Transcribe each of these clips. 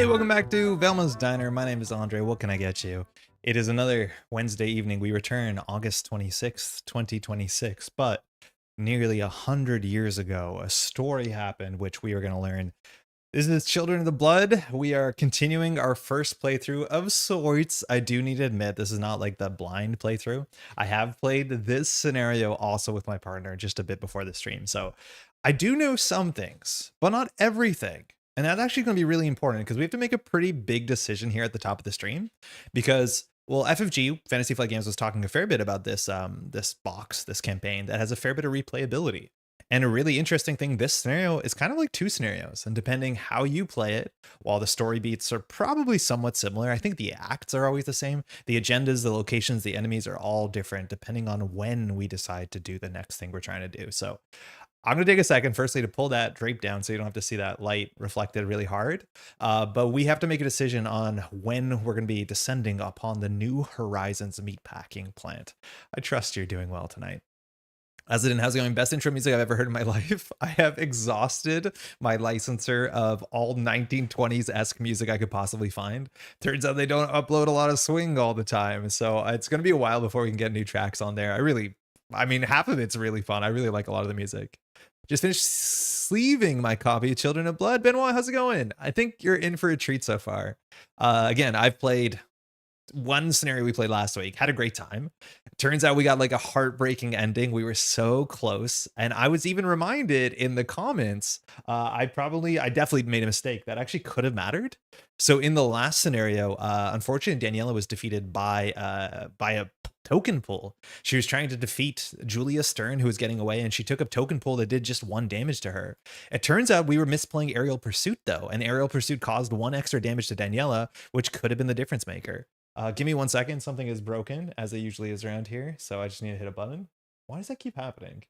Hey, welcome back to Velma's Diner. My name is Andre. What can I get you? It is another Wednesday evening. We return August 26th, 2026, but nearly 100 years ago, a story happened which we are going to learn. This is Children of the Blood. We are continuing our first playthrough of sorts. I do need to admit, this is not like the blind playthrough. I have played this scenario also with my partner just a bit before the stream. So I do know some things, but not everything. And that's actually going to be really important because we have to make a pretty big decision here at the top of the stream because, well, FFG Fantasy Flight Games was talking a fair bit about this campaign that has a fair bit of replayability. And a really interesting thing, this scenario is kind of like two scenarios, and depending how you play it, while the story beats are probably somewhat similar, I think the acts are always the same. The agendas, the locations, the enemies are all different depending on when we decide to do the next thing we're trying to do. So I'm going to take a second, firstly, to pull that drape down so you don't have to see that light reflected really hard. But we have to make a decision on when we're going to be descending upon the New Horizons meatpacking plant. I trust you're doing well tonight. As it in, how's it going? Best intro music I've ever heard in my life. I have exhausted my licensor of all 1920s-esque music I could possibly find. Turns out they don't upload a lot of swing all the time, so it's going to be a while before we can get new tracks on there. I mean, half of it's really fun. I really like a lot of the music. Just finished sleeving my copy of Children of Blood. Benoit, how's it going? I think you're in for a treat so far. Again, I've played one scenario we played last week, had a great time. Turns out we got like a heartbreaking ending. We were so close, and I was even reminded in the comments, I definitely made a mistake that actually could have mattered. So in the last scenario, unfortunately Daniela was defeated by a token pull. She was trying to defeat Julia Stern, who was getting away, and she took a token pull that did just 1 damage to her. It turns out we were misplaying Aerial Pursuit though, and Aerial Pursuit caused 1 extra damage to Daniela, which could have been the difference maker. Give me 1 second. Something is broken, as it usually is around here, so I just need to hit a button. Why does that keep happening?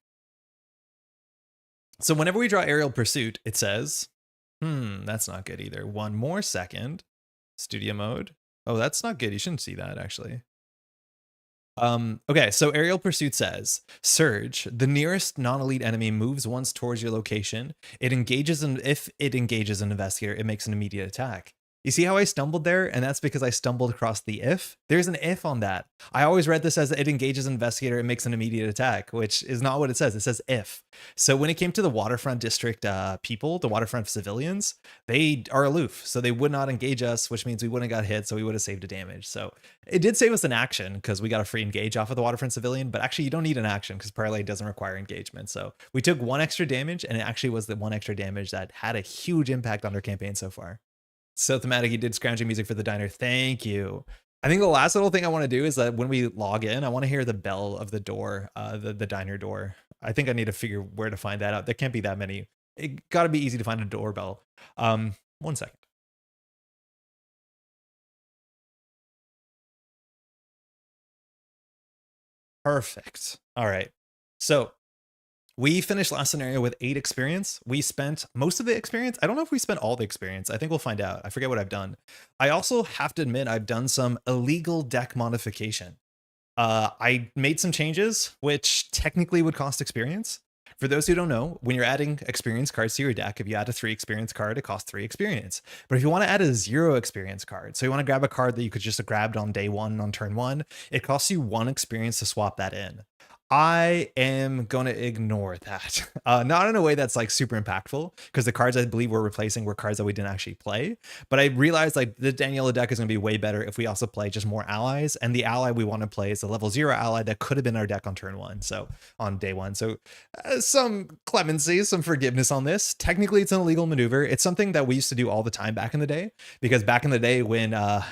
So whenever we draw Aerial Pursuit, it says, that's not good either. 1 more second. Studio mode. Oh, that's not good. You shouldn't see that, actually. Okay, so Aerial Pursuit says, Surge, the nearest non-elite enemy moves once towards your location. If it engages an investigator, it makes an immediate attack. You see how I stumbled there? And that's because I stumbled across the if. There's an if on that. I always read this as it engages an investigator, it makes an immediate attack, which is not what it says. It says if. So when it came to the Waterfront District people, the Waterfront civilians, they are aloof. So they would not engage us, which means we wouldn't have got hit, so we would have saved a damage. So it did save us an action because we got a free engage off of the Waterfront civilian, but actually you don't need an action because Parlay doesn't require engagement. So we took 1 extra damage, and it actually was the 1 extra damage that had a huge impact on our campaign so far. So thematic, you did scrounging music for the diner. Thank you. I think the last little thing I want to do is that when we log in, I want to hear the bell of the door, the diner door. I think I need to figure where to find that out. There can't be that many. It got to be easy to find a doorbell. 1 second. Perfect. All right. So we finished last scenario with 8 experience. We spent most of the experience. I don't know if we spent all the experience. I think we'll find out. I forget what I've done. I also have to admit I've done some illegal deck modification. I made some changes, which technically would cost experience. For those who don't know, when you're adding experience cards to your deck, if you add a 3 experience card, it costs 3 experience. But if you want to add a 0 experience card, so you want to grab a card that you could just have grabbed on day 1, on turn 1, it costs you 1 experience to swap that in. I am going to ignore that. Not in a way that's like super impactful, because the cards I believe we're replacing were cards that we didn't actually play. But I realized like the Daniela deck is going to be way better if we also play just more allies. And the ally we want to play is the level 0 ally that could have been our deck on turn 1. So on day 1. So some clemency, some forgiveness on this. Technically, it's an illegal maneuver. It's something that we used to do all the time back in the day, because back in the day when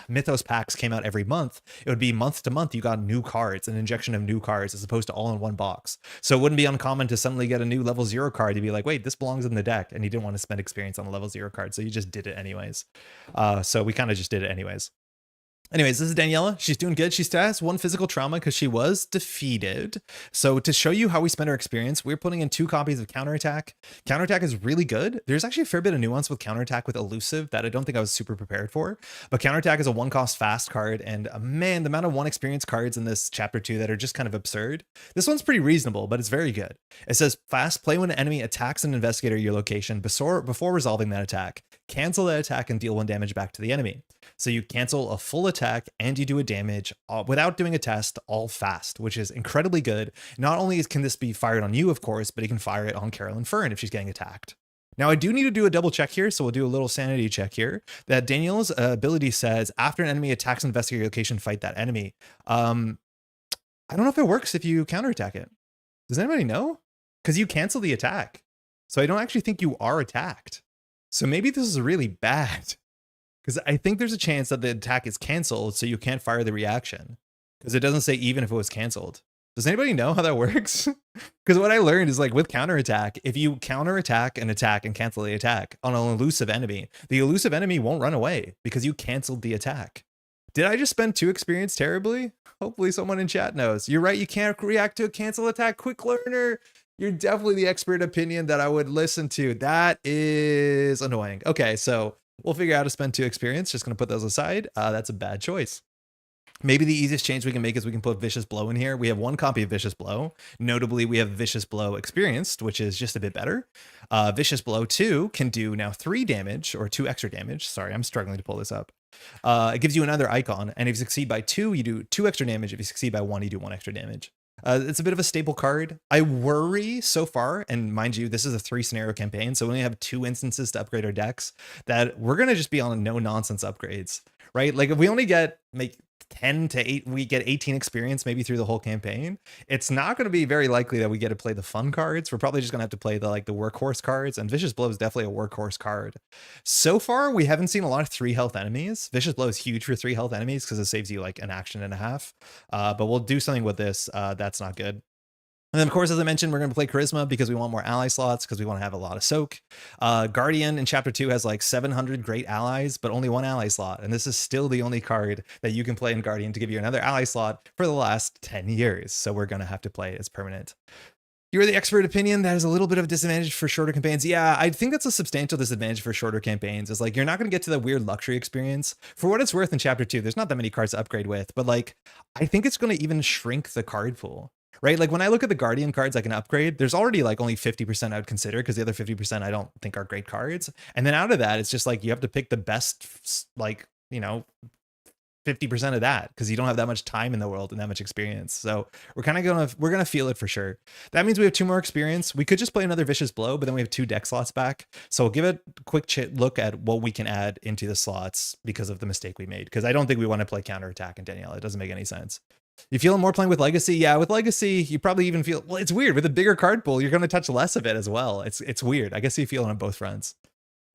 Mythos packs came out every month, it would be month to month. You got new cards, an injection of new cards, as opposed to all in one box. So it wouldn't be uncommon to suddenly get a new level 0 card. You'd be like, wait, this belongs in the deck. And you didn't want to spend experience on a level 0 card. So you just did it anyways. So we kind of just did it anyways. Anyways, this is Daniela. She's doing good. She still has 1 physical trauma because she was defeated. So to show you how we spend our experience, we're putting in 2 copies of Counterattack. Counterattack is really good. There's actually a fair bit of nuance with Counterattack with Elusive that I don't think I was super prepared for. But Counterattack is a 1-cost fast card. And man, the amount of 1 experience cards in this chapter 2 that are just kind of absurd. This one's pretty reasonable, but it's very good. It says, fast, play when an enemy attacks an investigator at your location before resolving that attack. cancel that attack and deal 1 damage back to the enemy. So you cancel a full attack and you do a damage without doing a test, all fast, which is incredibly good. Not only can this be fired on you, of course, but you can fire it on Carolyn Fern if she's getting attacked. Now, I do need to do a double check here, so we'll do a little sanity check here. That Daniela's ability says, after an enemy attacks and investigate your location, fight that enemy. I don't know if it works if you counterattack it. Does anybody know? Because you cancel the attack. So I don't actually think you are attacked. So maybe this is really bad. Because I think there's a chance that the attack is canceled, so you can't fire the reaction. Because it doesn't say even if it was canceled. Does anybody know how that works? Because what I learned is like with counterattack, if you counterattack an attack and cancel the attack on an elusive enemy, the elusive enemy won't run away because you canceled the attack. Did I just spend 2 experience terribly? Hopefully someone in chat knows. You're right, you can't react to a cancel attack. Quick learner. You're definitely the expert opinion that I would listen to. That is annoying. Okay, so we'll figure out how to spend 2 experience. Just going to put those aside. That's a bad choice. Maybe the easiest change we can make is we can put Vicious Blow in here. We have 1 copy of Vicious Blow. Notably, we have Vicious Blow Experienced, which is just a bit better. Vicious Blow 2 can do now 3 damage, or 2 extra damage. Sorry, I'm struggling to pull this up. It gives you another icon, and if you succeed by 2, you do 2 extra damage. If you succeed by 1, you do 1 extra damage. It's a bit of a staple card. I worry so far, and mind you, this is a 3 scenario campaign, so we only have 2 instances to upgrade our decks, that we're going to just be on no nonsense upgrades, right? Like if we only get 10 to 8, we get 18 experience maybe through the whole campaign. It's not going to be very likely that we get to play the fun cards. We're probably just going to have to play the workhorse cards, and Vicious Blow is definitely a workhorse card. So far, we haven't seen a lot of 3 health enemies. Vicious Blow is huge for 3 health enemies because it saves you like an action and a half. But we'll do something with this. That's not good. And then, of course, as I mentioned, we're going to play Charisma because we want more ally slots, because we want to have a lot of soak. Guardian in Chapter 2 has like 700 great allies, but only 1 ally slot. And this is still the only card that you can play in Guardian to give you another ally slot for the last 10 years. So we're going to have to play it as permanent. You're the expert opinion. That is a little bit of a disadvantage for shorter campaigns. Yeah, I think that's a substantial disadvantage for shorter campaigns. It's like you're not going to get to the weird luxury experience. For what it's worth in Chapter 2, there's not that many cards to upgrade with, but like I think it's going to even shrink the card pool. Right? Like when I look at the Guardian cards I can upgrade, there's already like only 50% I would consider, because the other 50% I don't think are great cards. And then out of that, it's just like you have to pick the best, like, 50% of that, because you don't have that much time in the world and that much experience. So we're gonna feel it for sure. That means we have 2 more experience. We could just play another Vicious Blow, but then we have 2 deck slots back. So we'll give it a quick look at what we can add into the slots because of the mistake we made. Because I don't think we want to play counterattack in Daniela. It doesn't make any sense. You feeling more playing with Legacy? Yeah, with Legacy, you probably even feel, well, it's weird. With a bigger card pool, you're going to touch less of it as well. It's weird. I guess you feel it on both fronts.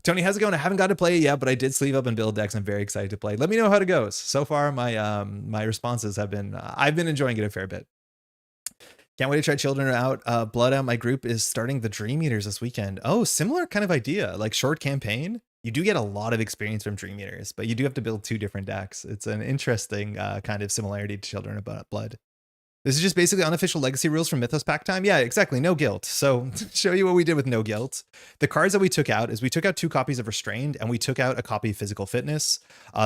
Tony, how's it going? I haven't got to play it yet, but I did sleeve up and build decks. I'm very excited to play. Let me know how it goes. So far, my responses have been, I've been enjoying it a fair bit. Can't wait to try Children Are Out. Blood Out, my group is starting the Dream Eaters this weekend. Oh, similar kind of idea, like short campaign. You do get a lot of experience from Dream Eaters, but you do have to build 2 different decks. It's an interesting kind of similarity to Children of Blood. This is just basically unofficial Legacy rules from Mythos Pack time. Yeah, exactly. No guilt. So to show you what we did with no guilt, the cards that we took out is we took out 2 copies of Restrained, and we took out a copy of Physical Fitness.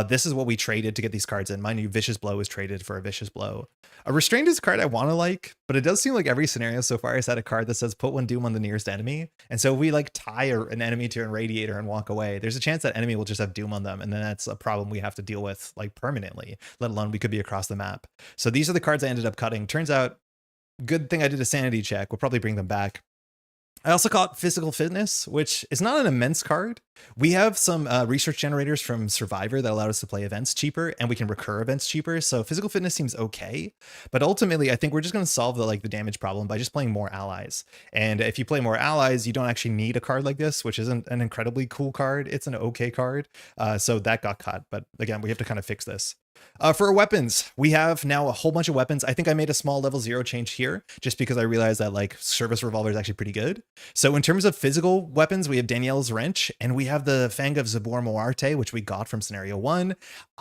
This is what we traded to get these cards in. Mind you, Vicious Blow was traded for a Vicious Blow. A Restrained is a card I want to like, but it does seem like every scenario so far has had a card that says put 1 doom on the nearest enemy. And so if we like tie an enemy to a Radiator and walk away, there's a chance that enemy will just have doom on them. And then that's a problem we have to deal with like permanently, let alone we could be across the map. So these are the cards I ended up cutting. Turns out, good thing I did a sanity check. We'll probably bring them back. I also caught Physical Fitness, which is not an immense card. We have some research generators from Survivor that allowed us to play events cheaper, and we can recur events cheaper. So Physical Fitness seems okay, but ultimately I think we're just going to solve the damage problem by just playing more allies. And if you play more allies, you don't actually need a card like this, which isn't an incredibly cool card. It's an okay card. So that got cut, but again, we have to kind of fix this. For our weapons, we have now a whole bunch of weapons. I think I made a small level 0 change here just because I realized that like Service Revolver is actually pretty good. So in terms of physical weapons, we have Danielle's Wrench, and we have the Fang of Zabor Moarte, which we got from Scenario 1.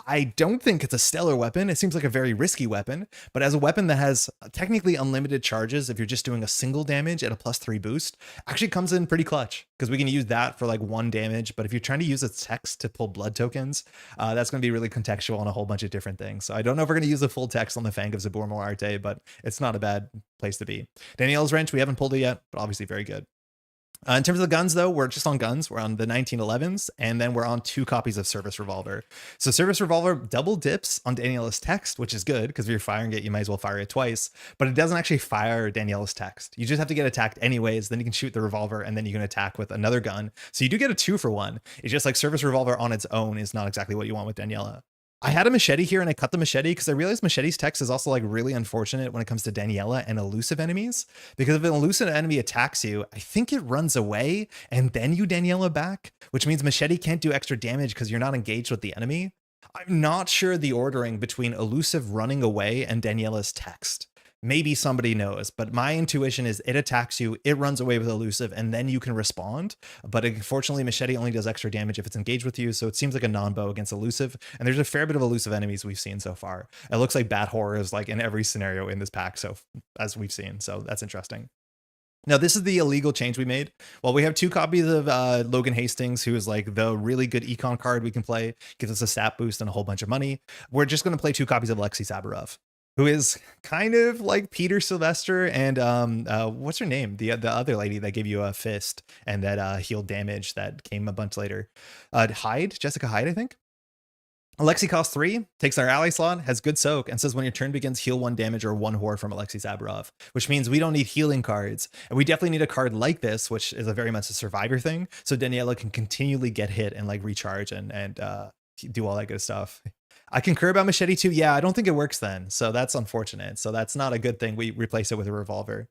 I don't think it's a stellar weapon. It seems like a very risky weapon, but as a weapon that has technically unlimited charges, if you're just doing a single damage at a +3 boost, actually comes in pretty clutch, because we can use that for like 1 damage. But if you're trying to use its text to pull blood tokens, that's going to be really contextual on a whole bunch of different things. So I don't know if we're going to use the full text on the Fang of Zabor Moarte, but it's not a bad place to be. Danielle's Wrench, we haven't pulled it yet, but obviously very good. In terms of the guns, though, we're just on guns. We're on the 1911s, and then we're on 2 copies of Service Revolver. So Service Revolver double dips on Daniela's text, which is good because if you're firing it, you might as well fire it twice. But it doesn't actually fire Daniela's text. You just have to get attacked anyways. Then you can shoot the revolver, and then you can attack with another gun. So you do get a 2 for 1. It's just like Service Revolver on its own is not exactly what you want with Daniela. I had a machete here and I cut the machete because I realized machete's text is also like really unfortunate when it comes to Daniela and elusive enemies. Because if an elusive enemy attacks you, I think it runs away and then you Daniela back, which means machete can't do extra damage because you're not engaged with the enemy. I'm not sure the ordering between elusive running away and Daniela's text. Maybe somebody knows, but my intuition is it attacks you, it runs away with elusive, and then you can respond. But unfortunately, machete only does extra damage if it's engaged with you, so it seems like a non-bow against elusive. And there's a fair bit of elusive enemies we've seen so far. It looks like bat horror is like in every scenario in this pack, so as we've seen, so that's interesting. Now, this is the illegal change we made. Well, we have 2 copies of Logan Hastings, who is like the really good econ card we can play, gives us a stat boost and a whole bunch of money. We're just going to play 2 copies of Alexei Saburov, who is kind of like Peter Sylvester and what's her name? The other lady that gave you a fist and that healed damage that came a bunch later. Jessica Hyde, I think. Alexei costs 3, takes our ally slot, has good soak, and says when your turn begins, heal 1 damage or 1 horror from Alexei Saburov, which means we don't need healing cards. And we definitely need a card like this, which is a very much a survivor thing. So Daniela can continually get hit and like recharge and do all that good stuff. I concur about machete too. Yeah, I don't think it works then. So that's unfortunate. So that's not a good thing. We replace it with a revolver.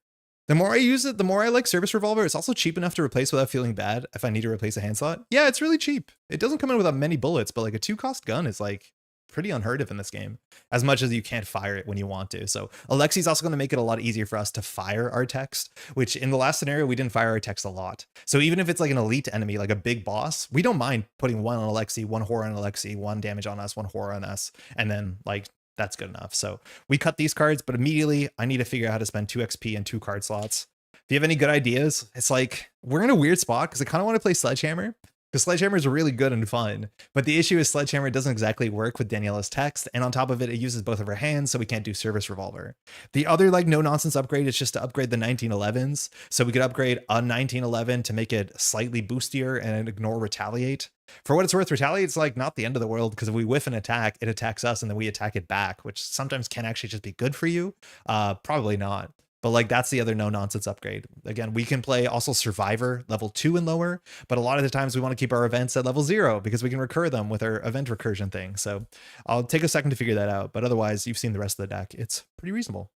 The more I use it, the more I like Service Revolver. It's also cheap enough to replace without feeling bad if I need to replace a hand slot. Yeah, it's really cheap. It doesn't come in with many bullets, but like a 2-cost gun is like pretty unheard of in this game, as much as you can't fire it when you want to. So Alexei's also going to make it a lot easier for us to fire our text, which in the last scenario, we didn't fire our text a lot. So even if it's like an elite enemy, like a big boss, we don't mind putting 1 on Alexei, 1 horror on Alexei, 1 damage on us, 1 horror on us, and then like that's good enough. So we cut these cards, but immediately I need to figure out how to spend 2 XP and 2 card slots. If you have any good ideas, it's like we're in a weird spot because I kind of want to play Sledgehammer because Sledgehammer is really good and fun. But the issue is Sledgehammer doesn't exactly work with Daniela's text. And on top of it, it uses both of her hands, so we can't do Service Revolver. The other like no nonsense upgrade is just to upgrade the 1911s. So we could upgrade a 1911 to make it slightly boostier and ignore Retaliate. For what it's worth, Retaliate's like not the end of the world because if we whiff an attack, it attacks us and then we attack it back, which sometimes can actually just be good for you. Probably not. But like that's the other no nonsense upgrade. Again, we can play also Survivor level 2 and lower, but a lot of the times we want to keep our events at level 0 because we can recur them with our event recursion thing. So I'll take a second to figure that out. But otherwise, you've seen the rest of the deck. It's pretty reasonable.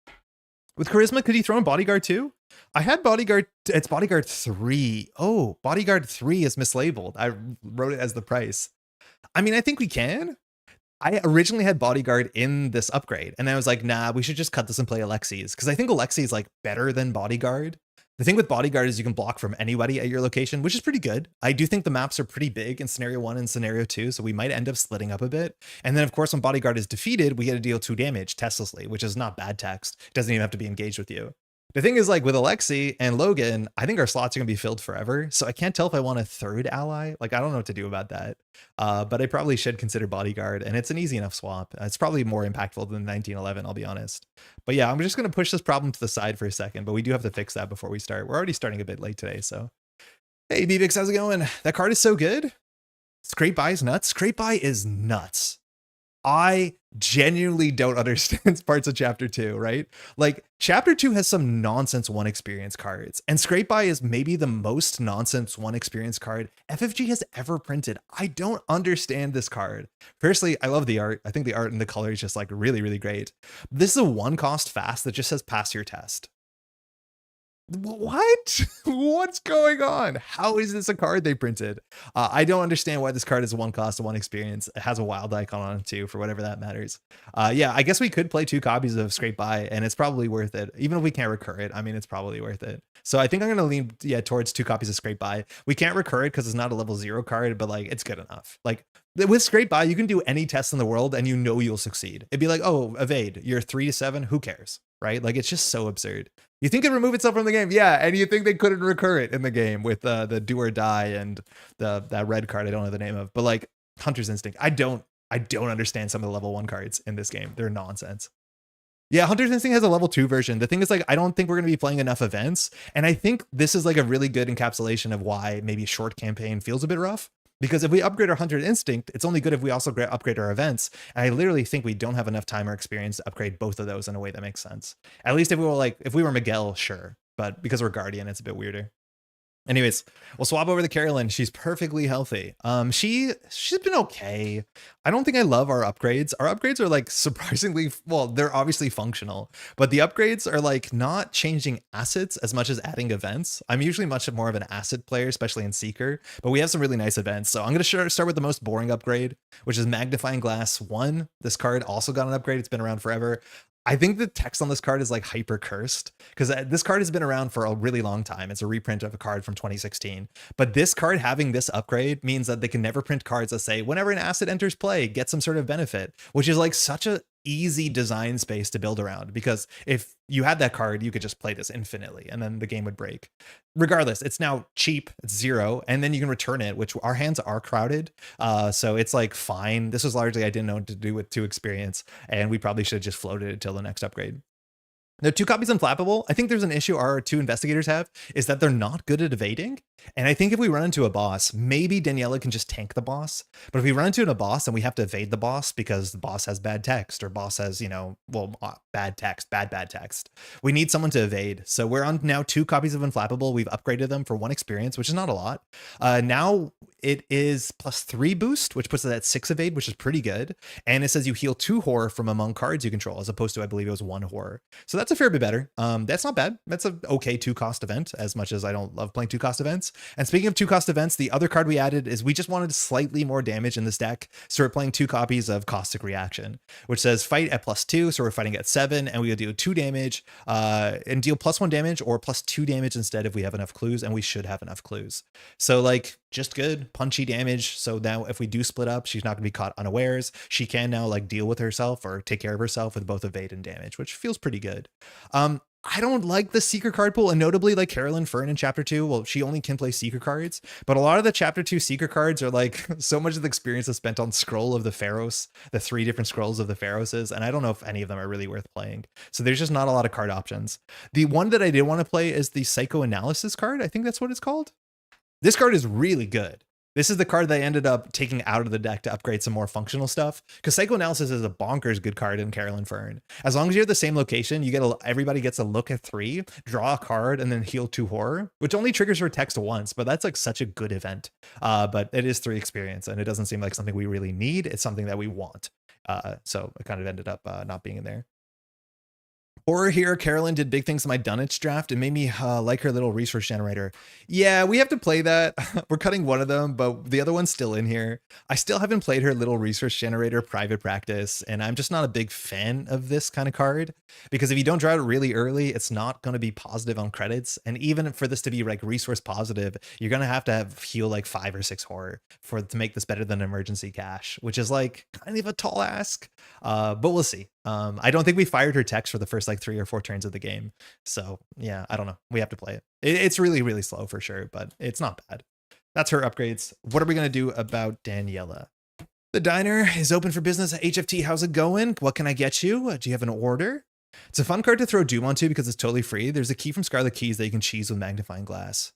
With Charisma, could you throw in Bodyguard 2? I had Bodyguard. It's Bodyguard 3. Oh, Bodyguard 3 is mislabeled. I wrote it as the price. I mean, I think we can. I originally had Bodyguard in this upgrade, and I was like, nah, we should just cut this and play Alexei's, because I think Alexei is like better than Bodyguard. The thing with Bodyguard is you can block from anybody at your location, which is pretty good. I do think the maps are pretty big in scenario 1 and scenario 2, so we might end up splitting up a bit. And then of course, when Bodyguard is defeated, we get to deal 2 damage testlessly, which is not bad text. It doesn't even have to be engaged with you. The thing is, like with Alexei and Logan, I think our slots are gonna be filled forever. So I can't tell if I want a 3rd ally. Like, I don't know what to do about that. But I probably should consider Bodyguard, and it's an easy enough swap. It's probably more impactful than 1911, I'll be honest. But yeah, I'm just gonna push this problem to the side for a second, but we do have to fix that before we start. We're already starting a bit late today, so. Hey, BBix, how's it going? That card is so good. Scrape by is nuts. Scrape by is nuts. I genuinely don't understand parts of chapter 2, right? Like chapter 2 has some nonsense 1 experience cards, and Scrape By is maybe the most nonsense 1 experience card FFG has ever printed. I don't understand this card. Personally, I love the art. I think the art and the color is just like really, really great. This is a 1-cost fast that just says pass your test. What? What's going on? How is this a card they printed? I don't understand why this card is a 1-cost, 1 experience. It has a wild icon on it too, for whatever that matters. Yeah, I guess we could play 2 copies of Scrape By, and it's probably worth it. Even if we can't recur it, I mean, it's probably worth it. So I think I'm going to lean, yeah, towards 2 copies of Scrape By. We can't recur it because it's not a level 0 card, but like, it's good enough. Like, with Scrape By, you can do any test in the world and you know you'll succeed. It'd be like, oh, evade, you're 3 to 7, who cares? Right? Like, it's just so absurd. You think it'd remove itself from the game? Yeah, and you think they couldn't recur it in the game with the do or die and that red card I don't know the name of. But like Hunter's Instinct, I don't understand some of the level 1 cards in this game. They're nonsense. Yeah, Hunter's Instinct has a level 2 version. The thing is, like, I don't think we're going to be playing enough events. And I think this is like a really good encapsulation of why maybe a short campaign feels a bit rough. Because if we upgrade our Hunter's Instinct, it's only good if we also upgrade our events. And I literally think we don't have enough time or experience to upgrade both of those in a way that makes sense. At least if we were Miguel, sure. But because we're Guardian, it's a bit weirder. Anyways, we'll swap over to Carolyn. She's perfectly healthy. She's been okay. I don't think I love our upgrades. Our upgrades are like surprisingly, well, they're obviously functional, but the upgrades are like not changing assets as much as adding events. I'm usually much more of an asset player, especially in Seeker, but we have some really nice events. So I'm going to start with the most boring upgrade, which is Magnifying Glass 1. This card also got an upgrade. It's been around forever. I think the text on this card is like hyper cursed because this card has been around for a really long time. It's a reprint of a card from 2016. But this card having this upgrade means that they can never print cards that say whenever an asset enters play, get some sort of benefit, which is like such a easy design space to build around, because if you had that card, you could just play this infinitely and then the game would break. Regardless, it's now cheap, it's 0, and then you can return it, which our hands are crowded. So it's like fine. This was largely I didn't know what to do with 2 experience, and we probably should have just floated it till the next upgrade. Now, 2 copies unflappable. I think there's an issue our 2 investigators have is that they're not good at evading. And I think if we run into a boss, maybe Daniela can just tank the boss. But if we run into a boss and we have to evade the boss because the boss has bad text or boss has, bad text, we need someone to evade. So we're on now 2 copies of unflappable. We've upgraded them for 1 experience, which is not a lot. Now it is +3 boost, which puts it at 6 evade, which is pretty good. And it says you heal 2 horror from among cards you control, as opposed to, I believe it was 1 horror. So that's a fair bit better. That's not bad. That's an okay 2-cost event, as much as I don't love playing 2-cost events. And speaking of 2-cost events, the other card we added is we just wanted slightly more damage in this deck. So we're playing 2 copies of Caustic Reaction, which says fight at +2. So we're fighting at 7, and we'll deal 2 damage and deal +1 damage or +2 damage instead if we have enough clues, and we should have enough clues. So like just good punchy damage. So now if we do split up, she's not going to be caught unawares. She can now like deal with herself or take care of herself with both evade and damage, which feels pretty good. I don't like the Seeker card pool, and notably like Carolyn Fern in Chapter 2, well, she only can play Seeker cards, but a lot of the Chapter 2 Seeker cards are like so much of the experience is spent on Scroll of the Pharaohs, the 3 different Scrolls of the Pharaohs, and I don't know if any of them are really worth playing. So there's just not a lot of card options. The one that I did want to play is the Psychoanalysis card. I think that's what it's called. This card is really good. This is the card that I ended up taking out of the deck to upgrade some more functional stuff, because Psychoanalysis is a bonkers good card in Carolyn Fern. As long as you're at the same location, everybody gets a look at 3, draw a card, and then heal 2 horror, which only triggers her text once, but that's like such a good event. But it is 3 experience, and it doesn't seem like something we really need. It's something that we want. So it kind of ended up not being in there. Horror here, Carolyn did big things in my Dunwich draft. It made me like her little resource generator. Yeah, we have to play that. We're cutting one of them, but the other one's still in here. I still haven't played her little resource generator private practice, and I'm just not a big fan of this kind of card, because if you don't draw it really early, it's not going to be positive on credits. And even for this to be like resource positive, you're going to have heal like 5 or 6 horror to make this better than emergency cash, which is like kind of a tall ask, but we'll see. I don't think we fired her text for the first like 3 or 4 turns of the game. So yeah, I don't know. We have to play it. It's really, really slow for sure, but it's not bad. That's her upgrades. What are we going to do about Daniela? The diner is open for business at HFT. How's it going? What can I get you? Do you have an order? It's a fun card to throw Doom onto because it's totally free. There's a key from Scarlet Keys that you can cheese with Magnifying Glass.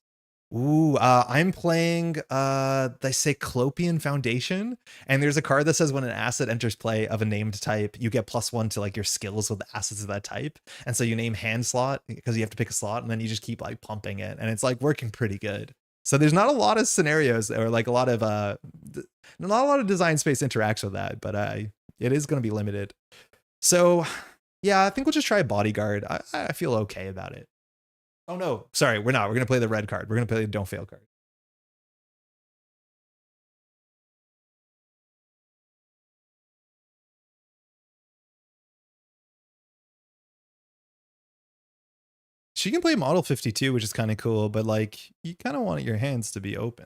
Ooh, I'm playing the Cyclopean Foundation, and there's a card that says when an asset enters play of a named type, you get +1 to like your skills with the assets of that type. And so you name hand slot because you have to pick a slot, and then you just keep like pumping it, and it's like working pretty good. So there's not a lot of scenarios or like not a lot of design space interacts with that, but it is going to be limited. So yeah, I think we'll just try a bodyguard. I feel okay about it. Oh no, sorry, we're not. We're going to play the red card. We're going to play the don't fail card. She can play Model 52, which is kind of cool, but like you kind of want your hands to be open.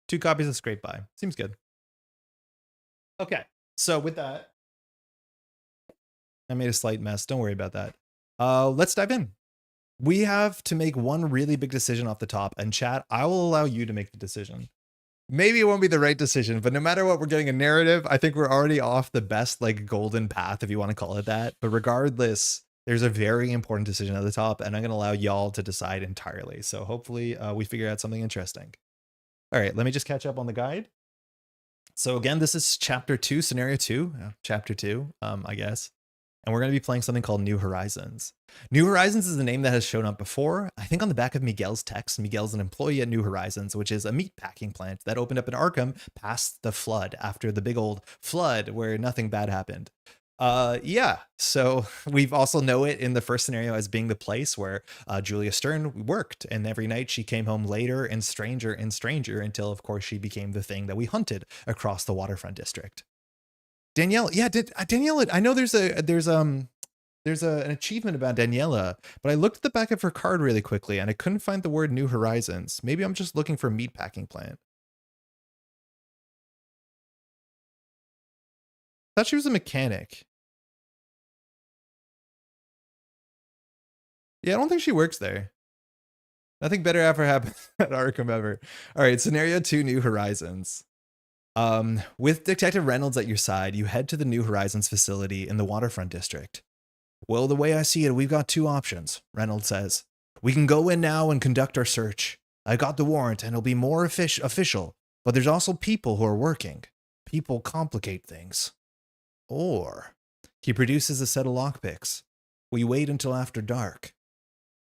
2 copies of Scrape By. Seems good. Okay, so with that, I made a slight mess. Don't worry about that. Let's dive in. We have to make one really big decision off the top, and chat, I will allow you to make the decision. Maybe it won't be the right decision, but no matter what, we're getting a narrative. I think we're already off the best like golden path, if you want to call it that. But regardless, there's a very important decision at the top, and I'm going to allow y'all to decide entirely. So hopefully we figure out something interesting. All right, let me just catch up on the guide. So again, this is chapter 2, scenario 2, chapter 2, I guess. And we're going to be playing something called New Horizons. New Horizons is a name that has shown up before. I think on the back of Miguel's text. Miguel's an employee at New Horizons, which is a meat packing plant that opened up in Arkham past the flood, after the big old flood where nothing bad happened. Yeah, so we've also know it in the first scenario as being the place where Julia Stern worked, and every night she came home later and stranger until of course she became the thing that we hunted across the Waterfront district. Danielle, yeah, Daniela, I know there's an achievement about Daniela, but I looked at the back of her card really quickly and I couldn't find the word New Horizons. Maybe I'm just looking for meatpacking plant. I thought she was a mechanic. Yeah, I don't think she works there. Nothing better ever happened at Arkham ever. All right, scenario 2, New Horizons. With Detective Reynolds at your side, you head to the New Horizons facility in the Waterfront district. Well, the way I see it, we've got two options, Reynolds says. We can go in now and conduct our search. I got the warrant and it'll be more official, but there's also people who are working. People complicate things. Or, he produces a set of lockpicks. We wait until after dark.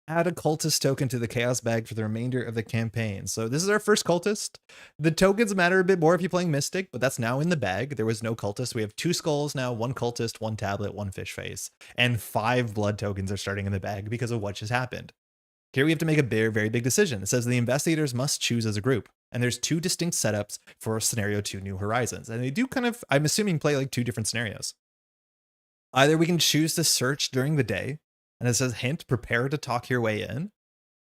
Add a cultist token to the chaos bag for the remainder of the campaign. So this is our first cultist. The tokens matter a bit more if you're playing Mystic, but that's now in the bag. There was no cultist. We have 2 skulls now, 1 cultist, 1 tablet, 1 fish face, and 5 blood tokens are starting in the bag because of what just happened. Here we have to make a very big decision. It says the investigators must choose as a group, and there's 2 distinct setups for scenario 2 New Horizons, and they do kind of, I'm assuming, play like 2 different scenarios. Either we can choose to search during the day, and it says, hint, prepare to talk your way in,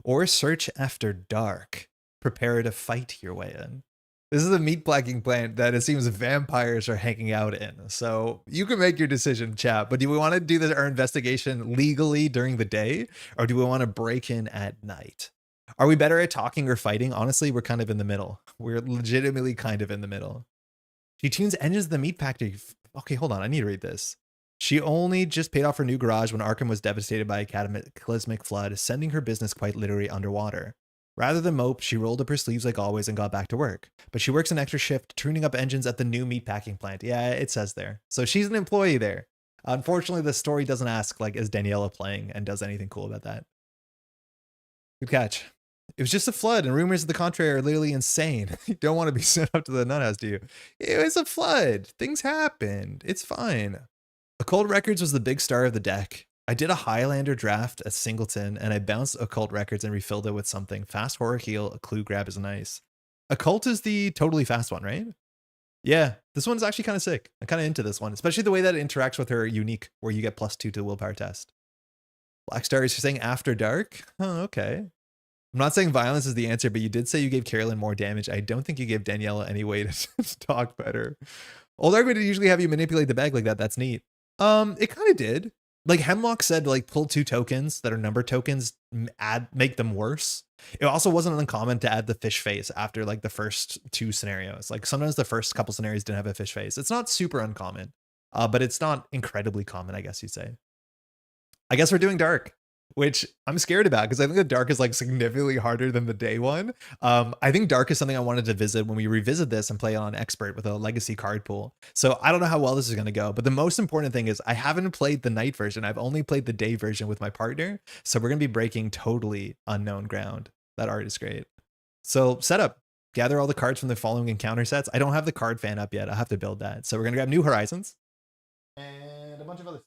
or search after dark, prepare to fight your way in. This is a meat packing plant that it seems vampires are hanging out in. So you can make your decision, chat, but do we want to do our investigation legally during the day, or do we want to break in at night? Are we better at talking or fighting? Honestly, we're kind of in the middle. We're legitimately kind of in the middle. She tunes engines of the meat factory. Okay, hold on. I need to read this. She only just paid off her new garage when Arkham was devastated by a cataclysmic flood, sending her business quite literally underwater. Rather than mope, she rolled up her sleeves like always and got back to work. But she works an extra shift, tuning up engines at the new meatpacking plant. Yeah, it says there. So she's an employee there. Unfortunately, the story doesn't ask, like, is Daniela playing and does anything cool about that? Good catch. It was just a flood, and rumors of the contrary are literally insane. You don't want to be sent up to the nut house, do you? It was a flood. Things happened. It's fine. Occult Records was the big star of the deck. I did a Highlander draft at Singleton, and I bounced Occult Records and refilled it with something. Fast horror heal, a clue grab is nice. Occult is the totally fast one, right? Yeah, this one's actually kind of sick. I'm kind of into this one, especially the way that it interacts with her unique, where you get +2 to the willpower test. Black Star is saying after dark? Oh, okay. I'm not saying violence is the answer, but you did say you gave Carolyn more damage. I don't think you gave Daniela any way to talk better. Old Ark would usually have you manipulate the bag like that. That's neat. It kind of did. Like Hemlock said, like pull 2 tokens that are number tokens, make them worse. It also wasn't uncommon to add the fish face after like the first 2 scenarios. Like sometimes the first couple scenarios didn't have a fish face. It's not super uncommon, but it's not incredibly common, I guess you'd say. I guess we're doing dark, which I'm scared about because I think the dark is like significantly harder than the day one. I think dark is something I wanted to visit when we revisit this and play on expert with a legacy card pool. So I don't know how well this is going to go, but the most important thing is I haven't played the night version. I've only played the day version with my partner. So we're going to be breaking totally unknown ground. That art is great. So setup, gather all the cards from the following encounter sets. I don't have the card fan up yet. I'll have to build that. So we're going to grab New Horizons and a bunch of other.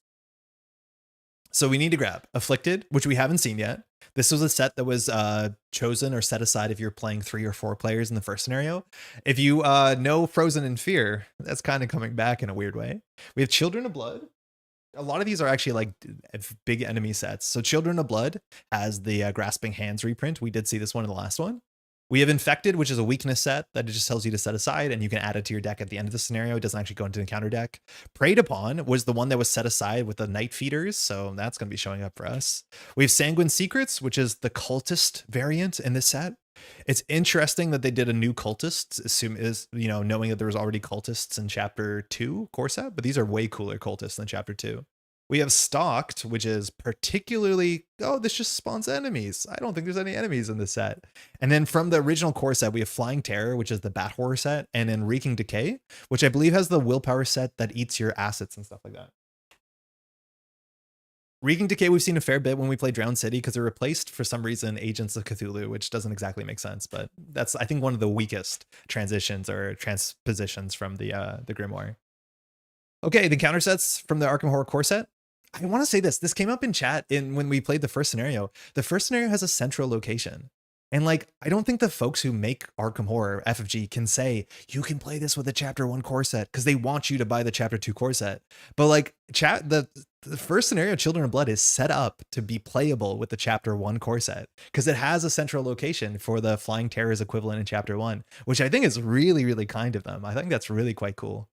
So we need to grab Afflicted, which we haven't seen yet. This was a set that was chosen or set aside if you're playing 3 or 4 players in the first scenario. If you know Frozen in Fear, that's kind of coming back in a weird way. We have Children of Blood. A lot of these are actually like big enemy sets. So Children of Blood has the Grasping Hands reprint. We did see this one in the last one. We have Infected, which is a weakness set that it just tells you to set aside, and you can add it to your deck at the end of the scenario. It doesn't actually go into the counter deck. Preyed Upon was the one that was set aside with the Night Feeders, so that's going to be showing up for us. We have Sanguine Secrets, which is the cultist variant in this set. It's interesting that they did a new cultists, knowing that there was already cultists in chapter 2 core set, but these are way cooler cultists than chapter 2. We have stalked, which is particularly, this just spawns enemies. I don't think there's any enemies in this set. And then from the original core set, we have Flying Terror, which is the Bat Horror set, and then Wreaking Decay, which I believe has the willpower set that eats your assets and stuff like that. Wreaking Decay we've seen a fair bit when we play Drowned City because it replaced, for some reason, Agents of Cthulhu, which doesn't exactly make sense, but that's, I think, one of the weakest transitions or transpositions from the Grimoire. Okay, the counter sets from the Arkham Horror core set. I want to say this came up in chat when we played the first scenario. The first scenario has a central location. And like, I don't think the folks who make Arkham Horror, FFG, can say, you can play this with a chapter 1 core set because they want you to buy the chapter 2 core set. But like, the first scenario, Children of Blood, is set up to be playable with the chapter 1 core set because it has a central location for the Flying Terror's equivalent in chapter 1, which I think is really, really kind of them. I think that's really quite cool.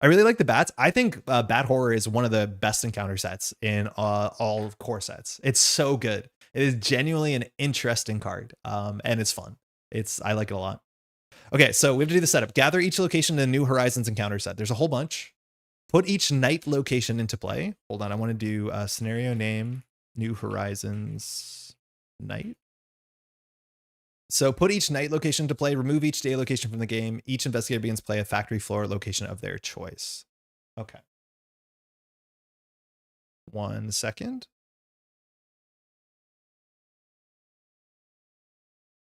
I really like the bats. I think Bat Horror is one of the best encounter sets in all core sets. It's so good. It is genuinely an interesting card, and it's fun. I like it a lot. Okay, so we have to do the setup. Gather each location in the New Horizons encounter set. There's a whole bunch. Put each night location into play. Hold on, I want to do scenario name, New Horizons, night. So put each night location to play, remove each day location from the game. Each investigator begins play a factory floor location of their choice. Okay. 1 second.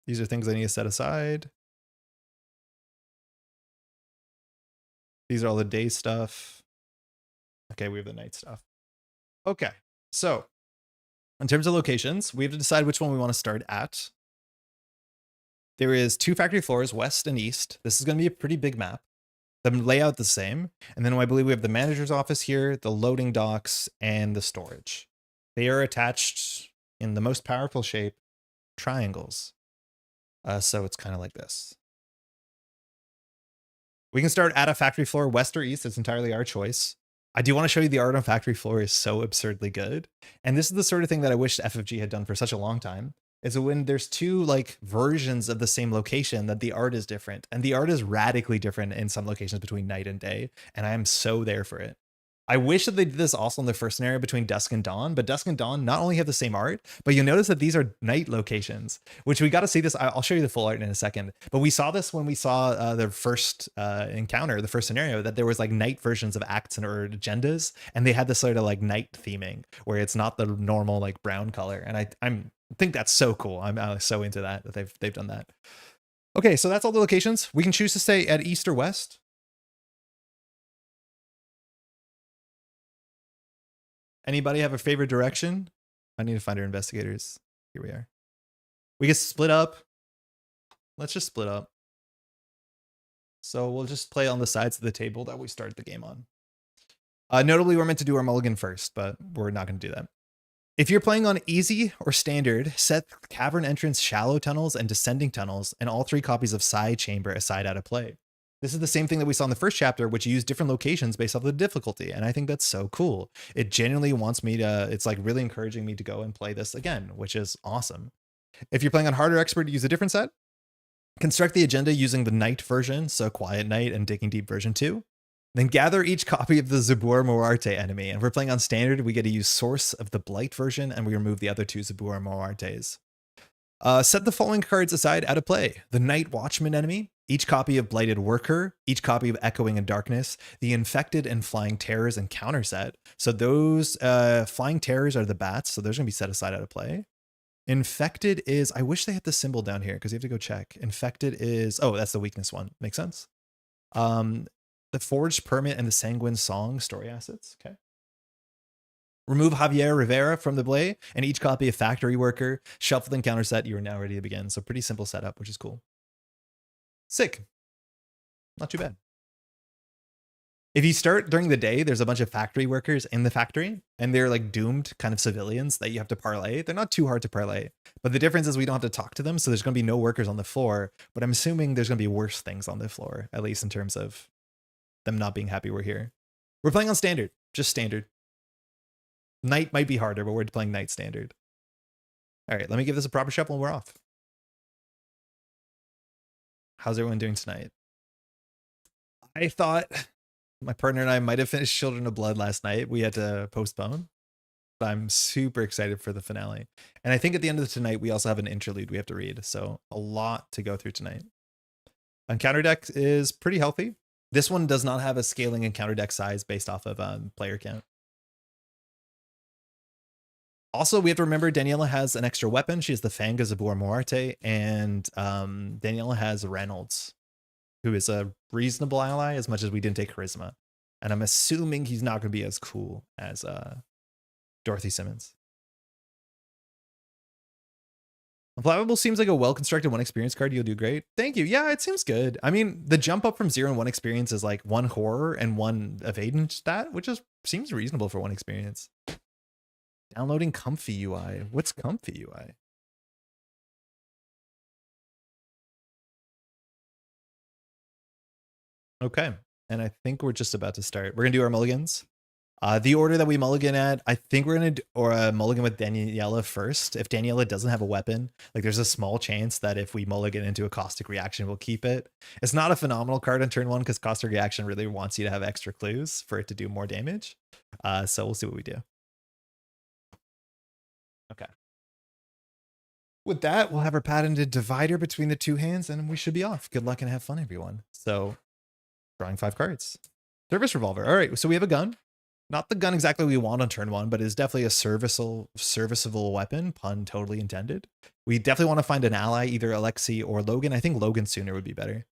These are things I need to set aside. These are all the day stuff. Okay, we have the night stuff. Okay, so in terms of locations, we have to decide which one we want to start at. There is 2 factory floors, west and east. This is going to be a pretty big map. The layout the same. And then I believe we have the manager's office here, the loading docks, and the storage. They are attached in the most powerful shape, triangles. So it's kind of like this. We can start at a factory floor, west or east. It's entirely our choice. I do want to show you the art on factory floor is so absurdly good. And this is the sort of thing that I wish FFG had done for such a long time. Is when there's 2 like versions of the same location that the art is different, and the art is radically different in some locations between night and day, and I am so there for it. I wish that they did this also in the first scenario between Dusk and Dawn, but Dusk and Dawn not only have the same art, but you'll notice that these are night locations, which we got to see this. I'll show you the full art in a second, but we saw this when we saw the first encounter, the first scenario, that there was like night versions of acts or agendas, and they had this sort of like night theming where it's not the normal like brown color, and I think that's so cool. I'm so into that they've done that. Okay, so that's all the locations. We can choose to stay at east or west. Anybody have a favorite direction? I need to find our investigators. Here we are. We get split up. Let's just split up. So we'll just play on the sides of the table that we started the game on. Notably, we're meant to do our mulligan first, but we're not going to do that. If you're playing on easy or standard, set cavern entrance shallow tunnels and descending tunnels, and all 3 copies of side chamber aside out of play. This is the same thing that we saw in the first chapter, which used different locations based off the difficulty. And I think that's so cool. It genuinely wants me to, it's like really encouraging me to go and play this again, which is awesome. If you're playing on harder expert, use a different set. Construct the agenda using the night version, so Quiet Night and Digging Deep version 2. Then gather each copy of the Zabur Moarte enemy. And if we're playing on standard, we get to use Source of the Blight version, and we remove the other 2 Zabur Moartes. Set the following cards aside out of play. The Night Watchman enemy, each copy of Blighted Worker, each copy of Echoing in Darkness, the Infected and Flying Terrors and counter set. So those Flying Terrors are the bats, so those are going to be set aside out of play. Infected is, I wish they had the symbol down here because you have to go check. Infected is, oh, that's the weakness one. Makes sense. The Forged Permit and the Sanguine Song story assets. Okay. Remove Javier Rivera from the play, and each copy of Factory Worker, shuffled and counter set. You are now ready to begin. So pretty simple setup, which is cool. Sick. Not too bad. If you start during the day, there's a bunch of factory workers in the factory, and they're like doomed kind of civilians that you have to parlay. They're not too hard to parlay, but the difference is we don't have to talk to them, so there's going to be no workers on the floor, but I'm assuming there's going to be worse things on the floor, at least in terms of them not being happy we're here. We're playing on standard, just standard. Night might be harder, but we're playing night standard. All right, let me give this a proper shuffle and we're off. How's everyone doing tonight? I thought my partner and I might have finished Children of Blood last night. We had to postpone, but I'm super excited for the finale. And I think at the end of tonight, we also have an interlude we have to read. So a lot to go through tonight. Encounter deck is pretty healthy. This one does not have a scaling encounter deck size based off of player count. Also, we have to remember Daniela has an extra weapon. She has the Fang of Zabor Muerte, and Daniela has Reynolds, who is a reasonable ally as much as we didn't take charisma. And I'm assuming he's not going to be as cool as Dorothy Simmons. Unflappable seems like a well-constructed one experience card. You'll do great. Thank you. Yeah, it seems good. I mean, the jump up from 0 and 1 experience is like 1 horror and 1 evading stat, which is seems reasonable for 1 experience. Downloading comfy UI. What's comfy UI? Okay. And I think we're just about to start. We're going to do our mulligans. The order that we mulligan at, I think we're going to do mulligan with Daniela first. If Daniela doesn't have a weapon, like there's a small chance that if we mulligan into a caustic reaction, we'll keep it. It's not a phenomenal card on turn 1 because caustic reaction really wants you to have extra clues for it to do more damage. So we'll see what we do. Okay. With that, we'll have our patented divider between the 2 hands and we should be off. Good luck and have fun, everyone. So drawing 5 cards. Service revolver. All right, so we have a gun. Not the gun exactly we want on turn 1, but it's definitely a serviceable weapon, pun totally intended. We definitely want to find an ally, either Alexi or Logan. I think Logan sooner would be better.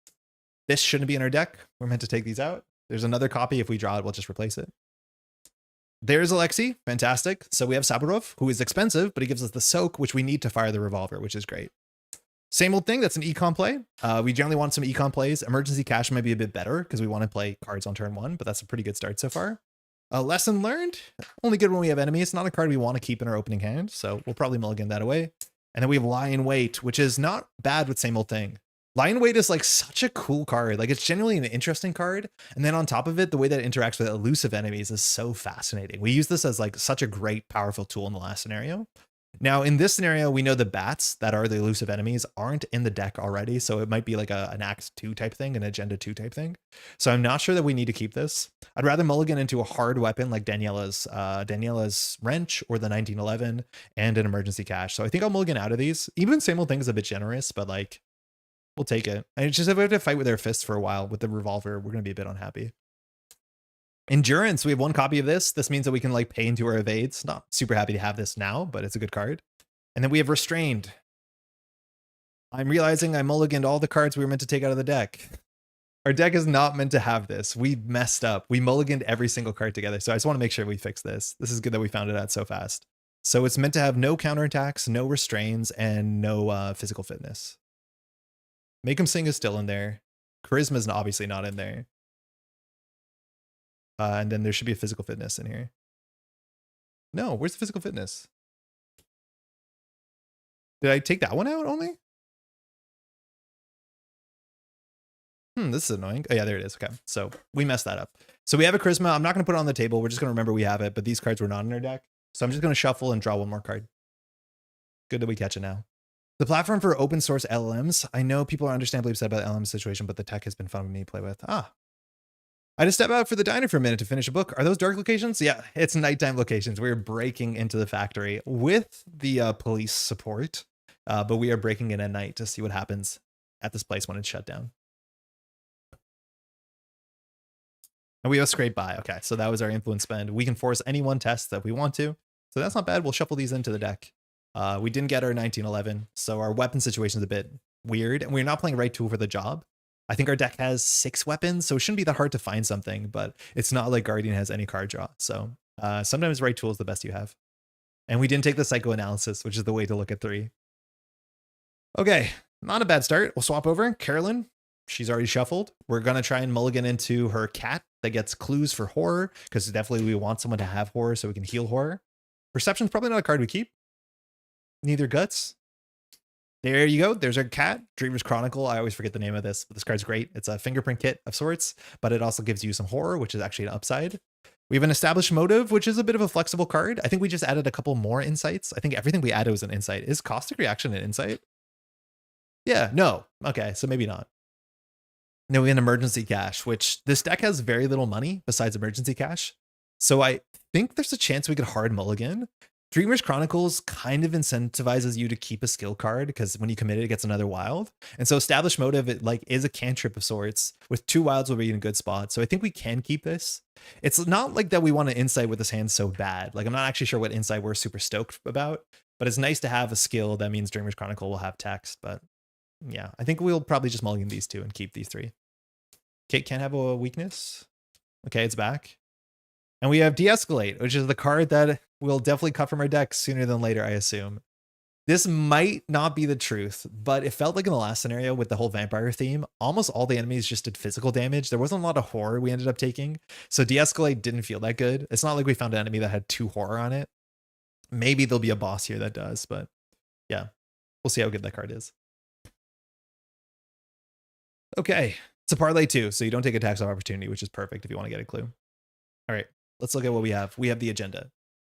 This shouldn't be in our deck. We're meant to take these out. There's another copy. If we draw it, we'll just replace it. There's Alexi. Fantastic. So we have Saburov, who is expensive, but he gives us the soak, which we need to fire the revolver, which is great. Same old thing. That's an econ play. We generally want some econ plays. Emergency cash might be a bit better because we want to play cards on turn 1, but that's a pretty good start so far. Lesson learned, only good when we have enemies. It's not a card we want to keep in our opening hand, so we'll probably mulligan that away. And then we have Lie in Wait, which is not bad with Same Old Thing. Lie in Wait is like such a cool card. Like it's genuinely an interesting card. And then on top of it, the way that it interacts with elusive enemies is so fascinating. We use this as like such a great, powerful tool in the last scenario. Now, in this scenario, we know the bats that are the elusive enemies aren't in the deck already, so it might be like an Act 2 type thing, an Agenda 2 type thing. So I'm not sure that we need to keep this. I'd rather mulligan into a hard weapon like Daniela's Wrench or the 1911 and an Emergency Cash. So I think I'll mulligan out of these. Even Same Old Thing is a bit generous, but like, we'll take it. And it's just if we have to fight with our fists for a while with the revolver, we're going to be a bit unhappy. Endurance, we have 1 copy of this. This means that we can like pay into our evades. Not super happy to have this now, but it's a good card. And then we have Restrained. I'm realizing I mulliganed all the cards we were meant to take out of the deck. Our deck is not meant to have this. We messed up. We mulliganed every single card together. So I just want to make sure we fix this. This is good that we found it out so fast. So it's meant to have no counterattacks, no restraints, and no physical fitness. Make 'em Sing is still in there. Charisma is obviously not in there. And then there should be a physical fitness in here. No, where's the physical fitness? Did I take that one out only? This is annoying. Oh yeah, there it is. Okay, so we messed that up. So we have a charisma. I'm not going to put it on the table. We're just going to remember we have it, but these cards were not in our deck. So I'm just going to shuffle and draw 1 more card. Good that we catch it now. The platform for open source LLMs. I know people are understandably upset about the LLM situation, but the tech has been fun for me to play with. I had to step out for the diner for a minute to finish a book. Are those dark locations? Yeah, it's nighttime locations. We're breaking into the factory with the police support, but we are breaking in at night to see what happens at this place when it's shut down. And we have scrape by. Okay, so that was our influence spend. We can force any 1 test that we want to. So that's not bad. We'll shuffle these into the deck. We didn't get our 1911, so our weapon situation is a bit weird, and we're not playing right tool for the job. I think our deck has 6 weapons, so it shouldn't be that hard to find something, but it's not like Guardian has any card draw. So sometimes right tool is the best you have. And we didn't take the psychoanalysis, which is the way to look at 3. Okay, not a bad start. We'll swap over. Carolyn, she's already shuffled. We're going to try and mulligan into her cat that gets clues for horror, because definitely we want someone to have horror so we can heal horror. Perception's probably not a card we keep. Neither guts. There you go. There's our cat. Dreamer's Chronicle. I always forget the name of this, but this card's great. It's a fingerprint kit of sorts, but it also gives you some horror, which is actually an upside. We have an established motive, which is a bit of a flexible card. I think we just added a couple more insights. I think everything we added was an insight. Is caustic reaction an insight? Yeah, no. Okay, so maybe not. And then we have an emergency cash, which this deck has very little money besides emergency cash. So I think there's a chance we could hard mulligan. Dreamer's Chronicles kind of incentivizes you to keep a skill card because when you commit it, it gets another wild. And so Established Motive, it like is a cantrip of sorts with 2 wilds will be in a good spot. So I think we can keep this. It's not like that we want to insight with this hand so bad. Like I'm not actually sure what insight we're super stoked about, but it's nice to have a skill that means Dreamer's Chronicle will have text. But yeah, I think we'll probably just mulligan these 2 and keep these 3. Kate can't have a weakness. Okay, it's back. And we have De-Escalate, which is the card that we'll definitely cut from our deck sooner than later, I assume. This might not be the truth, but it felt like in the last scenario with the whole vampire theme, almost all the enemies just did physical damage. There wasn't a lot of horror we ended up taking. So De-Escalate didn't feel that good. It's not like we found an enemy that had 2 horror on it. Maybe there'll be a boss here that does, but yeah, we'll see how good that card is. Okay, it's a parlay 2, so you don't take attacks of opportunity, which is perfect if you want to get a clue. All right, let's look at what we have. We have the agenda.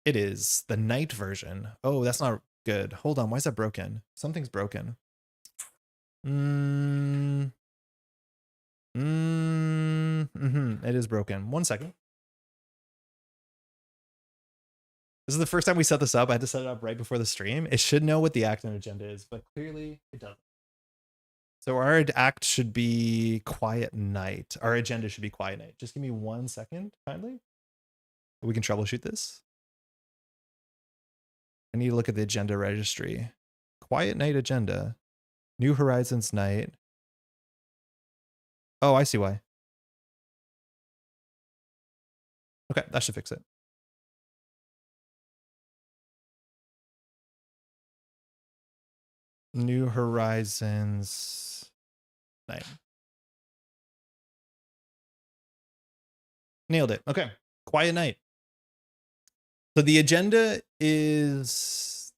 It is the night version. Oh, that's not good. Hold on, why is that broken? Something's broken. It is broken. 1 second. This is the first time we set this up. I had to set it up right before the stream. It should know what the act and agenda is, but clearly it doesn't. So our act should be Quiet Night. Our agenda should be Quiet Night. Just give me 1 second, kindly. We can troubleshoot this. I need to look at the agenda registry. Quiet Night agenda. New Horizons Night. Oh, I see why. Okay, that should fix it. New Horizons Night. Nailed it. Okay. Quiet Night. So the agenda is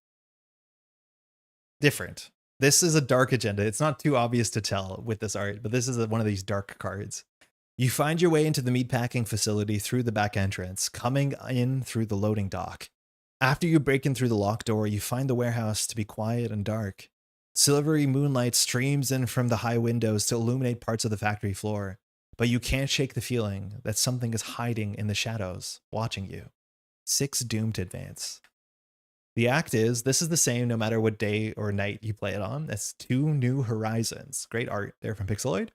different. This is a dark agenda. It's not too obvious to tell with this art, but this is one of these dark cards. You find your way into the meatpacking facility through the back entrance, coming in through the loading dock. After you break in through the locked door, you find the warehouse to be quiet and dark. Silvery moonlight streams in from the high windows to illuminate parts of the factory floor, but you can't shake the feeling that something is hiding in the shadows, watching you. 6 doomed to advance. The act is, this is the same no matter what day or night you play it on. That's 2 New Horizons. Great art there from Pixeloid.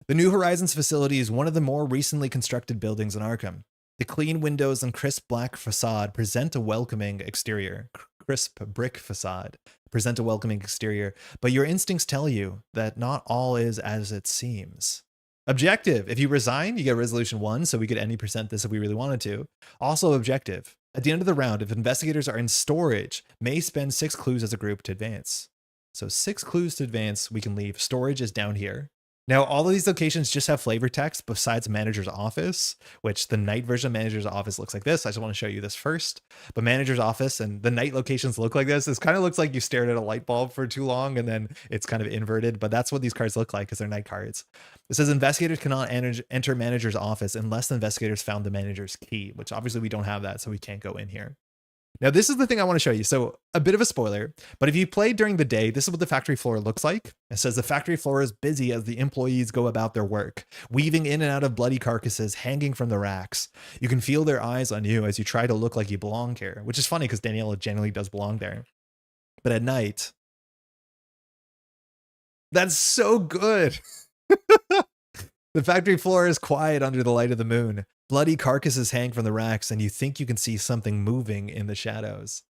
The New Horizons facility is one of the more recently constructed buildings in Arkham. The clean windows and crisp black facade present a welcoming exterior. Crisp brick facade present a welcoming exterior, but your instincts tell you that not all is as it seems. Objective. If you resign, you get resolution 1, so we could any percent this if we really wanted to. Also objective. At the end of the round, if investigators are in storage, may spend 6 clues as a group to advance. So 6 clues to advance, we can leave. Storage is down here. Now, all of these locations just have flavor text besides Manager's Office, which the night version of Manager's Office looks like this. I just want to show you this first. But Manager's Office and the night locations look like this. This kind of looks like you stared at a light bulb for too long and then it's kind of inverted, but that's what these cards look like because they're night cards. It says investigators cannot enter Manager's Office unless the investigators found the manager's key, which obviously we don't have that, so we can't go in here. Now, this is the thing I want to show you. So a bit of a spoiler, but if you play during the day, this is what the factory floor looks like. It says the factory floor is busy as the employees go about their work, weaving in and out of bloody carcasses hanging from the racks. You can feel their eyes on you as you try to look like you belong here, which is funny because Daniela generally does belong there. But at night, that's so good. The factory floor is quiet under the light of the moon. Bloody carcasses hang from the racks, and you think you can see something moving in the shadows.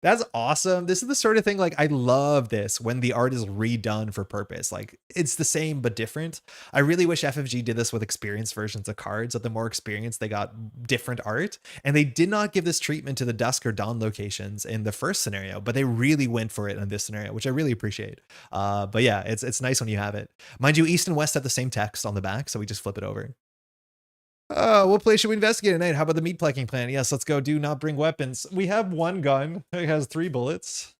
That's awesome. This is the sort of thing, like, I love this when the art is redone for purpose. Like, it's the same but different. I really wish FFG did this with experienced versions of cards. That the more experienced, they got different art. And they did not give this treatment to the dusk or dawn locations in the first scenario, but they really went for it in this scenario, which I really appreciate. But yeah, it's nice when you have it. Mind you, East and West have the same text on the back, so we just flip it over. What place should we investigate tonight? How about the meat packing plant? Yes, let's go. Do not bring weapons. We have 1 gun. It has 3 bullets.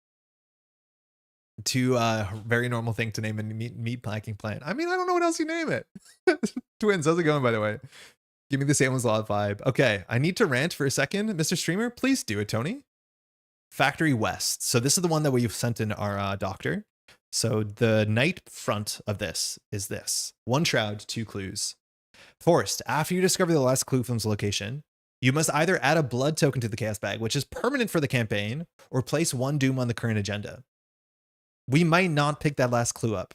2, very normal thing to name a meat packing plant. I mean, I don't know what else you name it. Twins, how's it going, by the way? Give me the Salem's Lot vibe. Okay, I need to rant for a second. Mr. Streamer, please do it, Tony. Factory West. So this is the one that we've sent in our doctor. So the night front of this is this. 1 shroud, 2 clues. Forced, after you discover the last clue from its location, you must either add a blood token to the chaos bag, which is permanent for the campaign, or place 1 doom on the current agenda. We might not pick that last clue up.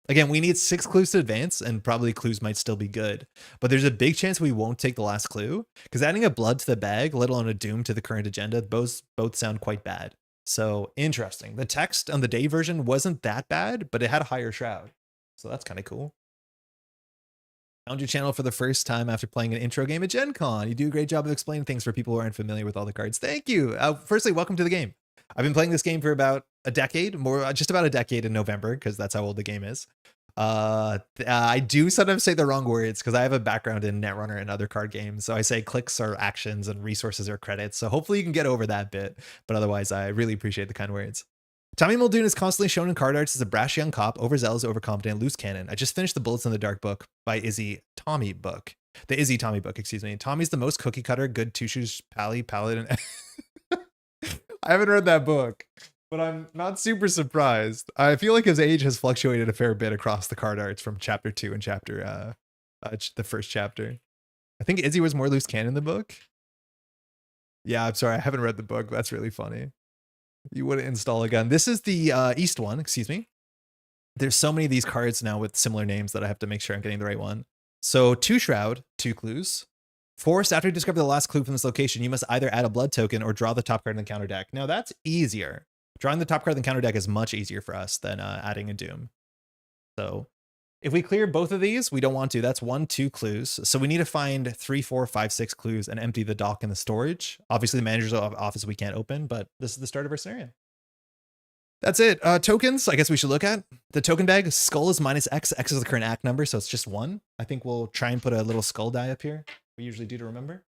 Again, we need 6 clues to advance, and probably clues might still be good. But there's a big chance we won't take the last clue, because adding a blood to the bag, let alone a doom to the current agenda, both sound quite bad. So, interesting. The text on the day version wasn't that bad, but it had a higher shroud. So that's kind of cool. Found your channel for the first time after playing an intro game at Gen Con. You do a great job of explaining things for people who aren't familiar with all the cards. Thank you. Firstly, welcome to the game. I've been playing this game for about a decade, just about a decade in November, because that's how old the game is. I do sometimes say the wrong words because I have a background in Netrunner and other card games. So I say clicks are actions and resources are credits. So hopefully you can get over that bit. But otherwise, I really appreciate the kind words. Tommy Muldoon is constantly shown in card arts as a brash young cop, overzealous, overconfident, loose cannon. I just finished the Bullets in the Dark book by Izzy Tommy book. The Izzy Tommy book, excuse me. Tommy's the most cookie cutter, good two-shoes, paladin. I haven't read that book, but I'm not super surprised. I feel like his age has fluctuated a fair bit across the card arts from chapter 2 and the first chapter. I think Izzy was more loose cannon in the book. Yeah, I'm sorry. I haven't read the book. That's really funny. You wouldn't install a gun. This is the East one, excuse me. There's so many of these cards now with similar names that I have to make sure I'm getting the right one. So 2 shroud, 2 clues. Forced, after you discover the last clue from this location, you must either add a blood token or draw the top card in the counter deck. Now that's easier. Drawing the top card in the counter deck is much easier for us than adding a doom. So if we clear both of these, we don't want to. That's 1, 2 clues. So we need to find 3, 4, 5, 6 clues and empty the dock and the storage. Obviously, the manager's office we can't open, but this is the start of our scenario. That's it. Tokens, I guess we should look at. The token bag, skull is -X. X is the current act number, so it's just 1. I think we'll try and put a little skull die up here. We usually do to remember.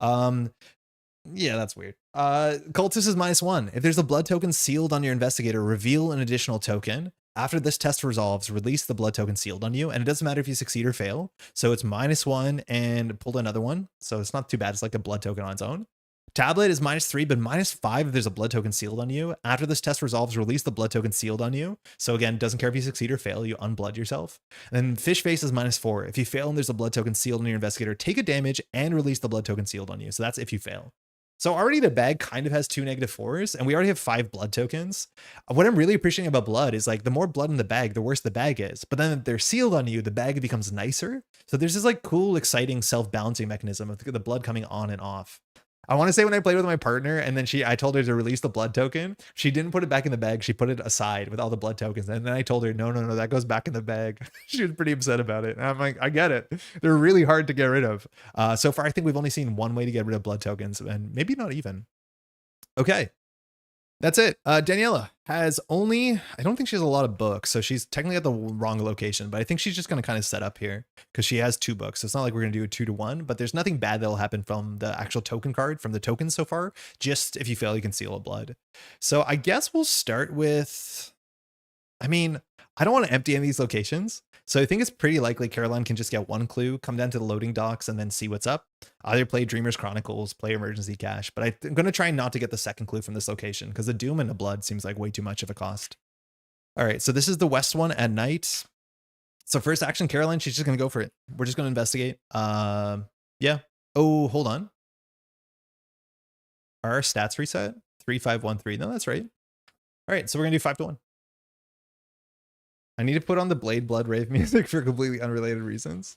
Yeah, that's weird. Cultist is -1. If there's a blood token sealed on your investigator, reveal an additional token. After this test resolves, release the blood token sealed on you, and it doesn't matter if you succeed or fail. So it's -1 and pulled another one. So it's not too bad. It's like a blood token on its own. Tablet is -3, but -5 if there's a blood token sealed on you. After this test resolves, release the blood token sealed on you. So again, doesn't care if you succeed or fail, you unblood yourself. And then fish face is -4. If you fail and there's a blood token sealed on your investigator, take a damage and release the blood token sealed on you. So that's if you fail. So already the bag kind of has 2 -4s, and we already have 5 blood tokens. What I'm really appreciating about blood is like the more blood in the bag, the worse the bag is. But then if they're sealed on you, the bag becomes nicer. So there's this like cool, exciting self-balancing mechanism of the blood coming on and off. I want to say when I played with my partner and then I told her to release the blood token, she didn't put it back in the bag. She put it aside with all the blood tokens. And then I told her, no, that goes back in the bag. She was pretty upset about it. And I'm like, I get it. They're really hard to get rid of. So far, I think we've only seen one way to get rid of blood tokens, and maybe not even. Okay. That's it. Daniela has I don't think she has a lot of books, so she's technically at the wrong location, but I think she's just going to kind of set up here because she has 2 books. So it's not like we're going to do a 2-to-1, but there's nothing bad that'll happen from the actual token card, from the tokens so far. Just if you fail, you can seal a blood. So I guess we'll start with, I don't want to empty any of these locations. So I think it's pretty likely Caroline can just get 1 clue, come down to the loading docks, and then see what's up. Either play Dreamer's Chronicles, play Emergency Cache, but I'm going to try not to get the 2nd clue from this location because the Doom and the Blood seems like way too much of a cost. All right, so this is the West one at night. So first action, Caroline, she's just going to go for it. We're just going to investigate. Yeah. Oh, hold on. Are our stats reset? 3, 5, 1, 3. No, that's right. All right, so we're going to do 5-to-1. I need to put on the Blade Blood Rave music for completely unrelated reasons.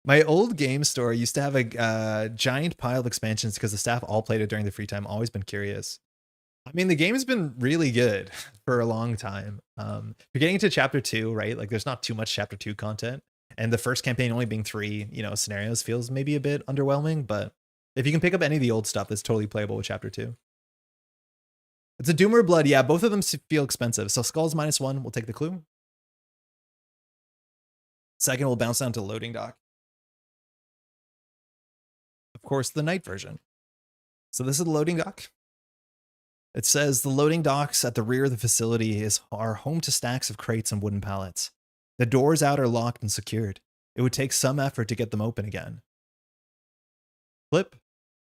My old game store used to have a giant pile of expansions because the staff all played it during the free time. Always been curious. The game has been really good for a long time. You're getting into chapter 2, right? Like there's not too much chapter 2 content. And the first campaign only being 3, scenarios feels maybe a bit underwhelming. But if you can pick up any of the old stuff, that's totally playable with chapter 2. It's a Doom or Blood. Yeah, both of them feel expensive. So Skull's -1. We'll take the clue. Second, we'll bounce down to loading dock. Of course, the night version. So this is the loading dock. It says the loading docks at the rear of the facility are home to stacks of crates and wooden pallets. The doors out are locked and secured. It would take some effort to get them open again. Flip.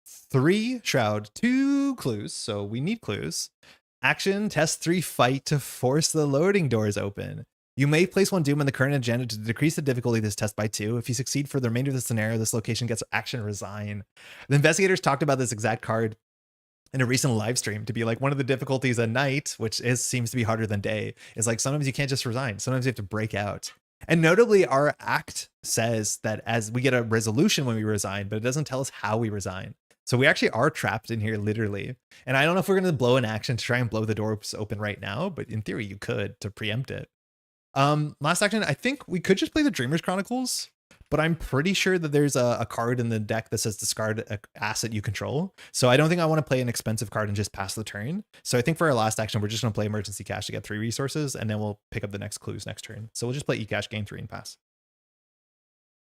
3 shroud, 2 clues. So we need clues. Action, test 3 fight to force the loading doors open. You may place one doom on the current agenda to decrease the difficulty of this test by 2. If you succeed for the remainder of the scenario, this location gets action resign. The investigators talked about this exact card in a recent live stream to be like one of the difficulties at night, which seems to be harder than day, is like sometimes you can't just resign. Sometimes you have to break out. And notably, our act says that as we get a resolution when we resign, but it doesn't tell us how we resign. So we actually are trapped in here literally. And I don't know if we're going to blow an action to try and blow the doors open right now, but in theory you could to preempt it. Last action, I think we could just play the Dreamer's Chronicles, but I'm pretty sure that there's a card in the deck that says discard an asset you control. So I don't think I want to play an expensive card and just pass the turn. So I think for our last action, we're just going to play Emergency Cash to get 3 resources, and then we'll pick up the next clues next turn. So we'll just play eCash, gain 3, and pass.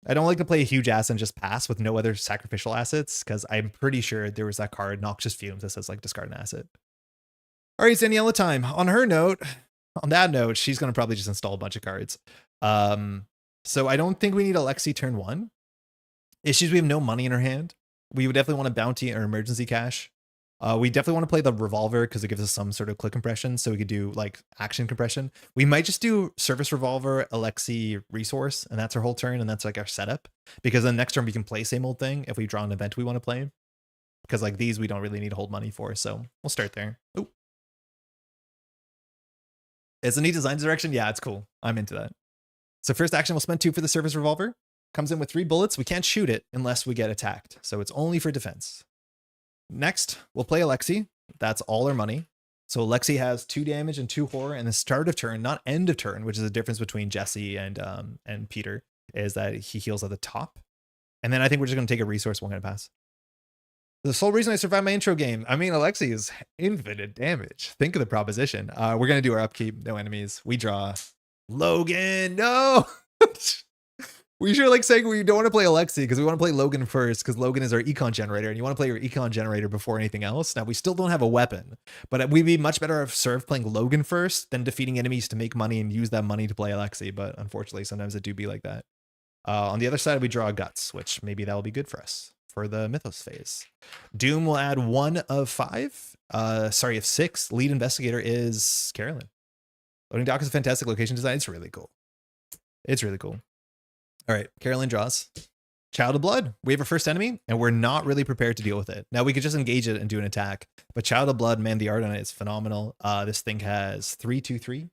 I don't like to play a huge ass and just pass with no other sacrificial assets, because I'm pretty sure there was that card, Noxious Fumes, that says like discard an asset. All right, it's Daniela time. On that note, she's going to probably just install a bunch of cards. So I don't think we need Alexi turn 1. Issues, we have no money in her hand. We would definitely want a bounty or emergency cash. We definitely want to play the revolver because it gives us some sort of click compression, so we could do like action compression. We might just do service revolver, Alexi resource, and that's our whole turn, and that's like our setup. Because then next turn we can play same old thing if we draw an event we want to play. Because like these we don't really need to hold money for, so we'll start there. Ooh. It's a neat design direction. Yeah, it's cool. I'm into that. So first action, we'll spend 2 for the service revolver. Comes in with 3 bullets. We can't shoot it unless we get attacked, so it's only for defense. Next, we'll play Alexi. That's all our money. So Alexi has 2 damage and 2 horror, and the start of turn, not end of turn, which is the difference between Jesse and Peter, is that he heals at the top. And then I think we're just going to take a resource. We're going to pass. The sole reason I survived my intro game, I mean, Alexi is infinite damage. Think of the proposition. We're going to do our upkeep. No enemies. We draw Logan. No. We should like saying we don't want to play Alexi because we want to play Logan first, because Logan is our econ generator, and you want to play your econ generator before anything else. Now we still don't have a weapon, but we'd be much better off served playing Logan first than defeating enemies to make money and use that money to play Alexi. But unfortunately, sometimes it do be like that. On the other side, we draw Guts, which maybe that will be good for us for the Mythos phase. Doom will add 1 of 5. Sorry, of 6. Lead investigator is Carolyn. Loading dock is a fantastic location design. It's really cool. It's really cool. All right, Carolyn draws Child of Blood. We have our first enemy, and we're not really prepared to deal with it. Now, we could just engage it and do an attack, but Child of Blood, man, the art on it is phenomenal. This thing has 3/2/3.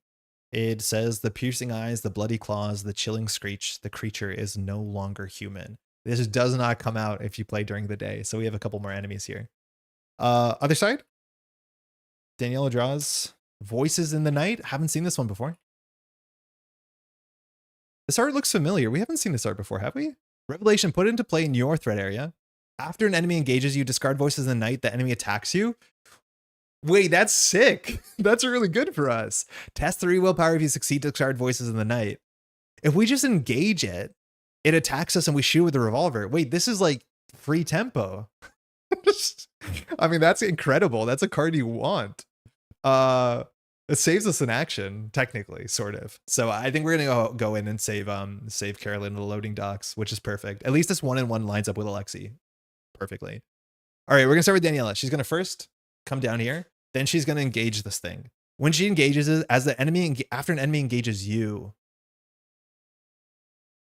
It says the piercing eyes, the bloody claws, the chilling screech. The creature is no longer human. This does not come out if you play during the day, so we have a couple more enemies here. Other side, Daniela draws Voices in the Night. Haven't seen this one before. This art looks familiar. We haven't seen this art before, have we? Revelation, put into play in your threat area. After an enemy engages you, discard Voices in the Night. The enemy attacks you. Wait, that's sick. That's really good for us. Test 3 willpower if you succeed to discard Voices in the Night. If we just engage it, it attacks us and we shoot with the revolver. Wait, this is like free tempo. I mean, that's incredible. That's a card you want. It saves us an action, technically, sort of. So I think we're gonna go in and save Carolyn in the loading docks, which is perfect. At least this 1-in-1 lines up with Alexi perfectly. All right, we're gonna start with Daniela. She's gonna first come down here, then she's gonna engage this thing. When she engages it, as the enemy after an enemy engages you,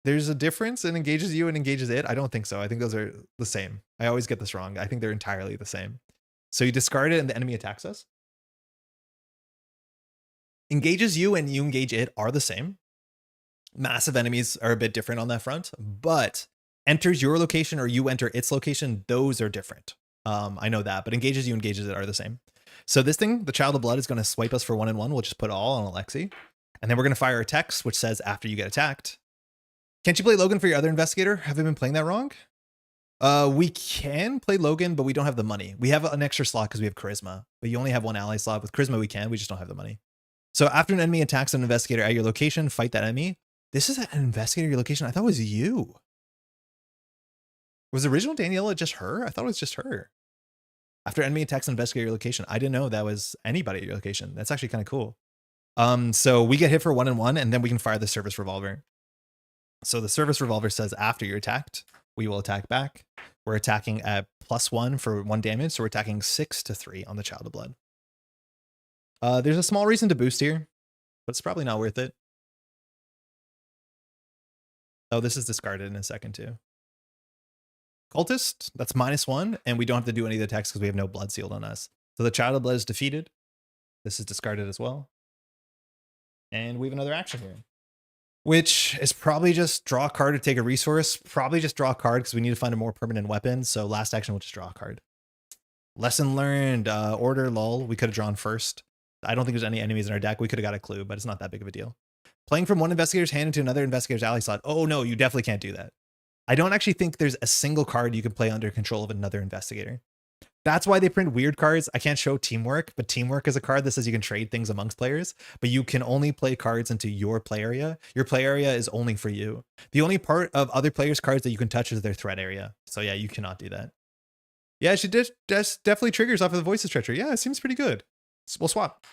there's a difference in engages you and engages it. I don't think so. I think those are the same. I always get this wrong. I think they're entirely the same. So you discard it and the enemy attacks us. Engages you and you engage it are the same. Massive enemies are a bit different on that front, but enters your location or you enter its location, those are different. I know that, but engages you, engages it are the same. So this thing, the Child of Blood, is going to swipe us for 1-in-1. We'll just put all on Alexi. And then we're going to fire a text, which says after you get attacked. Can't you play Logan for your other investigator? Have I been playing that wrong? We can play Logan, but we don't have the money. We have an extra slot because we have Charisma, but you only have 1 ally slot. With Charisma, we just don't have the money. So after an enemy attacks an investigator at your location, fight that enemy. This is an investigator at your location. I thought it was you. Was the original Daniela just her? I thought it was just her. After enemy attacks an investigator at your location. I didn't know that was anybody at your location. That's actually kind of cool. So we get hit for 1-in-1, and then we can fire the service revolver. So the service revolver says after you're attacked, we will attack back. We're attacking at +1 for 1 damage. So we're attacking 6 to 3 on the Child of Blood. There's a small reason to boost here, but it's probably not worth it. Oh, this is discarded in a second too. Cultist, that's -1, and we don't have to do any of the attacks because we have no blood sealed on us. So the Child of Blood is defeated. This is discarded as well. And we have another action here, which is probably just draw a card to take a resource. Probably just draw a card because we need to find a more permanent weapon. So last action, we'll just draw a card. Lesson learned, order lull. We could have drawn first. I don't think there's any enemies in our deck. We could have got a clue, but it's not that big of a deal. Playing from one investigator's hand into another investigator's ally slot. Oh no, you definitely can't do that. I don't actually think there's a single card you can play under control of another investigator. That's why they print weird cards. I can't show teamwork, but teamwork is a card that says you can trade things amongst players, but you can only play cards into your play area. Your play area is only for you. The only part of other players' cards that you can touch is their threat area. So yeah, you cannot do that. Yeah, she did. Just definitely triggers off of the Voices Treachery. Yeah, it seems pretty good. So we'll swap.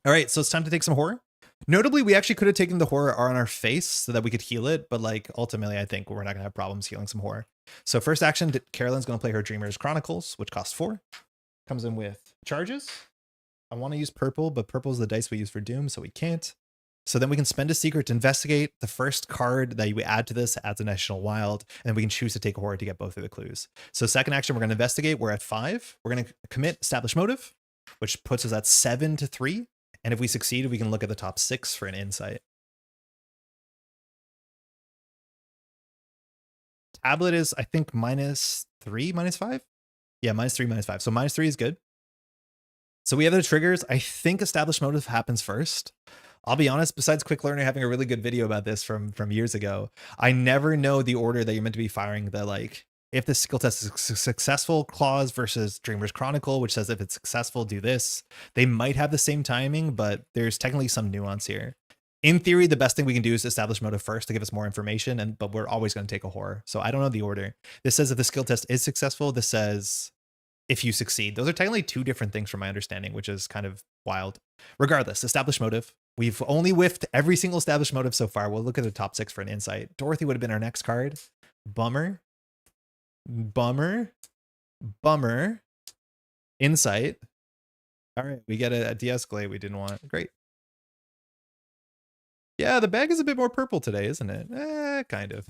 All right, so it's time to take some horror. Notably, we actually could have taken the horror on our face so that we could heal it, but like ultimately, I think we're not gonna have problems healing some horror. So first action, Carolyn's gonna play her Dreamer's Chronicles, which costs 4. Comes in with charges. I want to use purple, but purple is the dice we use for Doom, so we can't. So then we can spend a secret to investigate. The first card that you add to this adds an additional wild, and then we can choose to take a horror to get both of the clues. So second action, we're going to investigate. We're at 5. We're going to commit Establish Motive, which puts us at 7 to 3. And if we succeed, we can look at the top 6 for an insight. Tablet is, I think, -3, -5? Yeah, -3, -5. So -3 is good. So we have the triggers. I think Establish Motive happens first. I'll be honest, besides Quick Learner having a really good video about this from years ago, I never know the order that you're meant to be firing the, like, if the skill test is successful clause versus Dreamer's Chronicle, which says if it's successful, do this. They might have the same timing, but there's technically some nuance here. In theory, the best thing we can do is Establish Motive first to give us more information, but we're always going to take a horror. So I don't know the order. This says if the skill test is successful. This says if you succeed. Those are technically 2 different things from my understanding, which is kind of wild. Regardless, Establish Motive. We've only whiffed every single Established Motive so far. We'll look at the top 6 for an insight. Dorothy would have been our next card. Bummer. Bummer. Bummer. Insight. All right, we get a de-escalate we didn't want. Great. Yeah, the bag is a bit more purple today, isn't it? Kind of.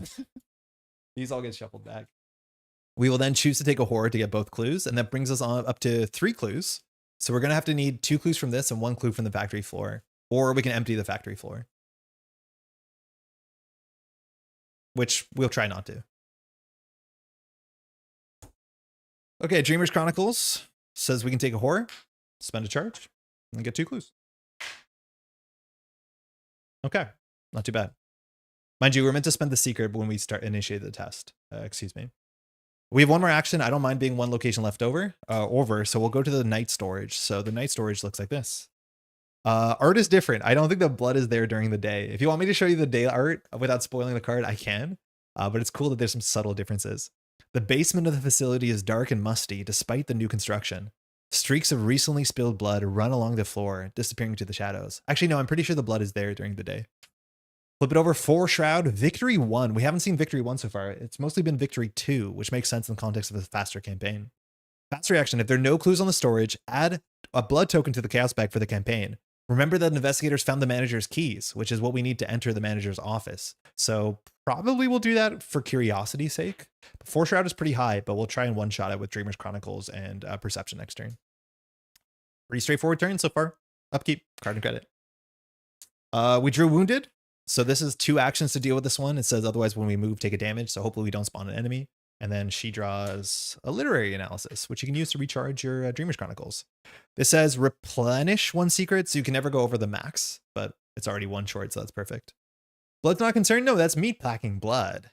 These all get shuffled back. We will then choose to take a horror to get both clues, and that brings us on up to 3 clues. So we're going to have to need 2 clues from this and 1 clue from the factory floor, or we can empty the factory floor, which we'll try not to. Okay, Dreamer's Chronicles says we can take a horror, spend a charge, and get 2 clues. Okay, not too bad. Mind you, we're meant to spend the secret when we initiate the test. Excuse me. We have 1 more action. I don't mind being 1 location left over, so we'll go to the night storage. So the night storage looks like this. Art is different. I don't think the blood is there during the day. If you want me to show you the day art without spoiling the card, I can. But it's cool that there's some subtle differences. The basement of the facility is dark and musty despite the new construction. Streaks of recently spilled blood run along the floor, disappearing into the shadows. Actually, no, I'm pretty sure the blood is there during the day. Flip it over. 4 Shroud, Victory 1. We haven't seen Victory 1 so far. It's mostly been Victory 2, which makes sense in the context of a faster campaign. Fast reaction. If there are no clues on the storage, add a blood token to the chaos bag for the campaign. Remember that investigators found the manager's keys, which is what we need to enter the manager's office. So probably we'll do that for curiosity's sake. 4 Shroud is pretty high, but we'll try and one-shot it with Dreamer's Chronicles and Perception next turn. Pretty straightforward turn so far. Upkeep, card and credit. We drew Wounded. So this is 2 actions to deal with this one. It says otherwise when we move, take a damage. So hopefully we don't spawn an enemy. And then she draws a literary analysis, which you can use to recharge your Dreamer's Chronicles. This says replenish 1 secret, so you can never go over the max, but it's already 1 short, so that's perfect. Blood's not concerned? No, that's meat packing blood.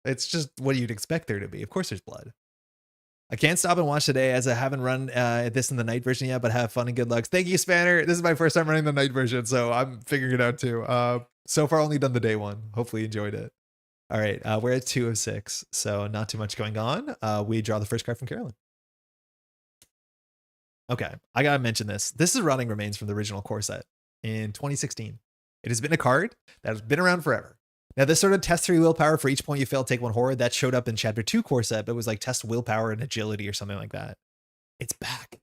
It's just what you'd expect there to be. Of course there's blood. I can't stop and watch today as I haven't run this in the night version yet, but have fun and good luck. Thank you, Spanner. This is my first time running the night version, so I'm figuring it out too. So far, only done the day one. Hopefully you enjoyed it. All right, we're at 2 of 6, so not too much going on. We draw the first card from Carolyn. Okay, I gotta mention this. This is Running Remains from the original core set in 2016. It has been a card that has been around forever. Now, this sort of test 3 willpower for each point you fail, take 1 horror. That showed up in Chapter 2 core set, but it was like test willpower and agility or something like that. It's back.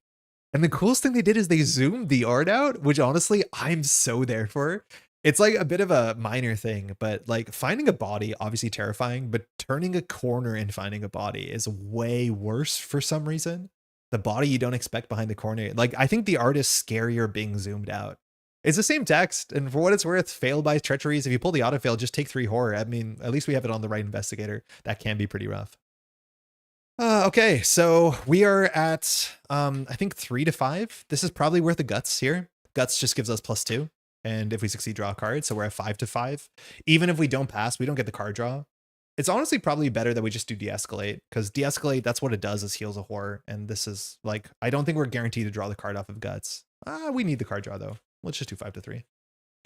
And the coolest thing they did is they zoomed the art out, which honestly, I'm so there for. It's like a bit of a minor thing, but like finding a body, obviously terrifying, but turning a corner and finding a body is way worse for some reason. The body you don't expect behind the corner. Like, I think the art is scarier being zoomed out. It's the same text, and for what it's worth, fail by treacheries. If you pull the autofail, just take 3 horror. I mean, at least we have it on the right investigator. That can be pretty rough. Okay, so we are at I think 3 to 5. This is probably worth the guts here. Guts just gives us +2, and if we succeed, draw a card. So we're at 5 to 5. Even if we don't pass, we don't get the card draw. It's honestly probably better that we just do de-escalate, because de-escalate, that's what it does, is heals a horror. And this is like, I don't think we're guaranteed to draw the card off of guts. We need the card draw though. Let's just do 5 to 3.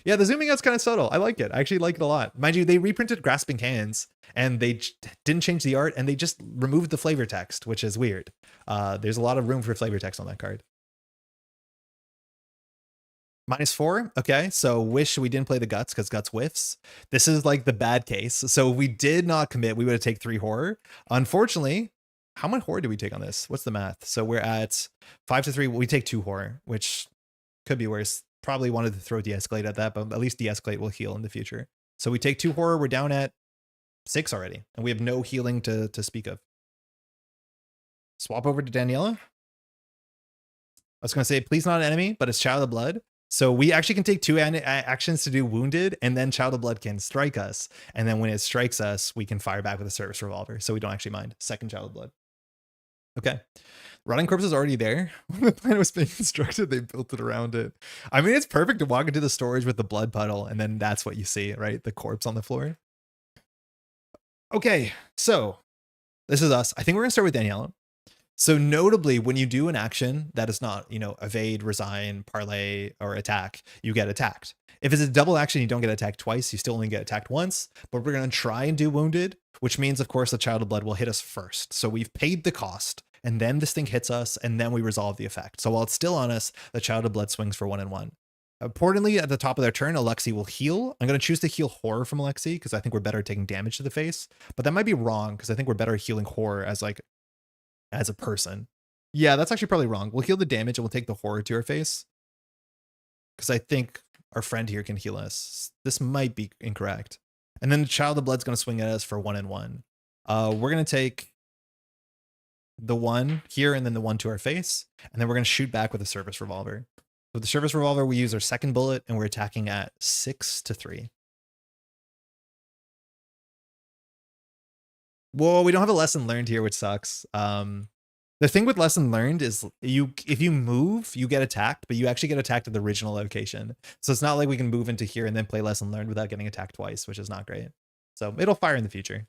Yeah, the zooming out's kind of subtle. I like it. I actually like it a lot. Mind you, they reprinted Grasping Hands, and they didn't change the art, and they just removed the flavor text, which is weird. There's a lot of room for flavor text on that card. -4. Okay, so wish we didn't play the guts, because guts whiffs. This is like the bad case. So if we did not commit, we would have taken 3 horror. Unfortunately, how much horror do we take on this? What's the math? So we're at 5 to 3. We take 2 horror, which could be worse. Probably wanted to throw de-escalate at that, but at least de-escalate will heal in the future. So we take 2 horror. We're down at 6 already, and we have no healing to speak of. Swap over to Daniela. I was going to say, please not an enemy, but it's Child of Blood. So we actually can take 2 actions to do wounded, and then Child of Blood can strike us. And then when it strikes us, we can fire back with a service revolver. So we don't actually mind. Second Child of Blood. Okay. Rotting Corpse is already there. When the plan was being constructed, they built it around it. I mean, it's perfect to walk into the storage with the blood puddle, and then that's what you see, right? The corpse on the floor. Okay, so this is us. I think we're gonna start with Daniela. So notably, when you do an action that is not, evade, resign, parlay, or attack, you get attacked. If it's a double action, you don't get attacked twice. You still only get attacked once, but we're going to try and do wounded, which means, of course, the Child of Blood will hit us first. So we've paid the cost, and then this thing hits us, and then we resolve the effect. So while it's still on us, the Child of Blood swings for 1 and 1. Importantly, at the top of their turn, Alexi will heal. I'm going to choose to heal horror from Alexi because I think we're better at taking damage to the face, but that might be wrong because I think we're better at healing horror as a person. Yeah, that's actually probably wrong. We'll heal the damage and we'll take the horror to her face, because I think our friend here can heal us. This might be incorrect. And then the Child of Blood's going to swing at us for 1 and 1. We're going to take the 1 here and then the 1 to our face, and then we're going to shoot back with a service revolver. With the service revolver, we use our second bullet, and we're attacking at 6 to 3. Whoa, we don't have a lesson learned here, which sucks. The thing with lesson learned is if you move, you get attacked, but you actually get attacked at the original location. So it's not like we can move into here and then play lesson learned without getting attacked twice, which is not great. So it'll fire in the future.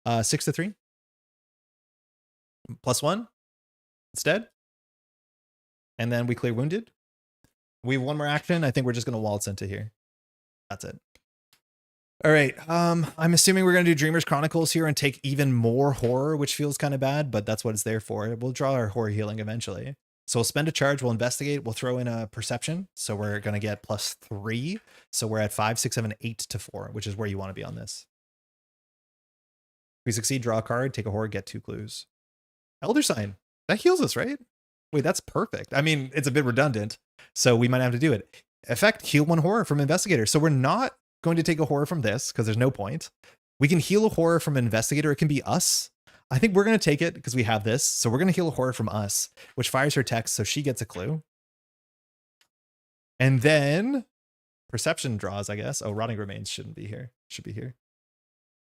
6 to 3. +1. It's dead. And then we clear wounded. We have 1 more action. I think we're just going to waltz into here. That's it. All right. I'm assuming we're going to do Dreamer's Chronicles here and take even more horror, which feels kind of bad, but that's what it's there for. We'll draw our horror healing eventually. So we'll spend a charge. We'll investigate. We'll throw in a perception. So we're going to get +3. So we're at 5, 6, 7, 8 to 4, which is where you want to be on this. If we succeed, draw a card, take a horror, get 2 clues. Elder Sign. That heals us, right? Wait, that's perfect. I mean, it's a bit redundant, so we might have to do it. Effect, heal 1 horror from Investigator. So we're not going to take a horror from this because there's no point. We can heal a horror from Investigator. It can be us. I think we're going to take it because we have this. So we're going to heal a horror from us, which fires her text, so she gets a clue. And then Perception draws, I guess. Oh, Rotting Remains shouldn't be here. Should be here.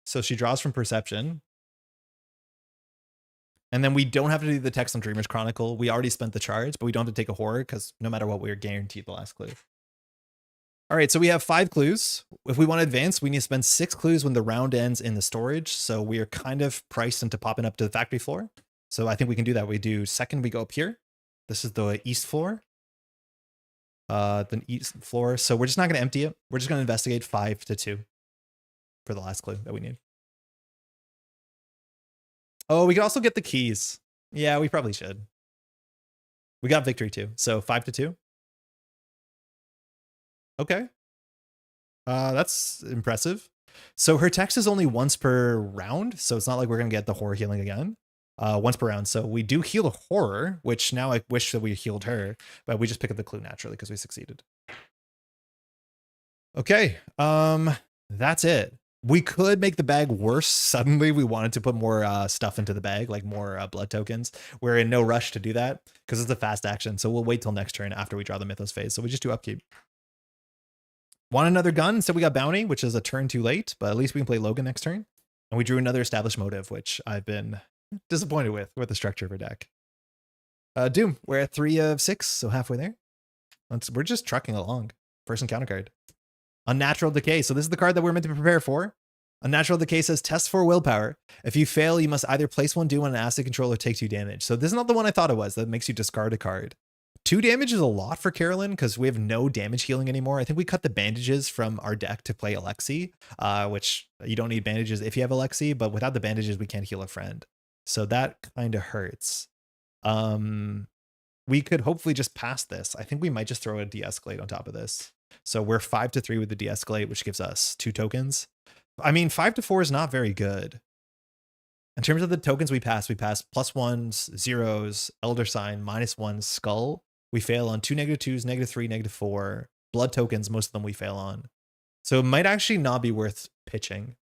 So she draws from Perception. And then we don't have to do the text on Dreamer's Chronicle. We already spent the charge, but we don't have to take a horror because no matter what, we're guaranteed the last clue. All right, so we have 5 clues. If we want to advance, we need to spend 6 clues when the round ends in the storage. So we are kind of priced into popping up to the factory floor. So I think we can do that. We do second, we go up here. This is the east floor. The east floor. So we're just not going to empty it. We're just going to investigate 5 to 2 for the last clue that we need. Oh, we could also get the keys. Yeah, we probably should. We got victory too. So 5 to 2. Okay. That's impressive. So her text is only once per round, so it's not like we're going to get the horror healing again. once per round. So we do heal a horror, which now I wish that we healed her, but we just pick up the clue naturally because we succeeded. Okay, that's it. We could make the bag worse. Suddenly we wanted to put more stuff into the bag, like more blood tokens. We're in no rush to do that because it's a fast action. So we'll wait till next turn after we draw the Mythos phase. So we just do upkeep. Want another gun? So we got Bounty, which is a turn too late, but at least we can play Logan next turn. And we drew another established motive, which I've been disappointed with the structure of our deck. Doom, we're at 3 of 6, so halfway there. We're just trucking along. First encounter card. Unnatural Decay. So this is the card that we're meant to prepare for. Unnatural Decay says test for willpower. If you fail, you must either place 1 Doom on an acid control or take 2 damage. So this is not the one I thought it was. That makes you discard a card. 2 damage is a lot for Carolyn because we have no damage healing anymore. I think we cut the bandages from our deck to play Alexi, which you don't need bandages if you have Alexi, but without the bandages, we can't heal a friend. So that kind of hurts. We could hopefully just pass this. I think we might just throw a de-escalate on top of this. So we're 5 to 3 with the de-escalate, which gives us 2 tokens. I mean, 5 to 4 is not very good. In terms of the tokens we pass +1s, zeros, Elder Sign, -1, Skull. We fail on 2 -2s, -3, -4. Blood tokens, most of them we fail on. So it might actually not be worth pitching.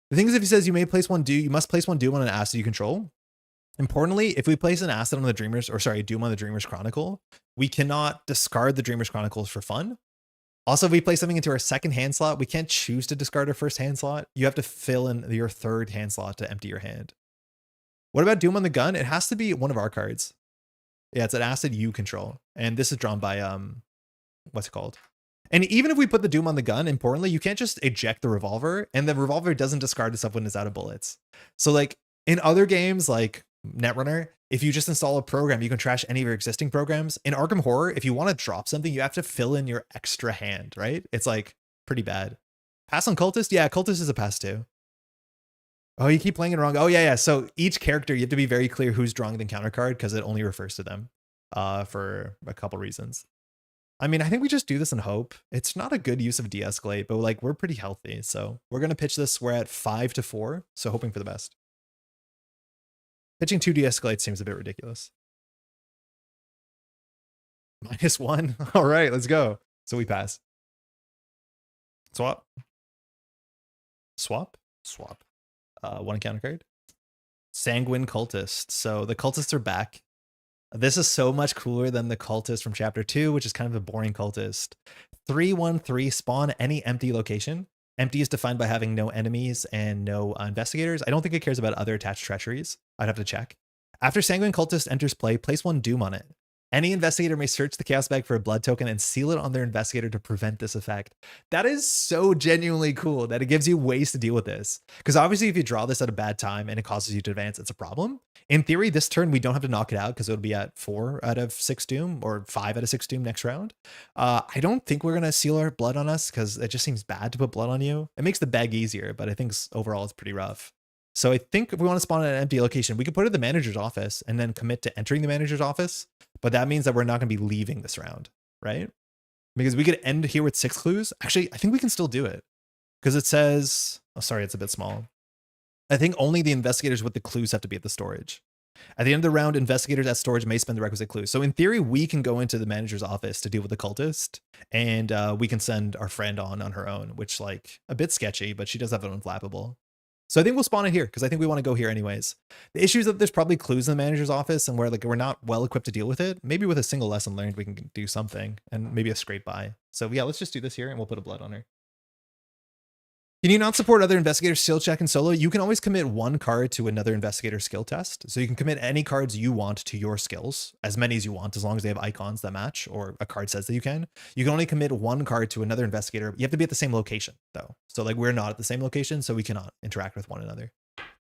The thing is, if he says you may place 1 Doom, you must place 1 Doom on an acid you control. Importantly, if we place an acid on the Dreamers, or sorry, Doom on the Dreamer's Chronicle, we cannot discard the Dreamer's Chronicles for fun. Also, if we place something into our second hand slot, we can't choose to discard our first hand slot. You have to fill in your third hand slot to empty your hand. What about Doom on the gun? It has to be one of our cards. Yeah, it's an acid you control. And this is drawn by, what's it called? And even if we put the Doom on the gun, importantly, you can't just eject the revolver, and the revolver doesn't discard itself when it's out of bullets. So like in other games like Netrunner, if you just install a program, you can trash any of your existing programs. In Arkham Horror, if you want to drop something, you have to fill in your extra hand, right? It's like pretty bad. Pass on Cultist? Yeah, Cultist is a pass too. Oh, you keep playing it wrong. Oh, yeah. So each character, you have to be very clear who's drawing the encounter card because it only refers to them for a couple reasons. I mean, I think we just do this in hope. It's not a good use of de-escalate, but like we're pretty healthy. So we're going to pitch this. We're at 5 to 4. So hoping for the best. Pitching 2 de-escalate seems a bit ridiculous. -1. All right, let's go. So we pass. Swap. Swap. Swap. 1 encounter card. Sanguine Cultist. So the cultists are back. This is so much cooler than the cultist from chapter 2, which is kind of a boring cultist. 3/1/3 spawn any empty location. Empty is defined by having no enemies and no investigators. I don't think it cares about other attached treacheries. I'd have to check. After Sanguine Cultist enters play, place 1 Doom on it. Any investigator may search the chaos bag for a blood token and seal it on their investigator to prevent this effect. That is so genuinely cool that it gives you ways to deal with this. Because obviously if you draw this at a bad time and it causes you to advance, it's a problem. In theory, this turn we don't have to knock it out because it'll be at 4 out of 6 Doom or 5 out of 6 Doom next round. I don't think we're going to seal our blood on us because it just seems bad to put blood on you. It makes the bag easier, but I think overall it's pretty rough. So I think if we want to spawn at an empty location, we could put it in the manager's office and then commit to entering the manager's office. But that means that we're not going to be leaving this round, right? Because we could end here with 6 clues. Actually, I think we can still do it because it says, oh, sorry, it's a bit small. I think only the investigators with the clues have to be at the storage. At the end of the round, investigators at storage may spend the requisite clues. So in theory, we can go into the manager's office to deal with the cultist, and we can send our friend on her own, which like a bit sketchy, but she does have an unflappable. So I think we'll spawn it here because I think we want to go here anyways. The issue is that there's probably clues in the manager's office and we're not well equipped to deal with it. Maybe with a single lesson learned, we can do something and maybe a scrape by. So yeah, let's just do this here and we'll put a blood on her. Can you not support other investigators skill check and solo? You can always commit 1 card to another investigator skill test. So you can commit any cards you want to your skills, as many as you want, as long as they have icons that match or a card says that you can. You can only commit 1 card to another investigator. You have to be at the same location though. So like we're not at the same location, so we cannot interact with one another.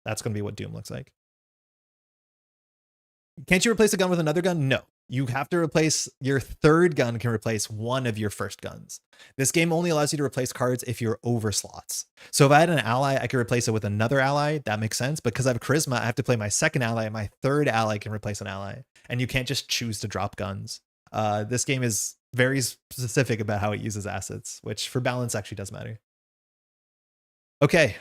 That's going to be what Doom looks like. Can't you replace a gun with another gun? No. You have to replace your third gun can replace one of your first guns. This game only allows you to replace cards if you're over slots. So if I had an ally, I could replace it with another ally. That makes sense. But because I have charisma, I have to play my second ally, and my third ally can replace an ally. And you can't just choose to drop guns. This game is very specific about how it uses assets, which for balance actually does matter. Okay.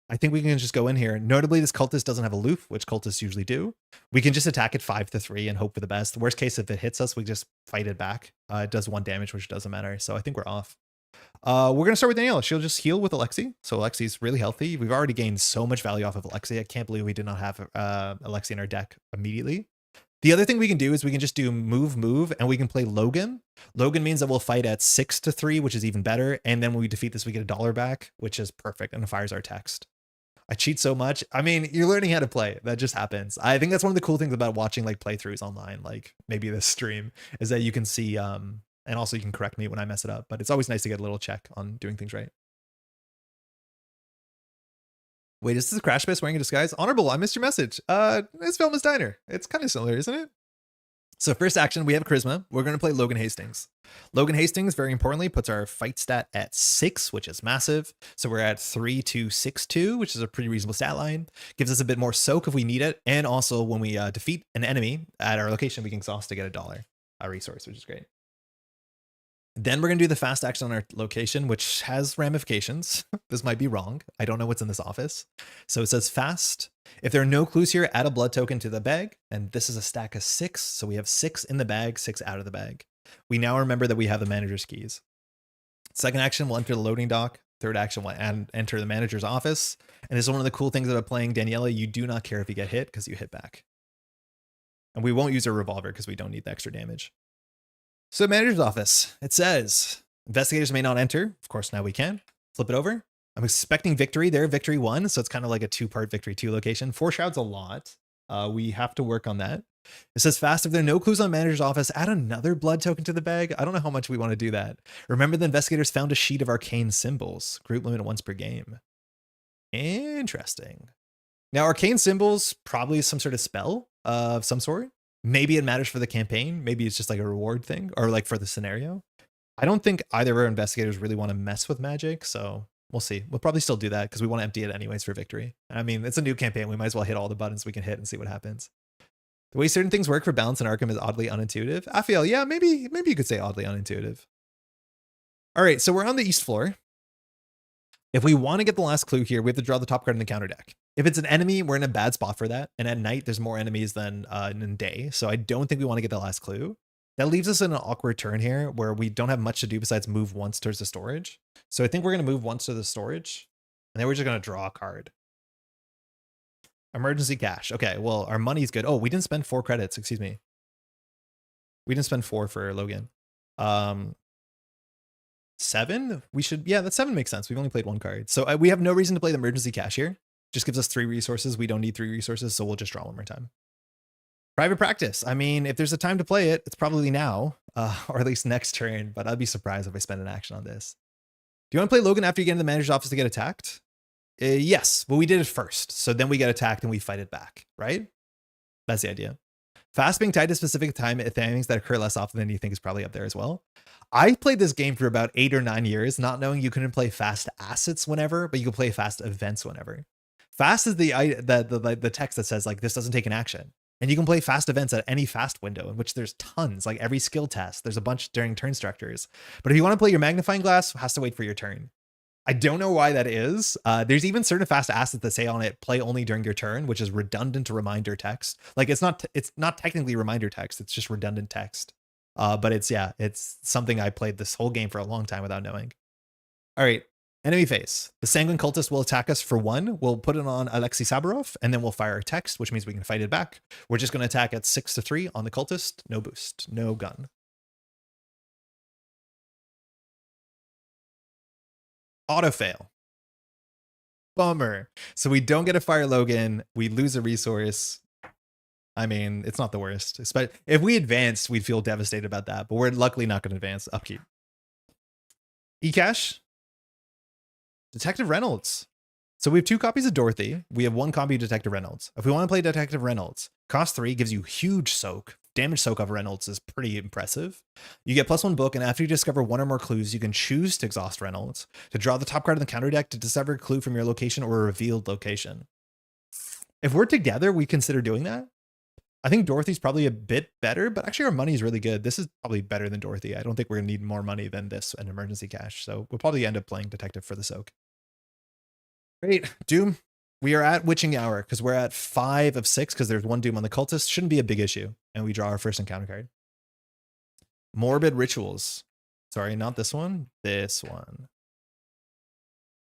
I think we can just go in here. Notably, this cultist doesn't have a loof, which cultists usually do. We can just attack it 5-3 and hope for the best. The worst case, if it hits us, we just fight it back. It does 1 damage, which doesn't matter. So I think we're off. We're going to start with Daniela. She'll just heal with Alexi. So Alexi's really healthy. We've already gained so much value off of Alexi. I can't believe we did not have Alexi in our deck immediately. The other thing we can do is we can just do move, and we can play Logan. Logan means that we'll fight at 6-3, which is even better. And then when we defeat this, we get $1 back, which is perfect, and it fires our text. I cheat so much. I mean, you're learning how to play. That just happens. I think that's one of the cool things about watching like playthroughs online, like maybe this stream, is that you can see, and also you can correct me when I mess it up, but it's always nice to get a little check on doing things right. Wait, is this a Crash Bass wearing a disguise? Honorable, I missed your message. It's Velma's Diner. It's kind of similar, isn't it? So first action, we have Charisma. We're going to play Logan Hastings. Logan Hastings, very importantly, puts our fight stat at 6, which is massive. So we're at 3-2-6-2, which is a pretty reasonable stat line. Gives us a bit more soak if we need it. And also when we defeat an enemy at our location, we can exhaust to get $1 resource, which is great. Then we're going to do the fast action on our location, which has ramifications. This might be wrong. I don't know what's in this office. So it says fast. If there are no clues here, add a blood token to the bag. And this is a stack of 6. So we have 6 in the bag, 6 out of the bag. We now remember that we have the manager's keys. Second action, we'll enter the loading dock. Third action, we'll enter the manager's office. And this is one of the cool things about playing Daniela. You do not care if you get hit because you hit back. And we won't use a revolver because we don't need the extra damage. So manager's office, it says, investigators may not enter. Of course, now we can. Flip it over. I'm expecting victory there, victory 1. So it's kind of like a 2-part victory 2 location. Foreshrouds a lot. We have to work on that. It says fast. If there are no clues on manager's office, add another blood token to the bag. I don't know how much we want to do that. Remember, the investigators found a sheet of arcane symbols. Group limit once per game. Interesting. Now, arcane symbols probably some sort of spell of some sort. Maybe it matters for the campaign. Maybe it's just like a reward thing or like for the scenario. I don't think either of our investigators really want to mess with magic. So we'll see. We'll probably still do that because we want to empty it anyways for victory. I mean, it's a new campaign. We might as well hit all the buttons we can hit and see what happens. The way certain things work for balance in Arkham is oddly unintuitive. I feel, yeah, maybe you could say oddly unintuitive. All right, so we're on the east floor. If we want to get the last clue here, we have to draw the top card in the counter deck. If it's an enemy, we're in a bad spot for that. And at night, there's more enemies than in day. So I don't think we want to get the last clue. That leaves us in an awkward turn here where we don't have much to do besides move once towards the storage. So I think we're going to move once to the storage. And then we're just going to draw a card. Emergency cash. Okay, well, our money's good. Oh, we didn't spend 4 credits. Excuse me. We didn't spend 4 for Logan. 7? We should, yeah, that 7 makes sense. We've only played 1 card. So we have no reason to play the emergency cash here. Just gives us 3 resources. We don't need 3 resources, so we'll just draw one more time. Private practice. I mean, if there's a time to play it, it's probably now, or at least next turn, but I'd be surprised if I spend an action on this. Do you want to play Logan after you get in the manager's office to get attacked? Yes, but we did it first. So then we get attacked and we fight it back, right? That's the idea. Fast being tied to specific time at things that occur less often than you think is probably up there as well. I played this game for about 8 or 9 years, not knowing you couldn't play fast assets whenever, but you could play fast events whenever. Fast is the text that says like this doesn't take an action. And you can play fast events at any fast window, in which there's tons, like every skill test. There's a bunch during turn structures. But if you want to play your magnifying glass, it has to wait for your turn. I don't know why that is. There's even certain fast assets that say on it, play only during your turn, which is redundant to reminder text. Like it's not technically reminder text. It's just redundant text. But it's something I played this whole game for a long time without knowing. All right. Enemy phase. The Sanguine Cultist will attack us for 1. We'll put it on Alexei Sabarov, and then we'll fire a text, which means we can fight it back. We're just going to attack at 6-3 on the Cultist. No boost. No gun. Auto fail. Bummer. So we don't get a fire Logan. We lose a resource. I mean, it's not the worst. If we advanced, we'd feel devastated about that, but we're luckily not going to advance. Upkeep. E-cash. Detective Reynolds. So we have 2 copies of Dorothy. We have 1 copy of Detective Reynolds. If we want to play Detective Reynolds, cost 3 gives you huge soak. Damage soak of Reynolds is pretty impressive. You get +1 book, and after you discover 1 or more clues, you can choose to exhaust Reynolds, to draw the top card in the counter deck, to discover a clue from your location or a revealed location. If we're together, we consider doing that. I think Dorothy's probably a bit better, but actually our money is really good. This is probably better than Dorothy. I don't think we're going to need more money than this and emergency cash. So we'll probably end up playing Detective for the soak. Great. Doom. We are at witching hour because we're at 5 of 6 because there's one Doom on the cultist. Shouldn't be a big issue. And we draw our first encounter card. Morbid rituals. Sorry, not this one. This one.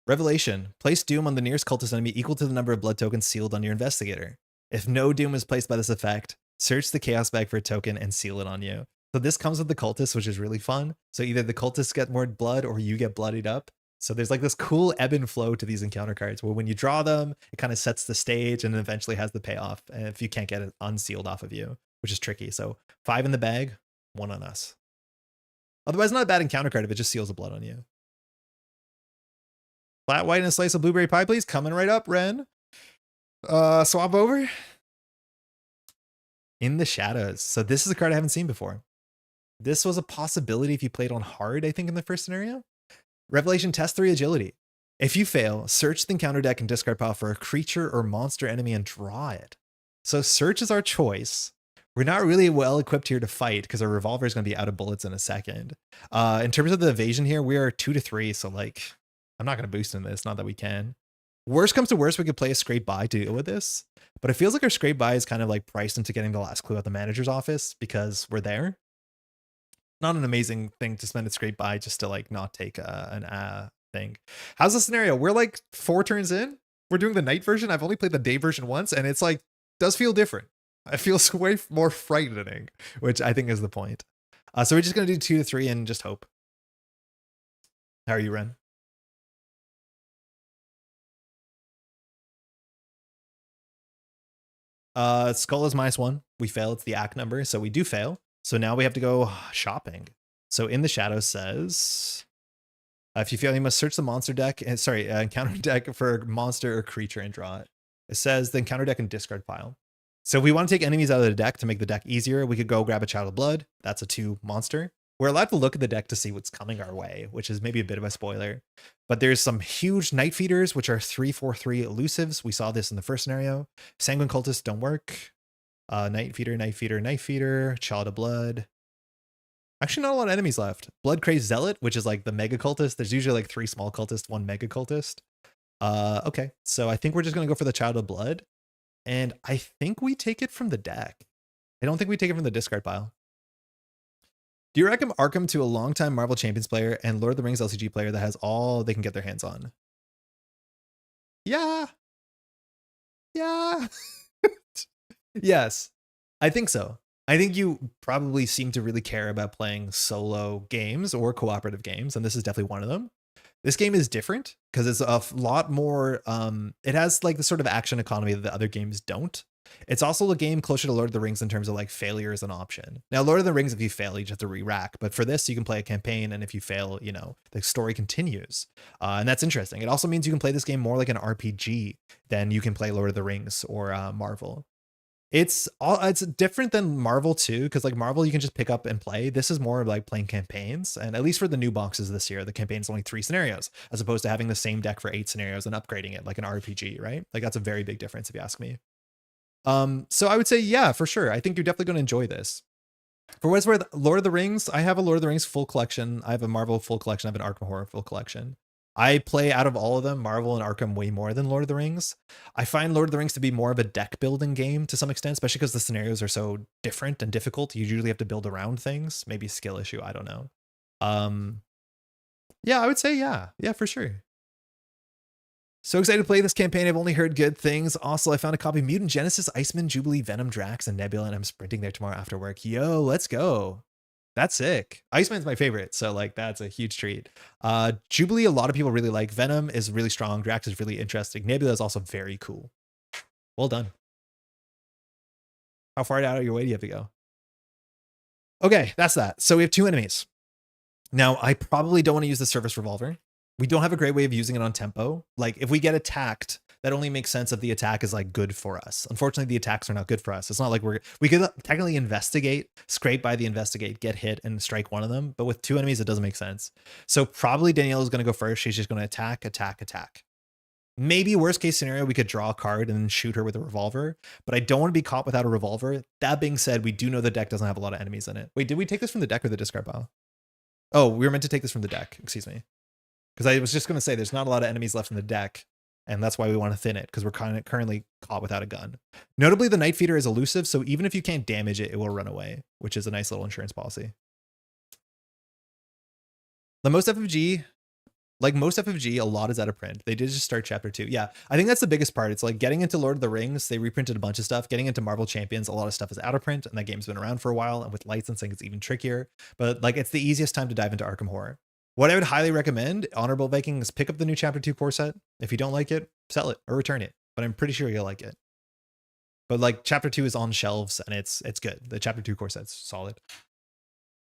Revelation. Place Doom on the nearest cultist enemy equal to the number of blood tokens sealed on your investigator. If no Doom is placed by this effect, search the chaos bag for a token and seal it on you. So this comes with the cultist, which is really fun. So either the cultists get more blood or you get bloodied up. So there's like this cool ebb and flow to these encounter cards where when you draw them, it kind of sets the stage and eventually has the payoff. And if you can't get it unsealed off of you, which is tricky. So 5 in the bag, 1 on us. Otherwise, not a bad encounter card if it just seals the blood on you. Flat white and a slice of blueberry pie, please. Coming right up, Ren. Swap over. In the Shadows. So this is a card I haven't seen before. This was a possibility if you played on hard, I think, in the first scenario. Revelation test 3 agility. If you fail, search the encounter deck and discard pile for a creature or monster enemy and draw it. So search is our choice. We're not really well equipped here to fight because our revolver is going to be out of bullets in a second. In terms of the evasion here, we are 2 to 3. So like, I'm not going to boost in this. Not that we can. Worst comes to worst, we could play a scrape by to deal with this. But it feels like our scrape by is kind of like priced into getting the last clue at the manager's office because we're there. Not an amazing thing to spend a scrape by just to like not take an thing. How's the scenario? We're like 4 turns in. We're doing the night version. I've only played the day version once, and it's like does feel different. It feels way more frightening, which I think is the point. So we're just gonna do 2 to 3 and just hope. How are you, Ren? Skull is -1. We fail. It's the act number, so we do fail. So now we have to go shopping. So in the Shadows says, if you fail, you must search the monster deck. Encounter deck for a monster or creature and draw it. It says the encounter deck and discard pile. So if we want to take enemies out of the deck to make the deck easier, we could go grab a Child of Blood. That's a 2 monster. We're allowed to look at the deck to see what's coming our way, which is maybe a bit of a spoiler. But there's some huge Night Feeders, which are 3/4/3 elusives. We saw this in the first scenario. Sanguine Cultists don't work. Night Feeder, Night Feeder, Night Feeder, Child of Blood. Actually, not a lot of enemies left. Blood Crazed Zealot, which is like the mega cultist. There's usually like 3 small cultists, 1 mega cultist. Okay, so I think we're just gonna go for the Child of Blood. And I think we take it from the deck. I don't think we take it from the discard pile. Do you recommend Arkham to a longtime Marvel Champions player and Lord of the Rings LCG player that has all they can get their hands on? Yeah. Yeah. Yes, I think so. I think you probably seem to really care about playing solo games or cooperative games, and this is definitely one of them. This game is different because it's a lot more, it has like the sort of action economy that the other games don't. It's also a game closer to Lord of the Rings in terms of like failure as an option. Now, Lord of the Rings, if you fail, you just have to re-rack. But for this, you can play a campaign, and if you fail, you know, the story continues. And that's interesting. It also means you can play this game more like an RPG than you can play Lord of the Rings or Marvel. It's different than Marvel too, because like Marvel you can just pick up and play. This is more like playing campaigns, and at least for the new boxes this year, the campaign is only 3 scenarios, as opposed to having the same deck for 8 scenarios and upgrading it like an RPG, right? Like that's a very big difference if you ask me. So I would say yeah, for sure. I think you're definitely going to enjoy this. For what's worth, Lord of the Rings, I have a Lord of the Rings full collection. I have a Marvel full collection. I have an Arkham Horror full collection. I play out of all of them, Marvel and Arkham way more than Lord of the Rings. I find Lord of the Rings to be more of a deck building game to some extent, especially because the scenarios are so different and difficult. You usually have to build around things, maybe a skill issue. I don't know. Yeah, I would say, yeah, for sure. So excited to play this campaign. I've only heard good things. Also, I found a copy of Mutant Genesis, Iceman, Jubilee, Venom, Drax, and Nebula, and I'm sprinting there tomorrow after work. Yo, let's go. That's sick. Iceman's my favorite, so like that's a huge treat. Jubilee, a lot of people really like. Venom is really strong. Drax is really interesting. Nebula is also very cool. Well done. How far out of your way do you have to go? Okay, that's that. So we have 2 enemies. Now, I probably don't want to use the service revolver. We don't have a great way of using it on tempo. Like if we get attacked, that only makes sense if the attack is like good for us. Unfortunately, the attacks are not good for us. It's not like we could technically investigate, scrape by the investigate, get hit and strike one of them. But with 2 enemies, it doesn't make sense. So probably Daniela is going to go first. She's just going to attack, attack, attack. Maybe worst case scenario, we could draw a card and then shoot her with a revolver, but I don't want to be caught without a revolver. That being said, we do know the deck doesn't have a lot of enemies in it. Wait, did we take this from the deck or the discard pile? Oh, we were meant to take this from the deck. Excuse me. Because I was just going to say there's not a lot of enemies left in the deck. And that's why we want to thin it, because we're kind of currently caught without a gun. Notably, the Night Feeder is elusive, so even if you can't damage it, it will run away, which is a nice little insurance policy. The most FFG, like most FFG, a lot is out of print. They did just start chapter 2. Yeah, I think that's the biggest part. It's like getting into Lord of the Rings, they reprinted a bunch of stuff. Getting into Marvel Champions, a lot of stuff is out of print, and that game's been around for a while, and with licensing, it's even trickier. But like, it's the easiest time to dive into Arkham Horror. What I would highly recommend, Honorable Viking, is pick up the new chapter 2 core set. If you don't like it, sell it or return it. But I'm pretty sure you'll like it. But like, chapter 2 is on shelves, and it's good. The chapter 2 core set's solid.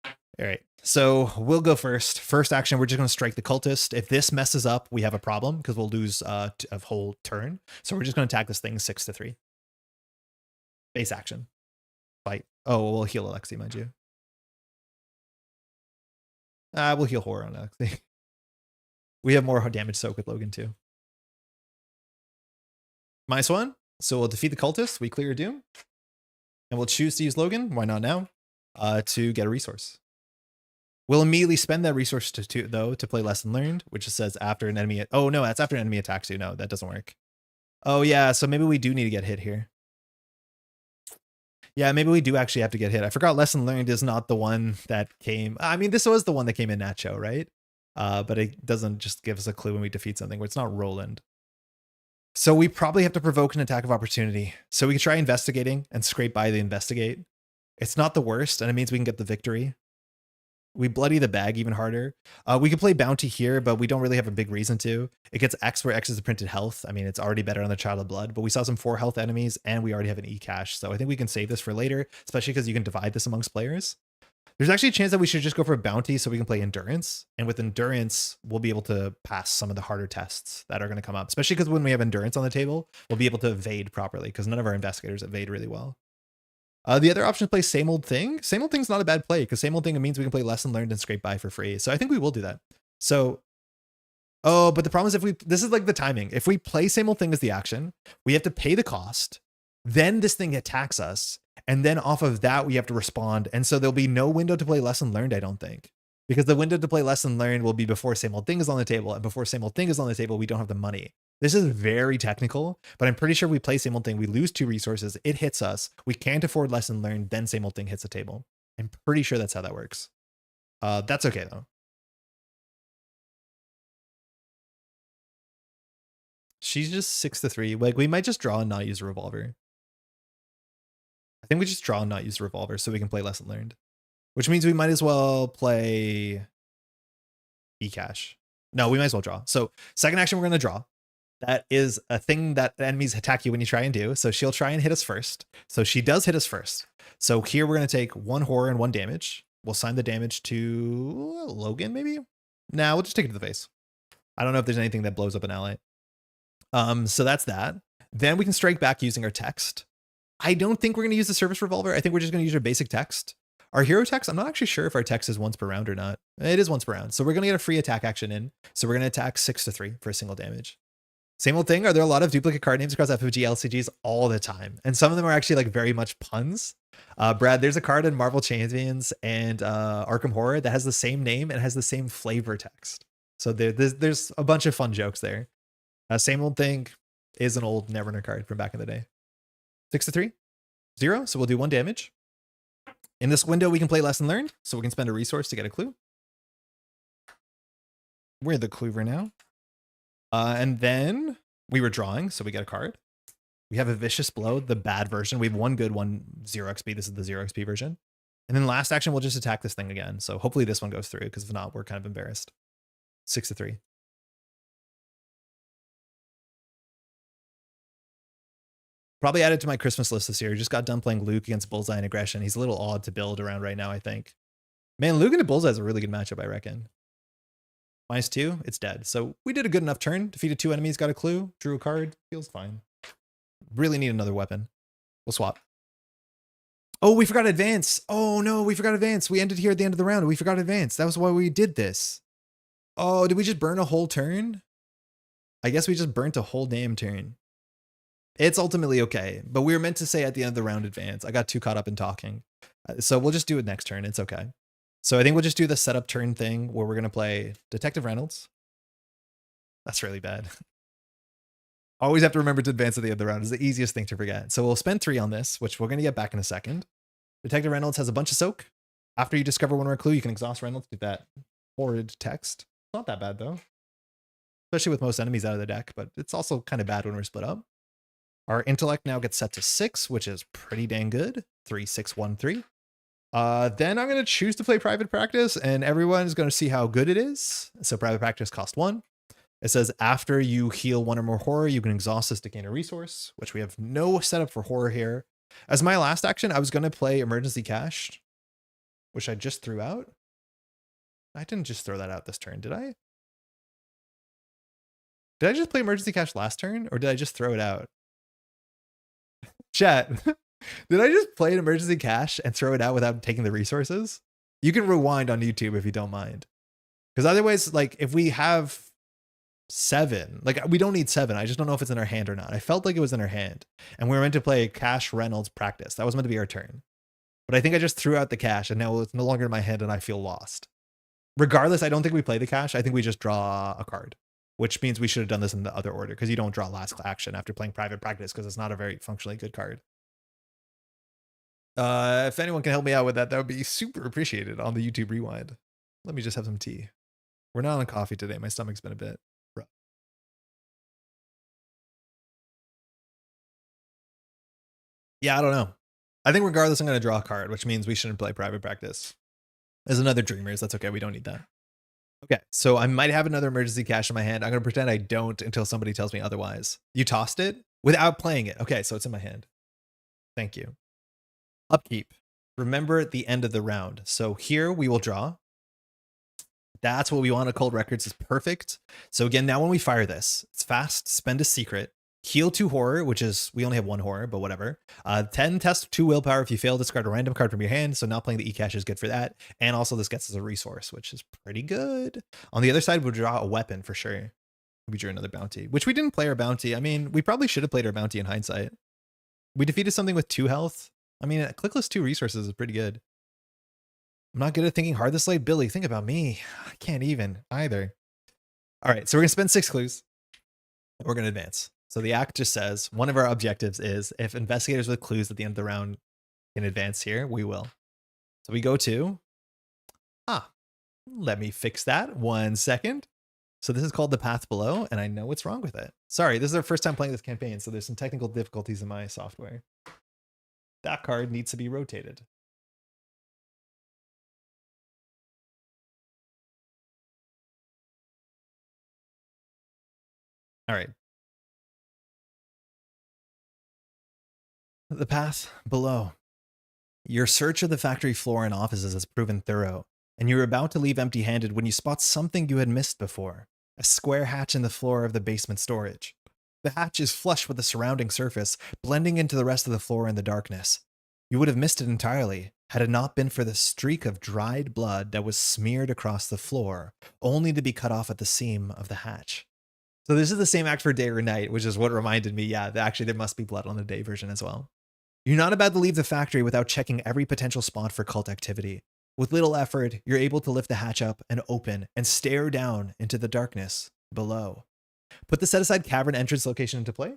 All right, so we'll go first. First action, we're just going to strike the cultist. If this messes up, we have a problem because we'll lose a whole turn. So we're just going to attack this thing 6-3. Base action. Fight. Oh, we'll heal Alexi, mind you. We'll heal Horror on Alexi. We have more damage soak with Logan too. -1. So we'll defeat the cultist. We clear Doom. And we'll choose to use Logan. Why not now? To get a resource. We'll immediately spend that resource to play Lesson Learned, which says after an enemy. Oh no, that's after an enemy attacks you. No, that doesn't work. Oh yeah, so maybe we do need to get hit here. Yeah, maybe we do actually have to get hit. I forgot Lesson Learned is not the one that came. I mean, this was the one that came in Nacho, right? But it doesn't just give us a clue when we defeat something where it's not Roland. So we probably have to provoke an attack of opportunity. So we can try investigating and scrape by the investigate. It's not the worst, and it means we can get the victory. We bloody the bag even harder. We could play bounty here, but we don't really have a big reason to. It gets X where X is the printed health. I mean, it's already better on the Child of Blood, but we saw some 4 health enemies and we already have an E-cache. So I think we can save this for later, especially because you can divide this amongst players. There's actually a chance that we should just go for a bounty so we can play endurance. And with endurance, we'll be able to pass some of the harder tests that are going to come up, especially because when we have endurance on the table, we'll be able to evade properly because none of our investigators evade really well. The other option is play Same Old Thing. Same Old Thing's not a bad play because Same Old Thing means we can play Lesson Learned and scrape by for free. So I think we will do that. So, oh, but the problem is this is like the timing. If we play Same Old Thing as the action, we have to pay the cost. Then this thing attacks us. And then off of that, we have to respond. And so there'll be no window to play Lesson Learned, I don't think. Because the window to play Lesson Learned will be before Same Old Thing is on the table. And before Same Old Thing is on the table, we don't have the money. This is very technical, but I'm pretty sure we play Same Old Thing. We lose 2 resources. It hits us. We can't afford Lesson Learned. Then Same Old Thing hits the table. I'm pretty sure that's how that works. That's okay, though. She's just 6-3. Like, we might just draw and not use a revolver. I think we just draw and not use a revolver so we can play Lesson Learned. Which means we might as well play E-cache. No, we might as well draw. So second action, we're going to draw. That is a thing that enemies attack you when you try and do. So she'll try and hit us first. So she does hit us first. So here we're going to take 1 horror and 1 damage. We'll assign the damage to Logan, maybe? Nah, we'll just take it to the face. I don't know if there's anything that blows up an ally. So that's that. Then we can strike back using our text. I don't think we're going to use the service revolver. I think we're just going to use our basic text. Our hero text, I'm not actually sure if our text is once per round or not. It is once per round. So we're going to get a free attack action in. So we're going to attack 6-3 for a single damage. Same old thing. Are there a lot of duplicate card names across FFG LCGs? All the time. And some of them are actually like very much puns. Brad, there's a card in Marvel Champions and Arkham Horror that has the same name and has the same flavor text. So there's a bunch of fun jokes there. Same old thing is an old Neverner card from back in the day. 6-3, 0. So we'll do 1 damage. In this window, we can play Lesson Learned. So we can spend a resource to get a clue. We're the Clover now. And then we were drawing, so we get a card. We have a Vicious Blow, the bad version. We have 1 good, 1 0 XP. This is the 0 XP version. And then last action, we'll just attack this thing again. So hopefully this one goes through, because if not, we're kind of embarrassed. 6-3. Probably added to my Christmas list this year. Just got done playing Luke against Bullseye and Aggression. He's a little odd to build around right now, I think. Man, Luke and Bullseye is a really good matchup, I reckon. -2, it's dead. So we did a good enough turn. Defeated 2 enemies, got a clue, drew a card. Feels fine. Really need another weapon. We'll swap. Oh, we forgot advance. Oh no, we forgot advance. We ended here at the end of the round. We forgot advance. That was why we did this. Oh, did we just burn a whole turn? I guess we just burnt a whole damn turn. It's ultimately okay, but we were meant to say at the end of the round advance. I got too caught up in talking. So we'll just do it next turn. It's okay. So I think we'll just do the setup turn thing where we're going to play Detective Reynolds. That's really bad. Always have to remember to advance at the end of the round. Is the easiest thing to forget. So we'll spend 3 on this, which we're going to get back in a second. Detective Reynolds has a bunch of soak. After you discover one more clue, you can exhaust Reynolds with that horrid text. Not that bad, though. Especially with most enemies out of the deck, but it's also kind of bad when we're split up. Our intellect now gets set to 6, which is pretty dang good. 3, 6, 1, 3. Then I'm going to choose to play private practice, and everyone is going to see how good it is. So private practice cost 1. It says after you heal 1 or more horror, you can exhaust this to gain a resource, which we have no setup for horror here. As my last action, I was going to play emergency cash, which I just threw out. I didn't just throw that out this turn, did I? Did I just play emergency cash last turn, or did I just throw it out? Chat, did I just play an emergency cash and throw it out without taking the resources? You can rewind on YouTube if you don't mind. Because otherwise, like, if we have 7, like, we don't need 7. I just don't know if it's in our hand or not. I felt like it was in our hand. And we were meant to play Cash Reynolds practice. That was meant to be our turn. But I think I just threw out the cash, and now it's no longer in my hand, and I feel lost. Regardless, I don't think we play the cash. I think we just draw a card, which means we should have done this in the other order, because you don't draw last action after playing private practice, because it's not a very functionally good card. If anyone can help me out with that, that would be super appreciated on the YouTube rewind. Let me just have some tea. We're not on coffee today. My stomach's been a bit rough. Yeah, I don't know. I think regardless, I'm going to draw a card, which means we shouldn't play private practice. There's another Dreamers. That's okay. We don't need that. Okay, so I might have another emergency cash in my hand. I'm going to pretend I don't until somebody tells me otherwise. You tossed it without playing it. Okay, so it's in my hand. Thank you. Upkeep. Remember at the end of the round. So here we will draw. That's what we want. A Cold Records is perfect. So again, now when we fire this, it's fast, spend a secret, heal 2 horror, which is, we only have 1 horror, but whatever. 10 test 2 willpower if you fail, discard a random card from your hand. So not playing the E-Cash is good for that. And also this gets us a resource, which is pretty good. On the other side, we'll draw a weapon for sure. We drew another bounty, which we didn't play our bounty. I mean, we probably should have played our bounty in hindsight. We defeated something with 2 health. I mean, clickless 2 resources is pretty good. I'm not good at thinking hard this late. Billy, think about me. I can't even either. All right, so we're going to spend 6 clues. We're going to advance. So the act just says one of our objectives is if investigators with clues at the end of the round can advance here, we will. So we go to, let me fix that 1 second. So this is called The Path Below, and I know what's wrong with it. Sorry, this is our first time playing this campaign, so there's some technical difficulties in my software. That card needs to be rotated. All right. The Path Below. Your search of the factory floor and offices has proven thorough, and you're about to leave empty-handed when you spot something you had missed before. A square hatch in the floor of the basement storage. The hatch is flush with the surrounding surface, blending into the rest of the floor in the darkness. You would have missed it entirely, had it not been for the streak of dried blood that was smeared across the floor, only to be cut off at the seam of the hatch. So this is the same act for day or night, which is what reminded me, yeah, actually there must be blood on the day version as well. You're not about to leave the factory without checking every potential spot for cult activity. With little effort, you're able to lift the hatch up and open and stare down into the darkness below. Put the set-aside cavern entrance location into play.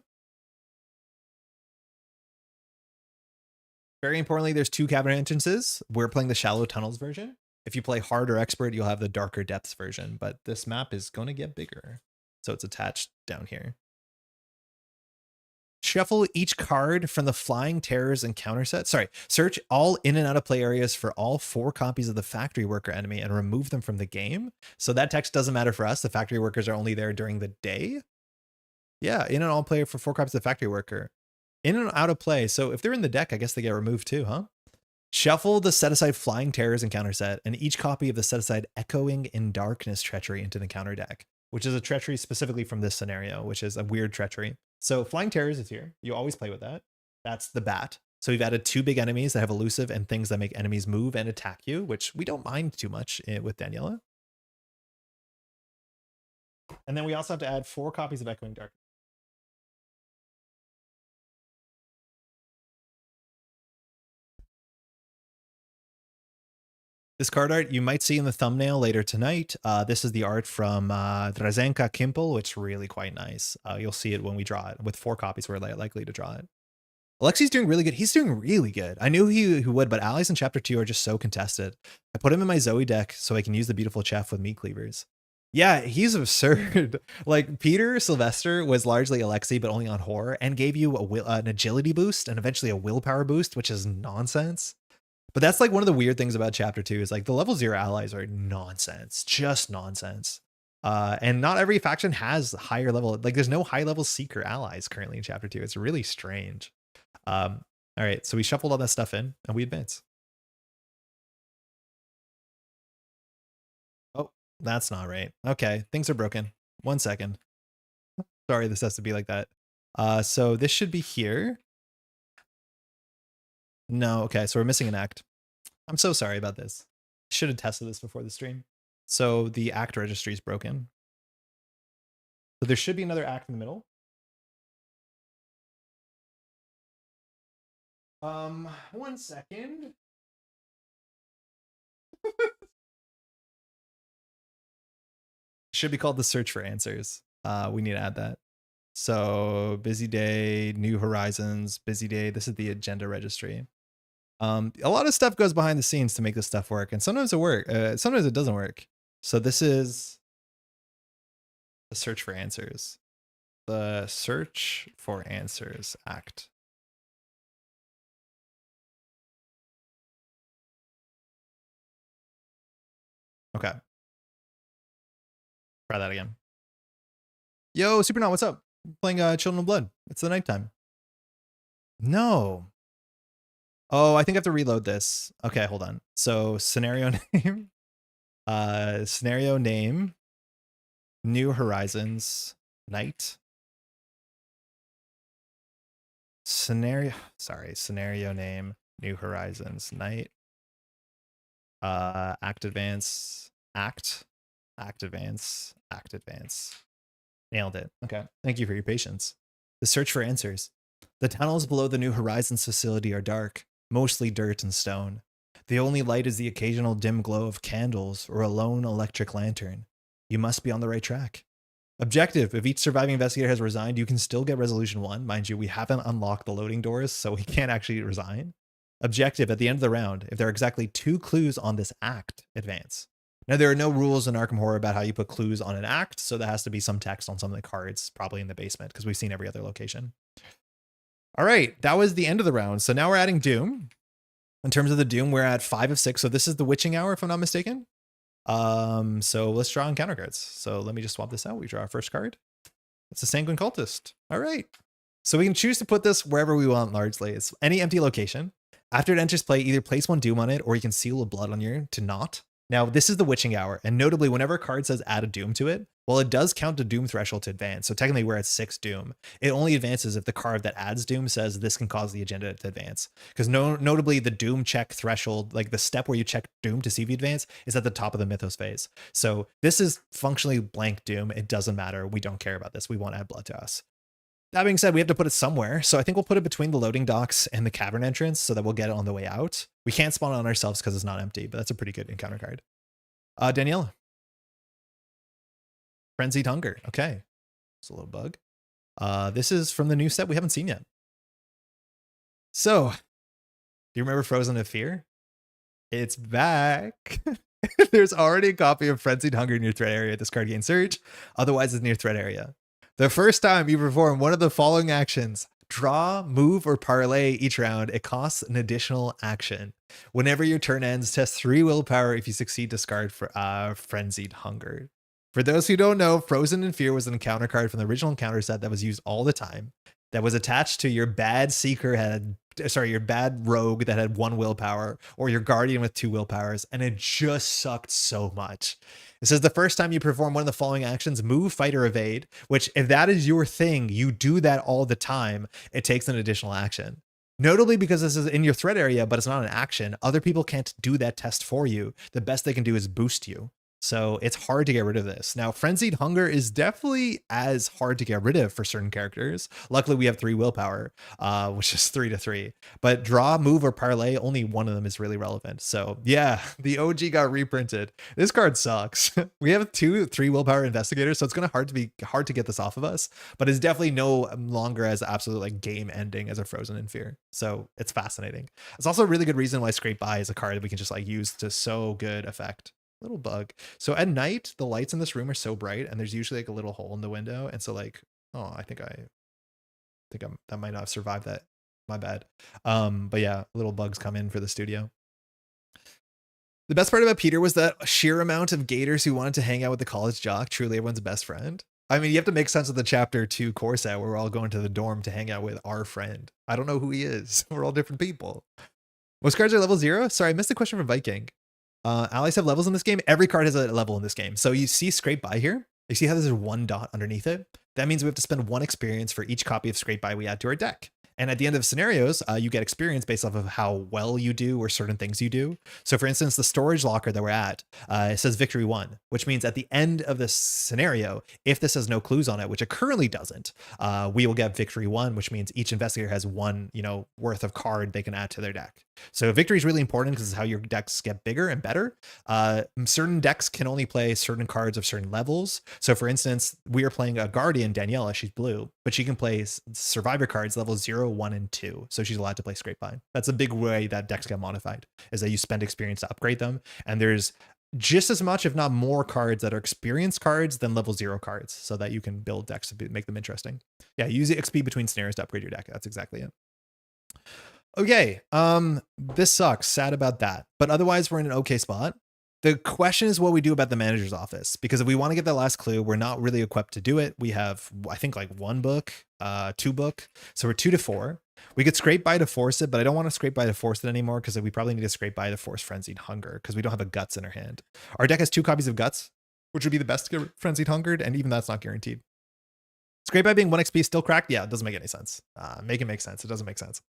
Very importantly, there's 2 cavern entrances. We're playing the shallow tunnels version. If you play hard or expert, you'll have the darker depths version, but this map is going to get bigger. So it's attached down here. Shuffle each card from the Flying Terrors encounter set. Sorry, search all in and out of play areas for all 4 copies of the Factory Worker enemy and remove them from the game. So that text doesn't matter for us. The Factory Workers are only there during the day. Yeah, in and all play for 4 copies of the Factory Worker. In and out of play. So if they're in the deck, I guess they get removed too, huh? Shuffle the set-aside Flying Terrors encounter set and each copy of the set-aside Echoing in Darkness treachery into the counter deck, which is a treachery specifically from this scenario, which is a weird treachery. So Flying Terrors is here. You always play with that. That's the bat. So we've added 2 big enemies that have elusive and things that make enemies move and attack you, which we don't mind too much with Daniela. And then we also have to add 4 copies of Echoing Darkness. This card art you might see in the thumbnail later tonight. This is the art from Drazenka Kimpel, which is really quite nice. You'll see it when we draw it. With 4 copies, we're likely to draw it. Alexi's doing really good. He's doing really good. I knew he would, but allies in chapter 2 are just so contested. I put him in my Zoe deck so I can use the beautiful chef with meat cleavers. Yeah, he's absurd. Like, Peter Sylvester was largely Alexi, but only on horror, and gave you an agility boost and eventually a willpower boost, which is nonsense. But that's like one of the weird things about chapter 2 is like the level 0 allies are nonsense, just nonsense. And not every faction has higher level, like there's no high level seeker allies currently in chapter 2. It's really strange. All right, so we shuffled all that stuff in and we advance. Oh, that's not right. Okay, things are broken. 1 second. Sorry, this has to be like that. So this should be here. No, okay, so we're missing an act. I'm so sorry about this. Should have tested this before the stream. So the act registry is broken. So there should be another act in the middle. 1 second. Should be called the search for answers. We need to add that. So busy day, new horizons, busy day. This is the agenda registry. A lot of stuff goes behind the scenes to make this stuff work, and sometimes it works. Sometimes it doesn't work. So this is the search for answers. The search for answers act. Okay. Try that again. Yo, Supernaut, what's up? Playing Children of Blood. It's the nighttime. No. Oh, I think I have to reload this. Okay, hold on. So scenario name. Scenario name. New Horizons. Night. Scenario name. New Horizons. Night. Act advance. Act advance. Act advance. Nailed it. Okay. Thank you for your patience. The search for answers. The tunnels below the New Horizons facility are dark, mostly dirt and stone. The only light is the occasional dim glow of candles or a lone electric lantern. You must be on the right track. Objective. If each surviving investigator has resigned, you can still get resolution 1. Mind you, we haven't unlocked the loading doors, so we can't actually resign. Objective. At the end of the round, if there are exactly 2 clues on this act, advance. Now, there are no rules in Arkham Horror about how you put clues on an act, so there has to be some text on some of the cards, probably in the basement, because we've seen every other location. All right, that was the end of the round. So now we're adding Doom. In terms of the Doom, we're at 5 of 6. So this is the Witching Hour, if I'm not mistaken. So let's draw encounter cards. So let me just swap this out. We draw our first card. It's a Sanguine Cultist. All right. So we can choose to put this wherever we want largely. It's any empty location. After it enters play, either place 1 Doom on it or you can seal a blood on you to not. Now, this is the Witching Hour, and notably, whenever a card says add a Doom to it, well, it does count the Doom threshold to advance. So technically, we're at 6 Doom. It only advances if the card that adds Doom says this can cause the agenda to advance. Because notably, the Doom check threshold, like the step where you check Doom to see if you advance, is at the top of the Mythos phase. So this is functionally blank Doom. It doesn't matter. We don't care about this. We won't add blood to us. That being said, we have to put it somewhere. So I think we'll put it between the loading docks and the cavern entrance so that we'll get it on the way out. We can't spawn it on ourselves because it's not empty, but that's a pretty good encounter card. Daniela. Frenzied Hunger. Okay. It's a little bug. This is from the new set we haven't seen yet. So, do you remember Frozen of Fear? It's back. There's already a copy of Frenzied Hunger in your threat area. This card gains search. Otherwise, it's near threat area. The first time you perform one of the following actions, draw, move, or parlay each round, it costs an additional action. Whenever your turn ends, test 3 willpower. If you succeed, discard for Frenzied Hunger. For those who don't know, Frozen in Fear was an encounter card from the original encounter set that was used all the time. That was attached to your bad your bad rogue that had 1 willpower, or your guardian with 2 willpowers, and it just sucked so much. It says the first time you perform one of the following actions, move, fight, or evade, which if that is your thing, you do that all the time, it takes an additional action. Notably, because this is in your threat area, but it's not an action, other people can't do that test for you. The best they can do is boost you. So it's hard to get rid of this. Now, Frenzied Hunger is definitely as hard to get rid of for certain characters. Luckily, we have 3 willpower, which is 3 to 3. But draw, move, or parlay, only one of them is really relevant. So yeah, the OG got reprinted. This card sucks. We have 3 willpower investigators, so it's gonna be hard to get this off of us. But it's definitely no longer as absolute like game ending as a Frozen in Fear. So it's fascinating. It's also a really good reason why Scrape By is a card that we can just like use to so good effect. Little bug. So at night, the lights in this room are so bright, and there's usually like a little hole in the window, and so like, oh, I think that might not have survived that. My bad. But yeah, little bugs come in for the studio. The best part about Peter was that sheer amount of gators who wanted to hang out with the college jock, truly everyone's best friend. I mean, you have to make sense of the chapter 2 core set where we're all going to the dorm to hang out with our friend. I don't know who he is. We're all different people. Most cards are level 0? Sorry, I missed the question from Viking. Allies have levels in this game. Every card has a level in this game. So you see Scrape By here. You see how there's 1 dot underneath it? That means we have to spend 1 experience for each copy of Scrape By we add to our deck. And at the end of scenarios, you get experience based off of how well you do or certain things you do. So for instance, the storage locker that we're at, it says victory 1, which means at the end of this scenario, if this has no clues on it, which it currently doesn't, we will get victory 1, which means each investigator has 1, worth of card they can add to their deck. So victory is really important because it's how your decks get bigger and better. Certain decks can only play certain cards of certain levels. So for instance, we are playing a Guardian, Daniela, she's blue, but she can play survivor cards level 0, 1, and 2. So she's allowed to play Scrape By. That's a big way that decks get modified, is that you spend experience to upgrade them. And there's just as much, if not more, cards that are experience cards than level 0 cards, so that you can build decks to make them interesting. Yeah, use the XP between snares to upgrade your deck. That's exactly it. Okay, this sucks. Sad about that. But otherwise, we're in an okay spot. The question is what we do about the manager's office, because if we want to get that last clue, we're not really equipped to do it. We have, I think, like 1 book, 2 book. So we're 2 to 4. We could Scrape By to force it, but I don't want to Scrape By to force it anymore because we probably need to Scrape By to force Frenzied Hunger because we don't have a Guts in our hand. Our deck has 2 copies of Guts, which would be the best to get Frenzied Hungered, and even that's not guaranteed. Scrape By being 1 XP still cracked? Yeah, it doesn't make any sense. Make it make sense. It doesn't make sense.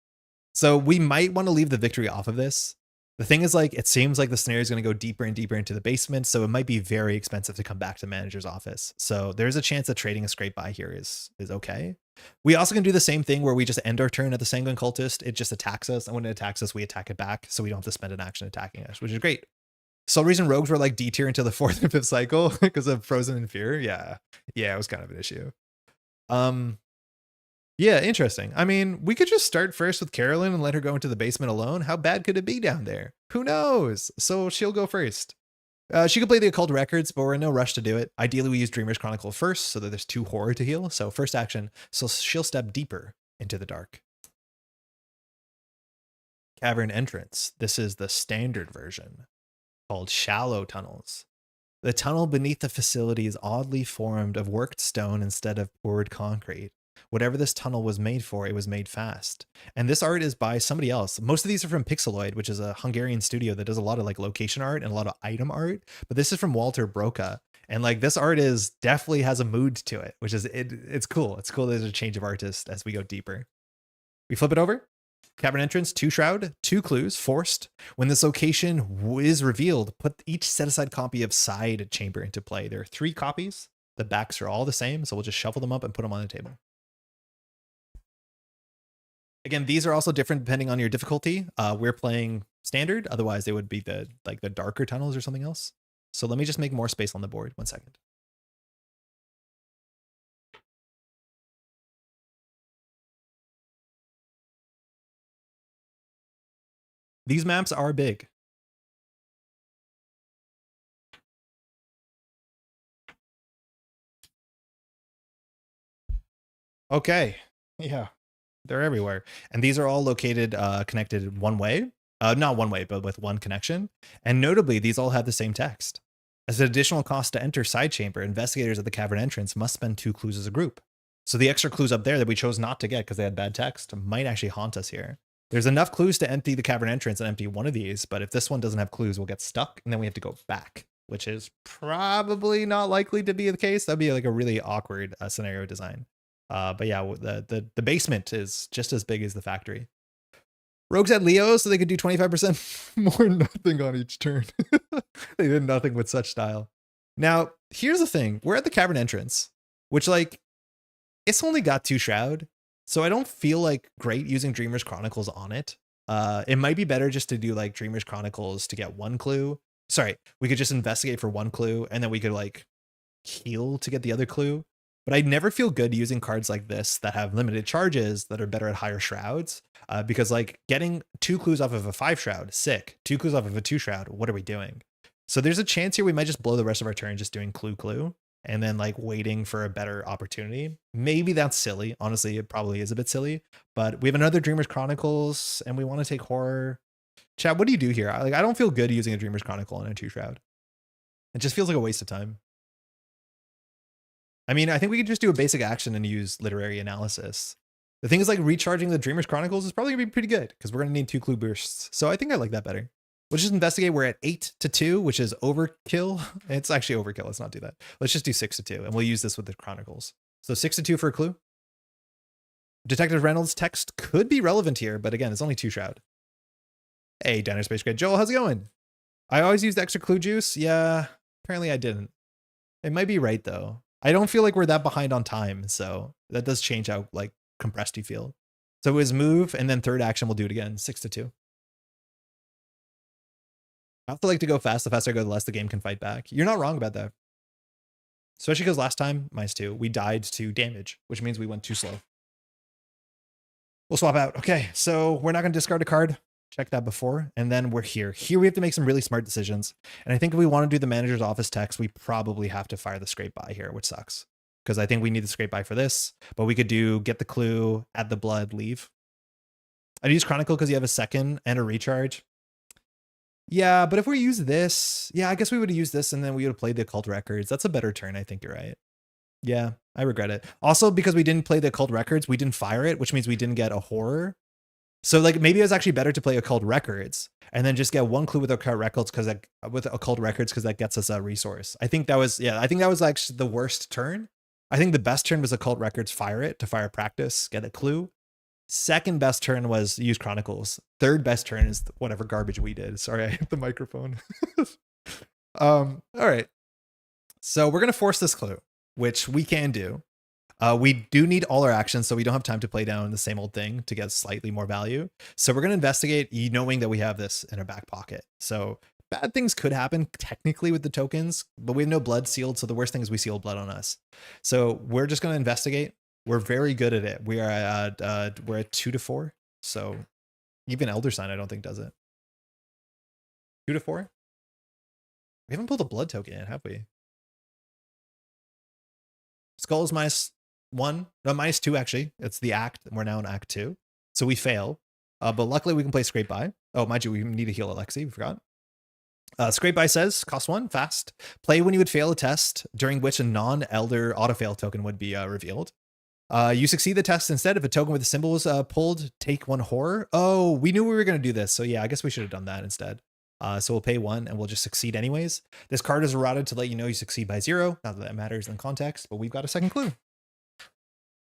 So we might want to leave the victory off of this. The thing is, like, it seems like the scenario is going to go deeper and deeper into the basement, so it might be very expensive to come back to manager's office. So there's a chance that trading a Scrape By here is okay. We also can do the same thing where we just end our turn at the Sanguine Cultist. It just attacks us, and when it attacks us, we attack it back, so we don't have to spend an action attacking us, which is great. So reason rogues were like D tier until the 4th and 5th cycle because of Frozen in Fear. Yeah, it was kind of an issue. Yeah, interesting. I mean, we could just start first with Carolyn and let her go into the basement alone. How bad could it be down there? Who knows? So she'll go first. She could play the Occult Records, but we're in no rush to do it. Ideally, we use Dreamer's Chronicle first so that there's 2 horror to heal. So first action, so she'll step deeper into the dark. Cavern entrance. This is the standard version called Shallow Tunnels. The tunnel beneath the facility is oddly formed of worked stone instead of poured concrete. Whatever this tunnel was made for, it was made fast. And this art is by somebody else. Most of these are from Pixeloid, which is a Hungarian studio that does a lot of like location art and a lot of item art. But this is from Walter Broca. And like this art is definitely has a mood to it, which is it's cool. It's cool there's a change of artist as we go deeper. We flip it over. Cavern entrance, 2 shroud, 2 clues, forced. When this location is revealed, put each set aside copy of side chamber into play. There are 3 copies. The backs are all the same, so we'll just shuffle them up and put them on the table. Again, these are also different depending on your difficulty. We're playing standard, otherwise they would be the darker tunnels or something else. So let me just make more space on the board. 1 second. These maps are big. Okay. Yeah. They're everywhere. And these are all located, connected one way. Not one way, but with 1 connection. And notably, these all have the same text. As an additional cost to enter side chamber, investigators at the cavern entrance must spend 2 clues as a group. So the extra clues up there that we chose not to get because they had bad text might actually haunt us here. There's enough clues to empty the cavern entrance and empty one of these, but if this one doesn't have clues, we'll get stuck and then we have to go back, which is probably not likely to be the case. That'd be like a really awkward scenario design. But yeah, the basement is just as big as the factory. Rogues had Leo, so they could do 25% more nothing on each turn. They did nothing with such style. Now, here's the thing. We're at the cavern entrance, which like, it's only got 2 shroud. So I don't feel like great using Dreamer's Chronicles on it. It might be better just to do like Dreamer's Chronicles to get 1 clue. Sorry, we could just investigate for 1 clue and then we could like heal to get the other clue. But I never feel good using cards like this that have limited charges that are better at higher shrouds. Because like getting 2 clues off of a 5 shroud, sick. 2 clues off of a 2 shroud, what are we doing? So there's a chance here we might just blow the rest of our turn just doing clue and then like waiting for a better opportunity. Maybe that's silly. Honestly, it probably is a bit silly, but we have another Dreamer's Chronicles and we want to take horror. Chad, what do you do here? I don't feel good using a Dreamer's Chronicle on a 2 shroud. It just feels like a waste of time. I mean, I think we could just do a basic action and use literary analysis. The thing is like recharging the Dreamer's Chronicles is probably gonna be pretty good because we're gonna need 2 clue bursts. So I think I like that better. Let's just investigate. We're at 8-2, which is overkill. It's actually overkill. Let's not do that. Let's just do 6-2 and we'll use this with the Chronicles. So 6-2 for a clue. Detective Reynolds text could be relevant here, but again, it's only 2 shroud. Hey, Diner Space Grid. Joel, how's it going? I always used extra clue juice. Yeah, apparently I didn't. It might be right though. I don't feel like we're that behind on time, so that does change how like compressed you feel. So it was move, and then third action we'll do it again, 6-2. I also like to go fast. The faster I go, the less the game can fight back. You're not wrong about that. Especially because last time, -2, we died to damage, which means we went too slow. We'll swap out. Okay, so we're not going to discard a card. Check that before. And then we're here. Here we have to make some really smart decisions. And I think if we want to do the manager's office text, we probably have to fire the scrape by here, which sucks. Because I think we need the scrape by for this. But we could do get the clue, add the blood, leave. I'd use Chronicle because you have a second and a recharge. Yeah, but if we use this, yeah, I guess we would have used this and then we would have played the occult records. That's a better turn. I think you're right. Yeah, I regret it. Also, because we didn't play the occult records, we didn't fire it, which means we didn't get a horror. So like maybe it was actually better to play occult records and then just get 1 clue with occult records because that gets us a resource. I think that was actually the worst turn. I think the best turn was occult records, fire it to fire practice, get a clue. Second best turn was use Chronicles. Third best turn is whatever garbage we did. Sorry, I hit the microphone. All right. So we're gonna force this clue, which we can do. We do need all our actions, so we don't have time to play down the same old thing to get slightly more value. So we're going to investigate, knowing that we have this in our back pocket. So bad things could happen technically with the tokens, but we have no blood sealed. So the worst thing is we seal blood on us. So we're just going to investigate. We're very good at it. We're at 2-4. So even Elder Sign, I don't think does it. 2-4. We haven't pulled a blood token yet, have we? Skull is -1, no, -2 actually. It's the act. We're now in act 2. So we fail. But luckily we can play scrape by. Oh, mind you, we need to heal Alexi. We forgot. Scrape by says, cost 1, fast. Play when you would fail a test during which a non-elder auto-fail token would be revealed. You succeed the test instead. If a token with a symbol was pulled, take 1 horror. Oh, we knew we were going to do this. So yeah, I guess we should have done that instead. So we'll pay 1 and we'll just succeed anyways. This card is errated to let you know you succeed by 0. Not that that matters in context, but we've got a second clue.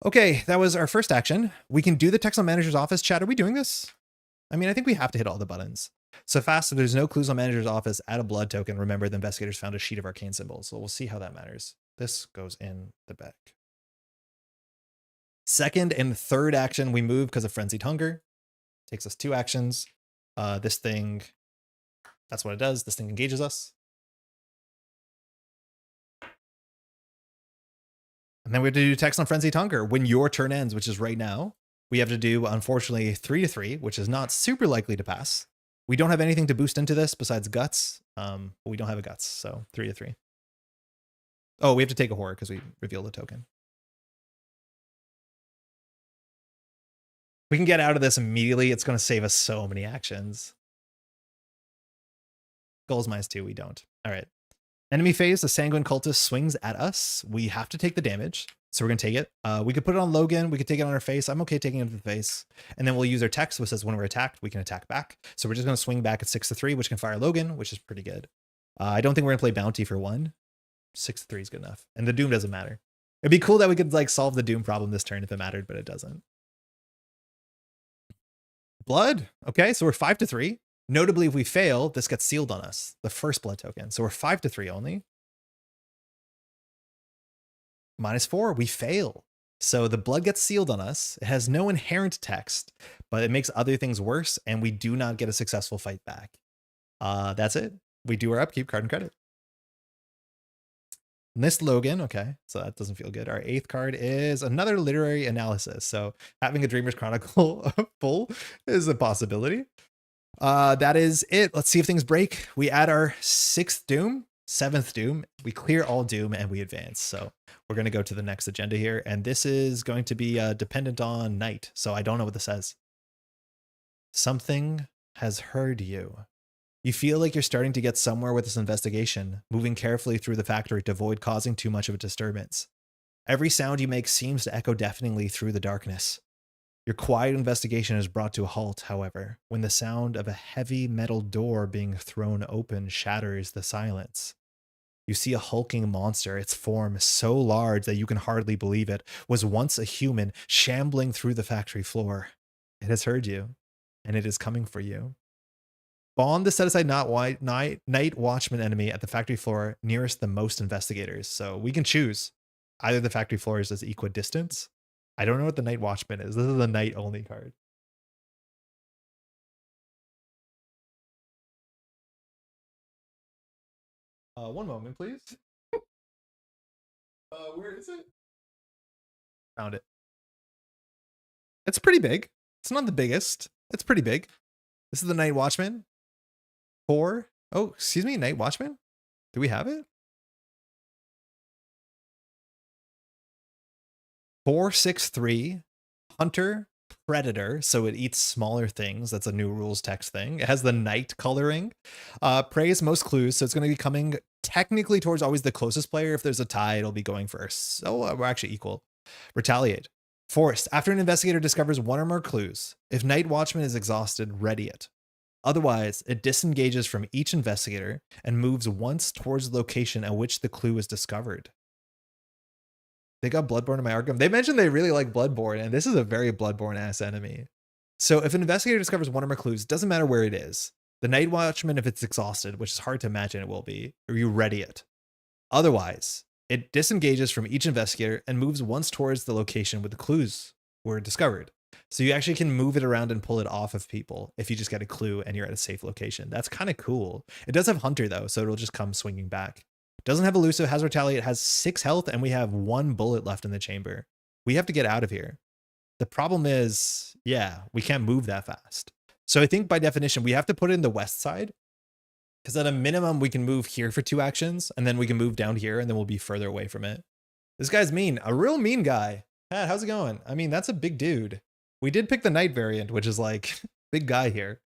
Okay, that was our first action. We can do the text on manager's office. Chat, are we doing this? I mean, I think we have to hit all the buttons. So fast, if there's no clues on manager's office, add a blood token. Remember, the investigators found a sheet of arcane symbols. So we'll see how that matters. This goes in the back. Second and third action, we move because of frenzied hunger. Takes us 2 actions. This thing, that's what it does. This thing engages us. And then we have to do text on frenzied hunger. When your turn ends, which is right now, we have to do, unfortunately, 3-3, which is not super likely to pass. We don't have anything to boost into this besides guts. But we don't have a guts, so 3-3. Oh, we have to take a horror because we revealed the token. We can get out of this immediately. It's going to save us so many actions. Goals -2, we don't. All right. Enemy phase, the sanguine cultist swings at us. We have to take the damage. So we're going to take it. We could put it on Logan. We could take it on our face. I'm okay taking it to the face. And then we'll use our text, which says when we're attacked, we can attack back. So we're just going to swing back at 6-3, which can fire Logan, which is pretty good. I don't think we're going to play Bounty for 1. 6-3 is good enough. And the Doom doesn't matter. It'd be cool that we could like solve the Doom problem this turn if it mattered, but it doesn't. Blood. Okay, so we're 5-3. Notably, if we fail, this gets sealed on us. The first blood token. So we're 5-3 only. -4, we fail. So the blood gets sealed on us. It has no inherent text, but it makes other things worse, and we do not get a successful fight back. That's it. We do our upkeep, card and credit. Miss Logan, okay, so that doesn't feel good. Our 8th card is another literary analysis. So having a Dreamer's Chronicle full is a possibility. That is it. Let's see if things break. We add our 6th Doom, 7th Doom. We clear all Doom and we advance. So we're going to go to the next agenda here. And this is going to be dependent on night. So I don't know what this says. Something has heard you. You feel like you're starting to get somewhere with this investigation, moving carefully through the factory to avoid causing too much of a disturbance. Every sound you make seems to echo deafeningly through the darkness. Your quiet investigation is brought to a halt, however, when the sound of a heavy metal door being thrown open shatters the silence. You see a hulking monster, its form so large that you can hardly believe it was once a human shambling through the factory floor. It has heard you, and it is coming for you. Spawn the set-aside night watchman enemy at the factory floor nearest the most investigators. So we can choose either the factory floors as equidistant. I don't know what the night watchman is. This is the night only card. One moment, please. Where is it? Found it. It's pretty big. It's not the biggest. It's pretty big. This is the night watchman. 4. Oh, excuse me, night watchman. Do we have it? 4/6/3 hunter predator, so it eats smaller things. That's a new rules text thing. It has the night coloring. Preys most clues, so it's going to be coming technically towards always the closest player. If there's a tie, it'll be going first. So we're actually equal. Retaliate. Forced. After an investigator discovers one or more clues, if night watchman is exhausted, ready it. Otherwise, it disengages from each investigator and moves once towards the location at which the clue is discovered. They got Bloodborne in my Arkham. They mentioned they really like Bloodborne, and this is a very Bloodborne-ass enemy. So if an investigator discovers one or more clues, doesn't matter where it is. The Night Watchman, if it's exhausted, which is hard to imagine it will be, or you ready it. Otherwise, it disengages from each investigator and moves once towards the location where the clues were discovered. So you actually can move it around and pull it off of people if you just get a clue and you're at a safe location. That's kind of cool. It does have Hunter, though, so it'll just come swinging back. Doesn't have Elusive, has Retaliate, has 6 health, and we have 1 bullet left in the chamber. We have to get out of here. The problem is, yeah, we can't move that fast. So I think by definition, we have to put it in the west side, because at a minimum, we can move here for 2 actions, and then we can move down here, and then we'll be further away from it. This guy's mean. A real mean guy. Pat, how's it going? I mean, that's a big dude. We did pick the night variant, which is like, big guy here.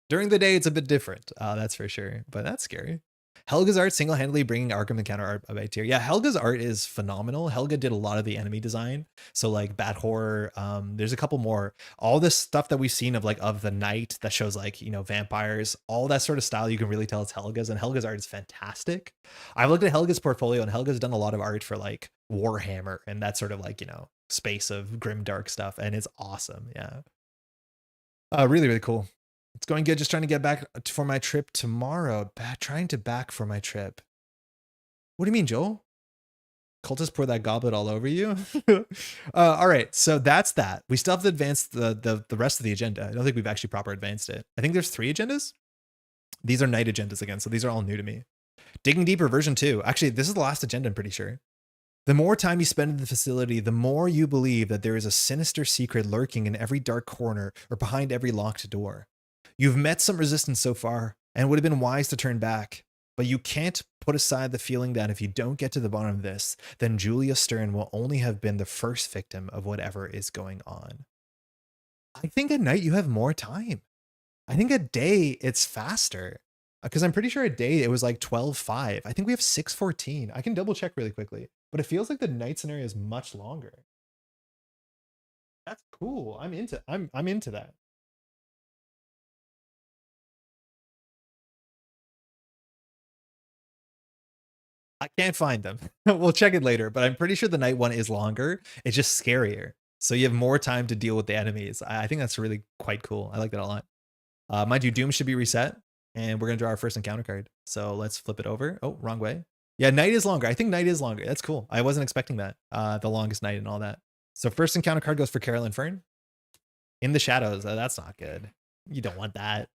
During the day, it's a bit different. That's for sure. But that's scary. Helga's art single-handedly bringing Arkham the counter art abattoir. Yeah, Helga's art is phenomenal. Helga did a lot of the enemy design. So like Bat Horror, there's a couple more. All this stuff that we've seen of like of the night that shows like, you know, vampires, all that sort of style, you can really tell it's Helga's, and Helga's art is fantastic. I've looked at Helga's portfolio, and Helga's done a lot of art for like Warhammer and that sort of like, you know, space of grim dark stuff, and it's awesome. Yeah. Really, really cool. It's going good. Just trying to get back for my trip tomorrow. Trying to back for my trip. What do you mean, Joel? Cultists pour that goblet all over you. All right, so that's that. We still have to advance the rest of the agenda. I don't think we've actually proper advanced it. I think there's 3 agendas. These are night agendas again, so these are all new to me. Digging Deeper version 2. Actually, this is the last agenda, I'm pretty sure. The more time you spend in the facility, the more you believe that there is a sinister secret lurking in every dark corner or behind every locked door. You've met some resistance so far, and would have been wise to turn back, but you can't put aside the feeling that if you don't get to the bottom of this, then Julia Stern will only have been the first victim of whatever is going on. I think at night you have more time. I think at day it's faster, because I'm pretty sure at day it was like 12:05. I think we have 6:14. I can double check really quickly, but it feels like the night scenario is much longer. That's cool. I'm into that. I can't find them. We'll check it later, but I'm pretty sure the night one is longer. It's just scarier. So you have more time to deal with the enemies. I think that's really quite cool. I like that a lot. Mind you, Doom should be reset, and we're going to draw our first encounter card. So let's flip it over. Oh, wrong way. Yeah, night is longer. I think night is longer. That's cool. I wasn't expecting that. The longest night and all that. So first encounter card goes for Carolyn Fern. In the shadows. That's not good. You don't want that.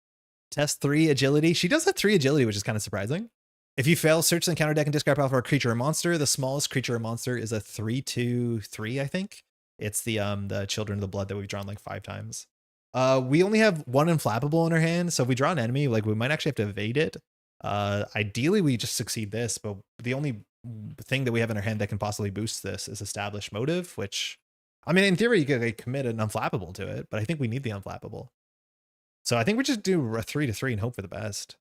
Test 3 agility. She does have 3 agility, which is kind of surprising. If you fail, search the encounter deck and discard power for a creature or monster. The smallest creature or monster is a 3/2/3, I think. It's the Children of the Blood that we've drawn like 5 times. We only have 1 Inflappable in our hand, so if we draw an enemy, like we might actually have to evade it. Ideally, we just succeed this, but the only thing that we have in our hand that can possibly boost this is Established Motive, which, I mean, in theory, you could like, commit an Unflappable to it, but I think we need the Unflappable. So I think we just do a 3/3 and hope for the best.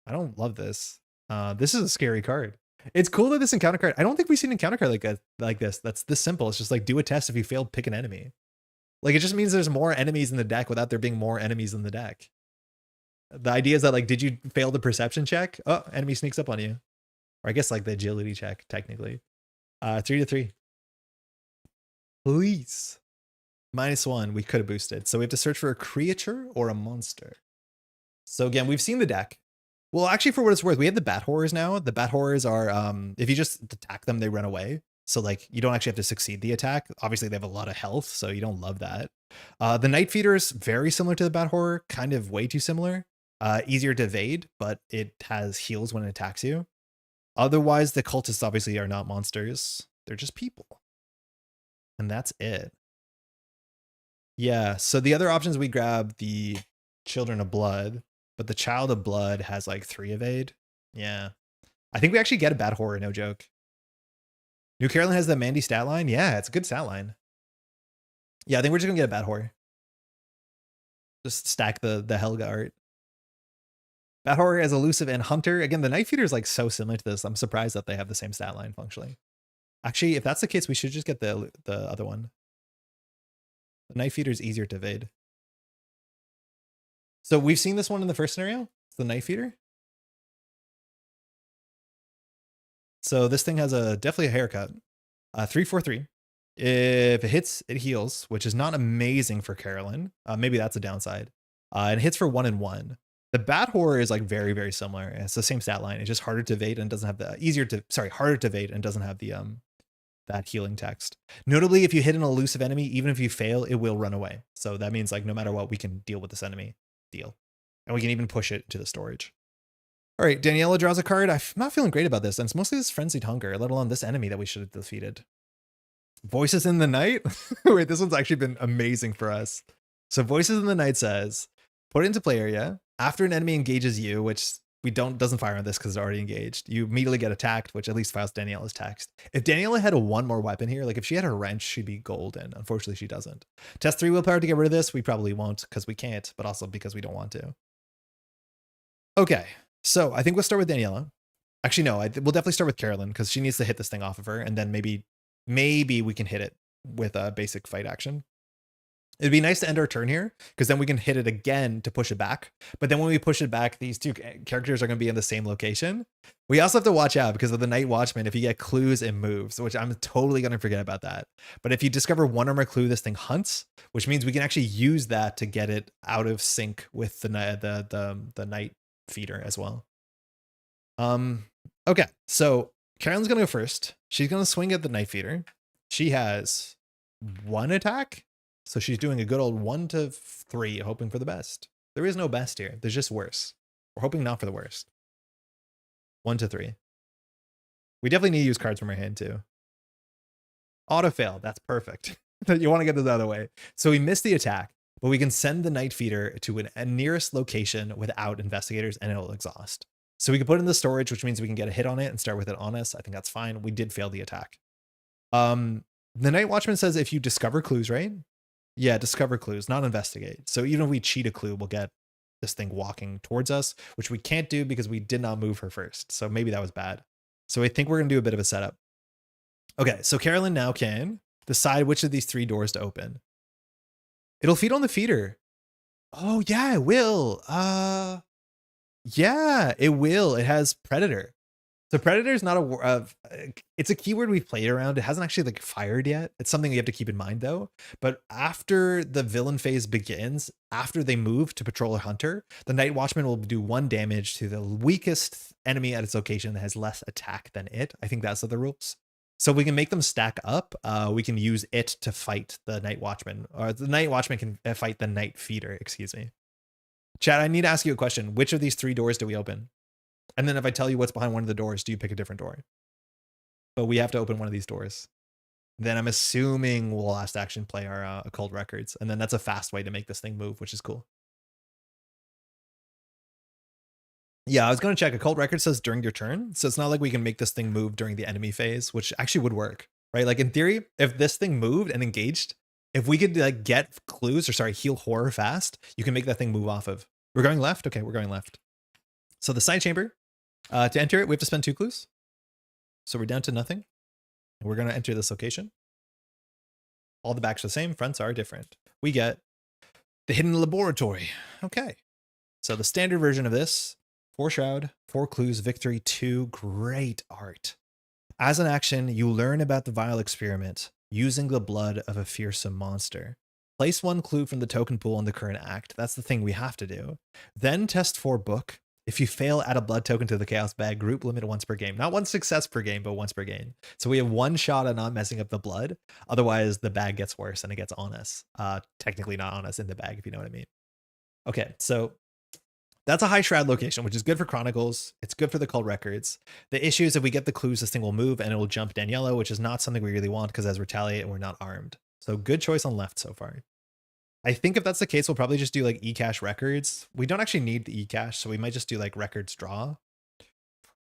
I don't love this. This is a scary card. It's cool that this encounter card, I don't think we've seen an encounter card like this. That's this simple. It's just like do a test. If you fail, pick an enemy. Like it just means there's more enemies in the deck without there being more enemies in the deck. The idea is that like, did you fail the perception check? Oh, enemy sneaks up on you. Or I guess like the agility check, technically. 3/3. Please. -1, we could have boosted. So we have to search for a creature or a monster. So again, we've seen the deck. Well, actually, for what it's worth, we have the bat horrors now. The bat horrors are, if you just attack them, they run away. So like, you don't actually have to succeed the attack. Obviously, they have a lot of health, so you don't love that. The Night Feeder is very similar to the bat horror, kind of way too similar. Easier to evade, but it has heals when it attacks you. Otherwise, the cultists obviously are not monsters. They're just people. And that's it. Yeah, so the other options, we grab the Children of Blood, but the Child of Blood has like 3 evade. Yeah. I think we actually get a bad horror, no joke. New Carolyn has the Mandy stat line. Yeah, it's a good stat line. Yeah, I think we're just gonna get a bad horror. Just stack the Helga art. Bat horror as elusive and hunter. Again, the Night Feeder is like so similar to this. I'm surprised that they have the same stat line functionally. Actually, if that's the case, we should just get the other one. The Night Feeder is easier to evade. So we've seen this one in the first scenario. It's the Night Feeder. So this thing has definitely a haircut. 3/4/3. If it hits, it heals, which is not amazing for Carolyn. Maybe that's a downside. And it hits for 1 and 1. The Bat Horror is like very, very similar. It's the same stat line. It's just harder to evade and doesn't have the harder to evade and doesn't have the that healing text. Notably, if you hit an elusive enemy, even if you fail, it will run away. So that means like no matter what, we can deal with this enemy. Deal. And we can even push it to the storage. All right, Daniela draws a card. I'm not feeling great about this, and it's mostly this Frenzied Hunger, let alone this enemy that we should have defeated. Voices in the Night? Wait, this one's actually been amazing for us. So Voices in the Night says, put it into play area. After an enemy engages you, which doesn't fire on this because it's already engaged, you immediately get attacked, which at least files Daniela's text. If Daniela had one more weapon here, like if she had her wrench, she'd be golden. Unfortunately, she doesn't. Test 3 willpower to get rid of this. We probably won't because we can't, but also because we don't want to. Okay, so I think we'll start with Daniela. Actually, no, we'll definitely start with Carolyn because she needs to hit this thing off of her, and then maybe we can hit it with a basic fight action. It'd be nice to end our turn here because then we can hit it again to push it back. But then when we push it back, these two characters are going to be in the same location. We also have to watch out because of the Night Watchman. If you get clues, it moves, which I'm totally going to forget about that. But if you discover one or more clue, this thing hunts, which means we can actually use that to get it out of sync with the Night Feeder as well. Okay, so Carolyn's going to go first. She's going to swing at the Night Feeder. She has 1 attack. So she's doing a good old 1 to 3, hoping for the best. There is no best here. There's just worse. We're hoping not for the worst. 1 to 3. We definitely need to use cards from our hand too. Auto fail. That's perfect. You want to get this out of the way. So we missed the attack, but we can send the Night Feeder to a nearest location without investigators and it'll exhaust. So we can put it in the storage, which means we can get a hit on it and start with it on us. I think that's fine. We did fail the attack. The Night Watchman says if you discover clues, right? Yeah, discover clues, not investigate. So even if we cheat a clue, we'll get this thing walking towards us, which we can't do because we did not move her first. So maybe that was bad. So I think we're going to do a bit of a setup. Okay, so Carolyn now can decide which of these 3 doors to open. It'll feed on the feeder. Oh, yeah, it will. Yeah, it will. It has Predator. So Predator is not it's a keyword we've played around. It hasn't actually like fired yet. It's something you have to keep in mind though. But after the villain phase begins, after they move to patrol a hunter, the Night Watchman will do 1 damage to the weakest enemy at its location that has less attack than it. I think that's the rules. So we can make them stack up. We can use it to fight the Night Watchman, or the Night Watchman can fight the Night Feeder, excuse me. Chad, I need to ask you a question. Which of these 3 doors do we open? And then if I tell you what's behind one of the doors, do you pick a different door? But we have to open one of these doors. Then I'm assuming we'll last action play our occult records. And then that's a fast way to make this thing move, which is cool. Yeah, I was going to check. Occult record says during your turn. So it's not like we can make this thing move during the enemy phase, which actually would work, right? Like in theory, if this thing moved and engaged, if we could like get clues or heal horror fast, you can make that thing move off of. We're going left. Okay, we're going left. So the side chamber, to enter it, we have to spend 2 clues. So we're down to nothing. We're going to enter this location. All the backs are the same. Fronts are different. We get the hidden laboratory. Okay. So the standard version of this, 4 shroud, 4 clues, victory, 2. Great art. As an action, you learn about the vial experiment using the blood of a fearsome monster. Place 1 clue from the token pool in the current act. That's the thing we have to do. Then test 4 book. If you fail, add a blood token to the chaos bag. Group limit once per game. Not 1 success per game, but once per game. So we have 1 shot at not messing up the blood. Otherwise, the bag gets worse and it gets on us. Technically not on us in the bag, if you know what I mean. Okay, so that's a high shroud location, which is good for Chronicles. It's good for the cult records. The issue is if we get the clues, this thing will move and it will jump Daniela, which is not something we really want because as retaliate and we're not armed. So good choice on left so far. I think if that's the case, we'll probably just do like eCache records. We don't actually need the eCache, so we might just do like records draw.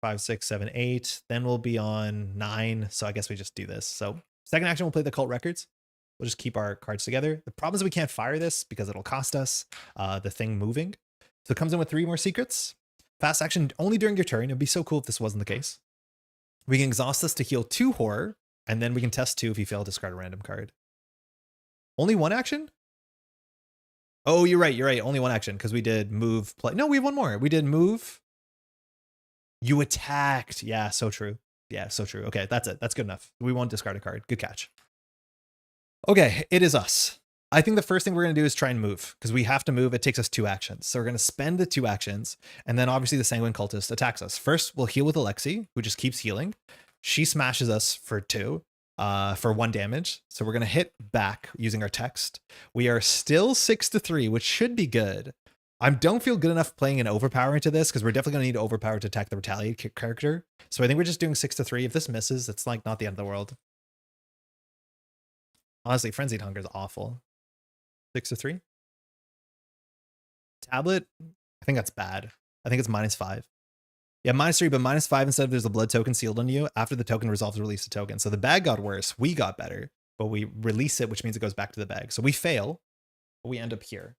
5, 6, 7, 8. Then we'll be on 9. So I guess we just do this. So second action, we'll play the cult records. We'll just keep our cards together. The problem is we can't fire this because it'll cost us the thing moving. So it comes in with 3 more secrets. Fast action only during your turn. It'd be so cool if this wasn't the case. We can exhaust this to heal 2 horror, and then we can test 2 if you fail to discard a random card. Only 1 action? Oh, you're right. You're right. Only 1 action because we did move, play. No, we have 1 more. We did move. You attacked. Yeah, so true. Yeah, so true. Okay, that's it. That's good enough. We won't discard a card. Good catch. Okay, it is us. I think the first thing we're going to do is try and move because we have to move. It takes us 2 actions. So we're going to spend the 2 actions. And then obviously the Sanguine Cultist attacks us. First, we'll heal with Alexi, who just keeps healing. She smashes us for 2. For 1 damage. So we're going to hit back using our text. We are still 6-3, which should be good. I don't feel good enough playing an overpower into this because we're definitely going to need overpower to attack the retaliate character. So I think we're just doing 6-3. If this misses, it's like not the end of the world. Honestly, Frenzied Hunger is awful. 6-3. Tablet, I think that's bad. I think it's -5. Yeah, -3, but -5 instead of there's a blood token sealed on you. After the token resolves, release the token. So the bag got worse. We got better, but we release it, which means it goes back to the bag. So we fail, but we end up here.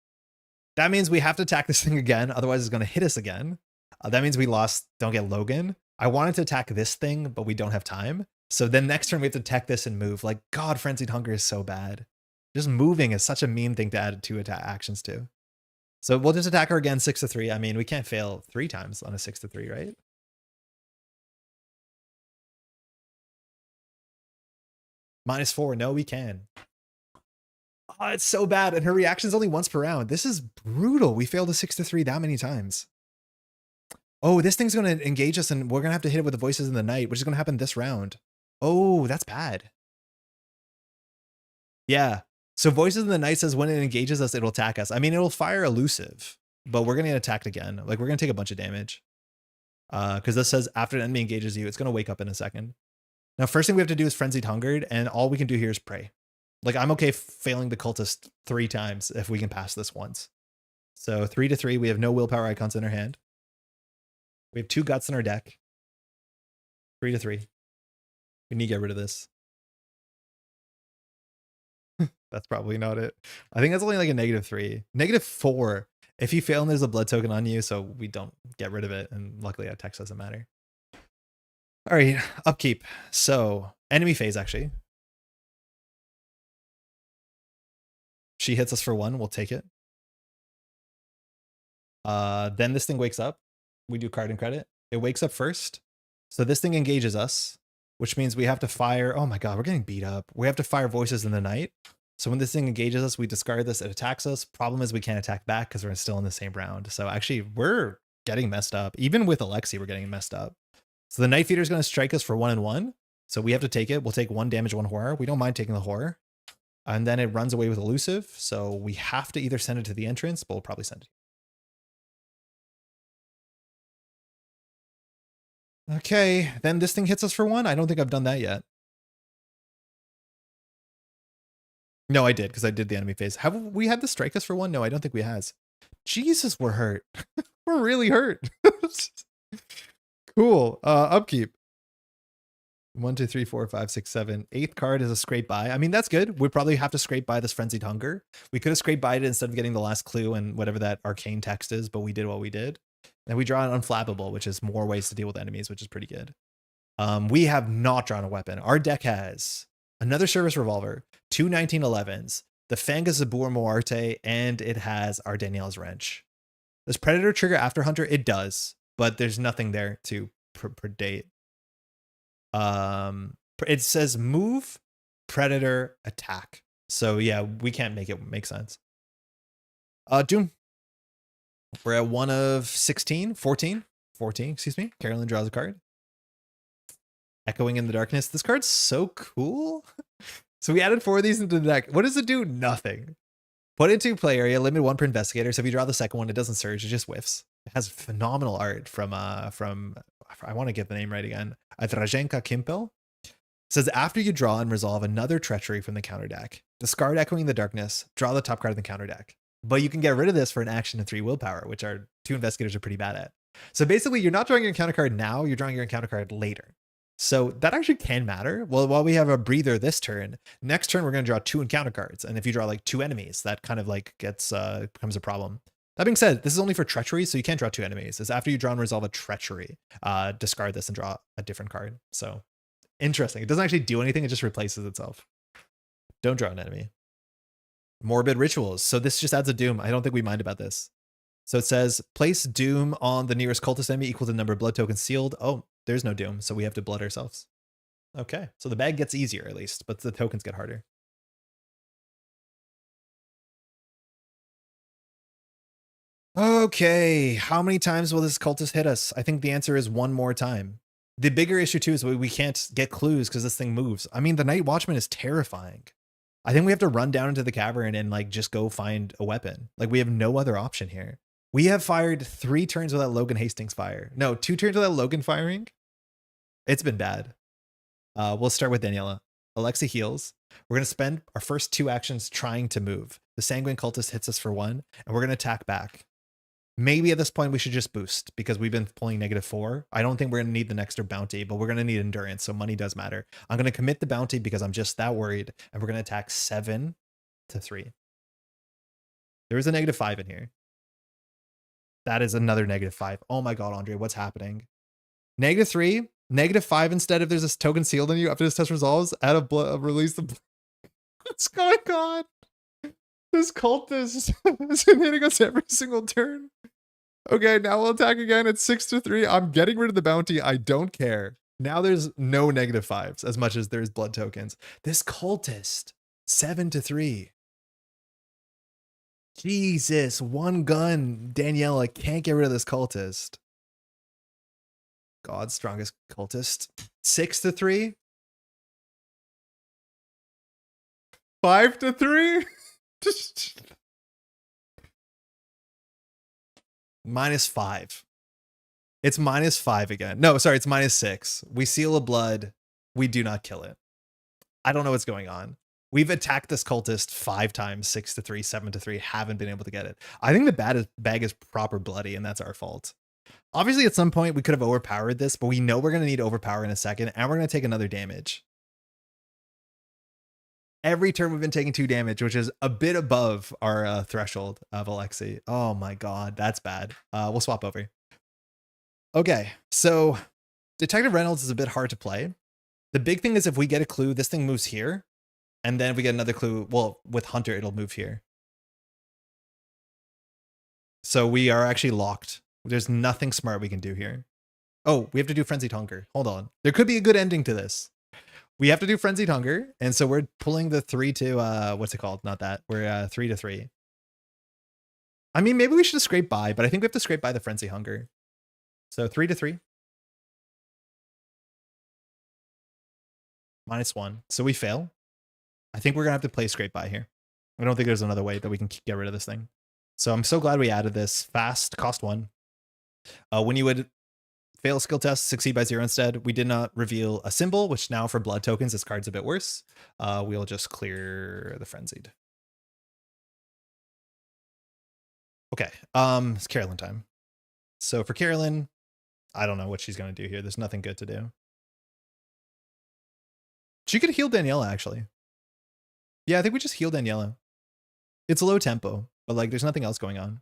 That means we have to attack this thing again. Otherwise, it's going to hit us again. That means we lost, don't get Logan. I wanted to attack this thing, but we don't have time. So then next turn, we have to attack this and move. Like, God, Frenzied Hunger is so bad. Just moving is such a mean thing to add 2 attack actions to. So we'll just attack her again, 6-3. I mean, we can't fail 3 times on a 6-3, right? -4. No, we can. Oh, it's so bad. And her reaction's only once per round. This is brutal. We failed a 6-3 that many times. Oh, this thing's going to engage us and we're going to have to hit it with the Voices in the Night, which is going to happen this round. Oh, that's bad. Yeah. So Voices in the Night says when it engages us, it'll attack us. I mean, it'll fire elusive, but we're going to get attacked again. Like we're going to take a bunch of damage. Because this says after an enemy engages you, it's going to wake up in a second. Now, first thing we have to do is Frenzied Hungered, and all we can do here is pray. Like, I'm okay failing the cultist 3 times if we can pass this once. So 3-3, we have no willpower icons in our hand. We have 2 guts in our deck. 3-3. We need to get rid of this. That's probably not it. I think that's only like a -3. -4. If you fail and there's a blood token on you, so we don't get rid of it. And luckily, our text doesn't matter. All right, upkeep. So enemy phase, actually. She hits us for 1. We'll take it. Then this thing wakes up. We do card and credit. It wakes up first. So this thing engages us, which means we have to fire. Oh my God, we're getting beat up. We have to fire voices in the night. So when this thing engages us, we discard this, it attacks us. Problem is we can't attack back because we're still in the same round. So actually we're getting messed up. Even with Alexi, we're getting messed up. So the Night Feeder is going to strike us for 1 and 1. So we have to take it. We'll take 1 damage, 1 horror. We don't mind taking the horror. And then it runs away with elusive. So we have to either send it to the entrance, but we'll probably send it. Okay, then this thing hits us for 1. I don't think I've done that yet. No, I did, because I did the enemy phase. Have we had the strike us for 1? No, I don't think we has. Jesus, we're hurt. We're really hurt. Cool. Upkeep. 1, 2, 3, 4, 5, 6, 7. 8th card is a scrape by. I mean, that's good. We probably have to scrape by this Frenzied Hunger. We could have scraped by it instead of getting the last clue and whatever that arcane text is, but we did what we did. And we draw an Unflappable, which is more ways to deal with enemies, which is pretty good. We have not drawn a weapon. Our deck has another Service Revolver, 2 1911s, the Fanga Zabur Moarte, and it has our Daniela's Wrench. Does Predator trigger after Hunter? It does, but there's nothing there to predate. It says move, Predator, attack. So yeah, we can't make it make sense. Doom. We're at 1 of 16, 14, excuse me. Carolyn draws a card. Echoing in the Darkness. This card's so cool. So we added 4 of these into the deck. What does it do? Nothing. Put into play area, limit 1 per investigator. So if you draw the second one, it doesn't surge, it just whiffs. It has phenomenal art from I want to get the name right again. Draženka Kimpel. Says after you draw and resolve another treachery from the counter deck, discard Echoing the Darkness, draw the top card of the counter deck. But you can get rid of this for an action and 3 willpower, which our 2 investigators are pretty bad at. So basically, you're not drawing your encounter card now, you're drawing your encounter card later. So that actually can matter. Well, while we have a breather this turn, next turn we're going to draw 2 encounter cards. And if you draw like 2 enemies, that kind of like gets becomes a problem. That being said, this is only for treachery, so you can't draw 2 enemies. It's after you draw and resolve a treachery, discard this and draw a different card. So interesting. It doesn't actually do anything, it just replaces itself. Don't draw an enemy. Morbid Rituals. So this just adds a doom. I don't think we mind about this. So it says place doom on the nearest cultist enemy equal to the number of blood tokens sealed. Oh, there's no doom, so we have to blood ourselves. Okay, so the bag gets easier at least, but the tokens get harder. Okay, how many times will this cultist hit us? I think the answer is 1 more time. The bigger issue too is we can't get clues because this thing moves. I mean, the Night Watchman is terrifying. I think we have to run down into the cavern and like just go find a weapon. Like we have no other option here. We have fired 3 turns without Logan Hastings fire. No, 2 turns without Logan firing. It's been bad. We'll start with Daniela. Alexi heals. We're going to spend our first 2 actions trying to move. The Sanguine Cultist hits us for 1, and we're going to attack back. Maybe at this point we should just boost because we've been pulling -4. I don't think we're going to need the next bounty, but we're going to need endurance, so money does matter. I'm going to commit the bounty because I'm just that worried, and we're going to attack 7 to 3. There is a -5 in here. That is another -5. Oh my God, Andre, what's happening? -3, -5 instead if there's a token sealed on you after this test resolves, add a release the what's going on? This cultist is hitting us every single turn. Okay, now we'll attack again. It's 6 to 3. I'm getting rid of the bounty. I don't care. Now there's no -5s as much as there's blood tokens. This cultist, 7 to 3. Jesus, 1 gun. Daniela can't get rid of this cultist. God's strongest cultist. 6 to 3. 5 to 3. -5. It's -5 again. No, sorry, it's -6. We seal a blood. We do not kill it. I don't know what's going on. We've attacked this cultist 5 times, 6 to 3, 7 to 3, haven't been able to get it. I think the bag is proper bloody, and that's our fault. Obviously, at some point, we could have overpowered this, but we know we're going to need overpower in a second, and we're going to take another damage. Every turn we've been taking 2 damage, which is a bit above our threshold of Alexi. Oh my God, that's bad. We'll swap over. Okay, so Detective Reynolds is a bit hard to play. The big thing is if we get a clue, this thing moves here. And then if we get another clue, well, with Hunter, it'll move here. So we are actually locked. There's nothing smart we can do here. Oh, we have to do Frenzied Hunger. Hold on. There could be a good ending to this. We have to do Frenzied Hunger. And so we're pulling the 3 to, what's it called? Not that. We're 3 to 3. I mean, maybe we should scrape by, but I think we have to scrape by the Frenzy Hunger. So 3 to 3. -1. So we fail. I think we're going to have to play scrape by here. I don't think there's another way that we can get rid of this thing. So I'm so glad we added this. Fast, cost 1. When you would fail skill test, succeed by 0 instead, we did not reveal a symbol, which now for blood tokens, this card's a bit worse. We'll just clear the frenzied. Okay, it's Carolyn time. So for Carolyn, I don't know what she's going to do here. There's nothing good to do. She could heal Daniela, actually. Yeah, I think we just heal Daniela. It's low tempo, but like there's nothing else going on.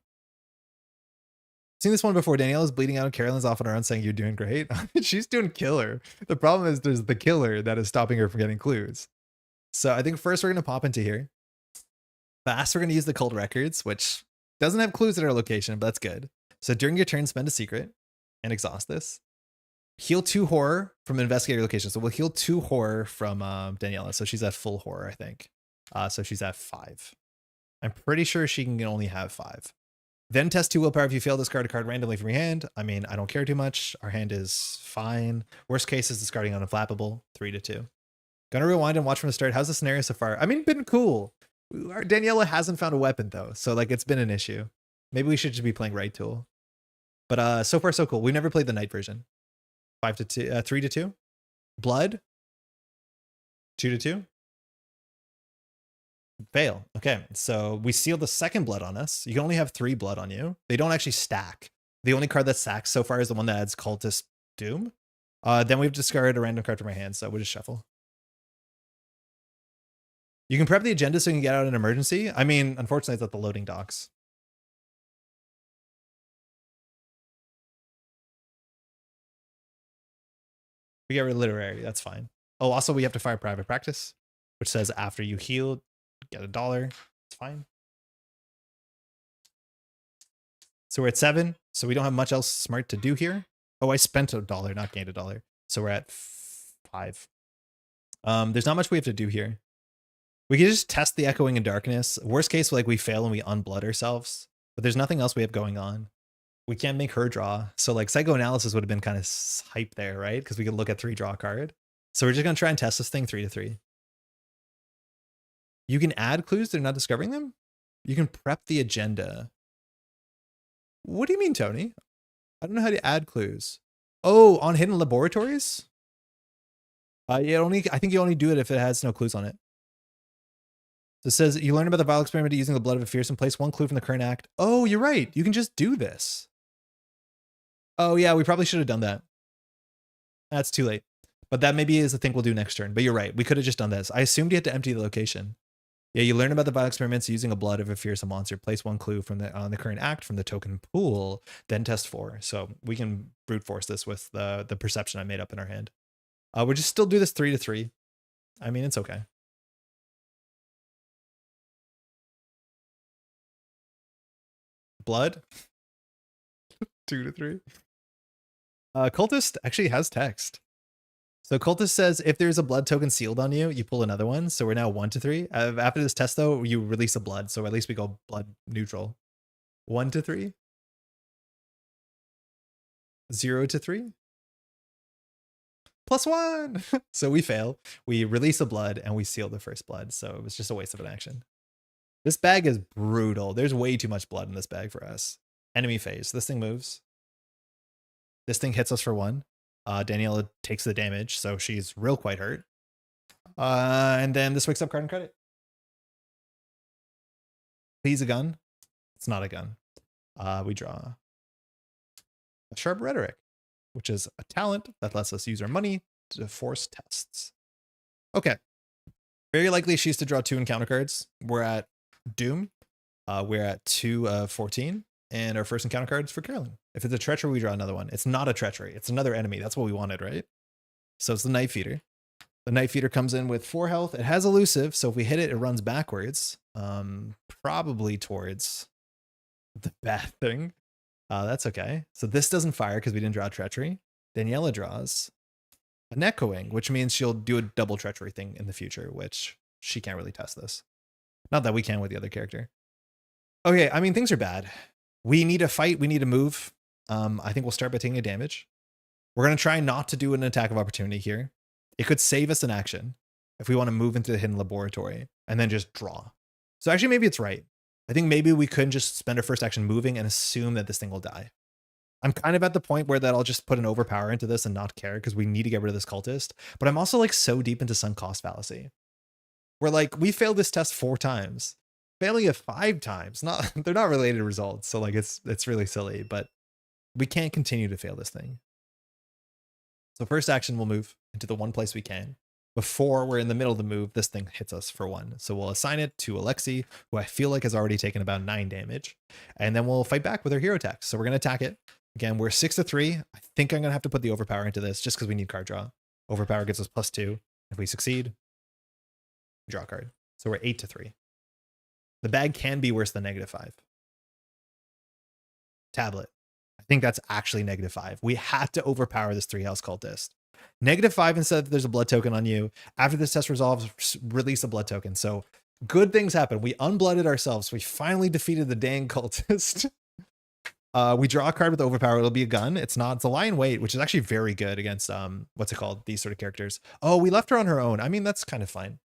Seen this one before. Daniela's bleeding out and Carolyn's off on her own saying you're doing great. She's doing killer. The problem is there's the killer that is stopping her from getting clues. So I think first we're going to pop into here. Fast, we're going to use the cold records, which doesn't have clues at our location, but that's good. So during your turn, spend a secret and exhaust this. Heal 2 horror from investigator location. So we'll heal 2 horror from Daniela. So she's at full horror, I think. So she's at 5. I'm pretty sure she can only have 5. Then test 2 willpower if you fail to discard a card randomly from your hand. I mean, I don't care too much. Our hand is fine. Worst case is discarding unflappable. 3 to 2. Gonna rewind and watch from the start. How's the scenario so far? I mean, been cool. Daniela hasn't found a weapon though, so like it's been an issue. Maybe we should just be playing right tool. But so far so cool. We've never played the night version. 5 to 2, 3 to 2. Blood. 2 to 2. Fail. Okay, so we seal the second blood on us. You can only have 3 blood on you. They don't actually stack. The only card that stacks so far is the one that adds Cultist Doom. Then we've discarded a random card from our hand, so we'll just shuffle. You can prep the agenda so you can get out an emergency. I mean, unfortunately, it's at the loading docks. We get rid of literary. That's fine. Oh, also, we have to fire private practice, which says after you heal, get $1. It's fine. So we're at 7. So we don't have much else smart to do here. Oh, I spent $1, not gained $1. So we're at 5. There's not much we have to do here. We can just test the echoing in darkness. Worst case, like we fail and we unblood ourselves. But there's nothing else we have going on. We can't make her draw. So like psychoanalysis would have been kind of hype there, right? Because we could look at 3 draw card. So we're just going to try and test this thing 3 to 3. You can add clues. They're not discovering them. You can prep the agenda. What do you mean, Tony? I don't know how to add clues. Oh, on hidden laboratories? I think you only do it if it has no clues on it. So it says you learn about the vile experiment using the blood of a fearsome. Place 1 clue from the current act. Oh, you're right. You can just do this. Oh yeah, we probably should have done that. That's too late. But that maybe is the thing we'll do next turn. But you're right. We could have just done this. I assumed you had to empty the location. Yeah, you learn about the vile experiments using a blood of a fearsome monster. Place 1 clue from the current act from the token pool. Then test 4. So we can brute force this with the perception I made up in our hand. We'll just still do this 3 to 3. I mean, it's okay. Blood. 2 to 3. Cultist actually has text. So Cultist says if there's a blood token sealed on you, you pull another one. So we're now 1 to 3. After this test, though, you release a blood. So at least we go blood neutral. 1 to 3. 0 to 3. +1. So we fail. We release a blood and we seal the first blood. So it was just a waste of an action. This bag is brutal. There's way too much blood in this bag for us. Enemy phase. This thing moves. This thing hits us for 1. Daniela takes the damage, so she's real quite hurt. And then this wakes up card and credit. Please a gun. It's not a gun. We draw a sharp rhetoric, which is a talent that lets us use our money to force tests. Okay. Very likely she used to draw 2 encounter cards. We're at Doom. We're at 2 of 14. And our first encounter card is for Carolyn. If it's a treachery, we draw another one. It's not a treachery. It's another enemy. That's what we wanted, right? So it's the Night Feeder. The Night Feeder comes in with 4 health. It has elusive, so if we hit it, it runs backwards. Probably towards the bad thing. That's okay. So this doesn't fire because we didn't draw treachery. Daniela draws an echoing, which means she'll do a double treachery thing in the future, which she can't really test this. Not that we can with the other character. Okay, I mean, things are bad. We need to fight. We need to move. I think we'll start by taking a damage. We're going to try not to do an attack of opportunity here. It could save us an action if we want to move into the hidden laboratory and then just draw. So actually, maybe it's right. I think maybe we could just spend our first action moving and assume that this thing will die. I'm kind of at the point where that I'll just put an overpower into this and not care because we need to get rid of this cultist. But I'm also like so deep into sunk cost fallacy. We're like, we failed this test 4 times. Failing it 5 times. They're not related results. So like it's really silly, but we can't continue to fail this thing. So first action, we'll move into the one place we can. Before we're in the middle of the move, this thing hits us for 1. So we'll assign it to Alexi, who I feel like has already taken about 9 damage. And then we'll fight back with our hero attack. So we're going to attack it. Again, we're 6-3. I think I'm going to have to put the overpower into this just because we need card draw. Overpower gives us +2. If we succeed, draw a card. So we're 8-3. The bag can be worse than -5. Tablet. I think that's actually -5. We have to overpower this 3-house cultist. -5 instead if there's a blood token on you. After this test resolves, release a blood token. So good things happen. We unblooded ourselves. We finally defeated the dang cultist. We draw a card with overpower. It'll be a gun. It's a lion weight, which is actually very good against what's it called? These sort of characters. Oh, we left her on her own. I mean, that's kind of fine.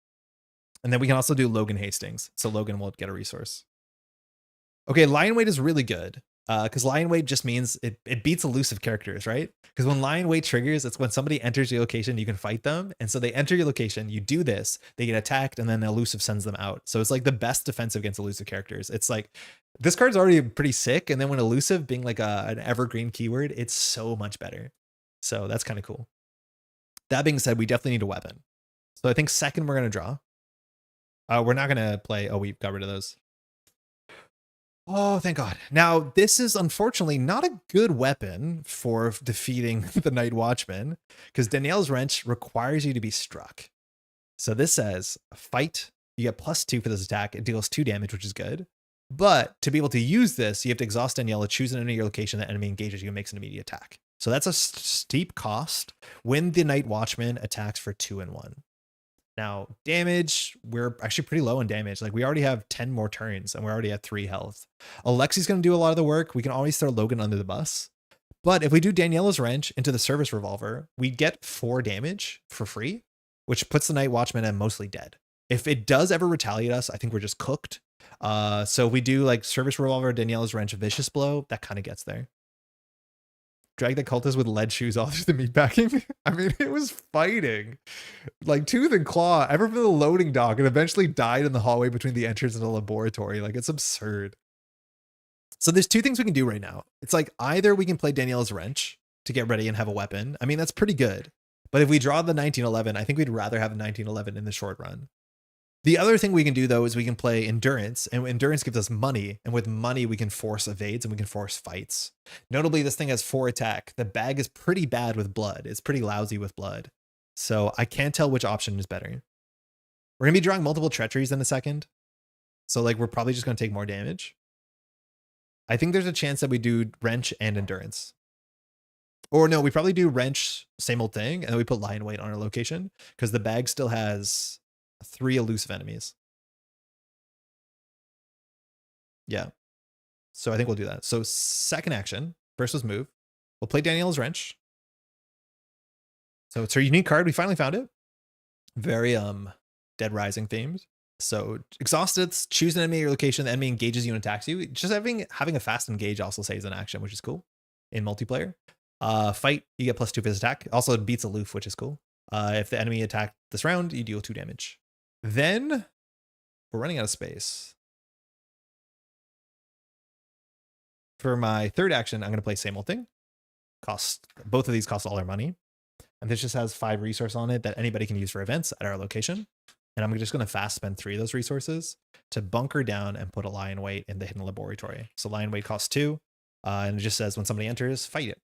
And then we can also do Logan Hastings. So Logan will get a resource. Okay, lion weight is really good. Because lion weight just means it beats elusive characters, right? Because when lion weight triggers, it's when somebody enters your location, you can fight them. And so they enter your location, you do this, they get attacked, and then the elusive sends them out. So it's like the best defensive against elusive characters. It's like, this card's already pretty sick. And then when elusive being like an evergreen keyword, it's so much better. So that's kind of cool. That being said, we definitely need a weapon. So I think second, we're going to draw. We're not going to play. Oh, we got rid of those. Oh, thank God. Now, this is unfortunately not a good weapon for defeating the Night Watchman because Danielle's Wrench requires you to be struck. So this says, fight, you get +2 for this attack. It deals 2 damage, which is good. But to be able to use this, you have to exhaust Daniela, choose an enemy in your location, that enemy engages you and makes an immediate attack. So that's a steep cost when the Night Watchman attacks for 2 and 1. Now, damage, we're actually pretty low in damage. Like, we already have 10 more turns, and we're already at 3 health. Alexi's going to do a lot of the work. We can always throw Logan under the bus. But if we do Daniela's Wrench into the Service Revolver, we get 4 damage for free, which puts the Night Watchman at mostly dead. If it does ever retaliate us, I think we're just cooked. So if we do, like, Service Revolver, Daniela's Wrench, Vicious Blow, that kind of gets there. Drag the cultist with lead shoes all through the meatpacking. I mean, it was fighting like tooth and claw ever from the loading dock and eventually died in the hallway between the entrance and the laboratory. Like, it's absurd. So there's 2 things we can do right now. It's like either we can play Daniela's Wrench to get ready and have a weapon. I mean, that's pretty good. But if we draw the 1911, I think we'd rather have a 1911 in the short run. The other thing we can do, though, is we can play Endurance, and Endurance gives us money, and with money, we can force evades and we can force fights. Notably, this thing has 4 attack. The bag is pretty bad with blood. It's pretty lousy with blood. So I can't tell which option is better. We're going to be drawing multiple treacheries in a second. So, like, we're probably just going to take more damage. I think there's a chance that we do Wrench and Endurance. Or no, we probably do Wrench, same old thing, and then we put Lion Weight on our location, because the bag still has 3 elusive enemies. Yeah. So I think we'll do that. So second action, first was move. We'll play Daniela's Wrench. So it's our unique card. We finally found it. Very Dead Rising themed. So exhaust it, choose an enemy at your location, the enemy engages you and attacks you. Just having a fast engage also saves an action, which is cool in multiplayer. Fight, you get +2 for his attack. Also, it beats aloof, which is cool. If the enemy attacked this round, you deal 2 damage. Then we're running out of space. For my third action, I'm going to play same old thing. Both of these cost all our money. And this just has 5 resource on it that anybody can use for events at our location. And I'm just going to fast spend 3 of those resources to bunker down and put a Lion Weight in the hidden laboratory. So Lion Weight costs 2. And it just says when somebody enters, fight it,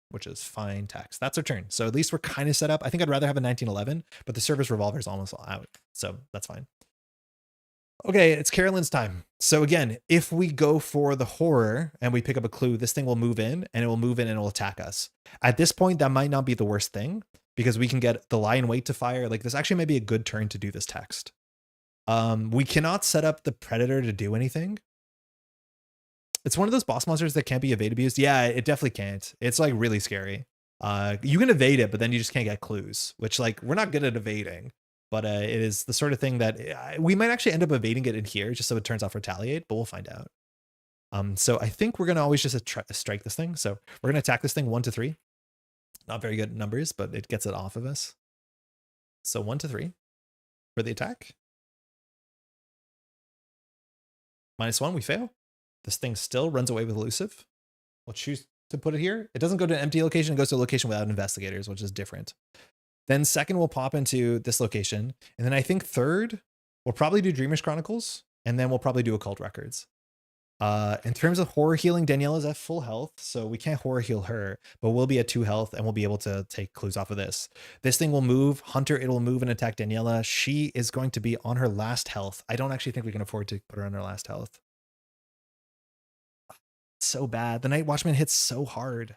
which is fine text. That's our turn. So at least we're kind of set up. I think I'd rather have a 1911, but the Service Revolver is almost all out. So that's fine. Okay, it's Carolyn's time. So again, if we go for the horror and we pick up a clue, this thing will move in and it will move in and it will attack us. At this point, that might not be the worst thing because we can get the lie in wait to fire. Like this actually might be a good turn to do this text. We cannot set up the predator to do anything. It's one of those boss monsters that can't be evade abused. Yeah, it definitely can't. It's like really scary. You can evade it, but then you just can't get clues, which like we're not good at evading. But it is the sort of thing that we might actually end up evading it in here just so it turns off retaliate, but we'll find out. So I think we're going to always just strike this thing. So we're going to attack this thing 1 to 3. Not very good numbers, but it gets it off of us. So 1 to 3 for the attack. -1, we fail. This thing still runs away with elusive. We'll choose to put it here. It doesn't go to an empty location. It goes to a location without investigators, which is different. Then second, we'll pop into this location. And then I think third, we'll probably do Dreamers Chronicles. And then we'll probably do Occult Records. In terms of horror healing, Daniela's at full health. So we can't horror heal her. But we'll be at 2 health and we'll be able to take clues off of this. This thing will move. Hunter, it will move and attack Daniela. She is going to be on her last health. I don't actually think we can afford to put her on her last health. So bad. The Night Watchman hits so hard.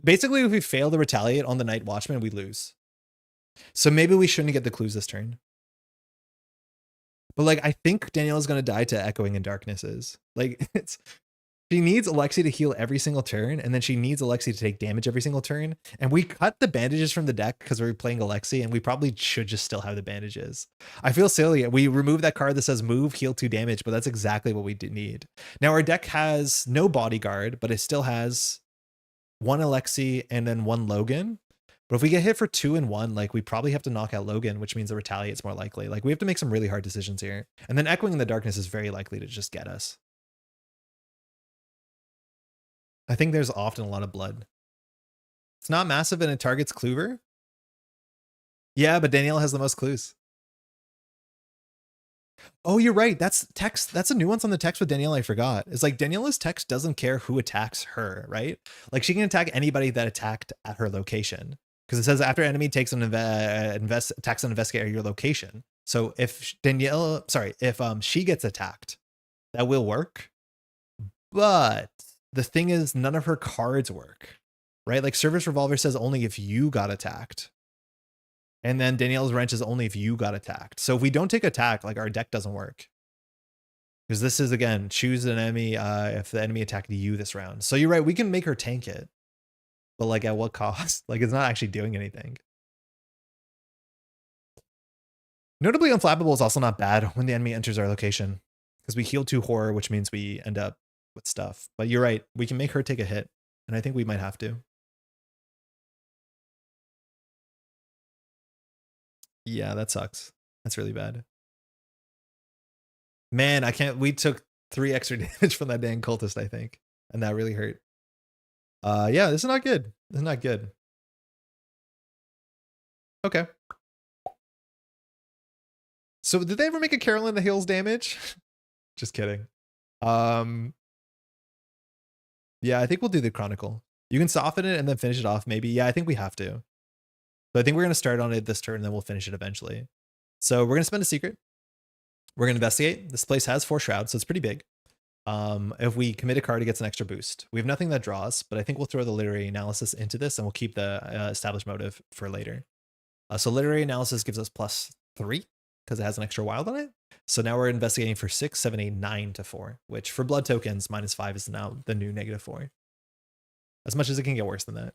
Basically, if we fail to retaliate on the Night Watchman, we lose. So maybe we shouldn't get the clues this turn. But like, I think Daniela's going to die to Echoing in Darknesses. Like, she needs Alexi to heal every single turn, and then she needs Alexi to take damage every single turn. And we cut the bandages from the deck because we're playing Alexi, and we probably should just still have the bandages. I feel silly. We removed that card that says move, heal 2 damage, but that's exactly what we need. Now, our deck has no bodyguard, but it still has 1 Alexi and then 1 Logan. But if we get hit for 2 and 1, like we probably have to knock out Logan, which means the retaliate's more likely. Like we have to make some really hard decisions here. And then Echoing in the Darkness is very likely to just get us. I think there's often a lot of blood. It's not massive and it targets Kluver. Yeah, but Daniela has the most clues. Oh, you're right. That's text. That's a nuance on the text with Daniela I forgot. It's like Daniela's text doesn't care who attacks her, right? Like she can attack anybody that attacked at her location. Because it says after enemy takes an attacks an investigator at your location. So if Daniela, sorry, if she gets attacked, that will work. But the thing is, none of her cards work, right? Like Service Revolver says only if you got attacked. And then Daniela's Wrench is only if you got attacked. So if we don't take attack, like our deck doesn't work. Because this is, again, choose an enemy if the enemy attacked you this round. So you're right, we can make her tank it. But like at what cost? Like it's not actually doing anything. Notably Unflappable is also not bad when the enemy enters our location. Because we heal 2 horror, which means we end up with stuff. But you're right, we can make her take a hit. And I think we might have to. Yeah, that sucks. That's really bad. Man, I can't. We took 3 extra damage from that dang cultist, I think. And that really hurt. Yeah, this is not good. This is not good. Okay. So did they ever make a Carolyn that heals damage? Just kidding. Yeah, I think we'll do the Chronicle. You can soften it and then finish it off, maybe. Yeah, I think we have to. So I think we're going to start on it this turn, and then we'll finish it eventually. So we're going to spend a secret. We're going to investigate. This place has 4 shrouds, so it's pretty big. If we commit a card, it gets an extra boost. We have nothing that draws, but I think we'll throw the literary analysis into this, and we'll keep the established motive for later. So literary analysis gives us +3 because it has an extra wild on it. So now we're investigating for 6, 7, 8, 9 to 4, which for blood tokens, -5 is now the new -4. As much as it can get worse than that.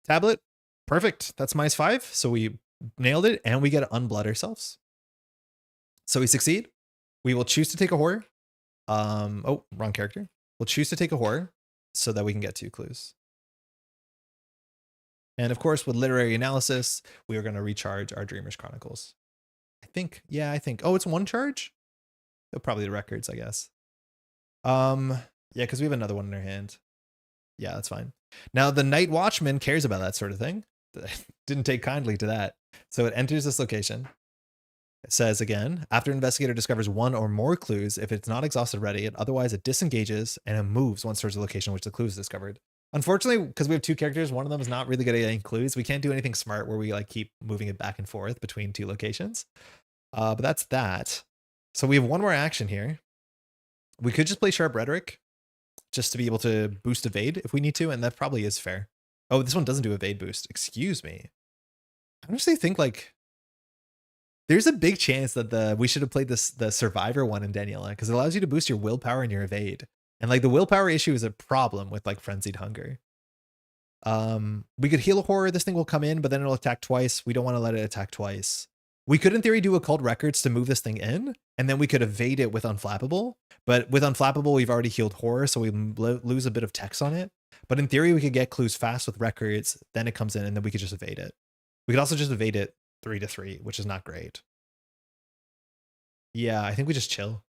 Tablet, perfect. That's -5. So we nailed it, and we get to unblood ourselves. So we succeed. We will choose to take a horror. Oh, wrong character. We'll choose to take a horror so that we can get 2 clues. And of course, with literary analysis, we are going to recharge our Dreamers Chronicles. I think, yeah, I think. Oh, it's 1 charge? Oh, probably the records, I guess. Yeah, because we have another one in our hand. Yeah, that's fine. Now, the Night Watchman cares about that sort of thing. Didn't take kindly to that. So it enters this location. It says again, after investigator discovers 1 or more clues, if it's not exhausted already, otherwise it disengages and it moves once towards the location which the clue is discovered. Unfortunately, because we have two characters, one of them is not really good at getting clues. We can't do anything smart where we like keep moving it back and forth between two locations. But that's that. So we have one more action here. We could just play Sharp Rhetoric just to be able to boost evade if we need to, and that probably is fair. Oh, this one doesn't do evade boost. Excuse me. I honestly think like there's a big chance that we should have played the Survivor one in Daniela because it allows you to boost your willpower and your evade. And like the willpower issue is a problem with like Frenzied Hunger. We could heal a horror. This thing will come in, but then it'll attack twice. We don't want to let it attack twice. We could, in theory, do Occult Records to move this thing in, and then we could evade it with Unflappable. But with Unflappable, we've already healed horror, so we lose a bit of text on it. But in theory, we could get clues fast with records. Then it comes in, and then we could just evade it. We could also just evade it 3-3, which is not great. Yeah, I think we just chill.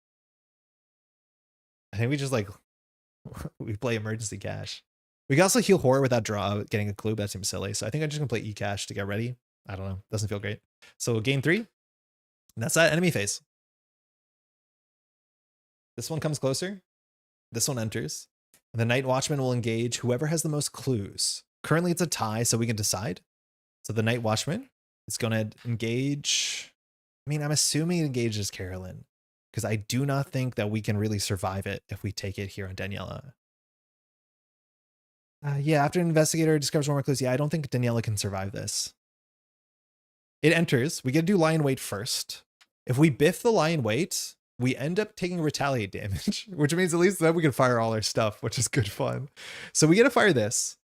I think we just like we play emergency cash. We can also heal horror without getting a clue. That seems silly. So I think I'm just gonna play e-cash to get ready. I don't know. Doesn't feel great. So game 3. And that's that enemy phase. This one comes closer. This one enters. And the Night Watchman will engage whoever has the most clues. Currently it's a tie, so we can decide. So the Night Watchman is gonna engage. I mean, I'm assuming it engages Carolyn, because I do not think that we can really survive it if we take it here on Daniela. Yeah, after an investigator discovers one more clues, yeah, I don't think Daniela can survive this. It enters. We get to do lion weight first. If we biff the lion weight, we end up taking retaliate damage, which means at least then we can fire all our stuff, which is good fun. So we get to fire this.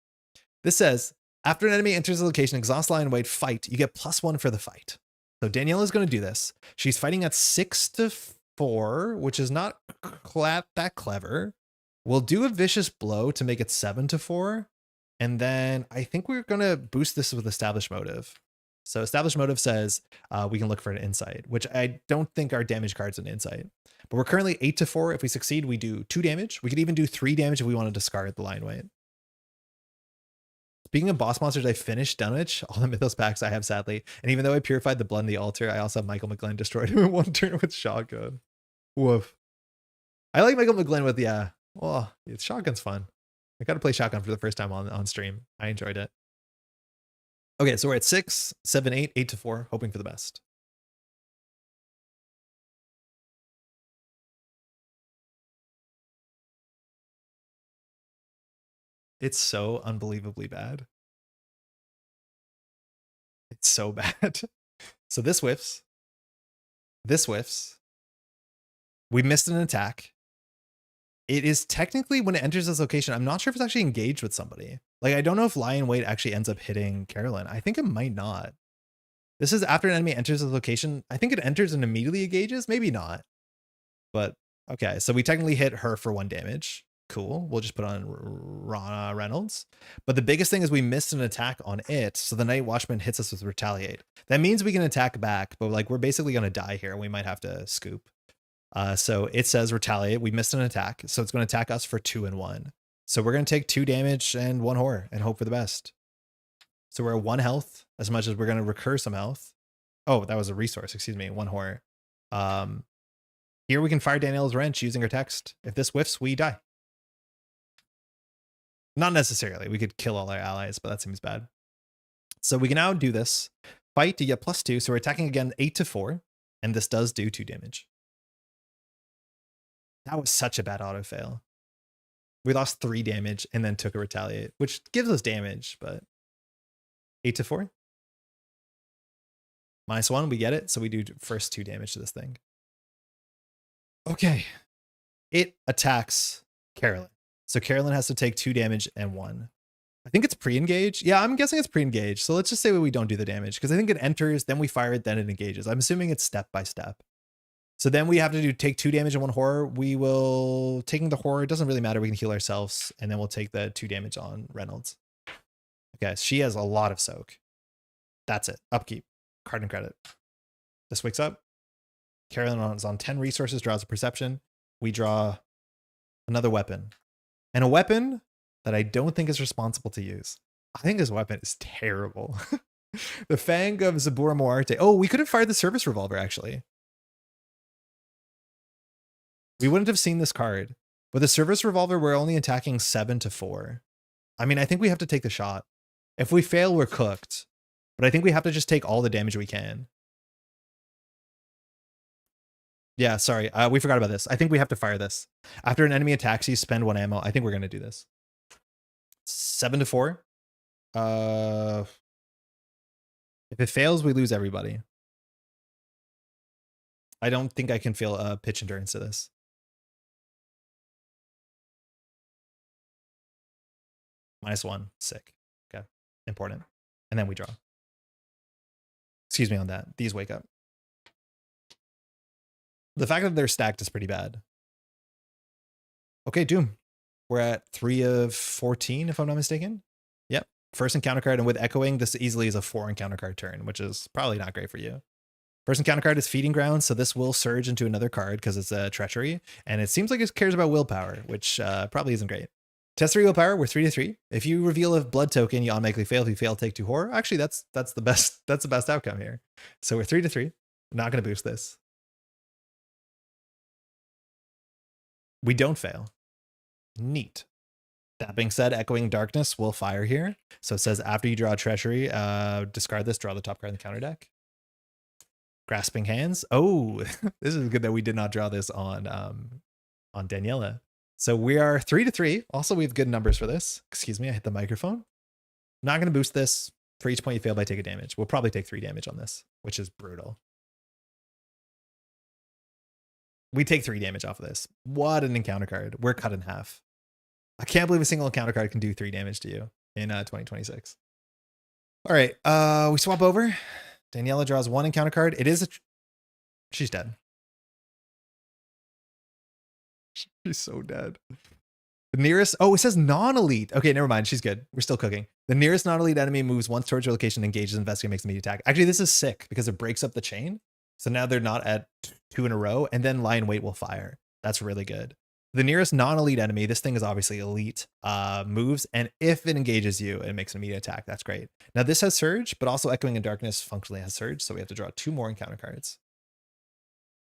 This says, after an enemy enters the location, exhaust lion weight, fight, you get +1 for the fight. So Daniela is going to do this. She's fighting at 6-4, which is not that clever. We'll do a vicious blow to make it 7-4. And then I think we're going to boost this with established motive. So established motive says we can look for an insight, which I don't think our damage card's an insight. But we're currently 8-4. If we succeed, we do 2 damage. We could even do 3 damage if we want to discard the lion weight. Speaking of boss monsters, I finished Dunwich, all the Mythos packs I have, sadly. And even though I purified the blood in the altar, I also have Michael McGlynn destroyed him in 1 turn with shotgun. Woof. I like Michael McGlynn with, yeah. Well, shotgun's fun. I got to play shotgun for the first time on stream. I enjoyed it. Okay, so we're at 6, 7, 8, 8-4, hoping for the best. It's so unbelievably bad. It's so bad. So this whiffs. This whiffs. We missed an attack. It is technically, when it enters this location, I'm not sure if it's actually engaged with somebody. Like, I don't know if lion weight actually ends up hitting Carolyn. I think it might not. This is after an enemy enters the location. I think it enters and immediately engages. Maybe not. But okay, so we technically hit her for 1 damage. Cool. We'll just put on Reynolds. But the biggest thing is we missed an attack on it. So the Night Watchman hits us with retaliate. That means we can attack back, but like we're basically going to die here. We might have to scoop. So it says retaliate. We missed an attack. So it's going to attack us for 2 and 1. So we're going to take 2 damage and 1 horror and hope for the best. So we're at 1 health as much as we're going to recur some health. Oh, that was a resource. Excuse me. 1 horror. Here we can fire Daniela's wrench using our text. If this whiffs, we die. Not necessarily. We could kill all our allies, but that seems bad. So we can now do this. Fight to get +2. So we're attacking again 8-4. And this does do 2 damage. That was such a bad auto fail. We lost 3 damage and then took a retaliate, which gives us damage, but 8-4. -1, we get it. So we do first 2 damage to this thing. Okay. It attacks Carolyn. So Carolyn has to take 2 damage and 1. I think it's pre-engage. Yeah, I'm guessing it's pre-engage. So let's just say we don't do the damage because I think it enters, then we fire it, then it engages. I'm assuming it's step by step. So then we have to take 2 damage and 1 horror. We will, taking the horror, it doesn't really matter. We can heal ourselves and then we'll take the 2 damage on Reynolds. Okay, she has a lot of soak. That's it. Upkeep. Card and credit. This wakes up. Carolyn is on 10 resources, draws a perception. We draw another weapon. And a weapon that I don't think is responsible to use. I think this weapon is terrible. The Fang of Zabura Moarte. Oh, we could have fired the service revolver, actually. We wouldn't have seen this card. But the service revolver, we're only attacking 7-4. I mean, I think we have to take the shot. If we fail, we're cooked. But I think we have to just take all the damage we can. Yeah, sorry. We forgot about this. I think we have to fire this. After an enemy attacks you, spend 1 ammo. I think we're going to do this. 7 to 4. If it fails, we lose everybody. I don't think I can feel pitch endurance to this. -1. Sick. Okay. Important. And then we draw. Excuse me on that. These wake up. The fact that they're stacked is pretty bad. Okay, Doom. We're at 3 of 14, if I'm not mistaken. Yep. First encounter card, and with echoing, this easily is a 4 encounter card turn, which is probably not great for you. First encounter card is Feeding Ground, so this will surge into another card because it's a treachery, and it seems like it cares about willpower, which probably isn't great. Test 3 willpower, we're 3 to 3. If you reveal a blood token, you automatically fail. If you fail, take 2 horror. Actually, that's the best outcome here. So we're 3 to 3. Not going to boost this. We don't fail. Neat. That being said, Echoing Darkness will fire here. So it says after you draw a treachery, discard this, draw the top card in the counter deck. Grasping Hands. Oh, this is good that we did not draw this on Daniela. So we are 3 to 3. Also, we have good numbers for this. Excuse me, I hit the microphone. Not going to boost this. For each point you fail by, take a damage. We'll probably take 3 damage on this, which is brutal. We take 3 damage off of this. What an encounter card. We're cut in half. I can't believe a single encounter card can do 3 damage to you in 2026. All right, we swap over. Daniela draws 1 encounter card. It is she's dead. She's so dead. The nearest, oh, it says non-elite. Okay, never mind. She's good. We're still cooking. The nearest non-elite enemy moves once towards your location, engages, investigates, makes an immediate attack. Actually, this is sick because it breaks up the chain. So now they're not at 2 in a row, and then Lie in Wait will fire. That's really good. The nearest non-elite enemy, this thing is obviously elite, moves, and if it engages you, it makes an immediate attack. That's great. Now this has Surge, but also Echoing in Darkness functionally has Surge, so we have to draw 2 more encounter cards.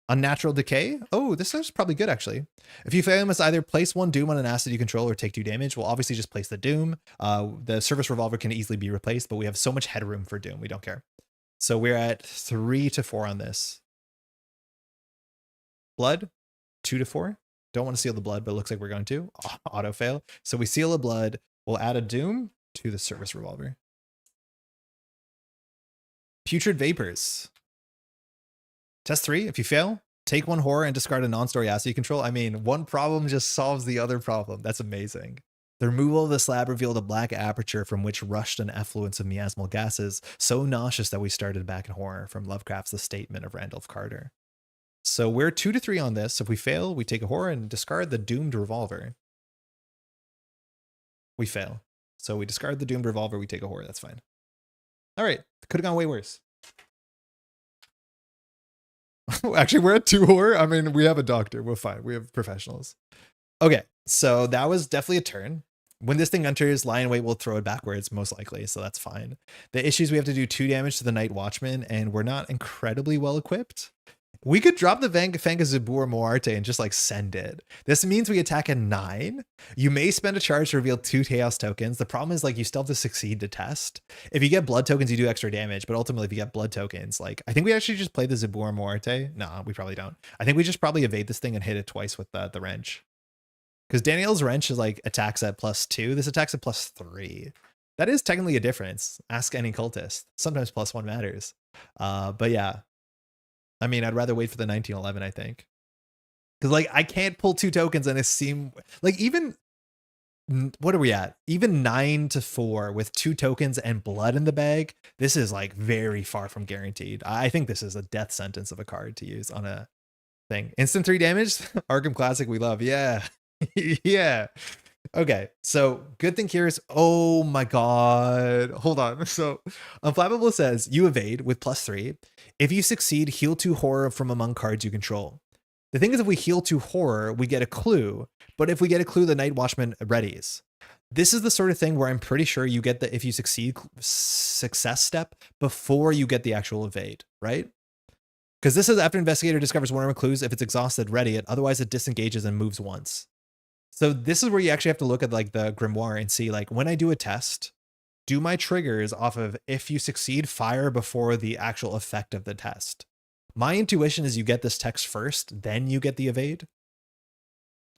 Unnatural Decay. Oh, this is probably good, actually. If you fail, you must either place 1 Doom on an asset you control or take 2 damage. We'll obviously just place the Doom. The Service Revolver can easily be replaced, but we have so much headroom for Doom. We don't care. So we're at 3 to 4 on this. Blood, 2 to 4. Don't want to seal the blood, but it looks like we're going to. Auto fail. So we seal a blood. We'll add a Doom to the Service Revolver. Putrid Vapors. Test 3. If you fail, take 1 horror and discard a non-story asset you control. I mean, one problem just solves the other problem. That's amazing. The removal of the slab revealed a black aperture from which rushed an effluence of miasmal gases, so nauseous that we started back in horror, from Lovecraft's The Statement of Randolph Carter. So we're 2 to 3 on this. If we fail, we take a horror and discard the Doomed Revolver. We fail. So we discard the Doomed Revolver, we take a horror. That's fine. All right. Could have gone way worse. Actually, we're at 2 horror. I mean, we have a doctor. We're fine. We have professionals. Okay. So that was definitely a turn. When this thing enters, Lie in Wait will throw it backwards, most likely. So that's fine. The issue is we have to do 2 damage to the Night Watchman, and we're not incredibly well equipped. We could drop the Fangazabur Moarte and just like send it. This means we attack at 9. You may spend a charge to reveal 2 Chaos tokens. The problem is like you still have to succeed to test. If you get blood tokens, you do extra damage. But ultimately, if you get blood tokens, like I think we actually just play the Zabur Moarte. No, we probably don't. I think we just probably evade this thing and hit it twice with the wrench. Because Danielle's wrench is like attacks at +2. This attacks at +3. That is technically a difference. Ask any cultist. Sometimes +1 matters. But yeah. I mean, I'd rather wait for the 1911, I think. Because, like, I can't pull 2 tokens and it seem like even, what are we at? Even 9 to 4 with 2 tokens and blood in the bag. This is like very far from guaranteed. I think this is a death sentence of a card to use on a thing. Instant 3 damage. Arkham Classic, we love. Yeah. Yeah. Okay, so good thing here is, oh my god, hold on. So Unflappable says you evade with +3. If you succeed, heal 2 horror from among cards you control. The thing is, if we heal 2 horror, we get a clue, but if we get a clue, the Night Watchman readies. This is the sort of thing where I'm pretty sure you get the if you succeed success step before you get the actual evade, right? Because this is after investigator discovers one or more clues, if it's exhausted, ready it, otherwise it disengages and moves once. So this is where you actually have to look at like the grimoire and see like when I do a test, do my triggers off of if you succeed fire before the actual effect of the test. My intuition is you get this text first, then you get the evade.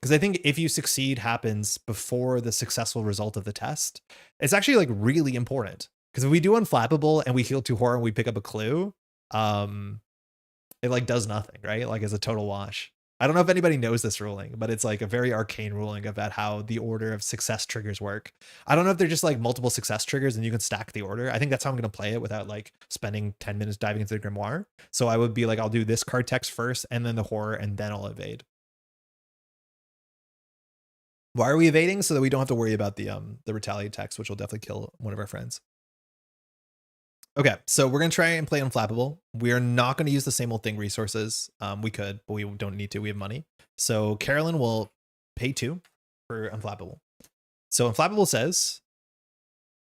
Because I think if you succeed happens before the successful result of the test, it's actually like really important. Because if we do unflappable and we heal 2 horror and we pick up a clue, it like does nothing, right? Like as a total wash. I don't know if anybody knows this ruling, but it's like a very arcane ruling about how the order of success triggers work. I don't know if they're just like multiple success triggers and you can stack the order. I think that's how I'm going to play it without like spending 10 minutes diving into the grimoire. So I would be like, I'll do this card text first and then the horror and then I'll evade. Why are we evading? So that we don't have to worry about the retaliate text, which will definitely kill one of our friends. Okay, so we're gonna try and play Unflappable. We are not gonna use the same old thing resources. We could, but we don't need to. We have money. So Carolyn will pay 2 for Unflappable. So Unflappable says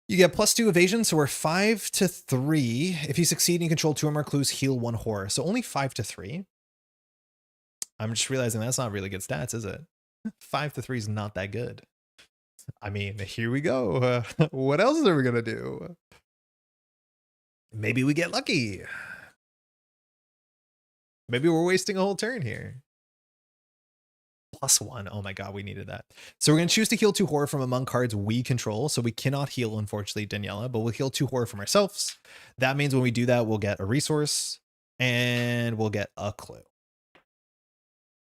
you get +2 evasion, so we're 5 to 3. If you succeed and you control 2 or more clues, heal 1 horror. So only 5 to 3. I'm just realizing that's not really good stats, is it? 5 to 3 is not that good. I mean, here we go. What else are we gonna do? Maybe we get lucky. Maybe we're wasting a whole turn here. +1. Oh my god, we needed that. So we're going to choose to heal 2 horror from among cards we control. So we cannot heal, unfortunately, Daniela, but we'll heal 2 horror from ourselves. That means when we do that, we'll get a resource and we'll get a clue.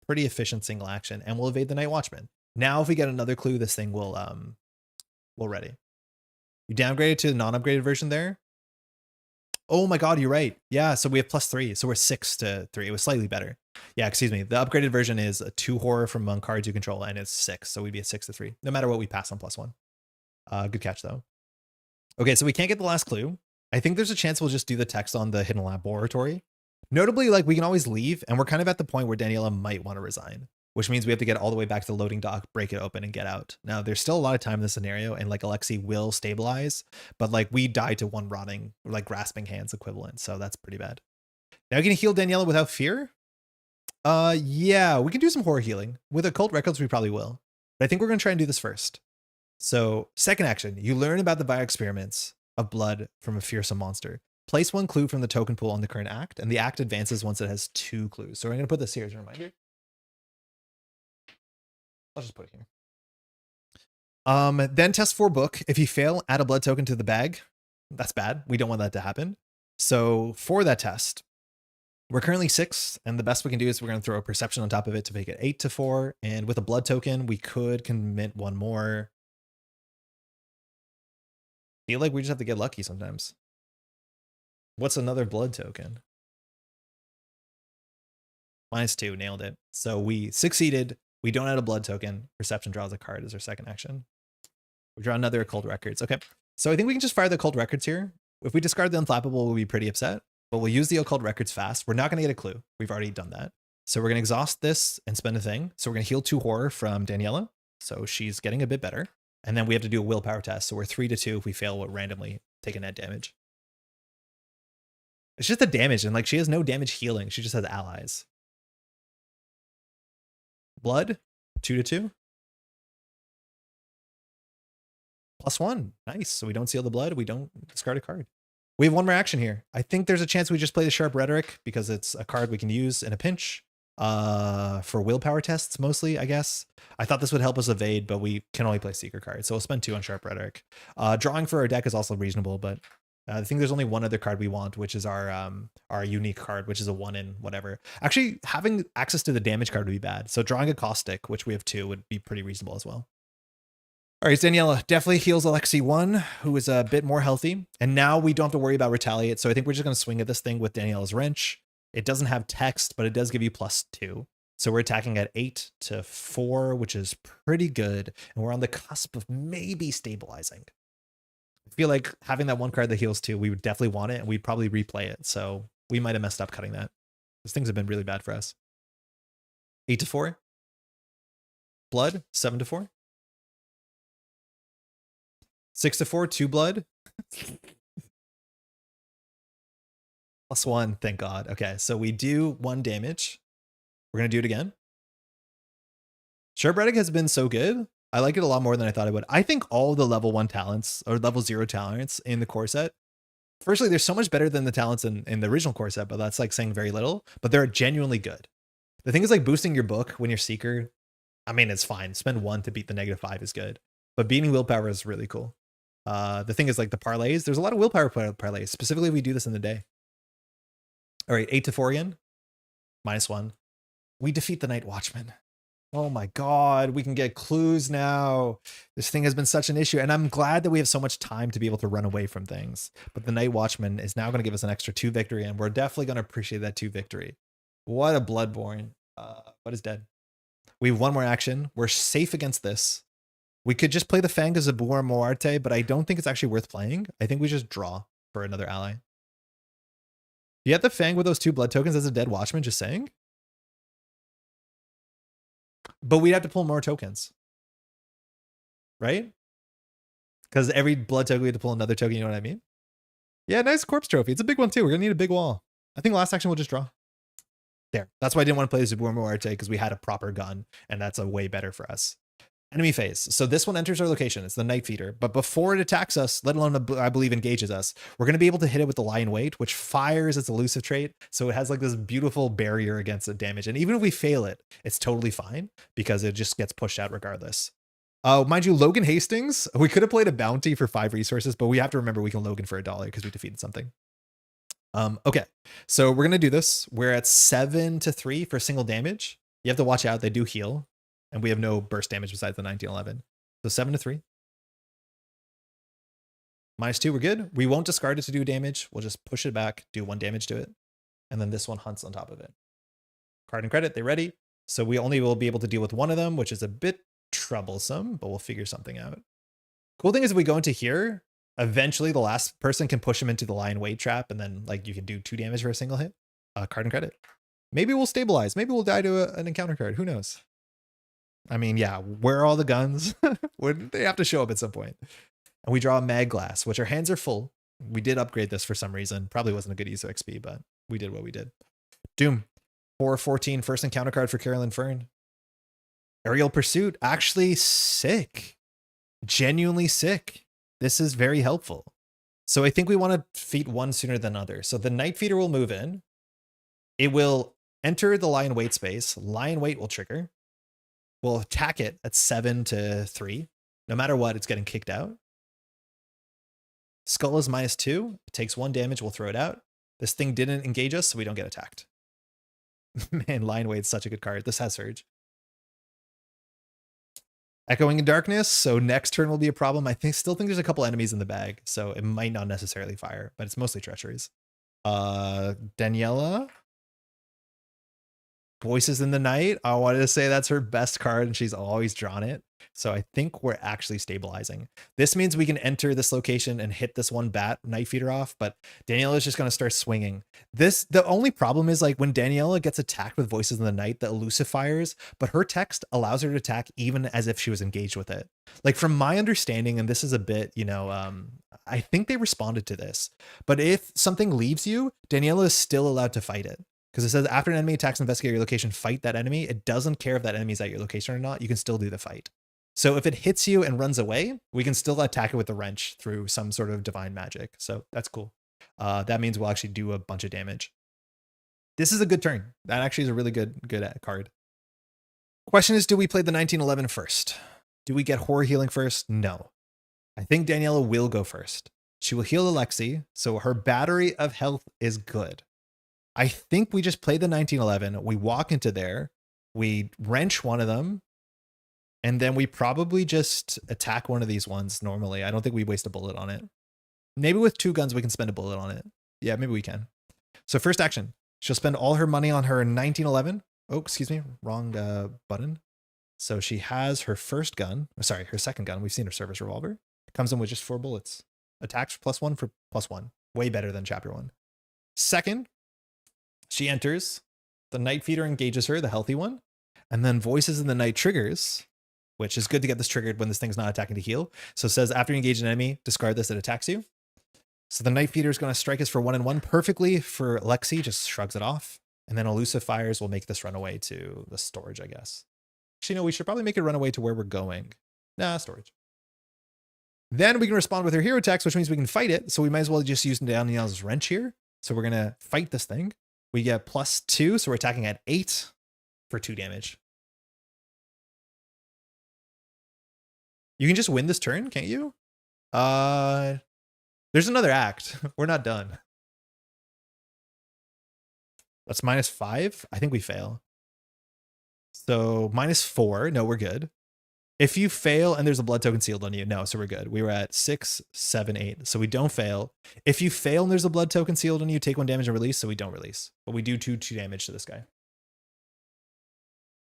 Pretty efficient single action, and we'll evade the Night Watchman. Now, if we get another clue, this thing will ready. You downgraded to the non-upgraded version there. Oh my god, you're right. Yeah, so we have +3, so we're 6 to 3. It was slightly better. Yeah, excuse me. The upgraded version is a 2 horror from among cards you control, and it's 6, so we'd be at 6 to 3. No matter what, we pass on +1. Good catch, though. Okay, so we can't get the last clue. I think there's a chance we'll just do the text on the hidden laboratory. Notably, like, we can always leave, and we're kind of at the point where Daniela might want to resign, which means we have to get all the way back to the loading dock, break it open, and get out. Now, there's still a lot of time in this scenario, and, like, Alexei will stabilize, but, like, we die to 1 rotting, like, grasping hands equivalent, so that's pretty bad. Now, we can heal Daniela without fear? Yeah, we can do some horror healing. With occult records, we probably will. But I think we're going to try and do this first. So, second action, you learn about the bioexperiments of blood from a fearsome monster. Place 1 clue from the token pool on the current act, and the act advances once it has 2 clues. So we're going to put this here as a reminder. I'll just put it here. Then test 4 book. If you fail, add a blood token to the bag. That's bad. We don't want that to happen. So for that test, we're currently 6, and the best we can do is we're going to throw a perception on top of it to make it 8 to 4. And with a blood token, we could commit 1 more. Feel like we just have to get lucky sometimes. What's another blood token? -2, nailed it. So we succeeded. We don't add a blood token. Perception draws a card as our second action. We draw another occult records. Okay. So I think we can just fire the occult records here. If we discard the unflappable, we'll be pretty upset, but we'll use the occult records fast. We're not going to get a clue. We've already done that. So we're going to exhaust this and spend a thing. So we're going to heal 2 horror from Daniela. So she's getting a bit better. And then we have to do a willpower test. So we're 3 to 2. If we fail, we'll randomly take a net damage. It's just the damage. And like, she has no damage healing. She just has allies. Blood, 2 to 2. +1. Nice. So we don't seal the blood. We don't discard a card. We have 1 more action here. I think there's a chance we just play the Sharp Rhetoric because it's a card we can use in a pinch for willpower tests mostly, I guess. I thought this would help us evade, but we can only play Seeker cards. So we'll spend 2 on Sharp Rhetoric. Drawing for our deck is also reasonable, but I think there's only 1 other card we want, which is our unique card, which is a 1 in whatever. Actually, having access to the damage card would be bad. So drawing a Caustic, which we have 2, would be pretty reasonable as well. All right, Daniela definitely heals Alexei 1, who is a bit more healthy. And now we don't have to worry about retaliate. So I think we're just going to swing at this thing with Daniela's wrench. It doesn't have text, but it does give you +2. So we're attacking at 8 to 4, which is pretty good. And we're on the cusp of maybe stabilizing. I feel like having that 1 card that heals 2, we would definitely want it, and we'd probably replay it. So we might have messed up cutting that. These things have been really bad for us. 8 to 4. Blood, 7 to 4. 6 to 4, 2 blood. +1, thank God. Okay, so we do 1 damage. We're going to do it again. Shortbreading has been so good. I like it a lot more than I thought I would. I think all the level 1 talents or level 0 talents in the core set, firstly, they're so much better than the talents in the original core set, but that's like saying very little, but they're genuinely good. The thing is like boosting your book when you're Seeker, I mean, it's fine. Spend 1 to beat the -5 is good, but beating willpower is really cool. The thing is like the parlays, there's a lot of willpower parlays, specifically if we do this in the day. All right, 8 to 4 again, -1. We defeat the Night Watchman. Oh my God, we can get clues now. This thing has been such an issue, and I'm glad that we have so much time to be able to run away from things. But the Night Watchman is now going to give us an extra 2 victory, and we're definitely going to appreciate that 2 victory. What a Bloodborne. What is dead? We have 1 more action. We're safe against this. We could just play the Fang as a Boar Moarte, but I don't think it's actually worth playing. I think we just draw for another ally. You have the Fang with those 2 blood tokens as a dead Watchman, just saying? But we'd have to pull more tokens. Right? Because every blood token, we have to pull another token, you know what I mean? Yeah, nice corpse trophy. It's a big one too. We're going to need a big wall. I think last action we'll just draw. There. That's why I didn't want to play the Zabur Moarte, because we had a proper gun, and that's a way better for us. Enemy phase. So this one enters our location. It's the Night Feeder. But before it attacks us, let alone, I believe, engages us, we're going to be able to hit it with the Lion Weight, which fires its elusive trait. So it has like this beautiful barrier against the damage. And even if we fail it, it's totally fine because it just gets pushed out regardless. Mind you, Logan Hastings, we could have played a bounty for 5 resources, but we have to remember we can Logan for $1 because we defeated something. Okay, so we're going to do this. We're at 7 to 3 for single damage. You have to watch out. They do heal. And we have no burst damage besides the 1911. So 7 to 3. -2, we're good. We won't discard it to do damage. We'll just push it back, do 1 damage to it. And then this one hunts on top of it. Card and credit, they're ready. So we only will be able to deal with 1 of them, which is a bit troublesome, but we'll figure something out. Cool thing is if we go into here, eventually the last person can push him into the Lion Weight trap, and then like you can do 2 damage for a single hit. Card and credit. Maybe we'll stabilize. Maybe we'll die to an encounter card. Who knows? I mean, yeah, where are all the guns? They have to show up at some point. And we draw a Mag Glass, which our hands are full. We did upgrade this for some reason. Probably wasn't a good use of XP, but we did what we did. Doom. 4/14, first encounter card for Carolyn Fern. Aerial Pursuit. Actually sick. Genuinely sick. This is very helpful. So I think we want to defeat one sooner than other. So the Night Feeder will move in. It will enter the Lion Weight space. Lion Weight will trigger. We'll attack it at 7 to 3. No matter what, it's getting kicked out. Skull is -2. It takes 1 damage. We'll throw it out. This thing didn't engage us, so we don't get attacked. Man, Lion Weight's such a good card. This has Surge. Echoing in Darkness. So next turn will be a problem. I still think there's a couple enemies in the bag, so it might not necessarily fire, but it's mostly treacheries. Daniela. Voices in the Night. I wanted to say that's her best card and she's always drawn it. So I think we're actually stabilizing. This means we can enter this location and hit this one Night Feeder off, but Daniela is just going to start swinging. The only problem is like when Daniela gets attacked with Voices in the Night, the elusive fires, but her text allows her to attack even as if she was engaged with it. Like from my understanding, and this is a bit, I think they responded to this, but if something leaves you, Daniela is still allowed to fight it. Because it says after an enemy attacks, investigate your location, fight that enemy. It doesn't care if that enemy is at your location or not. You can still do the fight. So if it hits you and runs away, we can still attack it with the wrench through some sort of divine magic. So that's cool. That means we'll actually do a bunch of damage. This is a good turn. That actually is a really good card. Question is, do we play the 1911 first? Do we get horror healing first? No. I think Daniela will go first. She will heal Alexi, so her battery of health is good. I think we just play the 1911. We walk into there, we wrench one of them, and then we probably just attack one of these ones normally. I don't think we waste a bullet on it. Maybe with 2 guns, we can spend a bullet on it. Yeah, maybe we can. So first action, she'll spend all her money on her 1911. Oh, excuse me, wrong button. So she has her first gun, her second gun. We've seen her service revolver. It comes in with just 4 bullets. Attacks +1 for +1. Way better than chapter 1. Second, she enters, the Night Feeder engages her, the healthy one, and then Voices in the Night triggers, which is good to get this triggered when this thing's not attacking to heal. So it says after you engage an enemy, discard this, it attacks you. So the Night Feeder is going to strike us for 1 and 1 perfectly for Lexi, just shrugs it off. And then elusive fires will make this run away to the storage, I guess. Actually, no, we should probably make it run away to where we're going. Nah, storage. Then we can respond with our hero text, which means we can fight it. So we might as well just use Daniela's wrench here. So we're going to fight this thing. We get +2, so we're attacking at 8 for 2 damage. You can just win this turn, can't you? There's another act. We're not done. That's -5. I think we fail. So -4. No, we're good. If you fail and there's a blood token sealed on you, no, so we're good. We were at 6, 7, 8. So we don't fail. If you fail and there's a blood token sealed on you, take 1 damage and release, so we don't release. But we do 2 damage to this guy.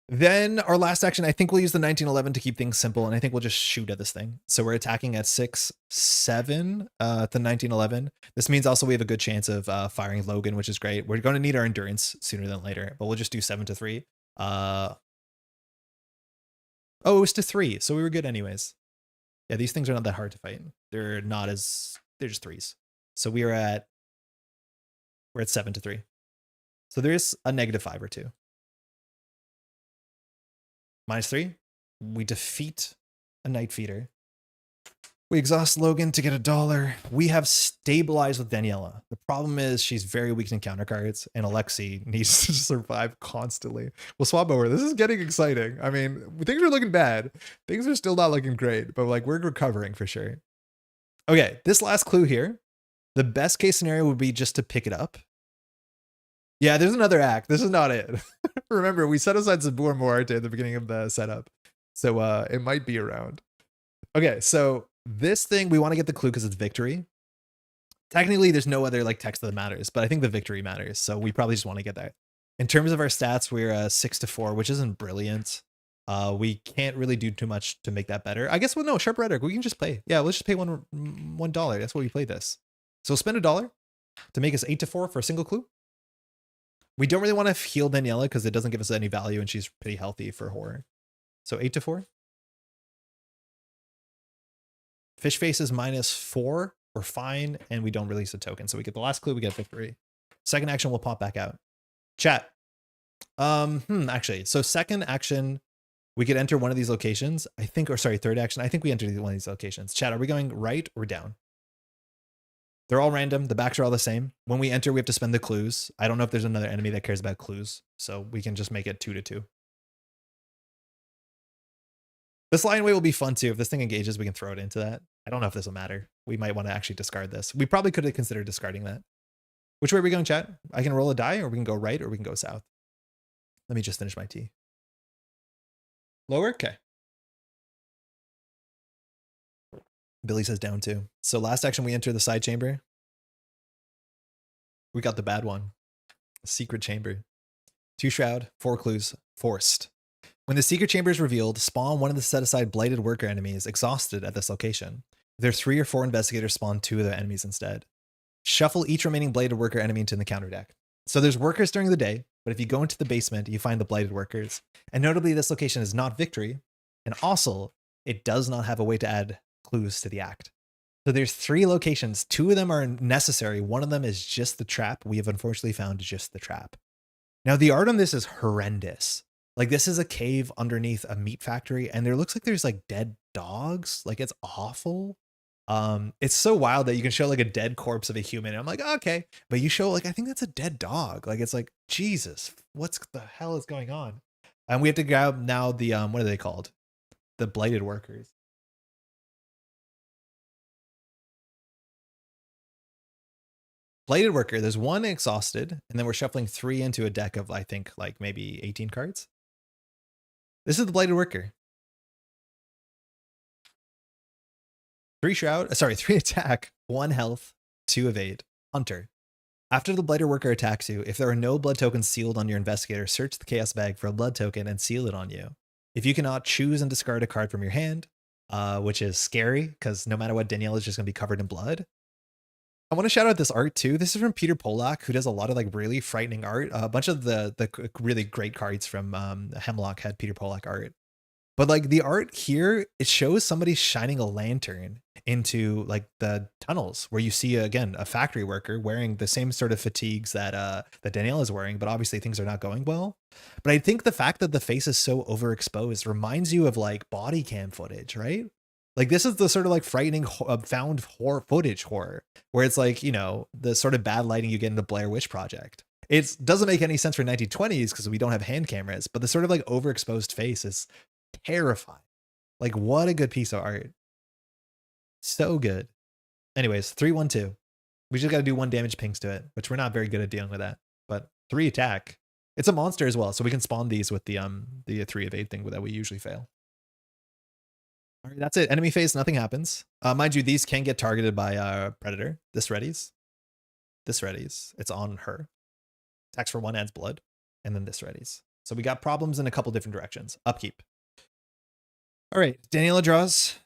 Then our last action, I think we'll use the 1911 to keep things simple, and I think we'll just shoot at this thing. So we're attacking at 6, 7 at the 1911. This means also we have a good chance of firing Logan, which is great. We're going to need our endurance sooner than later, but we'll just do 7 to 3. Oh, it was to 3, so we were good anyways. Yeah, these things are not that hard to fight. They're just 3s. So we're at 7 to 3. So there is a -5 or 2. -3. We defeat a Night Feeder. We exhaust Logan to get $1. We have stabilized with Daniela. The problem is she's very weak in counter cards, and Alexei needs to survive constantly. We'll swap over. This is getting exciting. I mean, things are looking bad. Things are still not looking great, but like we're recovering for sure. Okay, this last clue here. The best case scenario would be just to pick it up. Yeah, there's another act. This is not it. Remember, we set aside some more at the beginning of the setup. So it might be around. Okay, so this thing, we want to get the clue because it's victory. Technically, there's no other like text that matters, but I think the victory matters. So we probably just want to get that. In terms of our stats, we're 6 to 4, which isn't brilliant. We can't really do too much to make that better. I guess, well, no, Sharp Rhetoric, we can just pay. Yeah, let's just pay $1. That's what we played this. So we'll spend $1 to make us 8 to 4 for a single clue. We don't really want to heal Daniela because it doesn't give us any value and she's pretty healthy for horror. So 8 to 4. Fish face is -4. We're fine, and we don't release a token. So we get the last clue, we get victory. Second action will pop back out. Chat. Actually, so second action, we could enter one of these locations. I think, or sorry, third action. I think we enter one of these locations. Chat, are we going right or down? They're all random. The backs are all the same. When we enter, we have to spend the clues. I don't know if there's another enemy that cares about clues, so we can just make it 2 to 2. This lion way will be fun too. If this thing engages, we can throw it into that. I don't know if this will matter. We might want to actually discard this. We probably could have considered discarding that. Which way are we going, chat? I can roll a die, or we can go right, or we can go south. Let me just finish my tea. Lower? Okay. Billy says down too. So last action, we enter the side chamber. We got the bad one. Secret chamber. 2 shroud, 4 clues, forced. When the secret chamber is revealed, spawn one of the set-aside blighted worker enemies exhausted at this location. If there are 3 or 4 investigators, spawn 2 of the enemies instead. Shuffle each remaining blighted worker enemy into the counter deck. So there's workers during the day, but if you go into the basement, you find the blighted workers. And notably, this location is not victory, and also, it does not have a way to add clues to the act. So there's 3 locations. 2 of them are necessary. One of them is just the trap. We have unfortunately found just the trap. Now, the art on this is horrendous. Like, this is a cave underneath a meat factory, and there looks like there's like dead dogs. Like, it's awful. It's so wild that you can show like a dead corpse of a human. And I'm like, okay, but you show like, I think that's a dead dog. Like, it's like, Jesus, what's the hell is going on? And we have to grab now the, what are they called? The blighted workers. Blighted worker, there's 1 exhausted, and then we're shuffling 3 into a deck of, I think, like maybe 18 cards. This is the blighted worker. 3 shroud, sorry, 3 attack, 1 health, 2 evade. Hunter. After the blighted worker attacks you, if there are no blood tokens sealed on your investigator, search the chaos bag for a blood token and seal it on you. If you cannot, choose and discard a card from your hand, which is scary because no matter what, Danielle is just gonna be covered in blood. I want to shout out this art too. This is from Peter Polak, who does a lot of like really frightening art. A bunch of the really great cards from Hemlock had Peter Polak art. But like the art here, it shows somebody shining a lantern into like the tunnels where you see again a factory worker wearing the same sort of fatigues that Danielle is wearing, but obviously things are not going well. But I think the fact that the face is so overexposed reminds you of like body cam footage, right? Like this is the sort of like frightening found horror footage horror where it's like, you know, the sort of bad lighting you get in the Blair Witch Project. It doesn't make any sense for 1920s because we don't have hand cameras, but the sort of like overexposed face is terrifying. Like what a good piece of art. So good. Anyways, 3-1-2. We just got to do 1 damage pings to it, which we're not very good at dealing with that. But 3 attack. It's a monster as well, so we can spawn these with the 3 evade thing that we usually fail. All right, that's it. Enemy phase, nothing happens. Mind you, these can get targeted by predator. This readies. This readies. It's on her. Attacks for 1, adds blood, and then this readies. So we got problems in a couple different directions. Upkeep. All right, Daniela draws.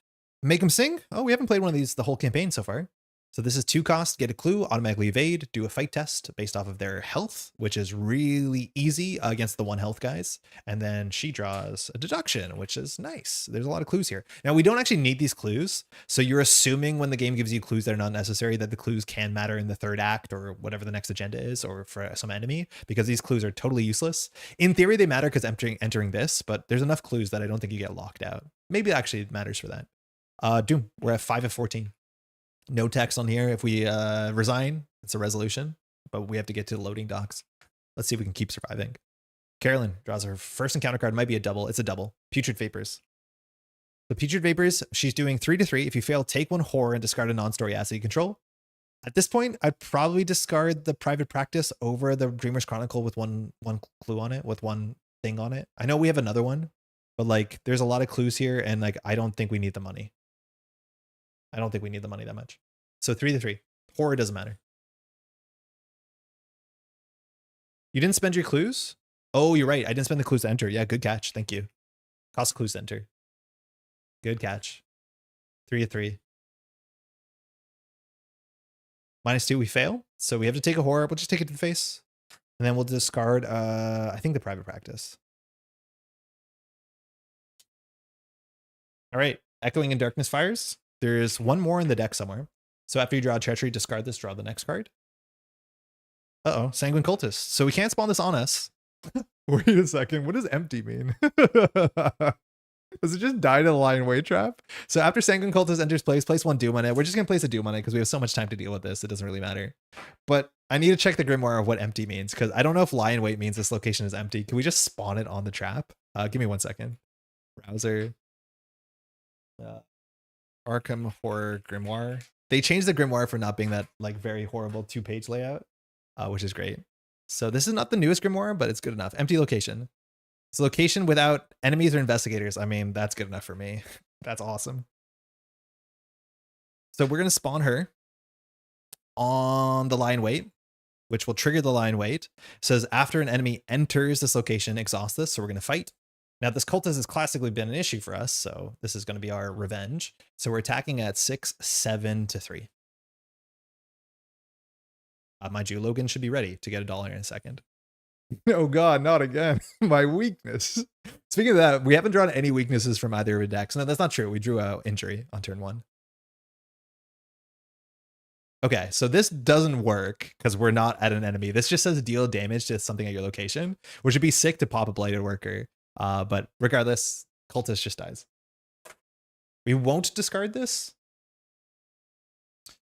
Make them sing. Oh, we haven't played one of these the whole campaign so far. So this is 2 cost, get a clue, automatically evade, do a fight test based off of their health, which is really easy against the 1 health guys. And then she draws a deduction, which is nice. There's a lot of clues here. Now we don't actually need these clues. So you're assuming when the game gives you clues that are not necessary that the clues can matter in the 3rd act or whatever the next agenda is or for some enemy, because these clues are totally useless. In theory, they matter because entering this, but there's enough clues that I don't think you get locked out. Maybe it actually matters for that. Doom, we're at 5 of 14. No text on here. If we resign, it's a resolution, but we have to get to the loading docks. Let's see if we can keep surviving. Carolyn draws her first encounter card. Might be a double. It's a double. Putrid Vapors. The Putrid Vapors, she's doing 3-3. If you fail, take 1 horror and discard a non-story asset you control. At this point, I'd probably discard the Private Practice over the Dreamer's Chronicle with one clue on it, with 1 thing on it. I know we have another one, but like there's a lot of clues here, and like I don't think we need the money. I don't think we need the money that much. So 3-3. Horror doesn't matter. You didn't spend your clues? Oh, you're right. I didn't spend the clues to enter. Yeah, good catch. Thank you. Cost clues to enter. Good catch. 3-3. -2, we fail. So we have to take a horror. We'll just take it to the face. And then we'll discard, I think, the Private Practice. All right. Echoing in Darkness fires. There's 1 more in the deck somewhere. So after you draw a Treachery, discard this, draw the next card. Uh-oh, Sanguine Cultist. So we can't spawn this on us. Wait a second, what does empty mean? Does it just die to the Lion Way trap? So after Sanguine Cultist enters place 1 Doom on it. We're just going to place a Doom on it because we have so much time to deal with this. It doesn't really matter. But I need to check the Grimoire of what empty means because I don't know if Lion Weight means this location is empty. Can we just spawn it on the trap? Give me 1 second. Browser. Arkham Horror Grimoire. They changed the Grimoire for not being that like very horrible 2-page layout, which is great. So this is not the newest Grimoire, but it's good enough. Empty location. It's a location without enemies or investigators. I mean, that's good enough for me. That's awesome. So we're going to spawn her on the Lion Weight, which will trigger the Lion Weight. It says after an enemy enters this location, exhaust this. So we're going to fight. Now, this cultist has classically been an issue for us, so this is going to be our revenge. So we're attacking at 6-7-3. Mind you, Logan should be ready to get $1 in a second. Oh god, not again. My weakness. Speaking of that, we haven't drawn any weaknesses from either of the decks. No, that's not true. We drew a injury on turn 1. Okay, so this doesn't work because we're not at an enemy. This just says deal damage to something at your location, which would be sick to pop a Blighted Worker. But regardless, Cultist just dies. We won't discard this.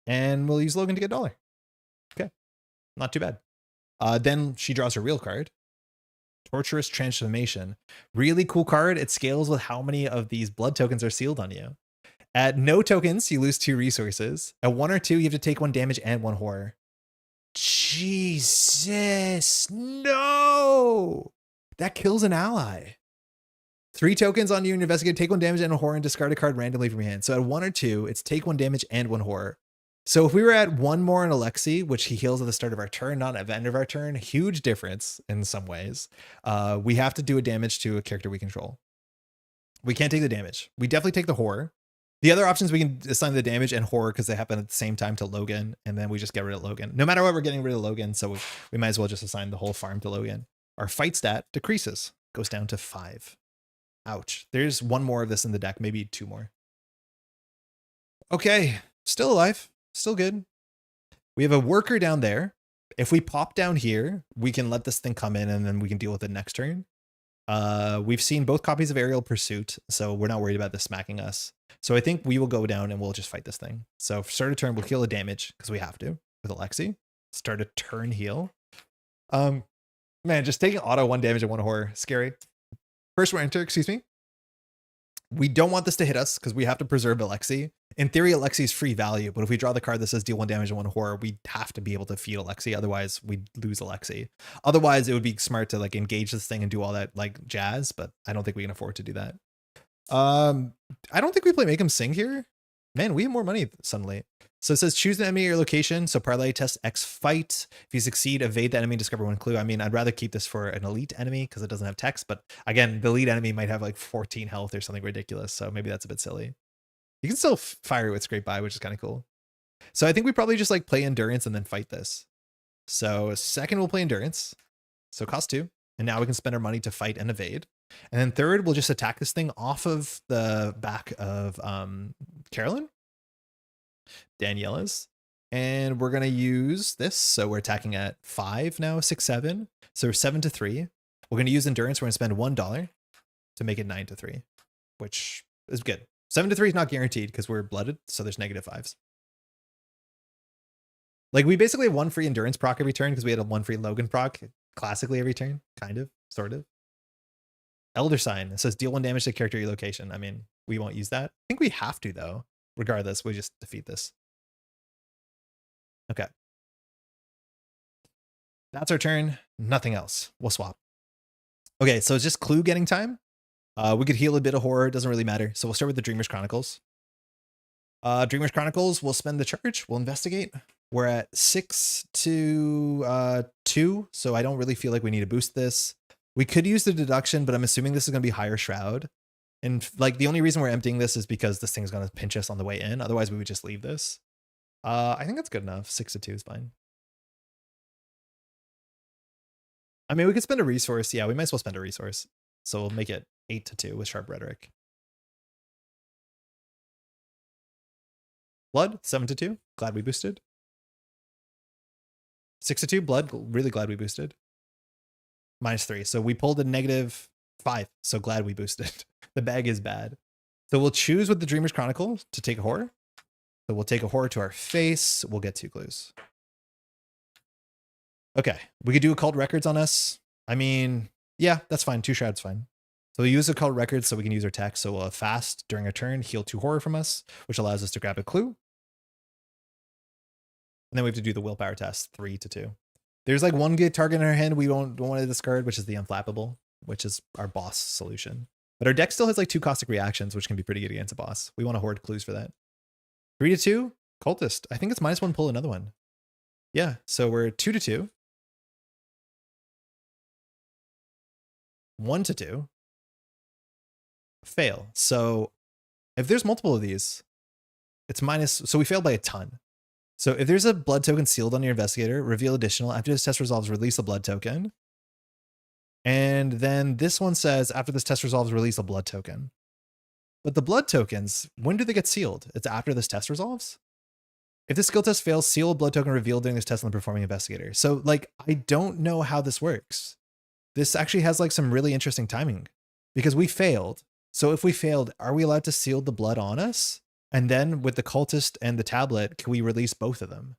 And we'll use Logan to get $1. Okay, not too bad. Then she draws her real card. Torturous Transformation. Really cool card. It scales with how many of these blood tokens are sealed on you. At no tokens, you lose 2 resources. At 1 or 2, you have to take 1 damage and 1 horror. Jesus, no! That kills an ally. 3 tokens on you and investigate, take 1 damage and a horror and discard a card randomly from your hand. So at 1 or 2, it's take 1 damage and 1 horror. So if we were at 1 more in Alexi, which he heals at the start of our turn, not at the end of our turn, huge difference in some ways. We have to do a damage to a character we control. We can't take the damage. We definitely take the horror. The other options, we can assign the damage and horror because they happen at the same time to Logan, and then we just get rid of Logan. No matter what, we're getting rid of Logan, so we might as well just assign the whole farm to Logan. Our fight stat decreases, goes down to 5. Ouch. There's one more of this in the deck, maybe two more. Okay, still alive, still good. We have a worker down there. If we pop down here, we can let this thing come in and then we can deal with it next turn. We've seen both copies of Aerial Pursuit, so we're not worried about this smacking us. So I think we will go down and we'll just fight this thing. So start a turn, we'll heal the damage because we have to with Alexi. Start a turn heal. Man, just taking auto 1 damage and 1 horror, scary. First enter, excuse me. We don't want this to hit us because we have to preserve Alexi. In theory, Alexi's free value, but if we draw the card that says deal 1 damage and 1 horror, we have to be able to feed Alexi. Otherwise, we'd lose Alexi. Otherwise, it would be smart to like engage this thing and do all that like jazz, but I don't think we can afford to do that. I don't think we play Make Him Sing here. Man, we have more money suddenly. So it says choose an enemy or location. So parlay test X fight. If you succeed, evade the enemy, discover 1 clue. I mean, I'd rather keep this for an elite enemy because it doesn't have text. But again, the elite enemy might have like 14 health or something ridiculous. So maybe that's a bit silly. You can still fire with Scrape By, which is kind of cool. So I think we probably just like play Endurance and then fight this. So second, we'll play Endurance. So cost 2. And now we can spend our money to fight and evade. And then third, we'll just attack this thing off of the back of Carolyn. Daniela's. And we're going to use this. So we're attacking at 5 now, 6, 7. So we're 7 to 3. We're going to use Endurance. We're going to spend $1 to make it 9 to 3, which is good. 7 to 3 is not guaranteed because we're blooded. So there's -5s. Like we basically have 1 free Endurance proc every turn because we had a 1 free Logan proc classically every turn. Kind of, sort of. Elder Sign. It says deal 1 damage to character your location. I mean, we won't use that. I think we have to though. Regardless, we just defeat this. Okay. That's our turn. Nothing else. We'll swap. Okay, so it's just clue getting time. We could heal a bit of horror. It doesn't really matter. So we'll start with the Dreamer's Chronicles. Dreamer's Chronicles, we'll spend the charge. We'll investigate. We're at 6 to 2, so I don't really feel like we need to boost this. We could use the deduction, but I'm assuming this is going to be higher shroud. And like the only reason we're emptying this is because this thing's going to pinch us on the way in. Otherwise, we would just leave this. I think that's good enough. 6 to 2 is fine. I mean, we could spend a resource. Yeah, we might as well spend a resource. So we'll make it 8 to 2 with Sharp Rhetoric. Blood, 7 to 2. Glad we boosted. 6 to 2. Blood, really glad we boosted. -3. So we pulled a -5. So glad we boosted. The bag is bad. So we'll choose with the Dreamer's Chronicle to take a horror. So we'll take a horror to our face. We'll get 2 clues. Okay. We could do occult records on us. I mean, yeah, that's fine. 2 shrouds fine. So we use occult records so we can use our text. So we'll have fast during a turn, heal 2 horror from us, which allows us to grab a clue. And then we have to do the willpower test, 3 to 2. There's like 1 good target in our hand we don't want to discard, which is the Unflappable, which is our boss solution. But our deck still has like 2 caustic reactions, which can be pretty good against a boss. We want to hoard clues for that. 3 to 2, Cultist. I think it's -1, pull another one. Yeah, so we're 2 to 2. 1 to 2. Fail. So if there's multiple of these, it's minus. So we failed by a ton. So if there's a blood token sealed on your investigator, reveal additional. After this test resolves, release a blood token. And then this one says, after this test resolves, release a blood token. But the blood tokens, when do they get sealed? It's after this test resolves? If the skill test fails, seal a blood token revealed during this test on the performing investigator. So like, I don't know how this works. This actually has like some really interesting timing because we failed. So if we failed, are we allowed to seal the blood on us? And then with the cultist and the tablet, can we release both of them?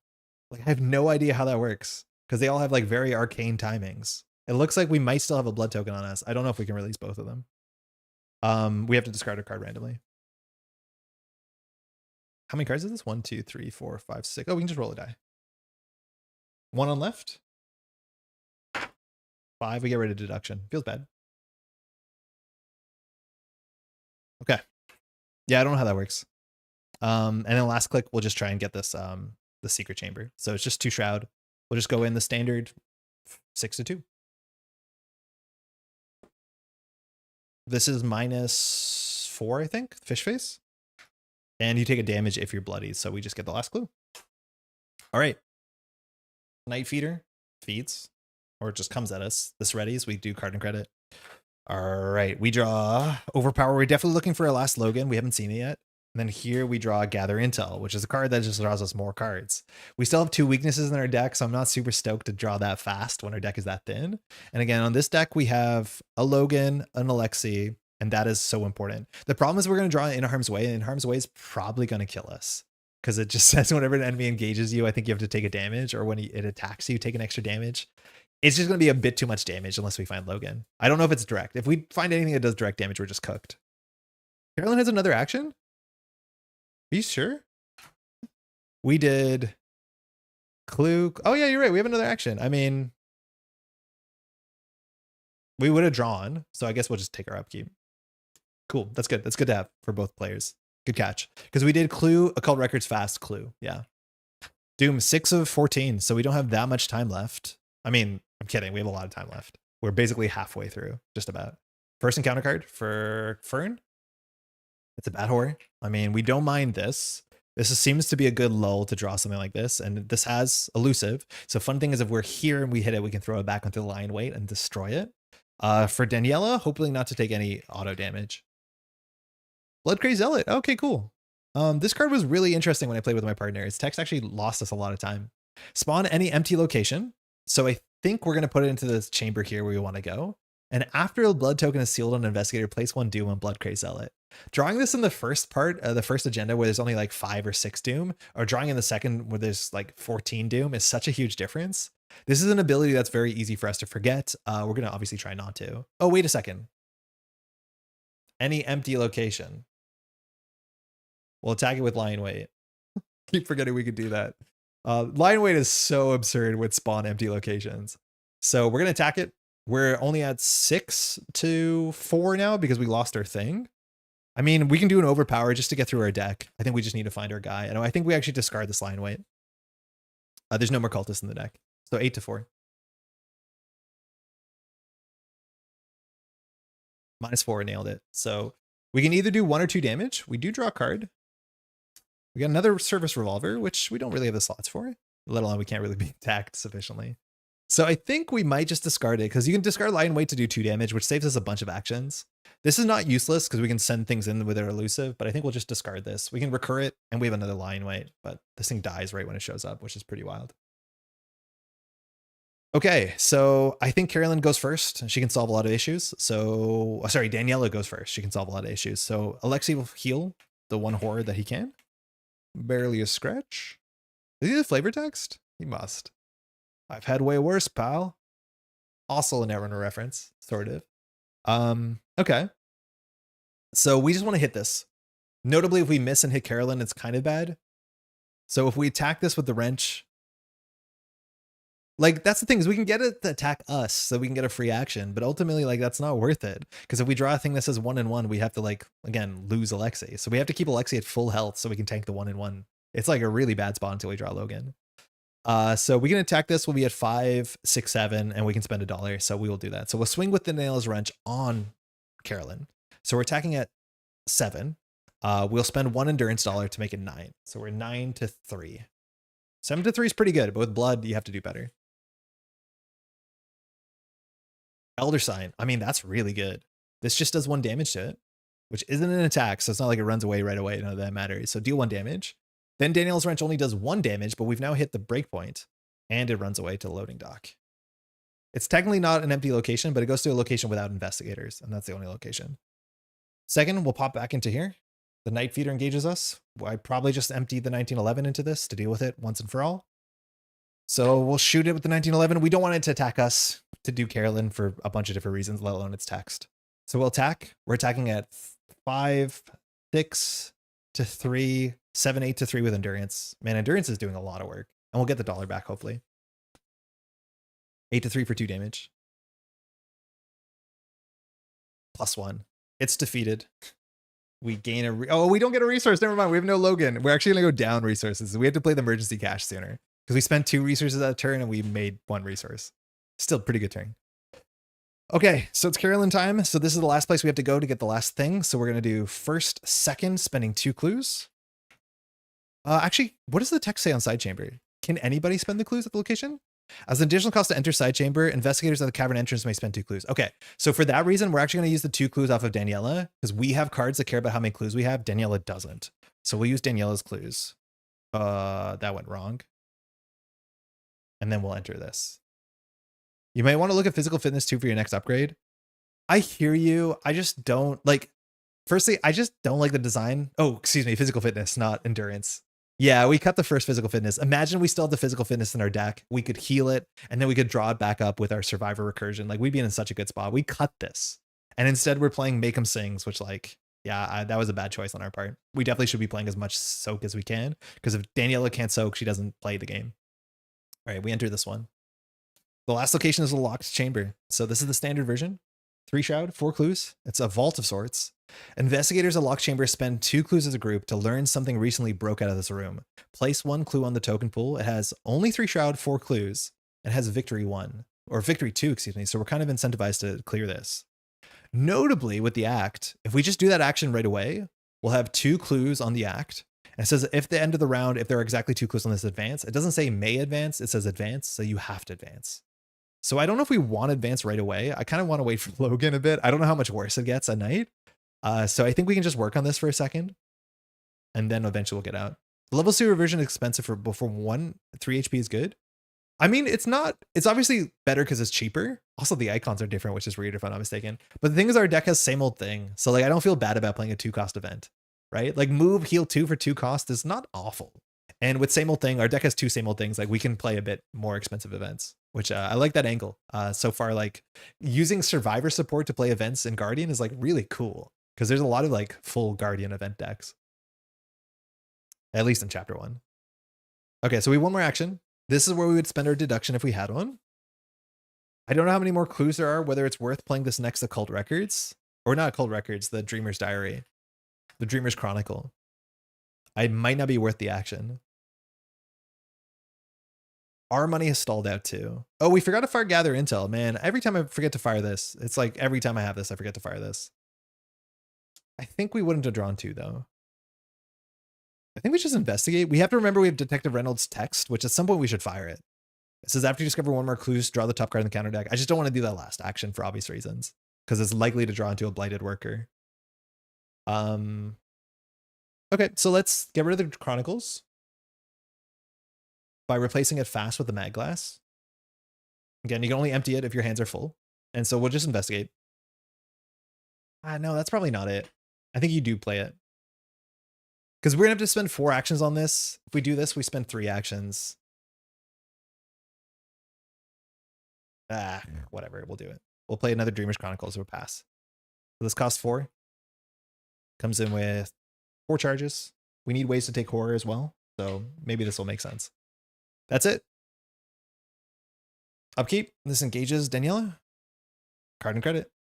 Like, I have no idea how that works because they all have like very arcane timings. It looks like we might still have a blood token on us. I don't know if we can release both of them. We have to discard a card randomly. How many cards is this? 1, 2, 3, 4, 5, 6. Oh, we can just roll a die. 1 on left. 5, we get rid of deduction. Feels bad. Okay. Yeah, I don't know how that works. And then last click, we'll just try and get this the secret chamber. So it's just 2 shroud. We'll just go in the standard 6 to 2. This is -4, I think. Fish face. And you take a damage if you're bloody. So we just get the last clue. All right. Night Feeder feeds, or it just comes at us. This readies. We do card and credit. All right, we draw Overpower. We're definitely looking for our last Logan. We haven't seen it yet. And then here we draw Gather Intel, which is a card that just draws us more cards. We still have 2 weaknesses in our deck, so I'm not super stoked to draw that fast when our deck is that thin. And again, on this deck, we have a Logan, an Alexi, and that is so important. The problem is we're going to draw in harm's way, and in harm's way is probably going to kill us because it just says whenever an enemy engages you, I think you have to take a damage, or when it attacks you, take an extra damage. It's just going to be a bit too much damage unless we find Logan. I don't know if it's direct. If we find anything that does direct damage, we're just cooked. Carolyn has another action? Are you sure? We did Clue. Oh yeah, you're right. We have another action. I mean, we would have drawn, so I guess we'll just take our upkeep. Cool. That's good. That's good to have for both players. Good catch. Because we did Clue, Occult Records fast Clue. Yeah. Doom 6 of 14, so we don't have that much time left. I mean, I'm kidding. We have a lot of time left. We're basically halfway through, just about. First encounter card for Fern. It's a abattoir. I mean, we don't mind this. This seems to be a good lull to draw something like this. And this has elusive. So fun thing is if we're here and we hit it, we can throw it back onto the lion weight and destroy it. For Daniela, hopefully not to take any auto damage. Bloodcray Zealot. Okay, cool. This card was really interesting when I played with my partner. Its text actually lost us a lot of time. Spawn any empty location. So I think we're going to put it into this chamber here where we want to go. And after a blood token is sealed on investigator, place 1 doom on Bloodcray Zealot. Drawing this in the first part, the first agenda where there's only like 5 or 6 doom, or drawing in the second where there's like 14 doom is such a huge difference. This is an ability that's very easy for us to forget. We're going to obviously try not to. Oh, wait a second. Any empty location. We'll attack it with lion weight. Keep forgetting we could do that. Lion weight is so absurd with spawn empty locations. So we're going to attack it. We're only at 6 to 4 now because we lost our thing. I mean, we can do an overpower just to get through our deck. I think we just need to find our guy. And I think we actually discard this lion weight. There's no more cultists in the deck. So 8 to 4. -4, nailed it. So we can either do 1 or 2 damage. We do draw a card. We got another service revolver, which we don't really have the slots for, let alone we can't really be attacked sufficiently. So I think we might just discard it because you can discard lion weight to do 2 damage, which saves us a bunch of actions. This is not useless because we can send things in with our elusive, but I think we'll just discard this. We can recur it and we have another lion weight, but this thing dies right when it shows up, which is pretty wild. Okay, so I think Carolyn goes first. She can solve a lot of issues. So, sorry, Daniela goes first. She can solve a lot of issues. So Alexi will heal the 1 horde that he can. Barely a scratch. Is he the flavor text? He must. I've had way worse, pal. Also a Netrunner reference, sort of. Okay. So we just want to hit this. Notably, if we miss and hit Carolyn, it's kind of bad. So if we attack this with the wrench, like that's the thing is we can get it to attack us so we can get a free action, but ultimately like that's not worth it because if we draw a thing that says 1/1, we have to like again lose Alexi. So we have to keep Alexi at full health so we can tank the 1/1. It's like a really bad spot until we draw Logan. So we can attack this. We'll be at 5, 6, 7, and we can spend $1. So we will do that. So we'll swing with the Nails Wrench on Carolyn. So we're attacking at 7. We'll spend 1 endurance dollar to make it 9. So we're 9 to 3. 7 to 3 is pretty good, but with blood, you have to do better. Elder Sign. I mean, that's really good. This just does 1 damage to it, which isn't an attack. So it's not like it runs away right away. None of that matters. So deal 1 damage. Then Daniel's Wrench only does 1 damage, but we've now hit the breakpoint and it runs away to the loading dock. It's technically not an empty location, but it goes to a location without investigators. And that's the only location. Second, we'll pop back into here. The Night Feeder engages us. I probably just emptied the 1911 into this to deal with it once and for all. So we'll shoot it with the 1911. We don't want it to attack us to do Carolyn for a bunch of different reasons, let alone its text. So we'll attack. We're attacking at 5, 6 to 3, 7, 8 to 3 with endurance. Man, endurance is doing a lot of work. And we'll get the dollar back, hopefully. 8 to 3 for 2 damage. +1. It's defeated. We gain a... oh, we don't get a resource. Never mind. We have no Logan. We're actually going to go down resources. We have to play the emergency cache sooner. Because we spent 2 resources at a turn and we made 1 resource. Still pretty good turn. Okay, so it's Carolyn time. So this is the last place we have to go to get the last thing. So we're going to do first, second, spending 2 clues. Actually, what does the text say on side chamber? Can anybody spend the clues at the location? As an additional cost to enter side chamber, investigators at the cavern entrance may spend 2 clues. Okay, so for that reason, we're actually going to use the 2 clues off of Daniela because we have cards that care about how many clues we have. Daniela doesn't. So we'll use Daniela's clues. That went wrong. And then we'll enter this. You might want to look at physical fitness too for your next upgrade. I hear you. I just don't like, firstly, I just don't like the design. Oh, excuse me, physical fitness, not endurance. Yeah, we cut the first physical fitness. Imagine we still had the physical fitness in our deck. We could heal it, and then we could draw it back up with our survivor recursion. Like, we'd be in such a good spot. We cut this. And instead, we're playing Make 'em Sings, which, like, yeah, that was a bad choice on our part. We definitely should be playing as much soak as we can, because if Daniela can't soak, she doesn't play the game. All right, we enter this one. The last location is a locked chamber. So this is the standard version. 3 shroud, 4 clues. It's a vault of sorts. Investigators at locked chamber spend 2 clues as a group to learn something recently broke out of this room. Place 1 clue on the token pool. It has only 3 shroud, 4 clues. It has victory 1 or victory 2, excuse me. So we're kind of incentivized to clear this. Notably with the act, if we just do that action right away, we'll have 2 clues on the act. And it says if the end of the round, if there are exactly 2 clues on this advance, it doesn't say may advance, it says advance. So you have to advance. So I don't know if we want to advance right away. I kind of want to wait for Logan a bit. I don't know how much worse it gets at night. So I think we can just work on this for a second. And then eventually we'll get out. The level 0 version is expensive for before 1. 3 HP is good. I mean, it's obviously better because it's cheaper. Also, the icons are different, which is weird if I'm not mistaken. But the thing is, our deck has same old thing. So like, I don't feel bad about playing a 2-cost event, right? Like move, heal 2 for 2 cost is not awful. And with same old thing, our deck has 2 same old things. Like we can play a bit more expensive events, which I like that angle. So far, like using survivor support to play events in Guardian is like really cool because there's a lot of like full Guardian event decks, at least in chapter 1. Okay, so we have 1 more action. This is where we would spend our deduction if we had one. I don't know how many more clues there are, whether it's worth playing this next Occult Records or not Occult Records, the Dreamer's Diary, the Dreamer's Chronicle. I might not be worth the action. Our money has stalled out too. Oh, we forgot to fire Gather Intel. Man, every time I forget to fire this, it's like every time I have this, I forget to fire this. I think we wouldn't have drawn 2 though. I think we just investigate. We have to remember we have Detective Reynolds text, which at some point we should fire it. It says after you discover 1 more clues, draw the top card in the counter deck. I just don't want to do that last action for obvious reasons because it's likely to draw into a blighted worker. Okay, so let's get rid of the Chronicles by replacing it fast with the Mag Glass. Again, you can only empty it if your hands are full. And so we'll just investigate. No, that's probably not it. I think you do play it. Because we're going to have to spend 4 actions on this. If we do this, we spend 3 actions. Whatever, we'll do it. We'll play another Dreamer's Chronicles, we'll pass. So this costs 4. Comes in with 4 charges. We need ways to take horror as well. So maybe this will make sense. That's it. Upkeep. This engages Daniela. Card and credit.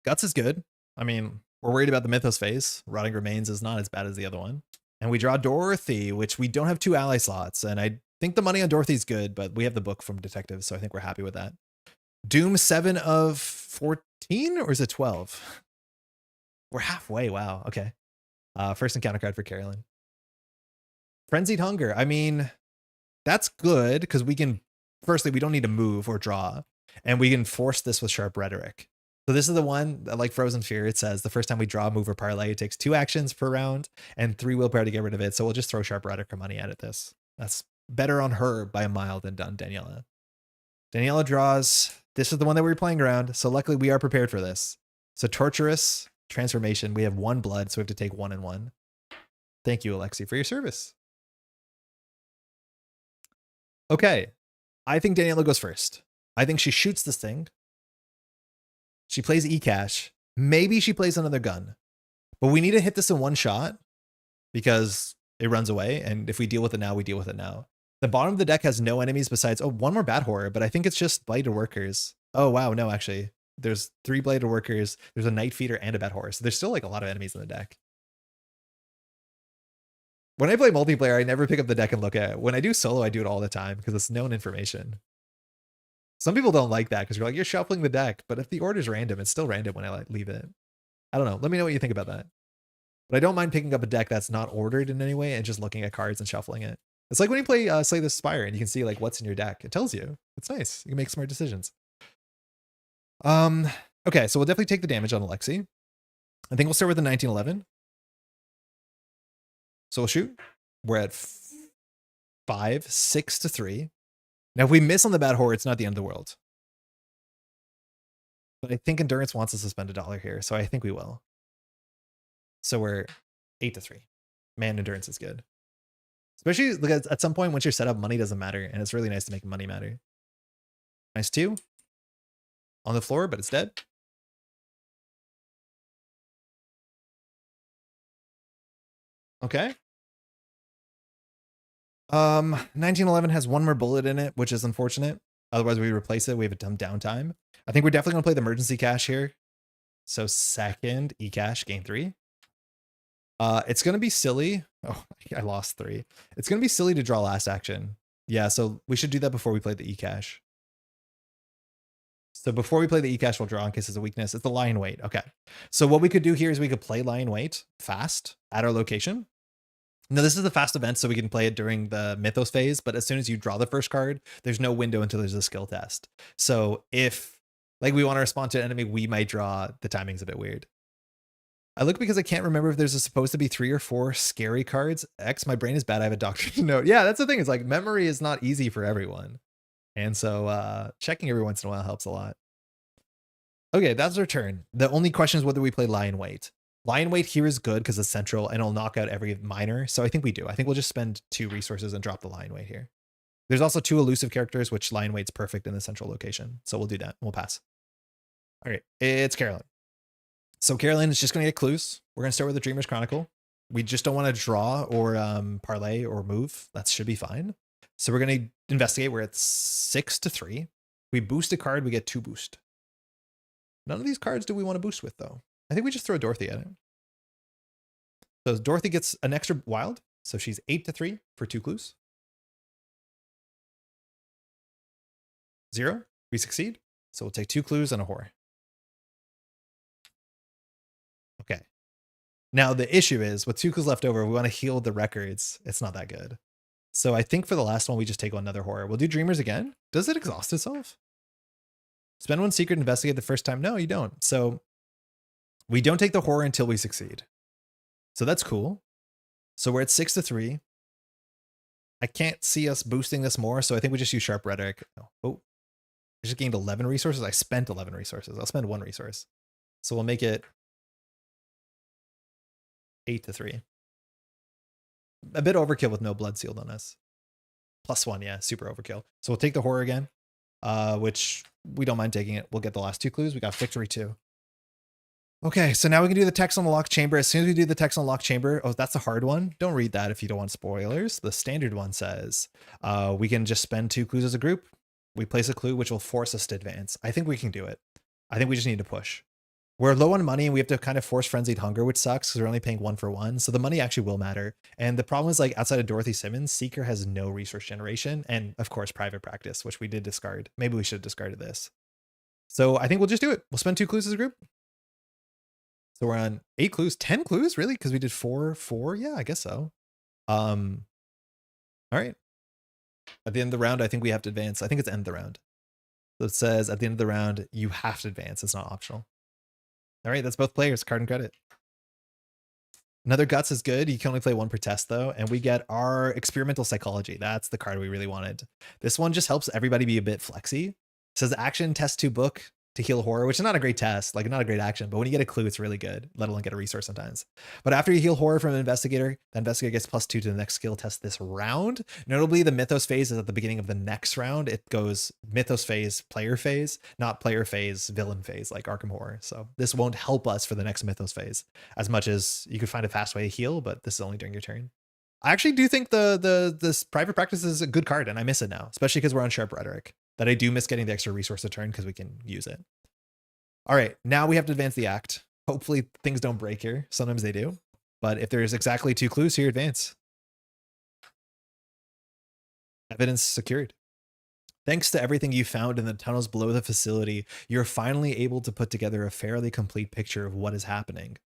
Guts is good. I mean, we're worried about the Mythos phase. Rotting Remains is not as bad as the other one. And we draw Dorothy, which we don't have 2 ally slots. And I think the money on Dorothy's good, but we have the book from Detective, so I think we're happy with that. Doom 7 of 14, or is it 12? We're halfway. Wow. Okay. First encounter card for Carolyn. Frenzied Hunger. I mean, that's good because we can, firstly, we don't need to move or draw, and we can force this with Sharp Rhetoric. So this is the one that, like Frozen Fear, it says the first time we draw, move, or parlay, it takes 2 actions per round and 3 willpower to get rid of it. So we'll just throw Sharp Rhetoric or money at this. That's better on her by a mile than done Daniela. Daniela draws. This is the one that we were playing around. So luckily we are prepared for this. So Torturous Transformation. We have 1 blood, so we have to take 1 and 1. Thank you, Alexi, for your service. Okay. I think Daniela goes first. I think she shoots this thing. She plays E-Cash. Maybe she plays another gun. But we need to hit this in 1 shot because it runs away. And if we deal with it now, we deal with it now. The bottom of the deck has no enemies besides, 1 more Bat Horror, but I think it's just Blighted Workers. Oh, wow. No, actually. There's 3 Blighted Workers. There's a Night Feeder and a Bat Horror. So there's still like a lot of enemies in the deck. When I play multiplayer, I never pick up the deck and look at it. When I do solo, I do it all the time because it's known information. Some people don't like that because you're like, you're shuffling the deck. But if the order's random, it's still random when I leave it. I don't know. Let me know what you think about that. But I don't mind picking up a deck that's not ordered in any way and just looking at cards and shuffling it. It's like when you play Slay the Spire and you can see like what's in your deck. It tells you. It's nice. You can make smart decisions. Okay, so we'll definitely take the damage on Alexi. I think we'll start with the 1911. So we'll shoot. We're at 5, 6 to 3. Now, if we miss on the bad horror, it's not the end of the world. But I think Endurance wants us to spend $1 here, so I think we will. So we're 8 to 3. Man, Endurance is good. Especially because at some point, once you're set up, money doesn't matter, and it's really nice to make money matter. Nice 2. On the floor, but it's dead. Okay. 1911 has 1 more bullet in it, which is unfortunate. Otherwise, we replace it. We have a dumb downtime. I think we're definitely going to play the emergency cash here. So second e-cash, gain 3. It's going to be silly. Oh, I lost 3. It's going to be silly to draw last action. Yeah, so we should do that before we play the e-cash. So before we play the e-cash, we'll draw in case it's a weakness. It's the lion wait. Okay. So what we could do here is we could play lion wait fast at our location. Now, this is the fast event, so we can play it during the Mythos phase, but as soon as you draw the first card, there's no window until there's a skill test. So if like we want to respond to an enemy, we might draw. The timing's a bit weird. I look because I can't remember if there's supposed to be 3 or 4 scary cards. X, my brain is bad. I have a doctor's note. Yeah, that's the thing. It's like memory is not easy for everyone. And so checking every once in a while helps a lot. Okay, that's our turn. The only question is whether we play Lion Wait. Lion Wait here is good because it's central and it'll knock out every minor. So I think we do. I think we'll just spend 2 resources and drop the Lion Wait here. There's also 2 elusive characters, which Lion Wait's perfect in the central location. So we'll do that. We'll pass. All right, it's Carolyn. So Carolyn is just going to get clues. We're going to start with the Dreamer's Chronicle. We just don't want to draw or parlay or move. That should be fine. So we're going to investigate. We're at 6 to 3. We boost a card, we get 2 boost. None of these cards do we want to boost with, though. I think we just throw Dorothy at it. So Dorothy gets an extra wild. So she's 8 to 3 for 2 clues. 0. We succeed. So we'll take 2 clues and a horror. Okay. Now the issue is with 2 clues left over, we want to heal the records. It's not that good. So I think for the last one, we just take another horror. We'll do Dreamers again. Does it exhaust itself? Spend 1 secret, investigate the first time. No, you don't. So we don't take the horror until we succeed. So that's cool. So we're at 6 to 3. I can't see us boosting this more. So I think we just use Sharp Rhetoric. Oh, I just gained 11 resources. I spent 11 resources. I'll spend 1 resource. So we'll make it 8 to 3. A bit overkill with no blood sealed on us. +1, yeah, super overkill. So we'll take the horror again, which we don't mind taking it. We'll get the last 2 clues. We got victory 2. Okay, so now we can do the text on the locked chamber. As soon as we do the text on the locked chamber, oh, that's a hard one. Don't read that if you don't want spoilers. The standard one says we can just spend 2 clues as a group. We place a clue, which will force us to advance. I think we can do it. I think we just need to push. We're low on money and we have to kind of force Frenzied Hunger, which sucks because we're only paying 1 for 1. So the money actually will matter. And the problem is like outside of Dorothy Simmons, Seeker has no resource generation. And of course, Private Practice, which we did discard. Maybe we should have discarded this. So I think we'll just do it. We'll spend 2 clues as a group. So we're on 8 clues, 10 clues, really? Because we did 4. Yeah, I guess so. All right. At the end of the round, I think we have to advance. I think it's end of the round. So it says at the end of the round, you have to advance. It's not optional. All right, that's both players, card and credit. Another Guts is good. You can only play 1 per test, though. And we get our Experimental Psychology. That's the card we really wanted. This one just helps everybody be a bit flexy. It says action, test 2 book to heal horror, which is not a great test, like not a great action. But when you get a clue, it's really good, let alone get a resource sometimes. But after you heal horror from an investigator, the investigator gets +2 to the next skill test this round. Notably, the Mythos phase is at the beginning of the next round. It goes Mythos phase, player phase, not player phase, villain phase, like Arkham Horror. So this won't help us for the next Mythos phase as much as you could find a fast way to heal, but this is only during your turn. I actually do think this Private Practice is a good card, and I miss it now, especially because we're on Sharp Rhetoric. That I do miss getting the extra resource a turn because we can use it. All right, now we have to advance the act. Hopefully things don't break here. Sometimes they do. But if there's exactly 2 clues here, advance. Evidence secured. Thanks to everything you found in the tunnels below the facility, you're finally able to put together a fairly complete picture of what is happening.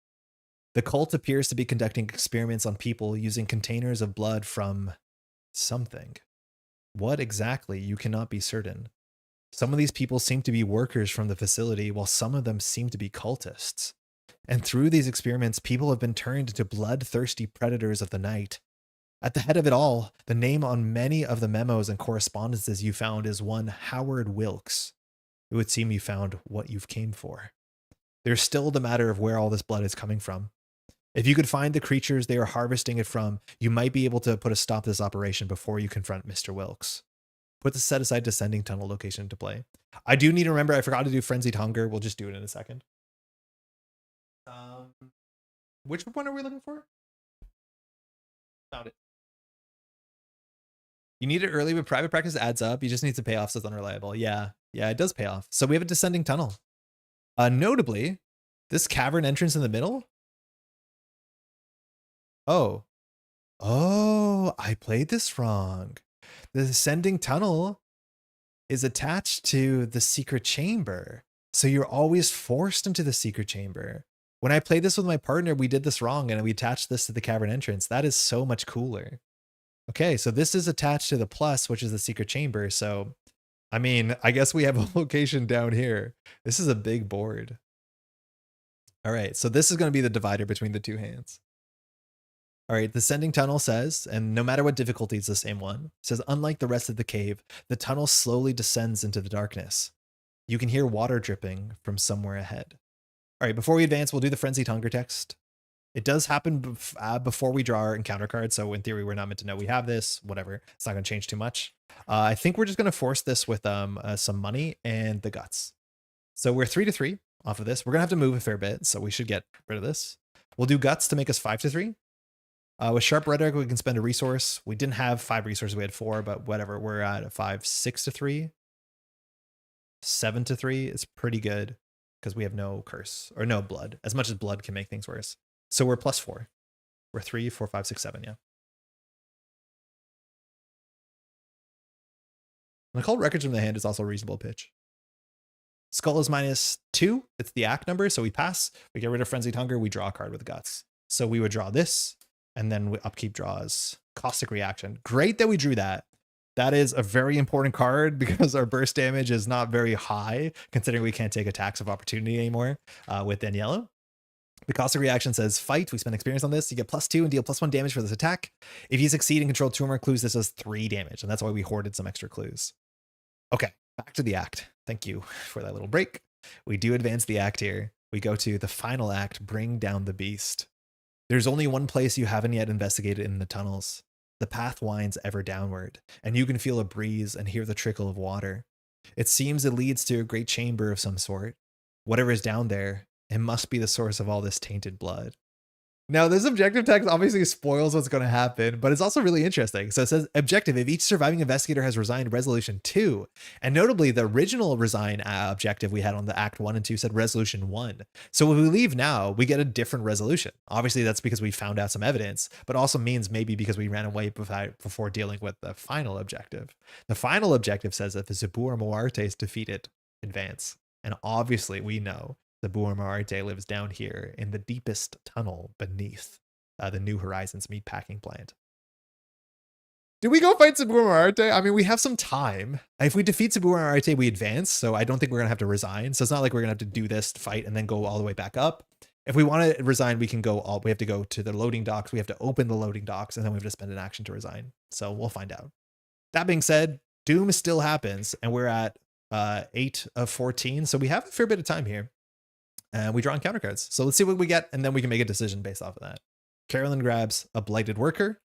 The cult appears to be conducting experiments on people using containers of blood from something. What exactly, you cannot be certain. Some of these people seem to be workers from the facility, while some of them seem to be cultists. And through these experiments, people have been turned into bloodthirsty predators of the night. At the head of it all, the name on many of the memos and correspondences you found is one Howard Wilkes. It would seem you found what you've came for. There's still the matter of where all this blood is coming from. If you could find the creatures they are harvesting it from, you might be able to put a stop to this operation before you confront Mr. Wilkes. Put the set aside descending tunnel location into play. I do need to remember, I forgot to do frenzied hunger. We'll just do it in a second. Which one are we looking for? Found it. You need it early, but private practice adds up. You just need to pay off, so it's unreliable. Yeah, it does pay off. So we have a descending tunnel. Notably, this cavern entrance in the middle. Oh, I played this wrong. The descending tunnel is attached to the secret chamber. So you're always forced into the secret chamber. When I played this with my partner, we did this wrong and we attached this to the cavern entrance. That is so much cooler. Okay, so this is attached to the plus, which is the secret chamber. So, I mean, I guess we have a location down here. This is a big board. All right, so this is going to be the divider between the two hands. All right, the descending tunnel says, and no matter what difficulty, it's the same one. It says, unlike the rest of the cave, the tunnel slowly descends into the darkness. You can hear water dripping from somewhere ahead. All right, before we advance, we'll do the frenzied hunger text. It does happen before we draw our encounter card, so in theory, we're not meant to know we have this, whatever. It's not going to change too much. I think we're just going to force this with some money and the guts. So we're 3-3 off of this. We're going to have to move a fair bit, so we should get rid of this. We'll do guts to make us 5-3. With sharp rhetoric, we can spend a resource. We didn't have 5 resources, we had 4, but whatever. We're at 5, 6-3. 7-3 is pretty good because we have no curse or no blood, as much as blood can make things worse. So we're +4. We're 3, 4, 5, 6, 7, yeah. And occult records from the hand is also a reasonable pitch. Skull is -2. It's the act number, so we pass. We get rid of frenzied hunger. We draw a card with guts. So we would draw this, and then we upkeep draws. Caustic reaction. Great that we drew that. That is a very important card because our burst damage is not very high, considering we can't take attacks of opportunity anymore with Daniela. The caustic reaction says fight. We spend experience on this. You get +2 and deal +1 damage for this attack. If you succeed and control 2 more clues, this does 3 damage. And that's why we hoarded some extra clues. Okay, back to the act. Thank you for that little break. We do advance the act here. We go to the final act, bring down the beast. There's only one place you haven't yet investigated in the tunnels. The path winds ever downward, and you can feel a breeze and hear the trickle of water. It seems it leads to a great chamber of some sort. Whatever is down there, it must be the source of all this tainted blood. Now, this objective text obviously spoils what's going to happen, but it's also really interesting. So it says, objective, if each surviving investigator has resigned resolution 2, and notably the original resign objective we had on the act 1 and 2 said resolution 1. So if we leave now, we get a different resolution. Obviously, that's because we found out some evidence, but also means maybe because we ran away before dealing with the final objective. The final objective says that the Zabur Moarte is defeated, advance. And obviously we know the Zabur Moarte lives down here in the deepest tunnel beneath the New Horizons meatpacking plant. Do we go fight Zabur Moarte? I mean, we have some time. If we defeat Zabur Moarte, we advance, so I don't think we're going to have to resign. So it's not like we're going to have to do this fight and then go all the way back up. If we want to resign, we can go we have to go to the loading docks. We have to open the loading docks, and then we have to spend an action to resign. So we'll find out. That being said, Doom still happens, and we're at 8 of 14, so we have a fair bit of time here. And we draw encounter cards. So let's see what we get, and then we can make a decision based off of that. Carolyn grabs a blighted worker.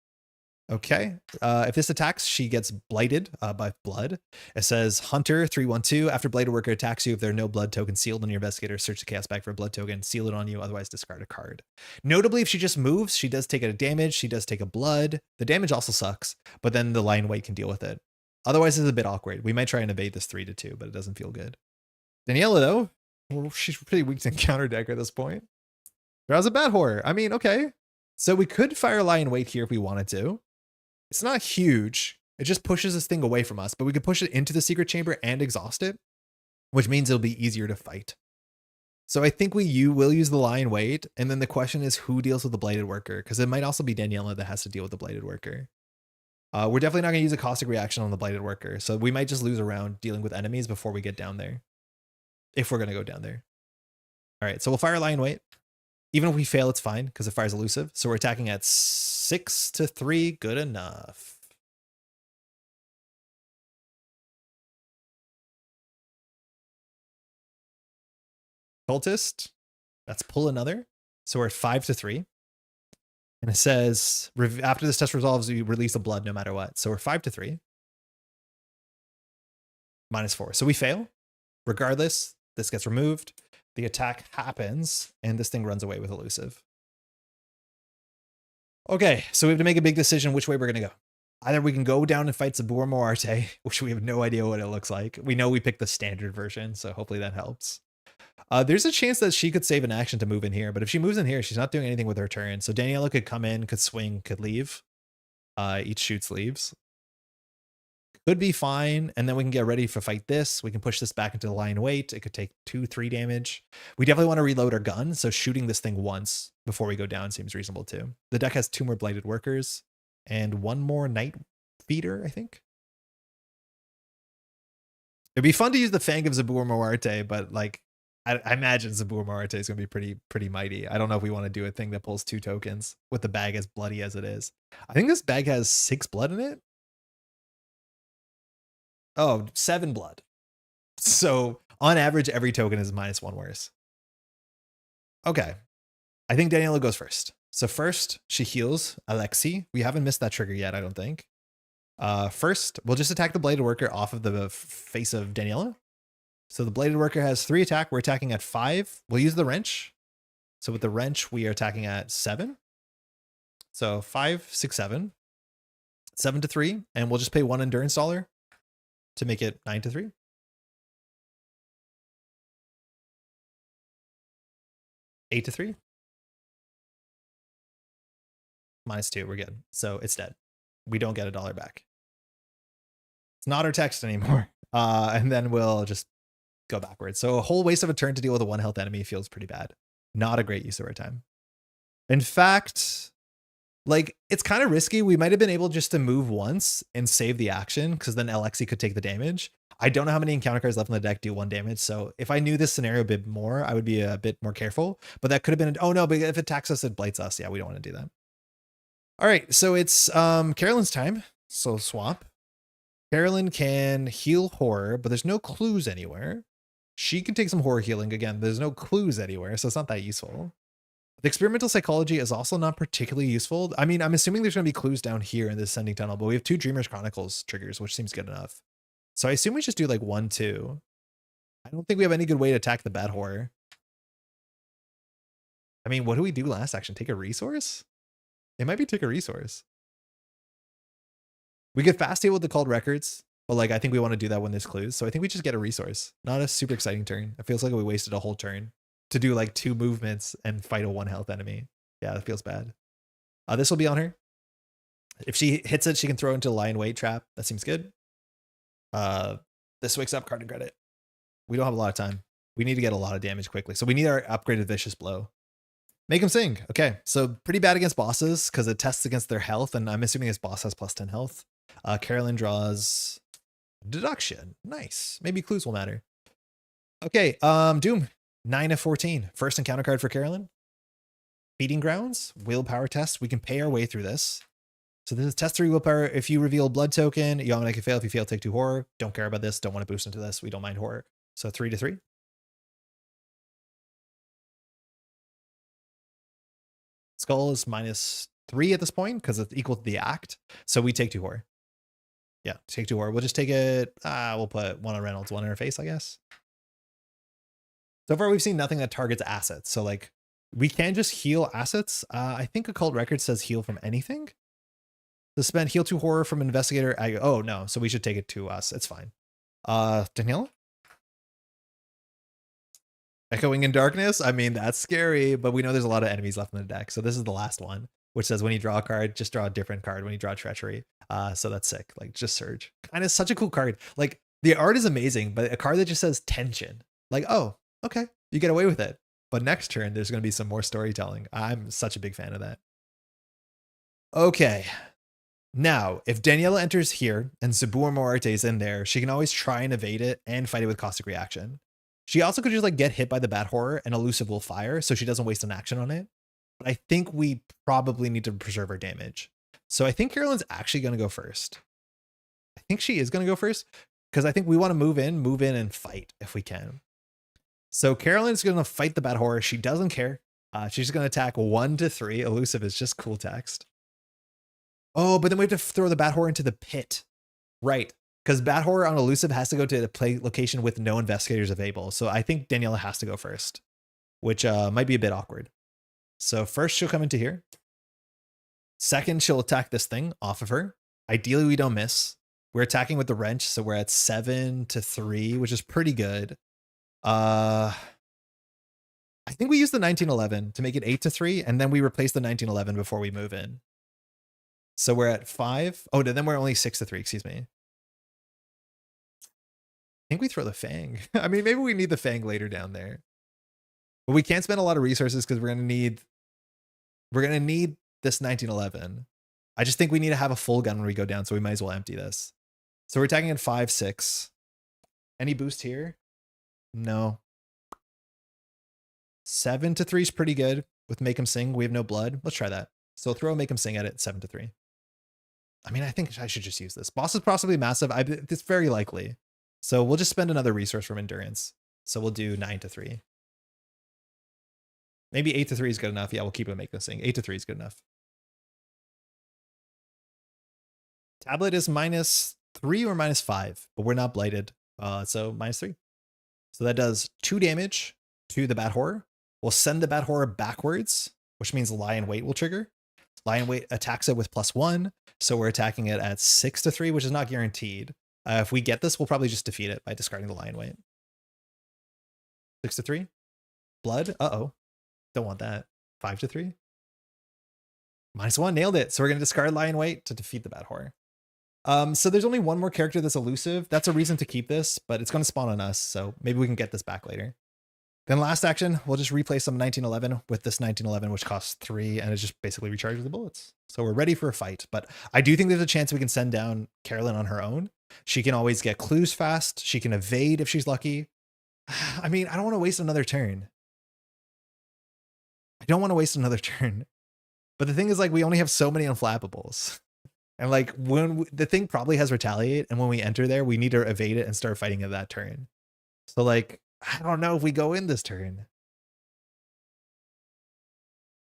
Okay. If this attacks, she gets blighted by blood. It says Hunter 312. After blighted worker attacks you, if there are no blood tokens sealed on your investigator, search the chaos bag for a blood token, seal it on you, otherwise discard a card. Notably, if she just moves, she does take a damage. She does take a blood. The damage also sucks, but then the lion weight can deal with it. Otherwise, it's a bit awkward. We might try and evade this 3-2, but it doesn't feel good. Daniela, though, well, she's pretty weak to encounter deck at this point. Draws a bat horror. I mean, okay. So we could fire lion weight here if we wanted to. It's not huge. It just pushes this thing away from us, but we could push it into the secret chamber and exhaust it, which means it'll be easier to fight. So I think we will use the lion weight. And then the question is who deals with the blighted worker? Because it might also be Daniela that has to deal with the blighted worker. We're definitely not going to use a caustic reaction on the blighted worker. So we might just lose a round dealing with enemies before we get down there. If we're going to go down there. All right, so we'll fire Lion Weight. Even if we fail, it's fine because it fires elusive. So we're attacking at 6-3. Good enough. Cultist. Let's pull another. So we're at 5-3. And it says, after this test resolves, you release the blood no matter what. So we're 5-3. -4. So we fail. Regardless, this gets removed. The attack happens, and this thing runs away with elusive. Okay, so we have to make a big decision which way we're going to go. Either we can go down and fight Zabur Moarte, which we have no idea what it looks like. We know we picked the standard version, so hopefully that helps. There's a chance that she could save an action to move in here, but if she moves in here, she's not doing anything with her turn. So Daniela could come in, could swing, could leave. Each shoots leaves. Could be fine, and then we can get ready for fight this. We can push this back into the Lion Weight. It could take 2-3 damage. We definitely want to reload our gun, so shooting this thing once before we go down seems reasonable too. The deck has 2 more Blighted Workers and 1 more Night Feeder, I think. It'd be fun to use the Fang of Zabur Moarte, but like I imagine Zabur Moarte is going to be pretty mighty. I don't know if we want to do a thing that pulls 2 tokens with the bag as bloody as it is. I think this bag has 6 blood in it. Oh, 7 blood. So on average, every token is -1 worse. Okay. I think Daniela goes first. So first, she heals Alexi. We haven't missed that trigger yet, I don't think. First, we'll just attack the Bladed Worker off of the face of Daniela. So the Bladed Worker has 3 attack. We're attacking at 5. We'll use the wrench. So with the wrench, we are attacking at 7. So 5, 6, 7. 7-3. And we'll just pay 1 endurance dollar to make it 9-3. -3. -2. We're good. So it's dead. We don't get $1 back. It's not our text anymore. And then we'll just go backwards. So a whole waste of a turn to deal with a 1 health enemy feels pretty bad. Not a great use of our time. In fact, like, it's kind of risky. We might have been able just to move once and save the action because then Alexi could take the damage. I don't know how many encounter cards left in the deck do 1 damage. So if I knew this scenario a bit more, I would be a bit more careful. But that could have been, oh no, but if it attacks us, it blights us. Yeah, we don't want to do that. All right, so it's Carolyn's time. So swap. Carolyn can heal horror, but there's no clues anywhere. She can take some horror healing. Again, there's no clues anywhere, so it's not that useful. The experimental psychology is also not particularly useful. I mean, I'm assuming there's going to be clues down here in this Ascending Tunnel, but we have 2 Dreamers Chronicles triggers, which seems good enough. So I assume we just do like 1, 2. I don't think we have any good way to attack the bad horror. I mean, what do we do last action? Take a resource? It might be take a resource. We could fast heal with the Called Records, but like I think we want to do that when there's clues. So I think we just get a resource. Not a super exciting turn. It feels like we wasted a whole turn to do like 2 movements and fight a 1 health enemy. Yeah, that feels bad. This will be on her. If she hits it, she can throw into a Lion Weight trap. That seems good. This wakes up card and credit. We don't have a lot of time. We need to get a lot of damage quickly. So we need our upgraded Vicious Blow. Make him sing. Okay, so pretty bad against bosses because it tests against their health, and I'm assuming this boss has +10 health. Carolyn draws deduction. Nice. Maybe clues will matter. Okay, Doom. 9-14. First encounter card for Carolyn. Feeding Grounds. Willpower test. We can pay our way through this. So this is test 3 willpower. If you reveal a blood token, you automatically fail. If you fail, take 2 horror. Don't care about this. Don't want to boost into this. We don't mind horror. So 3-3. Skull is -3 at this point because it's equal to the act. So we take 2 horror. Yeah, take 2 horror. We'll just take it. We'll put 1 on Reynolds, 1 in her face, I guess. So far, we've seen nothing that targets assets. So like we can just heal assets. I think Occult Record says heal from anything. Suspend heal 2 horror from investigator. Oh no, so we should take it to us. It's fine. Daniela? Echoing in Darkness. I mean, that's scary, but we know there's a lot of enemies left in the deck. So this is the last one, which says when you draw a card, just draw a different card when you draw Treachery. So that's sick. Like just Surge. And it's such a cool card. Like the art is amazing, but a card that just says tension. Like, oh, okay, you get away with it. But next turn, there's going to be some more storytelling. I'm such a big fan of that. Okay. Now, if Daniela enters here and Zabur Morarte is in there, she can always try and evade it and fight it with caustic reaction. She also could just like get hit by the bat horror and elusive will fire, so she doesn't waste an action on it. But I think we probably need to preserve her damage. So I think Carolyn's actually going to go first. I think she is going to go first because I think we want to move in and fight if we can. So Carolyn's going to fight the bat horror. She doesn't care. She's going to attack 1 to 3. Elusive is just cool text. Oh, but then we have to throw the bat horror into the pit. Right. Because bat horror on elusive has to go to the play location with no investigators available. So I think Daniela has to go first, which might be a bit awkward. So first she'll come into here. Second, she'll attack this thing off of her. Ideally, we don't miss. We're attacking with the wrench, so we're at 7 to 3, which is pretty good. I think we use the 1911 to make it 8 to 3, and then we replace the 1911 before we move in. So we're at 5. Oh, then we're only 6 to 3, excuse me. I think we throw the Fang. I mean, maybe we need the Fang later down there. But we can't spend a lot of resources because we're gonna need this 1911. I just think we need to have a full gun when we go down, so we might as well empty this. So we're attacking at 5, 6. Any boost here? No. 7 to 3 is pretty good with Make Him Sing. We have no blood. Let's try that. So throw Make Him Sing at it, 7 to 3. I mean, I think I should just use this. Boss is possibly massive. It's very likely. So we'll just spend another resource from endurance. So we'll do 9 to 3. Maybe 8 to 3 is good enough. Yeah, we'll keep it Make Him Sing. 8 to 3 is good enough. Tablet is -3 or -5, but we're not blighted. So -3. So that does 2 damage to the bat horror. We'll send the bat horror backwards, which means lie in wait will trigger. Lie in wait attacks it with +1. So we're attacking it at 6 to 3, which is not guaranteed. If we get this, we'll probably just defeat it by discarding the lie in wait. 6 to 3. Blood. Uh-oh. Don't want that. 5 to 3. -1. Nailed it. So we're going to discard lie in wait to defeat the bat horror. So there's only one more character that's elusive. That's a reason to keep this, but it's going to spawn on us. So maybe we can get this back later. Then last action, we'll just replace some 1911 with this 1911, which costs 3 and it just basically recharges the bullets. So we're ready for a fight, but I do think there's a chance we can send down Carolyn on her own. She can always get clues fast. She can evade if she's lucky. I mean, I don't want to waste another turn. I don't want to waste another turn. But the thing is, like, we only have so many unflappables. And like the thing probably has retaliate, and when we enter there, we need to evade it and start fighting at that turn. So like, I don't know if we go in this turn.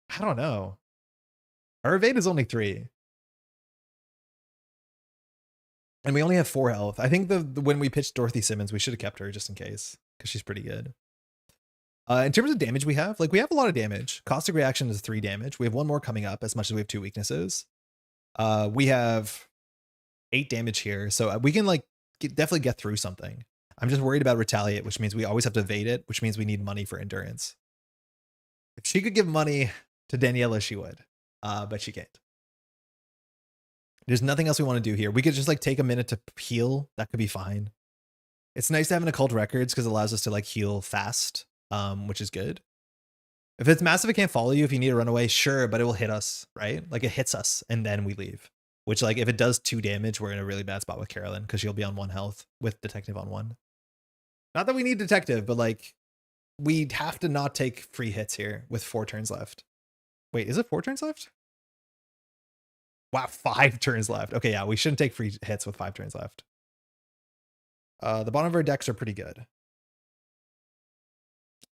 I don't know. Our evade is only 3. And we only have 4 health. I think when we pitched Dorothy Simmons, we should have kept her just in case, because she's pretty good. In terms of damage we have a lot of damage. Caustic reaction is 3 damage. We have 1 more coming up as much as we have 2 weaknesses. We have 8 damage here, so we can like definitely get through something. I'm just worried about retaliate, which means we always have to evade it, which means we need money for endurance. If she could give money to Daniela, she would, but she can't. There's nothing else we want to do here. We could just like take a minute to heal. That could be fine. It's nice to have an occult records because it allows us to like heal fast, which is good. If it's massive, it can't follow you. If you need to run away, sure, but it will hit us, right? Like it hits us and then we leave. Which like if it does 2 damage, we're in a really bad spot with Carolyn because she'll be on 1 health with Detective on 1. Not that we need Detective, but like we have to not take free hits here with 4 turns left. Wait, is it 4 turns left? Wow, 5 turns left. Okay, yeah, we shouldn't take free hits with 5 turns left. The bottom of our decks are pretty good.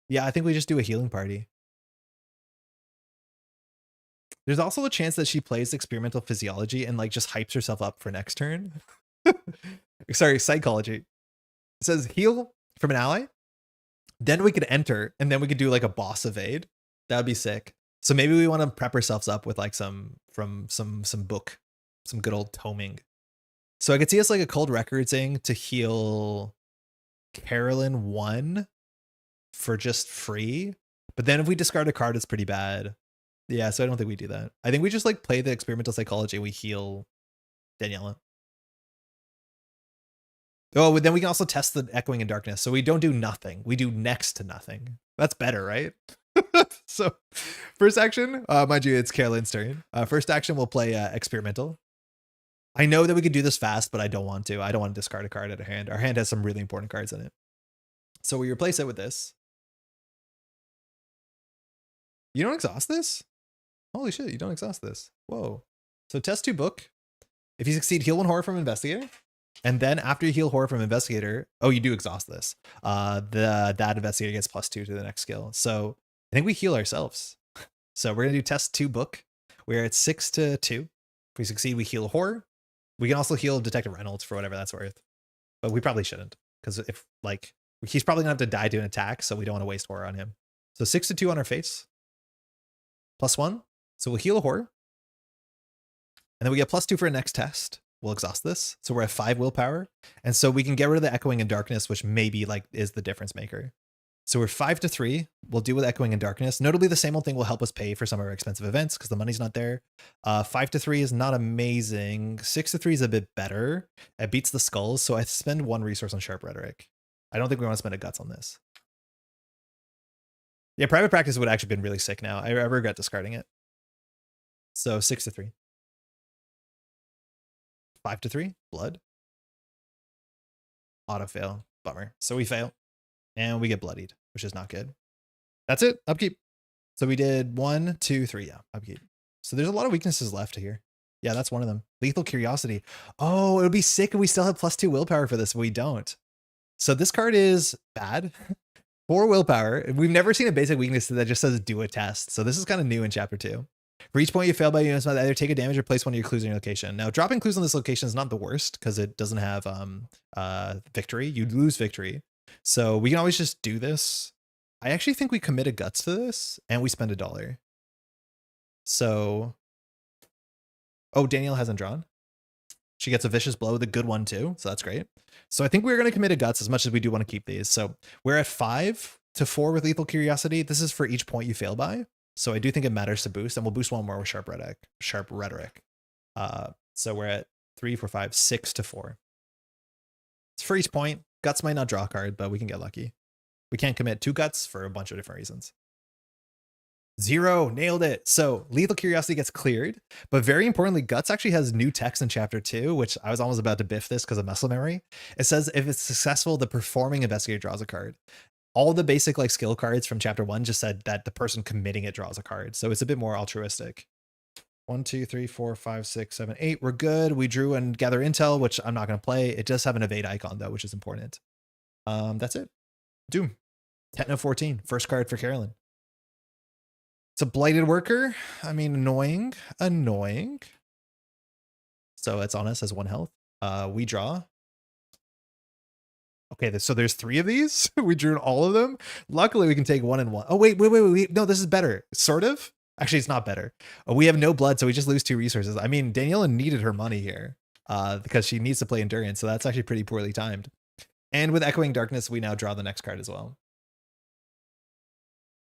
Yeah, I think we just do a healing party. There's also a chance that she plays experimental physiology and like just hypes herself up for next turn. Sorry, psychology. It says heal from an ally. Then we could enter and then we could do like a boss evade. That would be sick. So maybe we want to prep ourselves up with like some book, some good old toming. So I could see us like a cold recordsing to heal Carolyn 1 for just free. But then if we discard a card, it's pretty bad. Yeah, so I don't think we do that. I think we just like play the experimental psychology. We heal Daniela. Oh, but then we can also test the echoing in darkness. So we don't do nothing. We do next to nothing. That's better, right? So first action, mind you, it's Carolyn's turn. First action, we'll play experimental. I know that we could do this fast, but I don't want to. I don't want to discard a card out of hand. Our hand has some really important cards in it. So we replace it with this. You don't exhaust this? Holy shit, you don't exhaust this. Whoa. So test 2 book. If you succeed, heal 1 horror from investigator. And then after you heal horror from investigator, oh, you do exhaust this. That investigator gets +2 to the next skill. So I think we heal ourselves. So we're gonna do test 2 book. We're at 6 to 2. If we succeed, we heal horror. We can also heal Detective Reynolds for whatever that's worth. But we probably shouldn't. Because if like he's probably gonna have to die to an attack, so we don't want to waste horror on him. So 6 to 2 on our face. +1. So we'll heal a horror. And then we get +2 for a next test. We'll exhaust this. So we're at 5 willpower. And so we can get rid of the echoing and darkness, which maybe like is the difference maker. So we're 5 to 3. We'll deal with echoing and darkness. Notably, the same old thing will help us pay for some of our expensive events because the money's not there. 5 to 3 is not amazing. 6 to 3 is a bit better. It beats the skulls. So I spend 1 resource on sharp rhetoric. I don't think we want to spend a guts on this. Yeah, private practice would actually been really sick now. I regret discarding it. So 6 to 3. 5 to 3, blood. Auto fail, bummer. So we fail and we get bloodied, which is not good. That's it, upkeep. So we did 1, 2, 3, yeah, upkeep. So there's a lot of weaknesses left here. Yeah, that's one of them. Lethal Curiosity. Oh, it would be sick if we still have +2 willpower for this, but we don't. So this card is bad. 4 willpower. We've never seen a basic weakness that just says do a test. So this is kind of new in chapter 2. For each point you fail by, you must either take a damage or place one of your clues in your location. Now, dropping clues on this location is not the worst because it doesn't have victory. You lose victory. So we can always just do this. I actually think we commit a guts to this and we spend $1. So, oh, Danielle hasn't drawn. She gets a vicious blow, the good one too. So that's great. So I think we're going to commit a guts as much as we do want to keep these. So we're at 5 to 4 with Lethal Curiosity. This is for each point you fail by. So I do think it matters to boost, and we'll boost 1 more with Sharp Rhetoric. So we're at 3, 4, 5, 6 to 4. It's for each point. Guts might not draw a card, but we can get lucky. We can't commit 2 guts for a bunch of different reasons. 0, nailed it. So Lethal Curiosity gets cleared, but very importantly, Guts actually has new text in chapter 2, which I was almost about to biff this because of muscle memory. It says if it's successful, the performing investigator draws a card. All the basic like skill cards from chapter 1 just said that the person committing it draws a card. So it's a bit more altruistic. 1, 2, 3, 4, 5, 6, 7, 8. We're good. We drew and gather intel, which I'm not going to play. It does have an evade icon though, which is important. That's it. Doom. Techno 14. First card for Carolyn. It's a blighted worker. I mean, annoying. So it's on us as 1 health. We draw. Okay, so there's 3 of these. We drew all of them. Luckily, we can take 1 and 1. Oh, wait. No, this is better. Sort of. Actually, it's not better. We have no blood, so we just lose 2 resources. I mean, Daniela needed her money here because she needs to play Endurance, so that's actually pretty poorly timed. And with Echoing Darkness, we now draw the next card as well.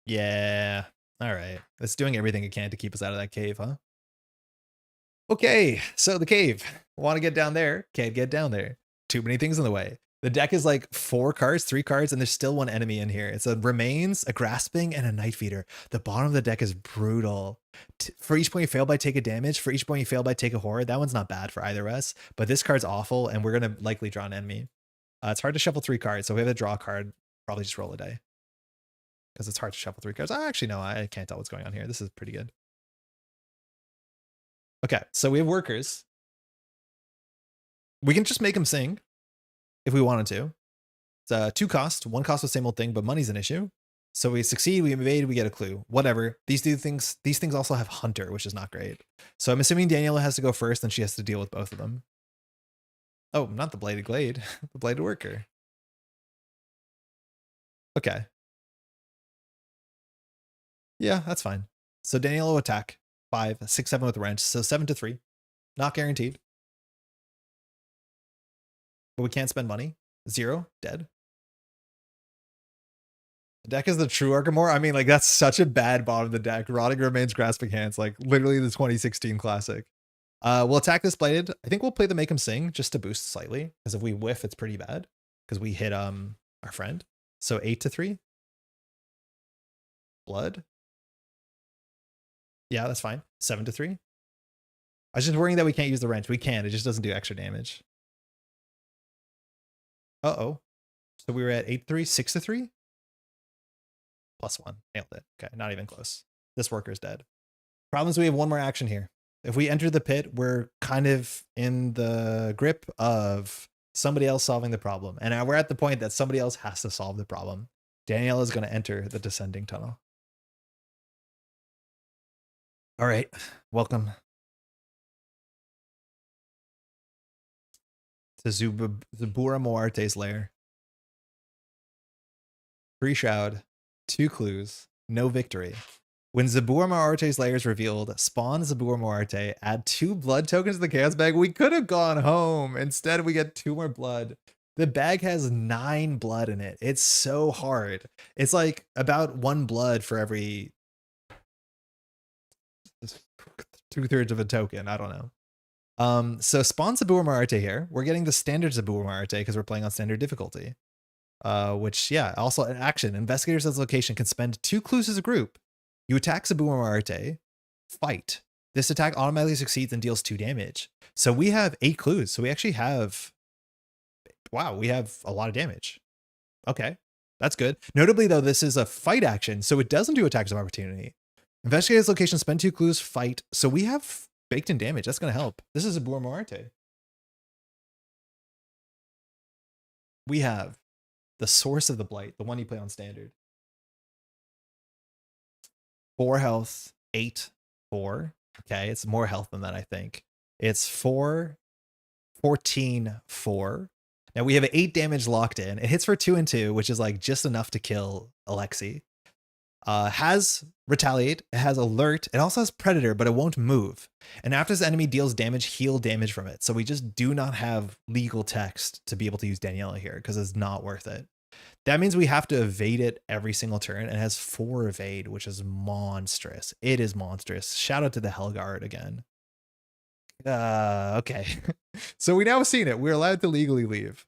Yeah. All right. It's doing everything it can to keep us out of that cave, huh? Okay, so the cave. Want to get down there? Can't get down there. Too many things in the way. The deck is like 4 cards, 3 cards, and there's still 1 enemy in here. It's a Remains, a Grasping, and a Night Feeder. The bottom of the deck is brutal. For each point you fail by, take a damage. For each point you fail by, take a horror. That one's not bad for either of us, but this card's awful, and we're going to likely draw an enemy. It's hard to shuffle 3 cards, so if we have to draw a card, probably just roll a die. Because it's hard to shuffle 3 cards. Actually, no, I can't tell what's going on here. This is pretty good. Okay, so we have workers. We can just make them sing if we wanted to. It's 2 cost. 1 cost the same old thing, but money's an issue. So we succeed, we evade, we get a clue. Whatever. These things also have Hunter, which is not great. So I'm assuming Daniela has to go first, and she has to deal with both of them. Oh, not the Bladed Glade. The Bladed Worker. Okay. Yeah, that's fine. So Daniela will attack. 5, 6, 7 with wrench. So 7 to 3. Not guaranteed. But we can't spend money. 0, dead. The deck is the true Arkham. I mean, like, that's such a bad bottom of the deck. Rotting Remains, Grasping Hands, like literally the 2016 classic. We'll attack this Bladed. I think we'll play the Make Him Sing just to boost slightly. Because if we whiff, it's pretty bad. Because we hit our friend. So 8 to 3. Blood. Yeah, that's fine. 7 to 3. I was just worrying that we can't use the wrench. We can. It just doesn't do extra damage. Uh-oh. So we were at 8-3, 6-3? +1. Nailed it. Okay, not even close. This worker's dead. Problem is we have one more action here. If we enter the pit, we're kind of in the grip of somebody else solving the problem. And we're at the point that somebody else has to solve the problem. Daniela is going to enter the descending tunnel. All right, welcome to Zabura Moarte's lair. 3 shroud, 2 clues, no victory. When Zabura Moarte's lair is revealed, spawn Zabura Moarte, add 2 blood tokens to the chaos bag. We could have gone home. Instead, we get 2 more blood. The bag has 9 blood in it. It's so hard. It's like about 1 blood for every 2/3 of a token. I don't know. So spawn Zabura Moarte here. We're getting the standard Zabura Moarte because we're playing on standard difficulty. Which, yeah, also an action. Investigators at the location can spend 2 clues as a group. You attack Zabura Moarte, fight. This attack automatically succeeds and deals 2 damage. So we have 8 clues. So we actually have, wow, we have a lot of damage. Okay, that's good. Notably, though, this is a fight action, so it doesn't do attacks of opportunity. Investigators location, spend 2 clues, fight. So we have baked in damage. That's going to help. This is Zabura Moarte. We have the source of the blight, the one you play on standard. 4 health, 8, 4. Okay, it's more health than that, I think. It's 4, 14, 4. Now we have 8 damage locked in. It hits for 2 and 2, which is like just enough to kill Alexi. Has retaliate, it has alert, it also has predator, but it won't move. And after this enemy deals damage, heal damage from it. So we just do not have legal text to be able to use Daniela here because it's not worth it. That means we have to evade it every single turn, and it has 4 evade, which is monstrous. It is monstrous. Shout out to the Helgard again. Okay. So we now have seen it. We're allowed to legally leave.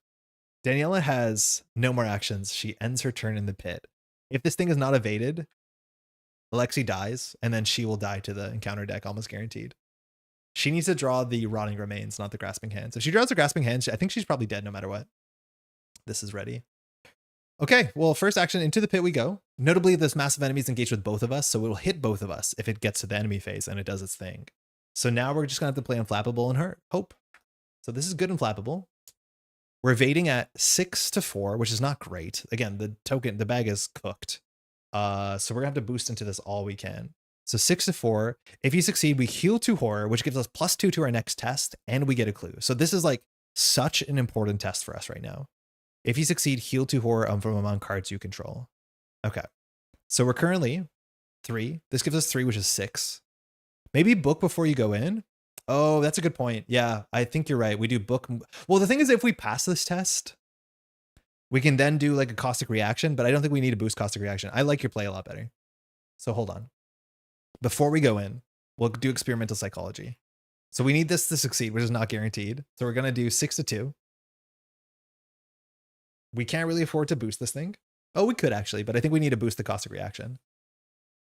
Daniela has no more actions. She ends her turn in the pit. If this thing is not evaded, Alexi dies, and then she will die to the encounter deck, almost guaranteed. She needs to draw the Rotting Remains, not the Grasping Hands. If she draws the Grasping Hands, I think she's probably dead no matter what. This is ready. Okay, well, first action, into the pit we go. Notably, this massive enemy is engaged with both of us, so it will hit both of us if it gets to the enemy phase and it does its thing. So now we're just going to have to play Unflappable and hope. So this is good Unflappable. We're evading at 6-4, which is not great. Again, the bag is cooked. So we're gonna have to boost into this all we can. So 6-4. If you succeed, we heal 2 horror, which gives us +2 to our next test, and we get a clue. So this is like such an important test for us right now. If you succeed, heal 2 horror from among cards you control. Okay. So we're currently 3. This gives us 3, which is 6. Maybe book before you go in. Oh, that's a good point. Yeah, I think you're right. We do book. Well, the thing is, if we pass this test, we can then do like a caustic reaction, but I don't think we need to boost caustic reaction. I like your play a lot better. So hold on. Before we go in, we'll do experimental psychology. So we need this to succeed, which is not guaranteed. So we're going to do 6-2. We can't really afford to boost this thing. Oh, we could actually, but I think we need to boost the caustic reaction.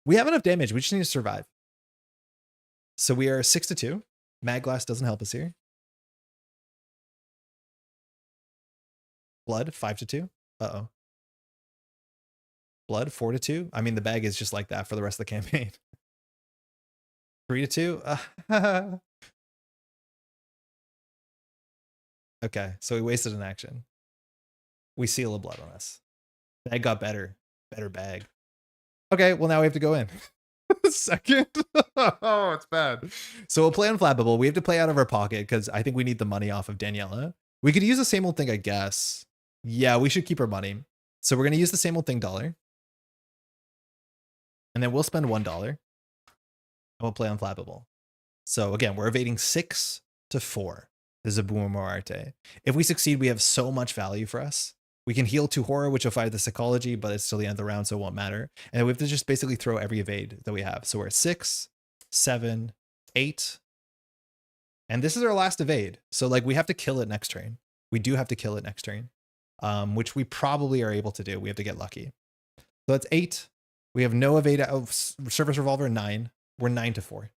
We have enough damage. We just need to survive. So we are 6-2. Mag Glass doesn't help us here. Blood, 5-2. Uh-oh. Blood, 4-2. I mean, the bag is just like that for the rest of the campaign. 3-2. Okay, so we wasted an action. We seal a blood on us. Bag got better. Better bag. Okay, well now we have to go in. Second. Oh, it's bad. So we'll play Unflappable. We have to play out of our pocket because I think we need the money off of Daniela. We could use the same old thing, I guess. Yeah, we should keep our money. So we're going to use the same old thing, $1. And then we'll spend $1. And we'll play Unflappable. So again, we're evading 6-4. This is a Zabura Moarte. If we succeed, we have so much value for us. We can heal 2 horror, which will fight the psychology, but it's still the end of the round, so it won't matter. And we have to just basically throw every evade that we have. So we're at 6, 7, 8. And this is our last evade. So like we have to kill it next turn. We do have to kill it next turn, which we probably are able to do. We have to get lucky. So that's 8. We have no evade. Oh, Service Revolver, 9. We're 9-4.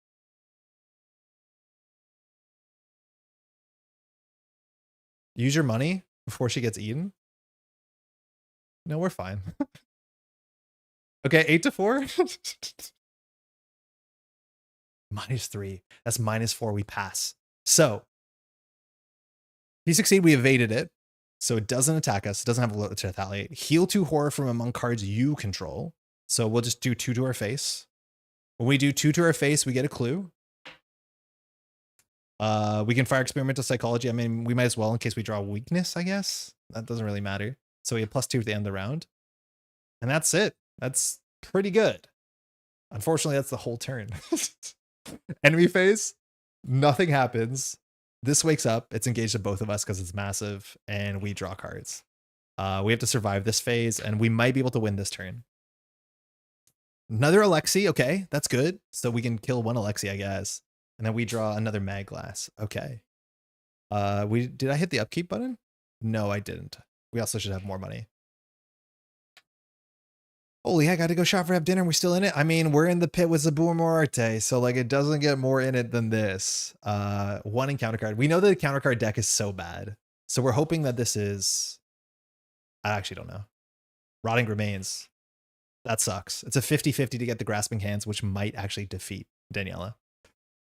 Use your money before she gets eaten. No, we're fine. Okay, 8 to 4. -3. That's -4. We pass. So he succeed. We evaded it. So it doesn't attack us. It doesn't have a to retaliate. Heal 2 horror from among cards you control. So we'll just do 2 to our face. When we do 2 to our face, we get a clue. We can fire experimental psychology. I mean, we might as well in case we draw a weakness, I guess. That doesn't really matter. So we have +2 at the end of the round. And that's it. That's pretty good. Unfortunately, that's the whole turn. Enemy phase, nothing happens. This wakes up. It's engaged to both of us because it's massive, and we draw cards. We have to survive this phase, and we might be able to win this turn. Another Alexi. Okay, that's good. So we can kill 1 Alexi, I guess. And then we draw another mag glass. Okay. Did I hit the upkeep button? No, I didn't. We also should have more money. Holy heck, I got to go shop for have dinner and we're still in it. I mean, we're in the pit with Zabur Morarte, so like it doesn't get more in it than this. 1 encounter card. We know that the counter card deck is so bad. So we're hoping that this is, I actually don't know. Rotting Remains. That sucks. It's a 50-50 to get the Grasping Hands, which might actually defeat Daniela.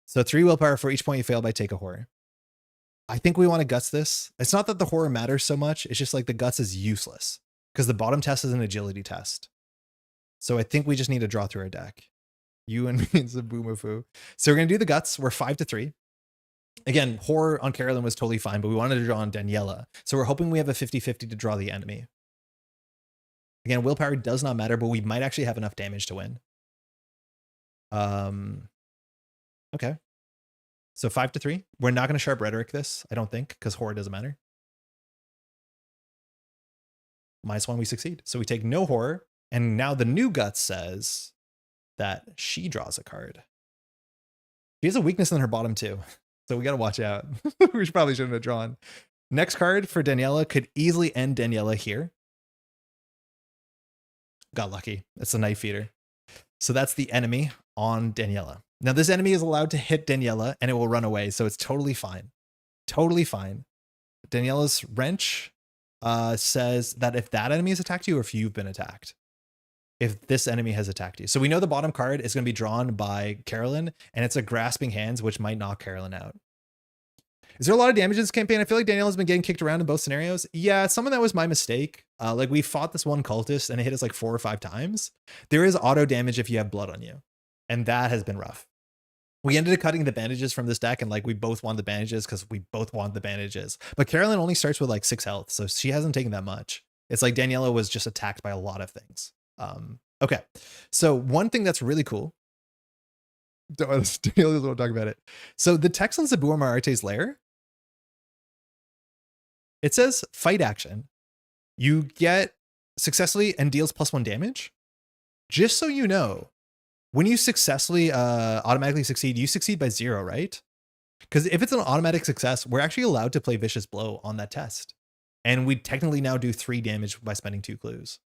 So 3 willpower for each point you fail by take a horror. I think we want to guts this. It's not that the horror matters so much. It's just like the guts is useless because the bottom test is an agility test. So I think we just need to draw through our deck. You and me and Zabumafu. So we're going to do the guts. We're 5 to 3. Again, horror on Carolyn was totally fine, but we wanted to draw on Daniela. So we're hoping we have a 50-50 to draw the enemy. Again, willpower does not matter, but we might actually have enough damage to win. Okay. So 5 to 3. We're not going to sharp rhetoric this, I don't think, because horror doesn't matter. -1, we succeed. So we take no horror. And now the new guts says that she draws a card. She has a weakness in her bottom too. So we got to watch out. We probably shouldn't have drawn. Next card for Daniela could easily end Daniela here. Got lucky. It's a Knife Eater. So that's the enemy on Daniela. Now this enemy is allowed to hit Daniela and it will run away. So it's totally fine. Totally fine. Daniela's wrench says that if that enemy has attacked you or if you've been attacked. If this enemy has attacked you. So we know the bottom card is going to be drawn by Carolyn, and it's a Grasping Hands, which might knock Carolyn out. Is there a lot of damage in this campaign? I feel like Daniela's been getting kicked around in both scenarios. Yeah, some of that was my mistake. Like we fought this one cultist and it hit us like 4 or 5 times. There is auto damage if you have blood on you. And that has been rough. We ended up cutting the bandages from this deck and like we both want the bandages because we both want the bandages. But Carolyn only starts with like 6 health, so she hasn't taken that much. It's like Daniela was just attacked by a lot of things. Okay. So one thing that's really cool. Daniela doesn't want to talk about it. So the text on Zabur Marate's lair, it says fight action. You get successfully and deals +1 damage. Just so you know, when you successfully automatically succeed, you succeed by 0, right? Because if it's an automatic success, we're actually allowed to play Vicious Blow on that test. And we technically now do 3 damage by spending 2 clues.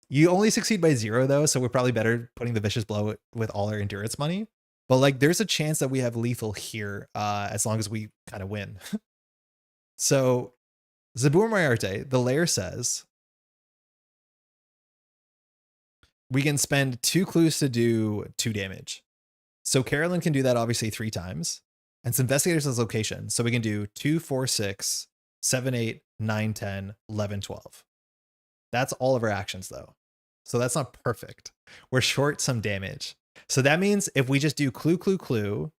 You only succeed by 0 though, so we're probably better putting the Vicious Blow with all our endurance money. But like there's a chance that we have lethal here as long as we kind of win. So Zabur Mayarte, the lair says we can spend 2 clues to do 2 damage. So Carolyn can do that obviously 3 times. And it's Investigator's location. So we can do 2, 4, 6, 7, 8, 9, 10, 11, 12. That's all of our actions though. So that's not perfect. We're short some damage. So that means if we just do clue, clue, clue,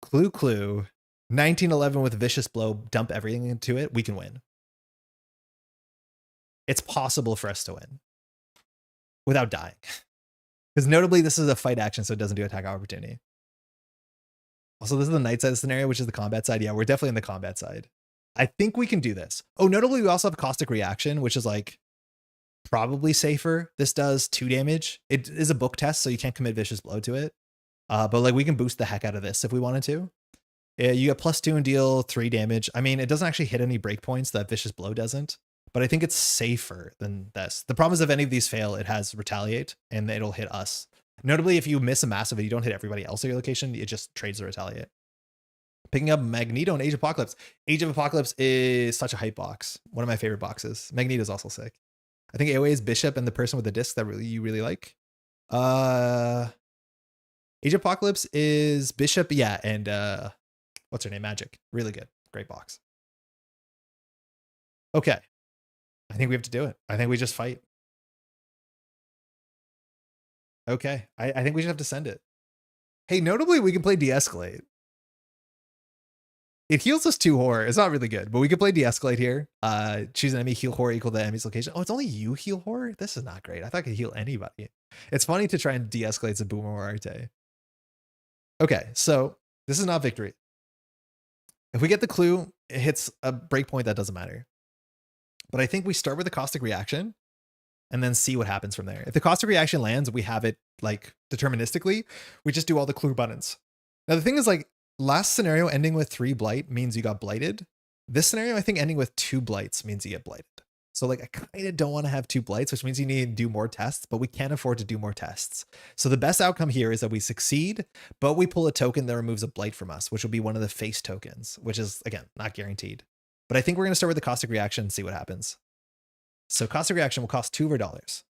clue, clue, 1911 with Vicious Blow, dump everything into it, we can win. It's possible for us to win without dying. Because notably, this is a fight action, so it doesn't do attack opportunity. Also, this is the night side scenario, which is the combat side. Yeah, we're definitely in the combat side. I think we can do this. Oh, notably, we also have Caustic Reaction, which is like probably safer. This does 2 damage. It is a book test, so you can't commit Vicious Blow to it. But like we can boost the heck out of this if we wanted to. You get +2 and deal 3 damage. I mean, it doesn't actually hit any breakpoints that Vicious Blow doesn't, but I think it's safer than this. The problem is if any of these fail, it has Retaliate and it'll hit us. Notably, if you miss a massive and you don't hit everybody else at your location, it just trades the Retaliate. Picking up Magneto and Age of Apocalypse. Age of Apocalypse is such a hype box. One of my favorite boxes. Magneto's also sick. I think AOA is Bishop and the person with the disc that you really like. Age of Apocalypse is Bishop, yeah, and what's her name? Magic. Really good. Great box. Okay. I think we have to do it. I think we just fight. Okay. I think we just have to send it. Hey, notably, we can play de-escalate. It heals us 2 horror. It's not really good, but we can play de-escalate here. Choose an enemy, heal horror equal to the enemy's location. Oh, it's only you heal horror? This is not great. I thought I could heal anybody. It's funny to try and de-escalate Zabuma Arte. Okay, so this is not victory. If we get the clue, it hits a breakpoint that doesn't matter. But I think we start with the caustic reaction and then see what happens from there. If the caustic reaction lands, we have it like deterministically. We just do all the clue buttons. Now the thing is, like, last scenario ending with 3 blight means you got blighted. This scenario, I think ending with 2 blights means you get blighted. So like, I kind of don't want to have 2 blights, which means you need to do more tests, but we can't afford to do more tests. So the best outcome here is that we succeed, but we pull a token that removes a blight from us, which will be one of the face tokens, which is, again, not guaranteed. But I think we're going to start with the caustic reaction and see what happens. So caustic reaction will cost $2 of our dollars.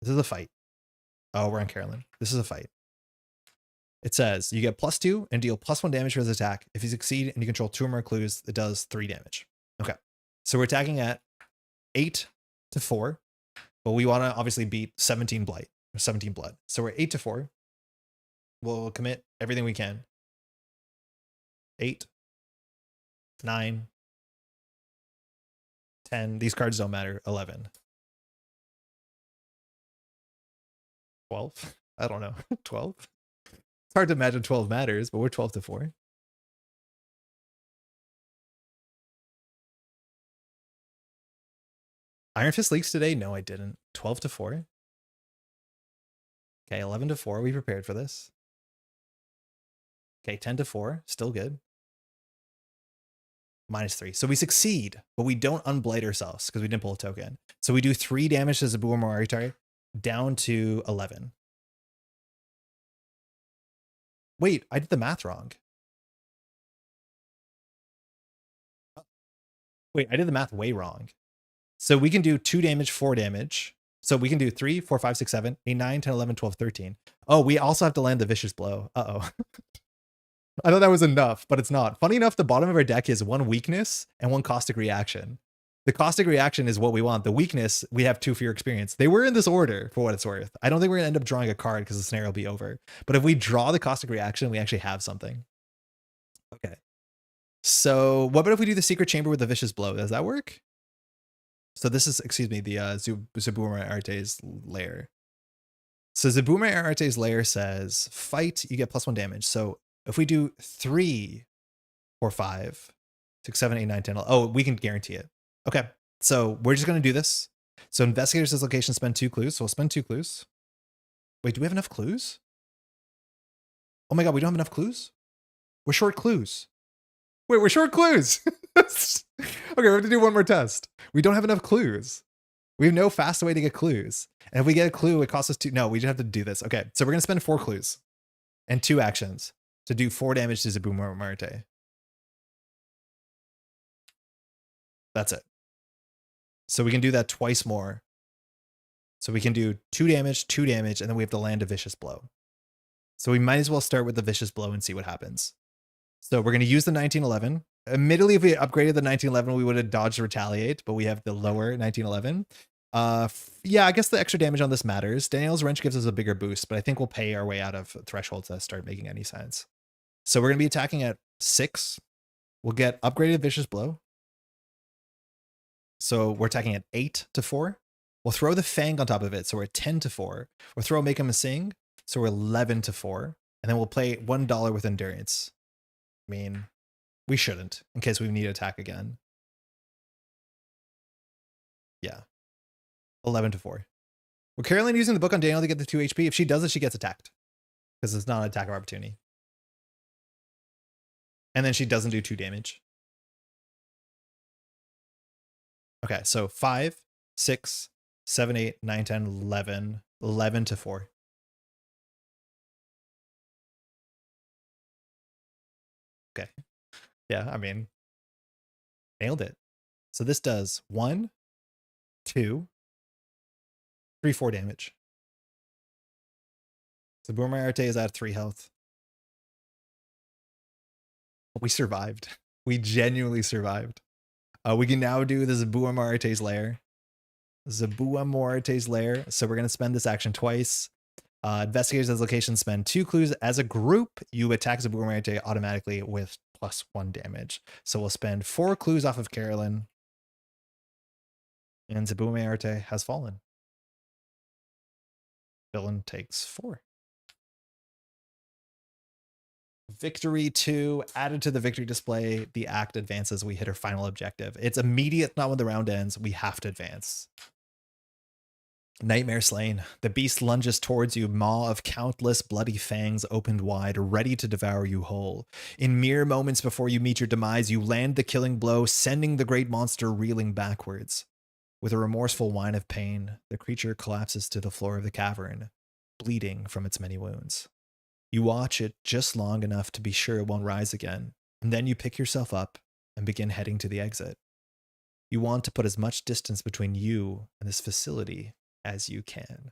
This is a fight. Oh, we're on Carolyn. This is a fight. It says you get +2 and deal +1 damage for his attack. If you succeed and you control 2 or more clues, it does 3 damage. Okay. So we're attacking at 8-4, but we want to obviously beat 17 blight or 17 blood. So we're 8-4. We'll commit everything we can. 8, 9, 10. These cards don't matter. 11. 12. I don't know. 12. It's hard to imagine 12 matters, but we're 12-4. Iron Fist leaks today? No, I didn't. 12-4. Okay, 11-4. We prepared for this. Okay, 10-4. Still good. -3. So we succeed, but we don't unblight ourselves because we didn't pull a token. So we do 3 damage to Zabuma Arte down to 11. Wait, I did the math wrong. Wait, I did the math way wrong. So we can do 2 damage, 4 damage. So we can do 3, 4, 5, 6, 7, 8, 9, 10, 11, 12, 13. Oh, we also have to land the vicious blow. Uh-oh. I thought that was enough, but it's not. Funny enough, the bottom of our deck is 1 weakness and 1 caustic reaction. The caustic reaction is what we want. The weakness, we have 2 fear experience. They were in this order for what it's worth. I don't think we're going to end up drawing a card because the scenario will be over. But if we draw the caustic reaction, we actually have something. Okay. So what about if we do the secret chamber with the vicious blow? Does that work? So this is, excuse me, the Zabuma Arte's lair. So Zabuma Arte's lair says, fight, you get +1 damage. So if we do 3, 4, 5, 6, 7, 8, 9, 10, 11, oh, we can guarantee it. Okay, so we're just going to do this. So investigators this location, spend 2 clues. So we'll spend 2 clues. Wait, do we have enough clues? Oh my God, we don't have enough clues? We're short clues. Wait, we're short clues. Okay, we have to do one more test. We don't have enough clues. We have no fast way to get clues. And if we get a clue, it costs us 2. No, we just have to do this. Okay, so we're going to spend 4 clues and 2 actions to do 4 damage to Zabuma Arte. That's it. So we can do that twice more. So we can do 2 damage, and then we have to land a vicious blow. So we might as well start with the vicious blow and see what happens. So we're going to use the 1911. Admittedly, if we upgraded the 1911, we would have dodged retaliate, but we have the lower 1911. Yeah, I guess the extra damage on this matters. Daniel's wrench gives us a bigger boost, but I think we'll pay our way out of thresholds that start making any sense. So we're going to be attacking at 6. We'll get upgraded vicious blow. So we're attacking at 8-4. We'll throw the fang on top of it, so we're at 10-4. We'll throw make him a sing, so we're 11-4. And then we'll play $1 with endurance. I mean, we shouldn't, in case we need to attack again. Yeah. 11-4. Well, Carolyn using the book on Daniel to get the 2 HP. If she does it, she gets attacked. Because it's not an attack of opportunity. And then she doesn't do 2 damage. Okay, so 5, 6, 7, 8, 9, 10, 11. 11-4. Okay, Okay. Yeah, I mean, nailed it. So this does 1, 2, 3, 4 damage. So Boomerang is at 3 health. We survived. We genuinely survived. We can now do the Zabua Marte's lair. Zabua Marte's lair. So we're going to spend this action twice. Investigators as location spend 2 clues. As a group, you attack Zabua Marte automatically with +1 damage. So we'll spend 4 clues off of Carolyn. And Zabua Marte has fallen. Villain takes 4. Victory 2, added to the victory display. The act advances. We hit our final objective. It's immediate, not when the round ends. We have to advance. Nightmare slain. The beast lunges towards you, maw of countless bloody fangs opened wide, ready to devour you whole. In mere moments before you meet your demise, you land the killing blow, sending the great monster reeling backwards. With a remorseful whine of pain, the creature collapses to the floor of the cavern, bleeding from its many wounds. You watch it just long enough to be sure it won't rise again, and then you pick yourself up and begin heading to the exit. You want to put as much distance between you and this facility as you can.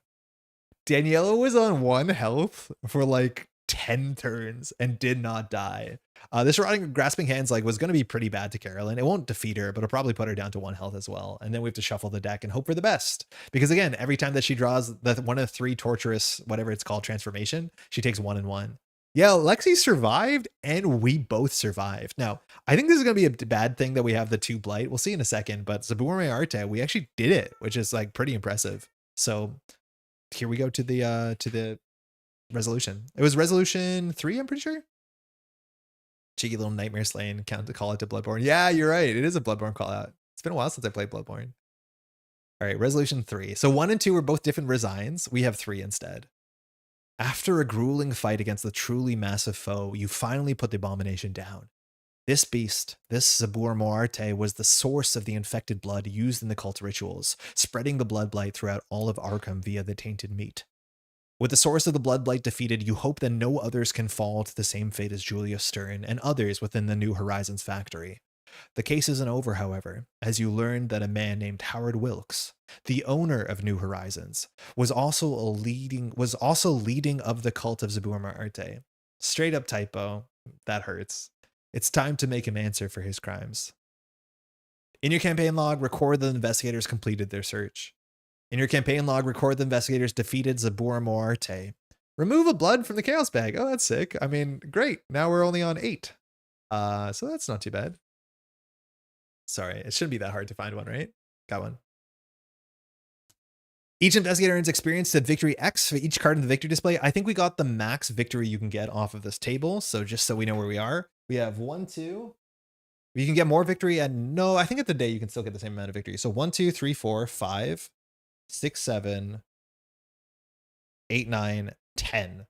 Daniela was on 1 health for like 10 turns and did not die. This rotting grasping hands was going to be pretty bad to Carolyn. It won't defeat her, but it'll probably put her down to 1 health as well. And then we have to shuffle the deck and hope for the best. Because again, every time that she draws the 1 of 3 torturous, whatever it's called, transformation, she takes 1 and 1. Yeah, Lexi survived and we both survived. Now, I think this is going to be a bad thing that we have the 2 blight. We'll see in a second, but Zabur Arte, we actually did it, which is pretty impressive. So here we go to the resolution. It was resolution 3, I'm pretty sure. Cheeky little nightmare slaying count to call it to Bloodborne. Yeah, you're right. It is a Bloodborne call out. It's been a while since I played Bloodborne. All right, resolution 3. So 1 and 2 are both different resigns. We have 3 instead. After a grueling fight against the truly massive foe, you finally put the abomination down. This beast, this Zabur Moarte, was the source of the infected blood used in the cult rituals, spreading the blood blight throughout all of Arkham via the tainted meat. With the source of the blood blight defeated, you hope that no others can fall to the same fate as Julia Stern and others within the New Horizons factory. The case isn't over, however, as you learn that a man named Howard Wilkes, the owner of New Horizons, was also leading of the cult of Zabur Marte. Straight up typo. That hurts. It's time to make him answer for his crimes. In your campaign log, record that the investigators completed their search. In your campaign log, record the investigators defeated Zabur Moarte. Remove a blood from the chaos bag. Oh, that's sick. I mean, great. Now we're only on 8. So that's not too bad. Sorry, it shouldn't be that hard to find one, right? Got one. Each investigator earns experience at victory X for each card in the victory display. I think we got the max victory you can get off of this table. So just so we know where we are, we have 1, 2. You can get more victory and no, I think at the day you can still get the same amount of victory. So 1, 2, 3, 4, 5, 6, 7, 8, 9, 10.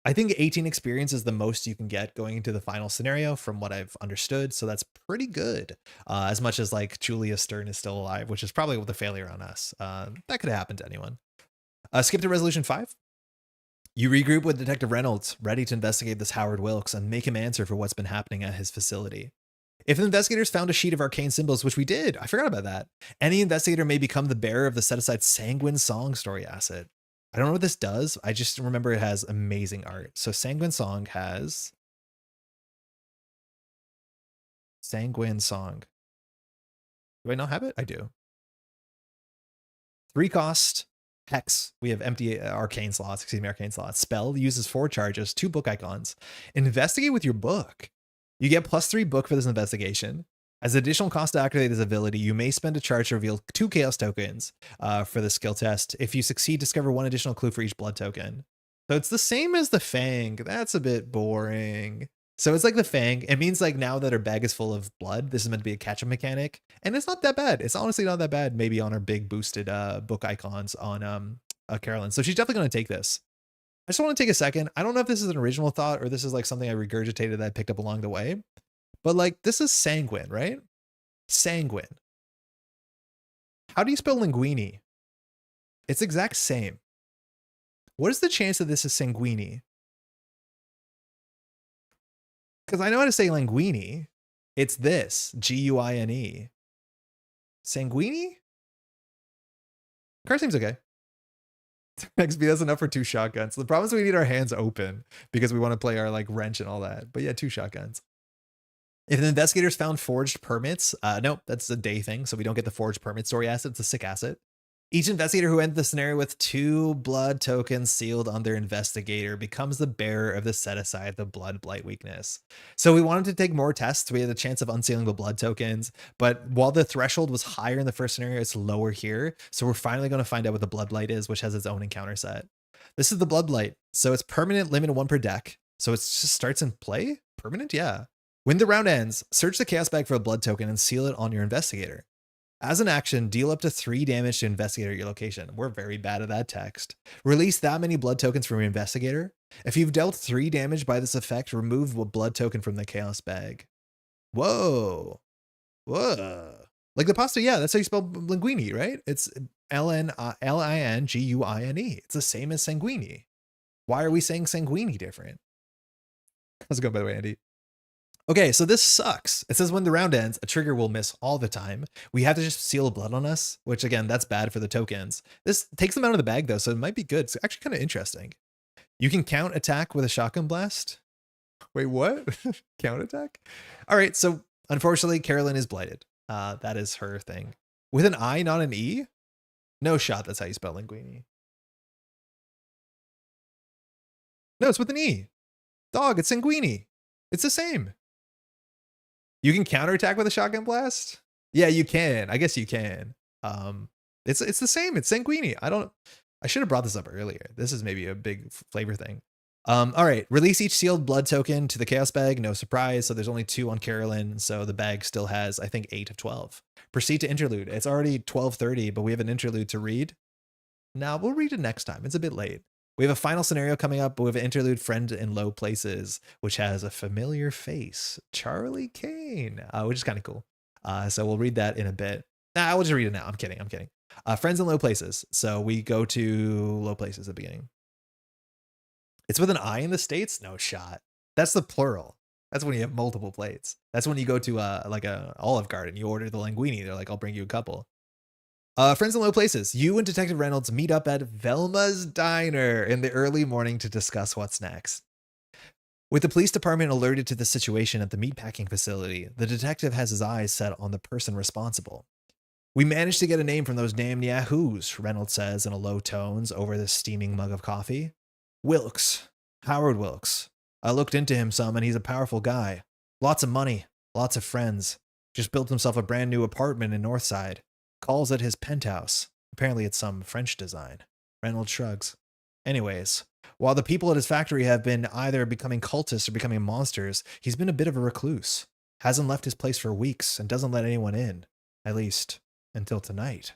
I think 18 experience is the most you can get going into the final scenario from what I've understood. So that's pretty good. As much as Julia Stern is still alive, which is probably the failure on us. That could have happened to anyone. Skip to resolution 5. You regroup with Detective Reynolds, ready to investigate this Howard Wilkes and make him answer for what's been happening at his facility. If the investigators found a sheet of arcane symbols, which we did, I forgot about that, any investigator may become the bearer of the set-aside Sanguine Song story asset. I don't know what this does. I just remember it has amazing art. So Sanguine Song has... Sanguine Song. Do I not have it? I do. 3 cost. Hex. We have empty arcane slots. Arcane slots. Spell uses 4 charges, 2 book icons. Investigate with your book. You get +3 book for this investigation. As additional cost to activate this ability, you may spend a charge to reveal 2 chaos tokens for the skill test. If you succeed, discover 1 additional clue for each blood token. So it's the same as the Fang. That's a bit boring. So it's like the Fang. It means now that our bag is full of blood, this is meant to be a catch-up mechanic. And it's not that bad. It's honestly not that bad. Maybe on our big boosted book icons on Carolyn. So she's definitely going to take this. I just want to take a second. I don't know if this is an original thought or this is something I regurgitated that I picked up along the way. But this is sanguine, right? Sanguine. How do you spell linguini? It's exact same. What is the chance that this is sanguini? Because I know how to say linguini. It's this, Guine. Sanguini? Car seems okay. XP, that's enough for 2 shotguns. The problem is we need our hands open because we want to play our like wrench and all that. But yeah, 2 shotguns. If the investigators found forged permits, no, that's a day thing, so we don't get the forged permit story asset. It's a sick asset. Each investigator who entered the scenario with 2 blood tokens sealed on their investigator becomes the bearer of the set aside the blood blight weakness. So we wanted to take more tests. We had a chance of unsealing the blood tokens, but while the threshold was higher in the first scenario, it's lower here. So we're finally going to find out what the blood blight is, which has its own encounter set. This is the blood blight. So it's permanent, limited 1 per deck. So it just starts in play? Permanent? Yeah. When the round ends, search the chaos bag for a blood token and seal it on your investigator. As an action, deal up to 3 damage to investigator at your location. We're very bad at that text. Release that many blood tokens from your investigator. If you've dealt 3 damage by this effect, remove a blood token from the chaos bag. Whoa. Whoa. Like the pasta, yeah, that's how you spell linguini, right? It's Linguine. It's the same as sanguini. Why are we saying sanguini different? How's it going, by the way, Andy? Okay, so this sucks. It says when the round ends, a trigger will miss all the time. We have to just seal blood on us, which again, that's bad for the tokens. This takes them out of the bag though, so it might be good. It's actually kind of interesting. You can count attack with a shotgun blast. Wait, what? Count attack? All right, so unfortunately, Carolyn is blighted. That is her thing. With an I, not an E? No shot, that's how you spell linguini. No, it's with an E. Dog, it's sanguini. It's the same. You can counterattack with a shotgun blast? Yeah, you can. I guess you can. It's the same. It's sanguini. I should have brought this up earlier. This is maybe a big flavor thing. All right. Release each sealed blood token to the chaos bag. No surprise. So there's only 2 on Carolyn. So the bag still has, I think, 8 of 12. Proceed to interlude. It's already 12:30, but we have an interlude to read. Now we'll read it next time. It's a bit late. We have a final scenario coming up, but we have an interlude, friend in low places, which has a familiar face, Charlie Kane, which is kind of cool. So we'll read that in a bit. Nah, we'll just read it now. I'm kidding. Friends in low places. So we go to low places at the beginning. It's with an I in the States? No shot. That's the plural. That's when you have multiple plates. That's when you go to like a Olive Garden. You order the linguini. They're like, I'll bring you a couple. Friends in low places. You and Detective Reynolds meet up at Velma's Diner in the early morning to discuss what's next. With the police department alerted to the situation at the meatpacking facility, the detective has his eyes set on the person responsible. We managed to get a name from those damned yahoos, Reynolds says in a low tones over the steaming mug of coffee. Wilkes. Howard Wilkes. I looked into him some and he's a powerful guy. Lots of money. Lots of friends. Just built himself a brand new apartment in Northside. Calls it his penthouse. Apparently it's some French design. Reynolds shrugs. Anyways, while the people at his factory have been either becoming cultists or becoming monsters, he's been a bit of a recluse. Hasn't left his place for weeks and doesn't let anyone in. At least, until tonight.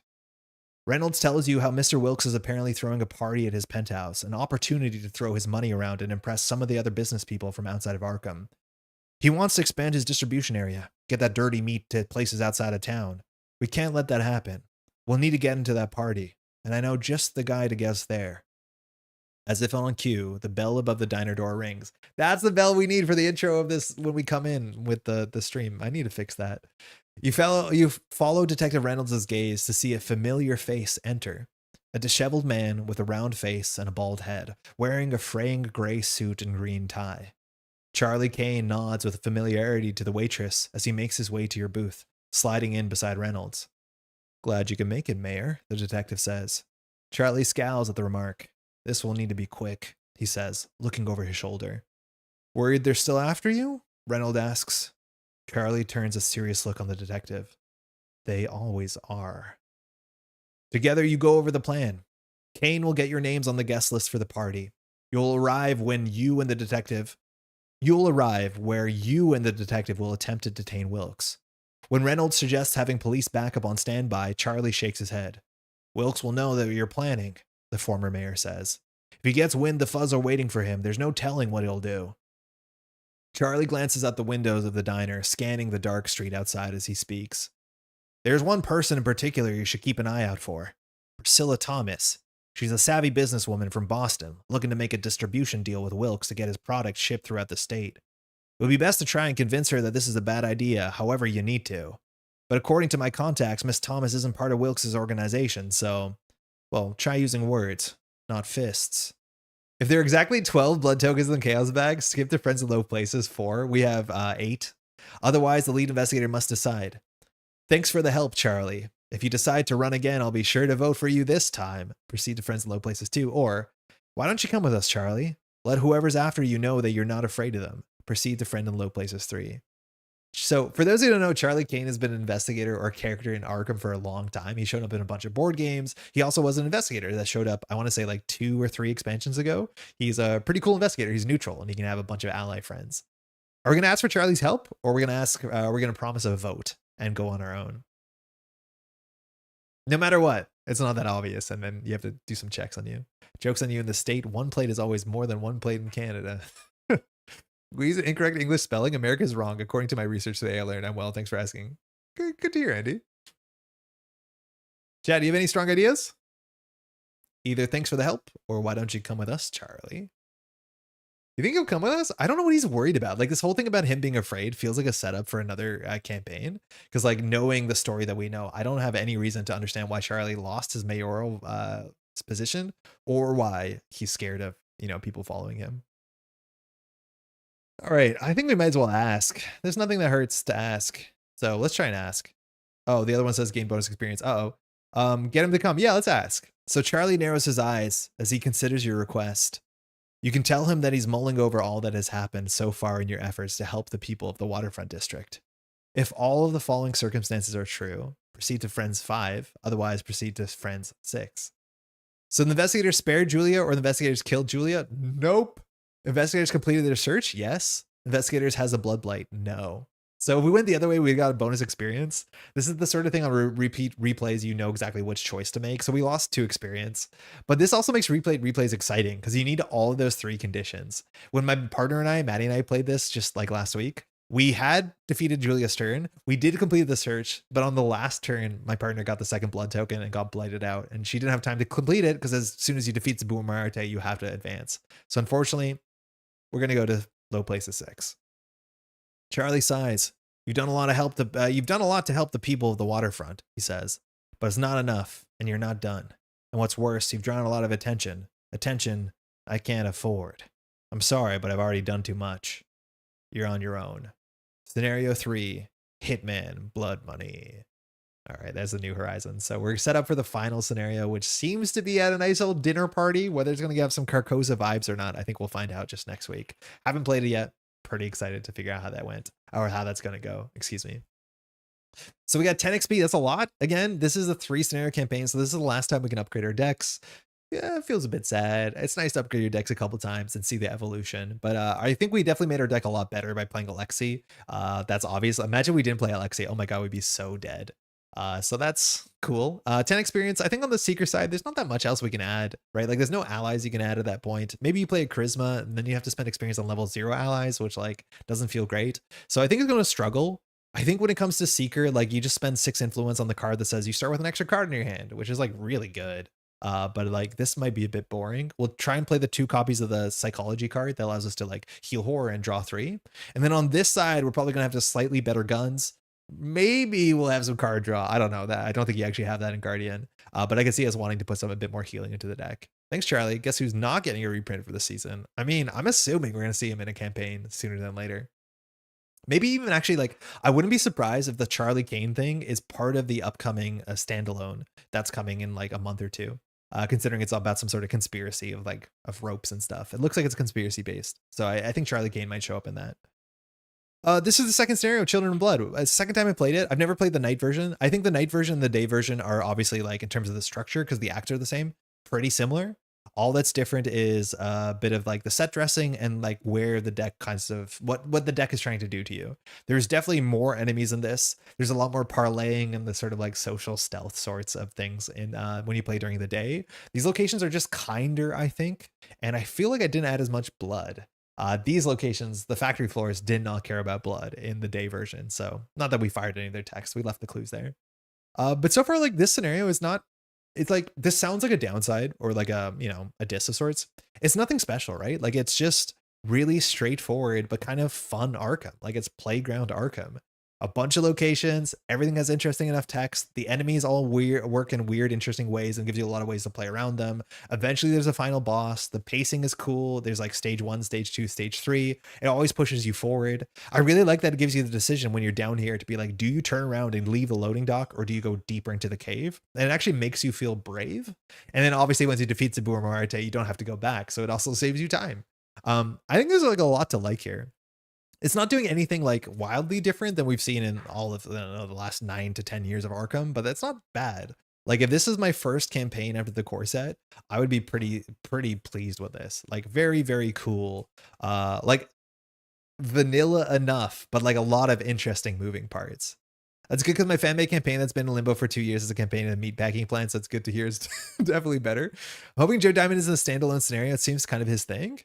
Reynolds tells you how Mr. Wilkes is apparently throwing a party at his penthouse, an opportunity to throw his money around and impress some of the other business people from outside of Arkham. He wants to expand his distribution area, get that dirty meat to places outside of town. We can't let that happen. We'll need to get into that party, and I know just the guy to get us there. As if on cue, the bell above the diner door rings. That's the bell we need for the intro of this when we come in with the stream. I need to fix that. You follow Detective Reynolds' gaze to see a familiar face enter. A disheveled man with a round face and a bald head, wearing a fraying gray suit and green tie. Charlie Kane nods with familiarity to the waitress as he makes his way to your booth, sliding in beside Reynolds. Glad you can make it, Mayor, the detective says. Charlie scowls at the remark. This will need to be quick, he says, looking over his shoulder. Worried they're still after you? Reynolds asks. Charlie turns a serious look on the detective. They always are. Together you go over the plan. Kane will get your names on the guest list for the party. You'll arrive where you and the detective will attempt to detain Wilkes. When Reynolds suggests having police backup on standby, Charlie shakes his head. Wilkes will know that you're planning, the former mayor says. If he gets wind the fuzz are waiting for him, there's no telling what he'll do. Charlie glances out the windows of the diner, scanning the dark street outside as he speaks. There's one person in particular you should keep an eye out for. Priscilla Thomas. She's a savvy businesswoman from Boston, looking to make a distribution deal with Wilkes to get his product shipped throughout the state. It would be best to try and convince her that this is a bad idea, however you need to. But according to my contacts, Miss Thomas isn't part of Wilkes' organization, so, well, try using words, not fists. If there are exactly 12 blood tokens in the chaos bag, skip to friends in low places 4. We have 8. Otherwise, the lead investigator must decide. Thanks for the help, Charlie. If you decide to run again, I'll be sure to vote for you this time. Proceed to friends in low places 2. Or, why don't you come with us, Charlie? Let whoever's after you know that you're not afraid of them. Proceed to friend in low places 3. So, for those who don't know, Charlie Kane has been an investigator or character in Arkham for a long time. He showed up in a bunch of board games. He also was an investigator that showed up, I want to say, like 2 or 3 expansions ago. He's a pretty cool investigator. He's neutral, and he can have a bunch of ally friends. Are we going to ask for Charlie's help, or are we going to ask? We're going to promise a vote and go on our own? No matter what, it's not that obvious, and then you have to do some checks on you. Jokes on you in the state. One plate is always more than one plate in Canada. We use incorrect English spelling. America's wrong. According to my research today, I learned. I'm well. Thanks for asking. Good to hear, Andy. Chad, do you have any strong ideas? Either thanks for the help, or why don't you come with us, Charlie? You think he'll come with us? I don't know what he's worried about. Like, this whole thing about him being afraid feels like a setup for another campaign. Because, like, knowing the story that we know, I don't have any reason to understand why Charlie lost his mayoral position, or why he's scared of, people following him. All right, I think we might as well ask. There's nothing that hurts to ask. So let's try and ask. Oh, the other one says gain bonus experience. Get him to come. Yeah, let's ask. So Charlie narrows his eyes as he considers your request. You can tell him that he's mulling over all that has happened so far in your efforts to help the people of the Waterfront district. If all of the following circumstances are true, proceed to friends 5. Otherwise, proceed to friends 6. So the investigators spared Julia, or the investigators killed Julia? Nope. Investigators completed their search? Yes. Investigators has a blood blight? No. So if we went the other way, we got a bonus experience. This is the sort of thing on repeat replays, you know exactly which choice to make. So we lost 2 experience. But this also makes replays exciting because you need all of those 3 conditions. When my partner and I, Maddie and I, played this just like last week, we had defeated Julia's turn. We did complete the search, but on the last turn, my partner got the second blood token and got blighted out. And she didn't have time to complete it because as soon as you defeat Sabu Marte, you have to advance. So unfortunately, we're going to go to low places 6. Charlie sighs. You've done a lot to help the people of the Waterfront, he says, but it's not enough, and you're not done. And what's worse, you've drawn a lot of attention. Attention I can't afford. I'm sorry, but I've already done too much. You're on your own. Scenario 3, Hitman, Blood Money. All right, that's the New Horizon. So we're set up for the final scenario, which seems to be at a nice old dinner party. Whether it's going to have some Carcosa vibes or not, I think we'll find out just next week. Haven't played it yet. Pretty excited to figure out how that went, or how that's going to go. Excuse me. So we got 10 XP. That's a lot. Again, this is a 3 scenario campaign, so this is the last time we can upgrade our decks. Yeah, it feels a bit sad. It's nice to upgrade your decks a couple times and see the evolution. But I think we definitely made our deck a lot better by playing Alexi. That's obvious. Imagine we didn't play Alexi. Oh my god, we'd be so dead. So that's cool. 10 experience. I think on the Seeker side, there's not that much else we can add, right? Like there's no allies you can add at that point. Maybe you play a Charisma and then you have to spend experience on level 0 allies, which like doesn't feel great. So I think it's going to struggle. I think when it comes to Seeker, like you just spend 6 influence on the card that says you start with an extra card in your hand, which is like really good. But like this might be a bit boring. We'll try and play the 2 copies of the psychology card that allows us to like heal horror and draw 3. And then on this side, we're probably gonna have just slightly better guns. Maybe we'll have some card draw. I don't know that. I don't think you actually have that in Guardian. But I can see us wanting to put some a bit more healing into the deck. Thanks, Charlie. Guess who's not getting a reprint for the season? I mean, I'm assuming we're gonna see him in a campaign sooner than later. Maybe even actually, like, I wouldn't be surprised if the Charlie Kane thing is part of the upcoming standalone that's coming in like a month or 2. Considering it's all about some sort of conspiracy of ropes and stuff. It looks like it's conspiracy based. So I think Charlie Kane might show up in that. This is the second scenario, Children of Blood. It's the second time I played it. I've never played the night version. I think the night version and the day version are obviously like in terms of the structure, because the acts are the same, pretty similar. All that's different is a bit of like the set dressing and like where the deck kinds of what the deck is trying to do to you. There's definitely more enemies in this. There's a lot more parlaying and the sort of like social stealth sorts of things in when you play during the day. These locations are just kinder, I think, and I feel like I didn't add as much blood. These locations, the factory floors, did not care about blood in the day version. So not that we fired any of their text, we left the clues there. But so far, like this scenario is not. It's like this sounds like a downside or like a a diss of sorts. It's nothing special, right? Like it's just really straightforward but kind of fun Arkham. Like it's playground Arkham. A bunch of locations, everything has interesting enough text. The enemies all weird work in weird, interesting ways and gives you a lot of ways to play around them. Eventually there's a final boss. The pacing is cool. There's like stage 1, stage 2, stage 3. It always pushes you forward. I really like that it gives you the decision when you're down here to be like, do you turn around and leave the loading dock or do you go deeper into the cave? And it actually makes you feel brave. And then obviously once you defeat Sabur Marte, you don't have to go back. So it also saves you time. I think there's like a lot to like here. It's not doing anything like wildly different than we've seen in all of the last 9 to 10 years of Arkham, but that's not bad. Like if this is my first campaign after the core set, I would be pretty pleased with this. Like very, very cool. Like vanilla enough, but like a lot of interesting moving parts. That's good because my fan made campaign that's been in limbo for 2 years is a campaign of meatpacking plants. That's good to hear. Is definitely better. I'm hoping Joe Diamond is in a standalone scenario. It seems kind of his thing.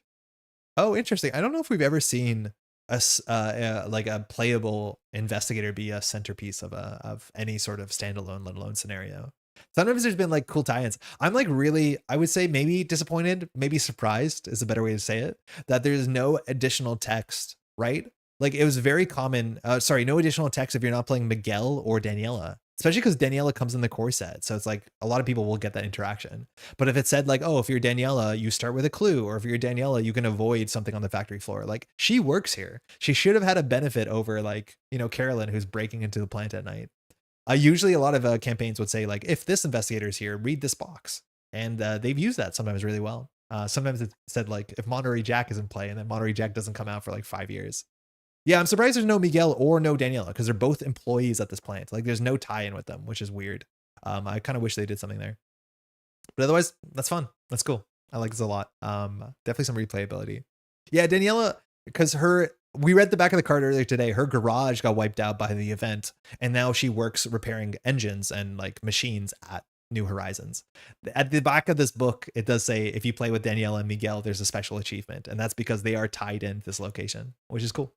Oh, interesting. I don't know if we've ever seen like a playable investigator be a centerpiece of any sort of standalone, let alone scenario. Sometimes there's been like cool tie-ins. I'm like really, I would say maybe disappointed, maybe surprised is a better way to say it, that there's no additional text, right? Like it was very common. Sorry, no additional text if you're not playing Miguel or Daniela, especially because Daniela comes in the core set. So it's like a lot of people will get that interaction. But if it said like, oh, if you're Daniela, you start with a clue, or if you're Daniela, you can avoid something on the factory floor. Like she works here. She should have had a benefit over like, you know, Carolyn, who's breaking into the plant at night. Usually a lot of campaigns would say like, if this investigator is here, read this box. And they've used that sometimes really well. Sometimes it said like, if Monterey Jack is in play, and then Monterey Jack doesn't come out for like 5 years. Yeah, I'm surprised there's no Miguel or no Daniela because they're both employees at this plant. Like there's no tie-in with them, which is weird. I kind of wish they did something there. But otherwise, that's fun. That's cool. I like this a lot. Definitely some replayability. Yeah, Daniela, because we read the back of the card earlier today. Her garage got wiped out by the event, and now she works repairing engines and like machines at New Horizons. At the back of this book, it does say if you play with Daniela and Miguel, there's a special achievement, and that's because they are tied into this location, which is cool.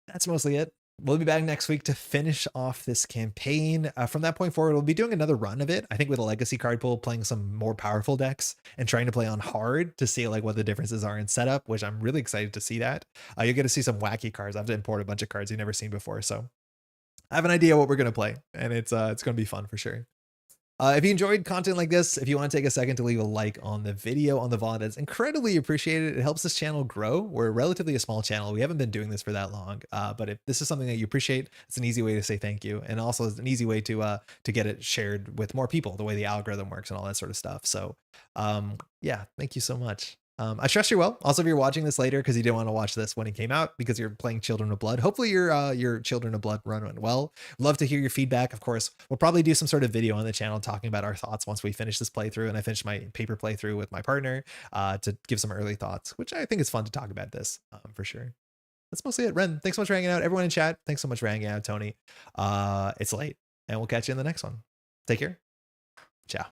That's mostly it. We'll be back next week to finish off this campaign. From that point forward, we'll be doing another run of it. I think with a legacy card pool, playing some more powerful decks and trying to play on hard to see like what the differences are in setup, which I'm really excited to see that. You'll get to see some wacky cards. I have to import a bunch of cards you've never seen before. So I have an idea what we're going to play, and it's going to be fun for sure. If you enjoyed content like this, if you want to take a second to leave a like on the video on the VOD, that's incredibly appreciated. It helps this channel grow. We're relatively a small channel. We haven't been doing this for that long, but if this is something that you appreciate, it's an easy way to say thank you, and also it's an easy way to get it shared with more people, the way the algorithm works and all that sort of stuff. So yeah, thank you so much. I trust you're well. Also, if you're watching this later because you didn't want to watch this when it came out because you're playing Children of Blood, hopefully your Children of Blood run went well. Love to hear your feedback. Of course, we'll probably do some sort of video on the channel talking about our thoughts once we finish this playthrough and I finish my paper playthrough with my partner to give some early thoughts, which I think is fun to talk about this for sure. That's mostly it. Ren, thanks so much for hanging out. Everyone in chat, thanks so much for hanging out. Tony, it's late, and we'll catch you in the next one. Take care.